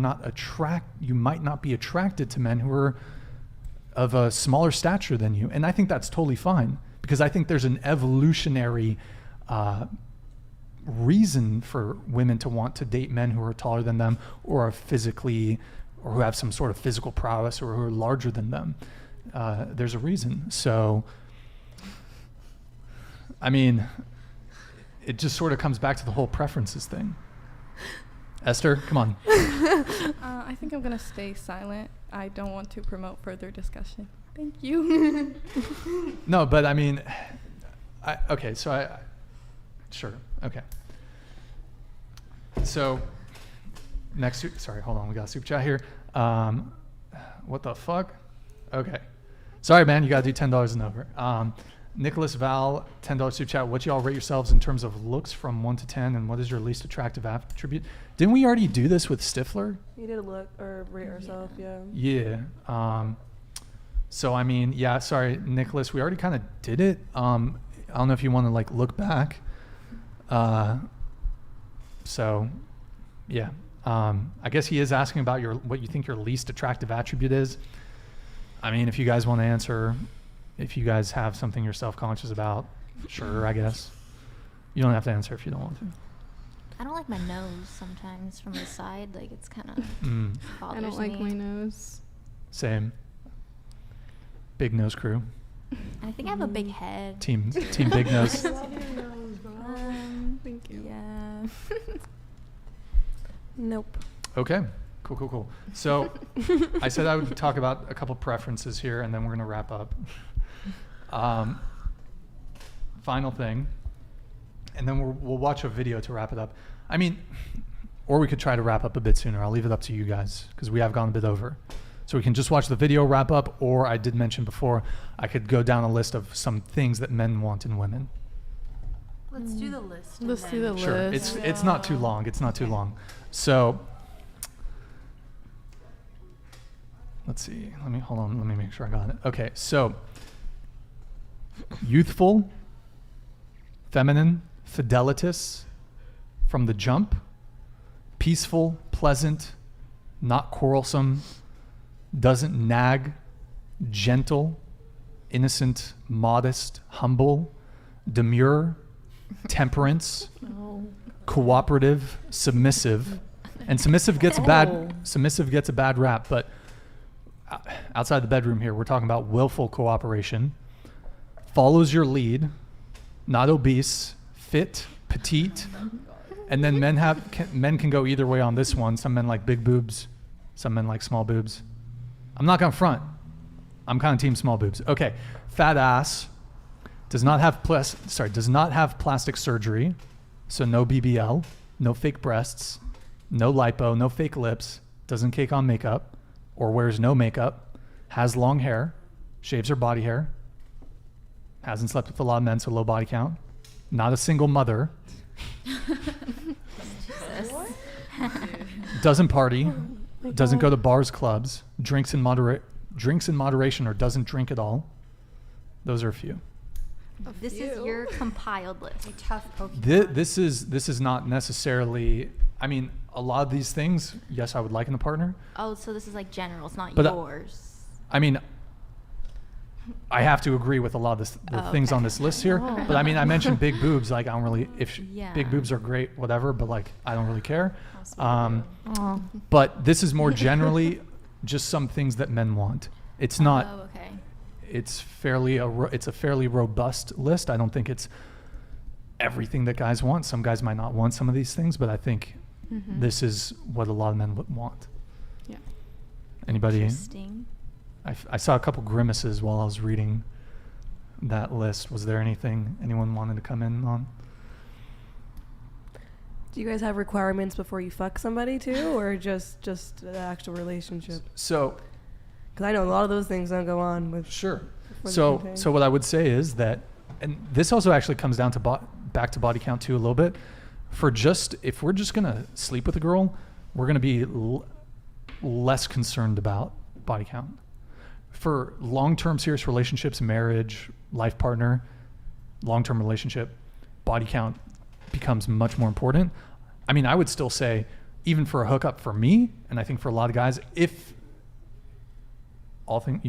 S2: might not be attracted to men who are of a smaller stature than you. And I think that's totally fine, because I think there's an evolutionary reason for women to want to date men who are taller than them or are physically, or who have some sort of physical prowess or who are larger than them. There's a reason. So, I mean, it just sort of comes back to the whole preferences thing. Esther, come on.
S9: I think I'm going to stay silent. I don't want to promote further discussion. Thank you.
S2: No, but I mean, sure, okay. So, sorry, hold on, we got a super chat here. What the fuck? Okay. Sorry, man, you got to do $10 and over. Nicholas Val, $10 super chat. What y'all rate yourselves in terms of looks from 1 to 10, and what is your least attractive attribute? Didn't we already do this with Stifler?
S3: You did a look or rate yourself, yeah.
S2: Yeah. So I mean, yeah. Sorry, Nicholas. We already kind of did it. I don't know if you want to like look back. So, yeah. I guess he is asking about what you think your least attractive attribute is. I mean, if you guys want to answer, if you guys have something you're self-conscious about, sure, I guess. You don't have to answer if you don't want to.
S4: I don't like my nose sometimes from the side. Like, it's kind of bothers me.
S5: I don't like my nose.
S2: Same. Big nose crew.
S4: I think I have a big head.
S2: Team big nose.
S5: Thank you.
S4: Yeah.
S3: Nope.
S2: Okay. Cool. So I said I would talk about a couple preferences here, and then we're going to wrap up. Final thing, and then we'll watch a video to wrap it up. I mean, or we could try to wrap up a bit sooner. I'll leave it up to you guys because we have gone a bit over. So we can just watch the video, wrap up, or I did mention before, I could go down a list of some things that men want in women.
S15: Let's do the list.
S7: Let's do the
S2: Sure.
S7: list.
S2: It's not too long. It's not too long. So let's see. Hold on. Let me make sure I got it. Okay. So youthful, feminine, fidelitous, from the jump, peaceful, pleasant, not quarrelsome, doesn't nag, gentle, innocent, modest, humble, demure, temperance, cooperative, submissive. And submissive gets a bad rap, but outside the bedroom here, we're talking about willful cooperation, follows your lead, not obese, fit, petite. And then men can go either way on this one. Some men like big boobs, some men like small boobs. I'm not gonna front. I'm kind of team small boobs. Okay, fat ass, does not have plastic surgery, so no BBL, no fake breasts, no lipo, no fake lips, doesn't cake on makeup, or wears no makeup, has long hair, shaves her body hair, hasn't slept with a lot of men, so low body count, not a single mother, doesn't party, doesn't go to bars, clubs, drinks in moderation, or doesn't drink at all. Those are a few.
S4: This is your compiled list.
S15: A tough Pokemon.
S2: This is not necessarily. I mean, a lot of these things, yes, I would like in a partner.
S4: Oh, so this is like general. It's not
S2: But,
S4: yours.
S2: I mean, I have to agree with a lot of the things on this list here.
S4: Oh.
S2: But I mean, I mentioned big boobs. Like, I don't really.
S4: Yeah.
S2: Big boobs are great, whatever. But like, I don't really care. But this is more generally just some things that men want. It's not.
S4: Oh, okay.
S2: It's a fairly robust list. I don't think it's everything that guys want. Some guys might not want some of these things, but I think this is what a lot of men would want.
S5: Yeah.
S2: Anybody?
S4: Interesting.
S2: I saw a couple grimaces while I was reading that list. Was there anything anyone wanted to come in on?
S3: Do you guys have requirements before you fuck somebody too, or just the actual relationship?
S2: So,
S3: because I know a lot of those things don't go on with.
S2: Sure. So what I would say is that, and this also actually comes down to back to body count too a little bit. If we're just gonna sleep with a girl, we're gonna be less concerned about body count. For long-term serious relationships, marriage, life partner, long-term relationship, body count becomes much more important. I mean, I would still say, even for a hookup for me, and I think for a lot of guys, if all things,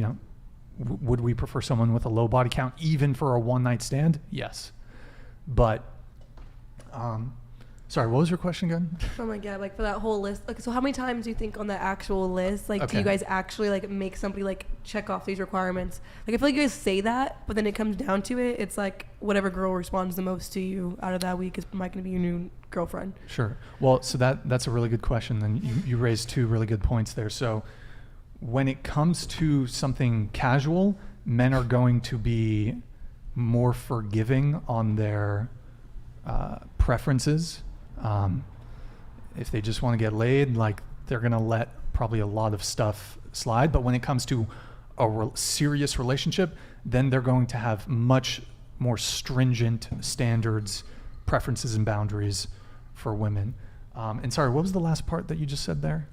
S2: would we prefer someone with a low body count even for a one-night stand? Yes. But Sorry, what was your question again?
S3: Oh my god, like for that whole list. Like, so how many times do you think on the actual list, like, do you guys actually like make somebody like check off these requirements? Like, I feel like you guys say that, but then it comes down to it, it's like whatever girl responds the most to you out of that week is might gonna be your new girlfriend.
S2: Sure. Well, so that's a really good question. And you raised two really good points there. So when it comes to something casual, men are going to be more forgiving on their preferences. If they just want to get laid, like, they're going to let probably a lot of stuff slide. But when it comes to a serious relationship, then they're going to have much more stringent standards, preferences, and boundaries for women. And sorry, what was the last part that you just said there?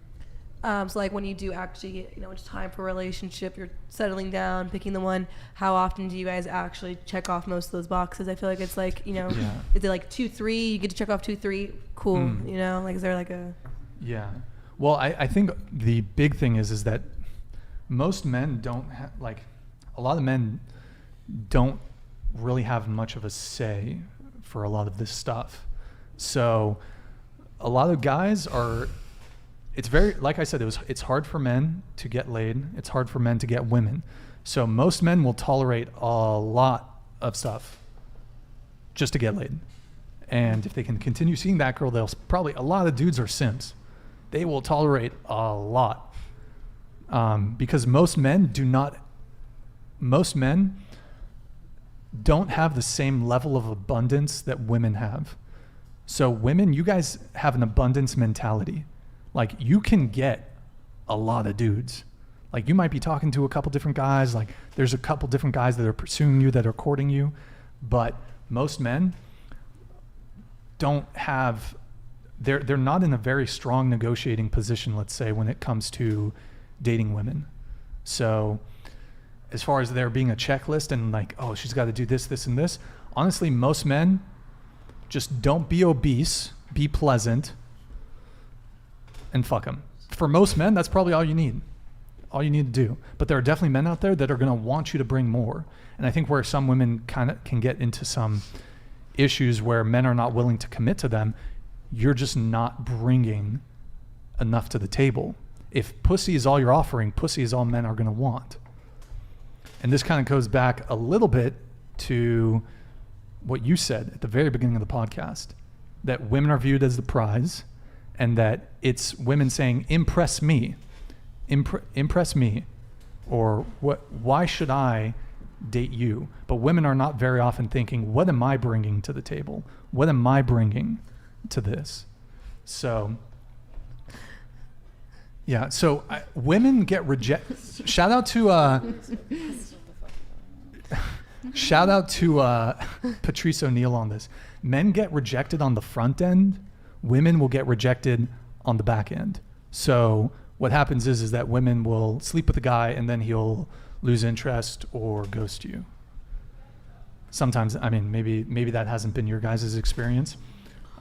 S3: So like when you do actually, it's time for a relationship, you're settling down, picking the one, how often do you guys actually check off most of those boxes? I feel like it's like, is it like 2, 3, you get to check off 2, 3, cool, like is there like a...
S2: Yeah. Well, I think the big thing is that most men don't have, like, a lot of men don't really have much of a say for a lot of this stuff. So a lot of guys are... It's very, like I said, it's hard for men to get laid. It's hard for men to get women. So most men will tolerate a lot of stuff just to get laid. And if they can continue seeing that girl, a lot of dudes are simps. They will tolerate a lot. Because most men don't have the same level of abundance that women have. So women, you guys have an abundance mentality. Like, you can get a lot of dudes. Like, you might be talking to a couple different guys. Like, there's a couple different guys that are pursuing you, that are courting you. But most men don't have, they're not in a very strong negotiating position, let's say, when it comes to dating women. So as far as there being a checklist and like, oh, she's got to do this, this, and this. Honestly, most men just don't be obese, be pleasant, and fuck them. For most men, that's probably all you need to do. But there are definitely men out there that are going to want you to bring more. And I think where some women kind of can get into some issues where men are not willing to commit to them, you're just not bringing enough to the table. If pussy is all you're offering, pussy is all men are going to want. And this kind of goes back a little bit to what you said at the very beginning of the podcast, that women are viewed as the prize, and that it's women saying, impress me, or why should I date you? But women are not very often thinking, what am I bringing to the table? What am I bringing to this? So, yeah, so women get rejected. Shout out to Patrice O'Neill on this. Men get rejected on the front end. Women will get rejected on the back end. So what happens is that women will sleep with a guy and then he'll lose interest or ghost you. Sometimes, I mean, maybe that hasn't been your guys' experience.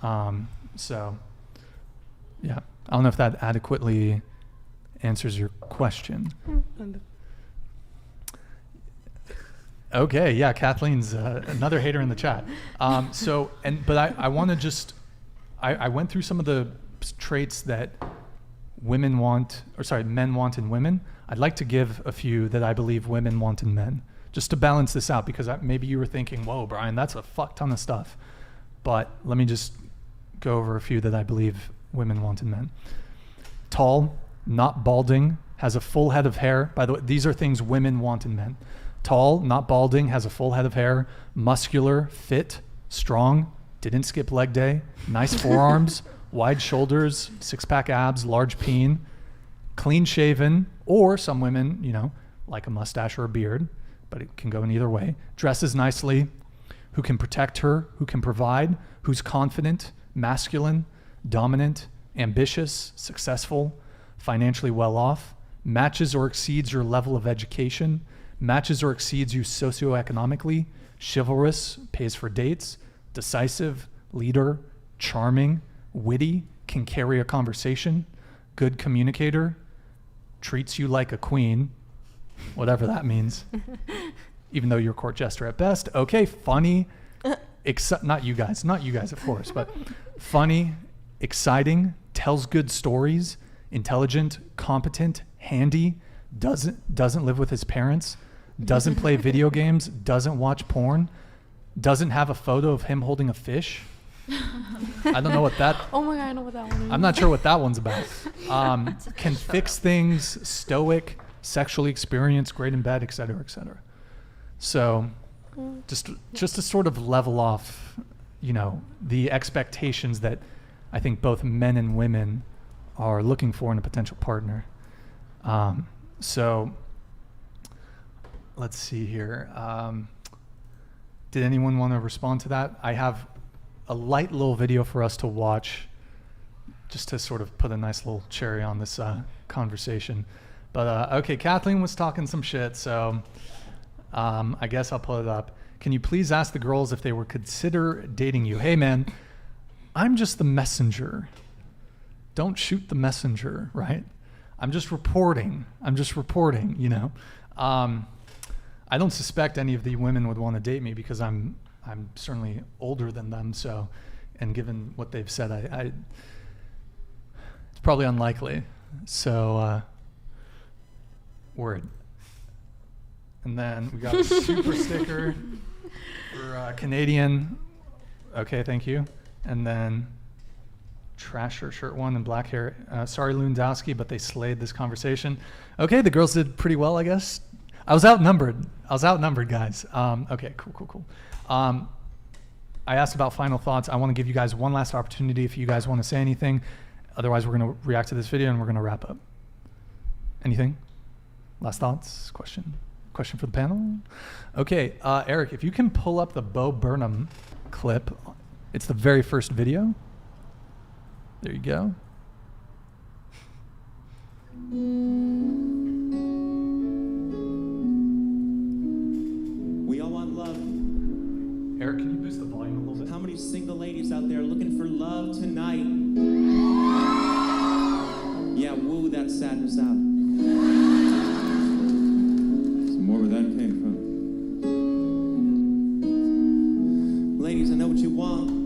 S2: So, yeah, I don't know if that adequately answers your question. Okay, yeah, Kathleen's another hater in the chat. But I want to just, I went through some of the traits that men want in women. I'd like to give a few that I believe women want in men, just to balance this out, because maybe you were thinking, whoa, Brian, that's a fuck ton of stuff. But let me just go over a few that I believe women want in men. Tall, not balding, has a full head of hair. By the way, these are things women want in men. Tall, not balding, has a full head of hair, muscular, fit, strong, didn't skip leg day, nice forearms, wide shoulders, six-pack abs, large peen, clean shaven, or some women, like a mustache or a beard, but it can go in either way. Dresses nicely, who can protect her, who can provide, who's confident, masculine, dominant, ambitious, successful, financially well off, matches or exceeds your level of education, matches or exceeds you socioeconomically, chivalrous, pays for dates, decisive, leader, charming, witty, can carry a conversation, good communicator, treats you like a queen, whatever that means, even though you're court jester at best. Okay, funny, except not you guys, of course, but funny, exciting, tells good stories, intelligent, competent, handy, doesn't live with his parents, doesn't play video games, doesn't watch porn, doesn't have a photo of him holding a fish. I don't know what that.
S7: Oh my God, I know what that one is.
S2: I'm not sure what that one's about. Can fix things, stoic, sexually experienced, great in bed, etc., etc. So, just to sort of level off, the expectations that I think both men and women are looking for in a potential partner. So, let's see here. Did anyone want to respond to that? I have a light little video for us to watch just to sort of put a nice little cherry on this conversation. But okay, Kathleen was talking some shit, so I guess I'll put it up. Can you please ask the girls if they would consider dating you? Hey man, I'm just the messenger. Don't shoot the messenger, right? I'm just reporting, I don't suspect any of the women would want to date me because I'm certainly older than them, so, and given what they've said, I it's probably unlikely. So, word. And then we got a super sticker for Canadian. Okay, thank you. And then Trasher shirt 1 and black hair. Sorry, Lewandowski, but they slayed this conversation. Okay, the girls did pretty well, I guess. I was outnumbered, guys. Okay, cool. I asked about final thoughts. I want to give you guys one last opportunity if you guys want to say anything. Otherwise, we're going to react to this video and we're going to wrap up. Anything? Last thoughts? Question for the panel? Okay, Eric, if you can pull up the Bo Burnham clip. It's the very first video. There you go.
S16: We all want love.
S2: Eric, can you boost the volume a little bit?
S16: How many single ladies out there looking for love tonight? Yeah, woo that sadness out.
S13: Some more where that came from.
S16: Ladies, I know what you want.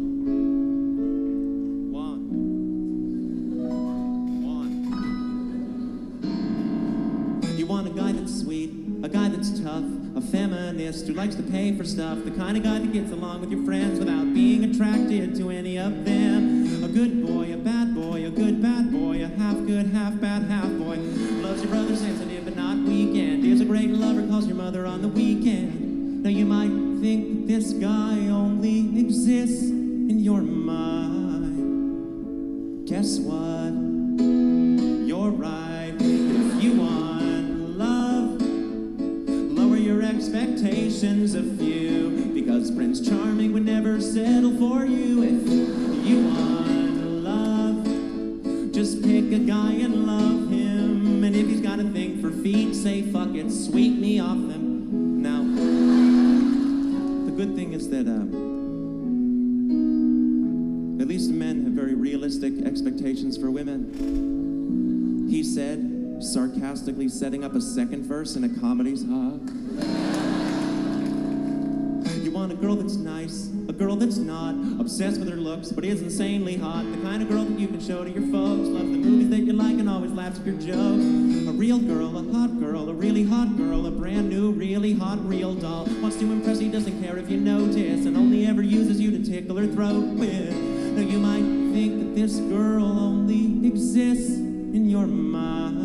S16: You want a guy that's sweet, a guy that's tough, a feminist who likes to pay for stuff, the kind of guy that gets along with your friends without being attracted to any of them. A good boy, a bad boy, a good bad boy, a half good, half bad, half boy. Loves your brother sensitive but not weekend. Is a great lover, calls your mother on the weekend. Now you might think that this guy only exists in your mind. Guess what? You're right. If you want love, lower your expectations a few, because Prince Charming would never settle for you. If you want love, just pick a guy and love him, and if he's got a thing for feet, say fuck it, sweep me off them. Now, the good thing is that at least men have very realistic expectations for women. He said, sarcastically setting up a second verse in a comedy's hot. You want a girl that's nice, a girl that's not obsessed with her looks, but is insanely hot. The kind of girl that you can show to your folks, loves the movies that you like and always laughs at your jokes. A real girl, a hot girl, a really hot girl, a brand new, really hot, real doll. Wants to impress, he doesn't care if you notice, and only ever uses you to tickle her throat with. Now you might think that this girl only exists in your mind,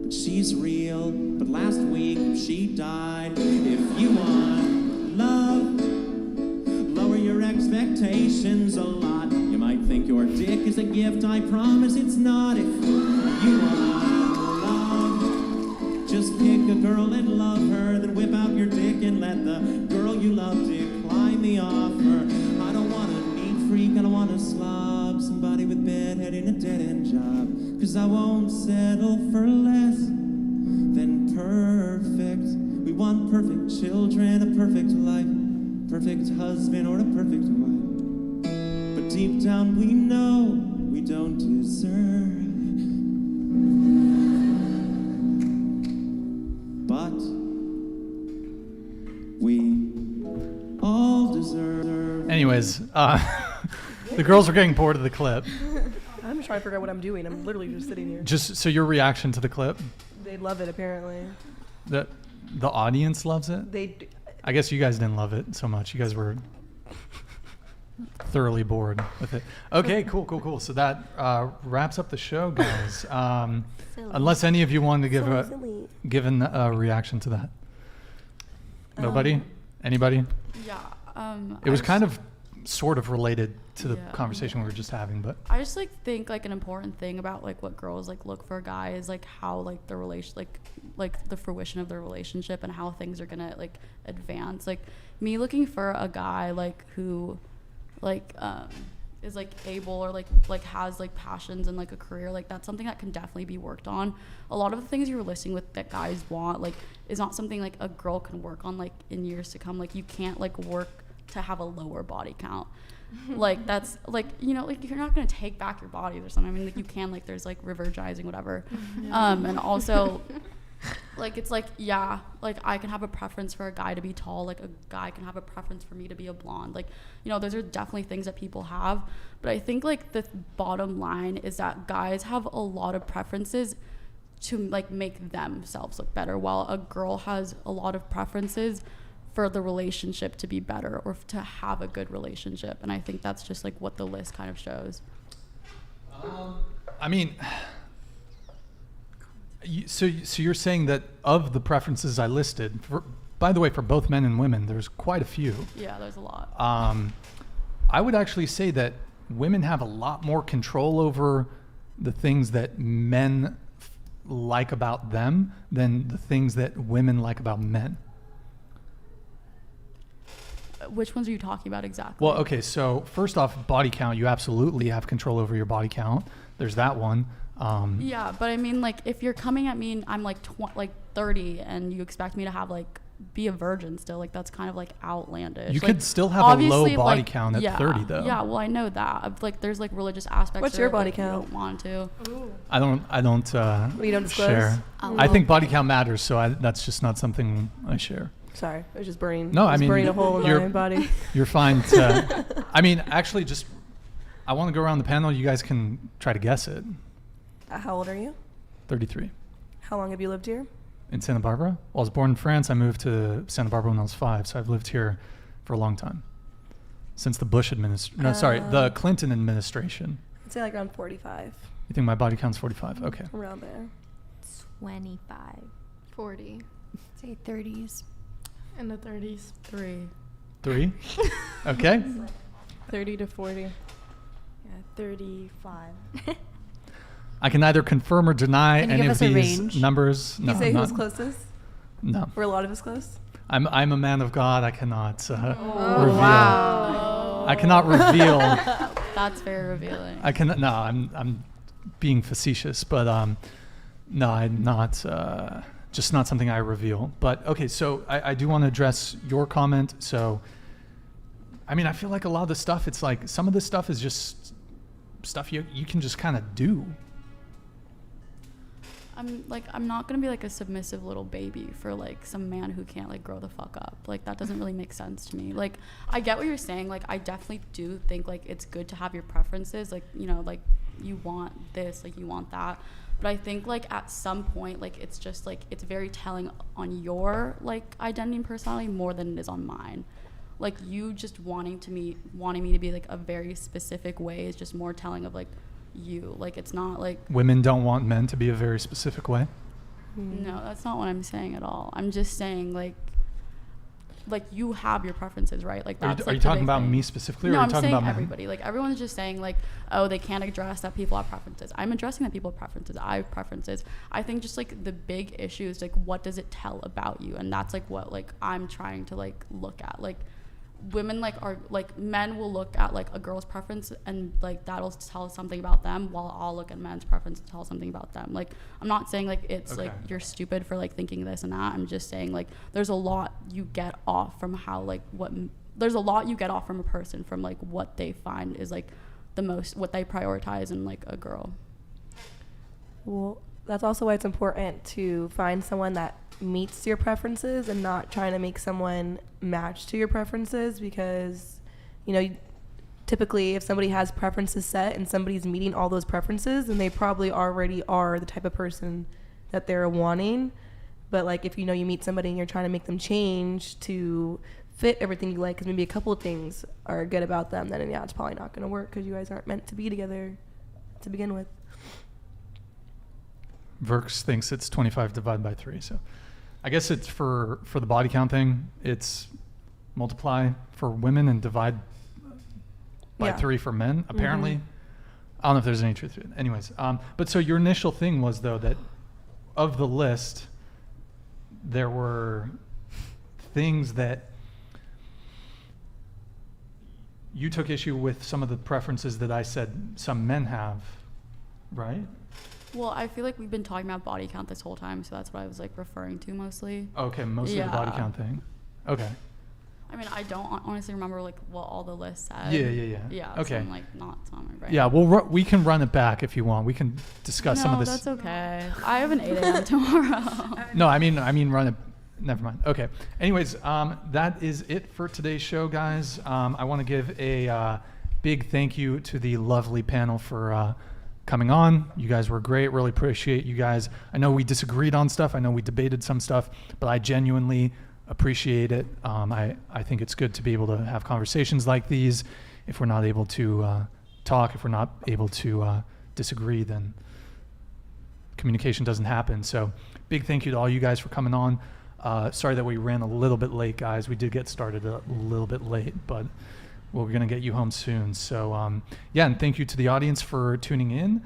S16: but she's real, but last week she died. If you want love, lower your expectations a lot. You might think your dick is a gift, I promise it's not. If you want love, just pick a girl and love her, then whip out your dick and let the girl you love decline the offer. I don't want a neat freak, I don't want a slob, somebody with bedhead in a dead-end job, 'cause I won't settle for less than perfect. We want perfect children, a perfect life, perfect husband or a perfect wife. But deep down we know we don't deserve. But we all deserve.
S2: Anyways, The girls are getting bored of the clip.
S17: I'm just trying to figure out what I'm doing. I'm literally just sitting here.
S2: Just so your reaction to the clip?
S17: They love it, apparently.
S2: The audience loves it? I guess you guys didn't love it so much. You guys were thoroughly bored with it. Okay, cool. So that wraps up the show, guys. Unless any of you wanted to give a reaction to that. Nobody? Anybody?
S8: Yeah.
S2: It was kind of sort of related to the conversation we were just having, but
S8: I just think an important thing about what girls look for a guy is how the relation the fruition of their relationship and how things are gonna advance. Me looking for a guy who is able or has passions and a career, that's something that can definitely be worked on. A lot of the things you're listing with that guys want is not something a girl can work on in years to come. You can't work to have a lower body count. That's you're not going to take back your bodies or something. I mean, you can, there's revergizing, whatever. And also it's I can have a preference for a guy to be tall, a guy can have a preference for me to be a blonde. Those are definitely things that people have, but I think the bottom line is that guys have a lot of preferences to make themselves look better, while a girl has a lot of preferences for the relationship to be better or to have a good relationship. And I think that's just what the list kind of shows.
S2: I mean, so you're saying that of the preferences I listed, by the way, for both men and women, there's quite a few.
S8: Yeah, there's a lot.
S2: I would actually say that women have a lot more control over the things that men like about them than the things that women like about men.
S8: Which ones are you talking about exactly?
S2: Well, okay, so first off, body count, you absolutely have control over your body count. There's that one.
S8: Yeah, but I mean, if you're coming at me and I'm 30 and you expect me to have be a virgin still, that's kind of outlandish.
S2: You could still have a low body count at 30 though.
S8: Yeah, well, I know that. There's religious aspects.
S17: What's your body count?
S8: You don't want to.
S17: Ooh.
S2: I don't
S17: You don't disclose?
S2: Share. I think body count matters, so that's just not something I share.
S17: Sorry, I was just burning.
S2: No, I mean,
S17: burning a hole in my body.
S2: You're fine. I mean, actually, I want to go around the panel. You guys can try to guess it.
S17: How old are you?
S2: 33.
S17: How long have you lived here?
S2: In Santa Barbara? Well, I was born in France. I moved to Santa Barbara when I was 5, so I've lived here for a long time. Since the the Clinton administration.
S17: I'd say around 45.
S2: You think my body count's 45? Okay.
S17: Around there.
S4: 25.
S5: 40.
S6: Say 30s.
S7: In the 30s.
S2: 3? Okay.
S7: 30 to 40.
S10: Yeah, 35.
S2: I can neither confirm or deny any of these numbers.
S17: No, you say who's closest?
S2: No.
S17: Were a lot of us close?
S2: I'm a man of God. I cannot reveal.
S8: Wow.
S2: I cannot reveal.
S8: That's very revealing.
S2: I cannot. No, I'm being facetious, but no, I'm not. Just not something I reveal. But okay, so I do want to address your comment. So, I mean, I feel like a lot of the stuff, it's some of this stuff is just stuff you can just kind of do.
S8: I'm not gonna be a submissive little baby for some man who can't grow the fuck up. That doesn't really make sense to me. I get what you're saying. I definitely do think it's good to have your preferences. You want this, you want that. But I think at some point it's just it's very telling on your identity and personality more than it is on mine. You just wanting me to be a very specific way is just more telling of you. It's not
S2: women don't want men to be a very specific way.
S8: No, that's not what I'm saying at all. I'm just saying you have your preferences, right? That's
S2: are you talking about me specifically, or
S8: no,
S2: are you
S8: I'm
S2: talking
S8: saying
S2: about
S8: everybody. Everyone's just saying oh, they can't address that people have preferences. I'm addressing that people have preferences. I have preferences. I think just the big issue is what does it tell about you? And that's what I'm trying to look at. Women are men will look at a girl's preference and that'll tell something about them, while I'll look at men's preference and tell something about them. I'm not saying it's
S2: okay.
S8: You're stupid for thinking this and that. I'm just saying there's a lot you get off from how there's a lot you get off from a person from what they find is the most, what they prioritize in a girl.
S17: Well, that's also why it's important to find someone that meets your preferences and not trying to make someone match to your preferences, because typically if somebody has preferences set and somebody's meeting all those preferences, then they probably already are the type of person that they're wanting. But like if you know you meet somebody and you're trying to make them change to fit everything you like, because maybe a couple of things are good about them, then yeah, it's probably not going to work because you guys aren't meant to be together to begin with.
S2: Verks thinks it's 25 divided by 3. So I guess it's for the body count thing, it's multiply for women and divide by 3 for men, apparently. I don't know if there's any truth to it. Anyways, but so your initial thing was, though, that of the list, there were things that you took issue with, some of the preferences that I said some men have, right?
S8: Well, I feel like we've been talking about body count this whole time, so that's what I was like referring to mostly.
S2: Okay, mostly the body count thing. Okay.
S8: I mean, I don't honestly remember like what all the lists said.
S2: Yeah.
S8: Yeah.
S2: Okay.
S8: So I'm like not on my brain.
S2: Yeah, well, we can run it back if you want. We can discuss some of this.
S8: No, that's okay. I have an 8 a.m. tomorrow.
S2: No, I mean run it. Never mind. Okay. Anyways, that is it for today's show, guys. I want to give a big thank you to the lovely panel for coming on. You guys were great. Really appreciate you guys. I know we disagreed on stuff. I know we debated some stuff, but I genuinely appreciate it. I think it's good to be able to have conversations like these. If we're not able to talk, if we're not able to disagree, then communication doesn't happen. So big thank you to all you guys for coming on. Sorry that we ran a little bit late, guys. We did get started a little bit late, but we're going to get you home soon. So yeah, and thank you to the audience for tuning in.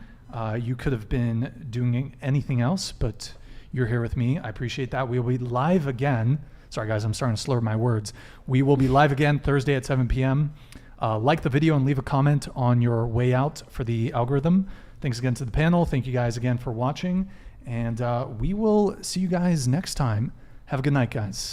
S2: You could have been doing anything else, but you're here with me. I appreciate that. We will be live again. Sorry, guys, I'm starting to slur my words. We will be live again Thursday at 7 p.m. Like the video and leave a comment on your way out for the algorithm. Thanks again to the panel. Thank you guys again for watching. And we will see you guys next time. Have a good night, guys.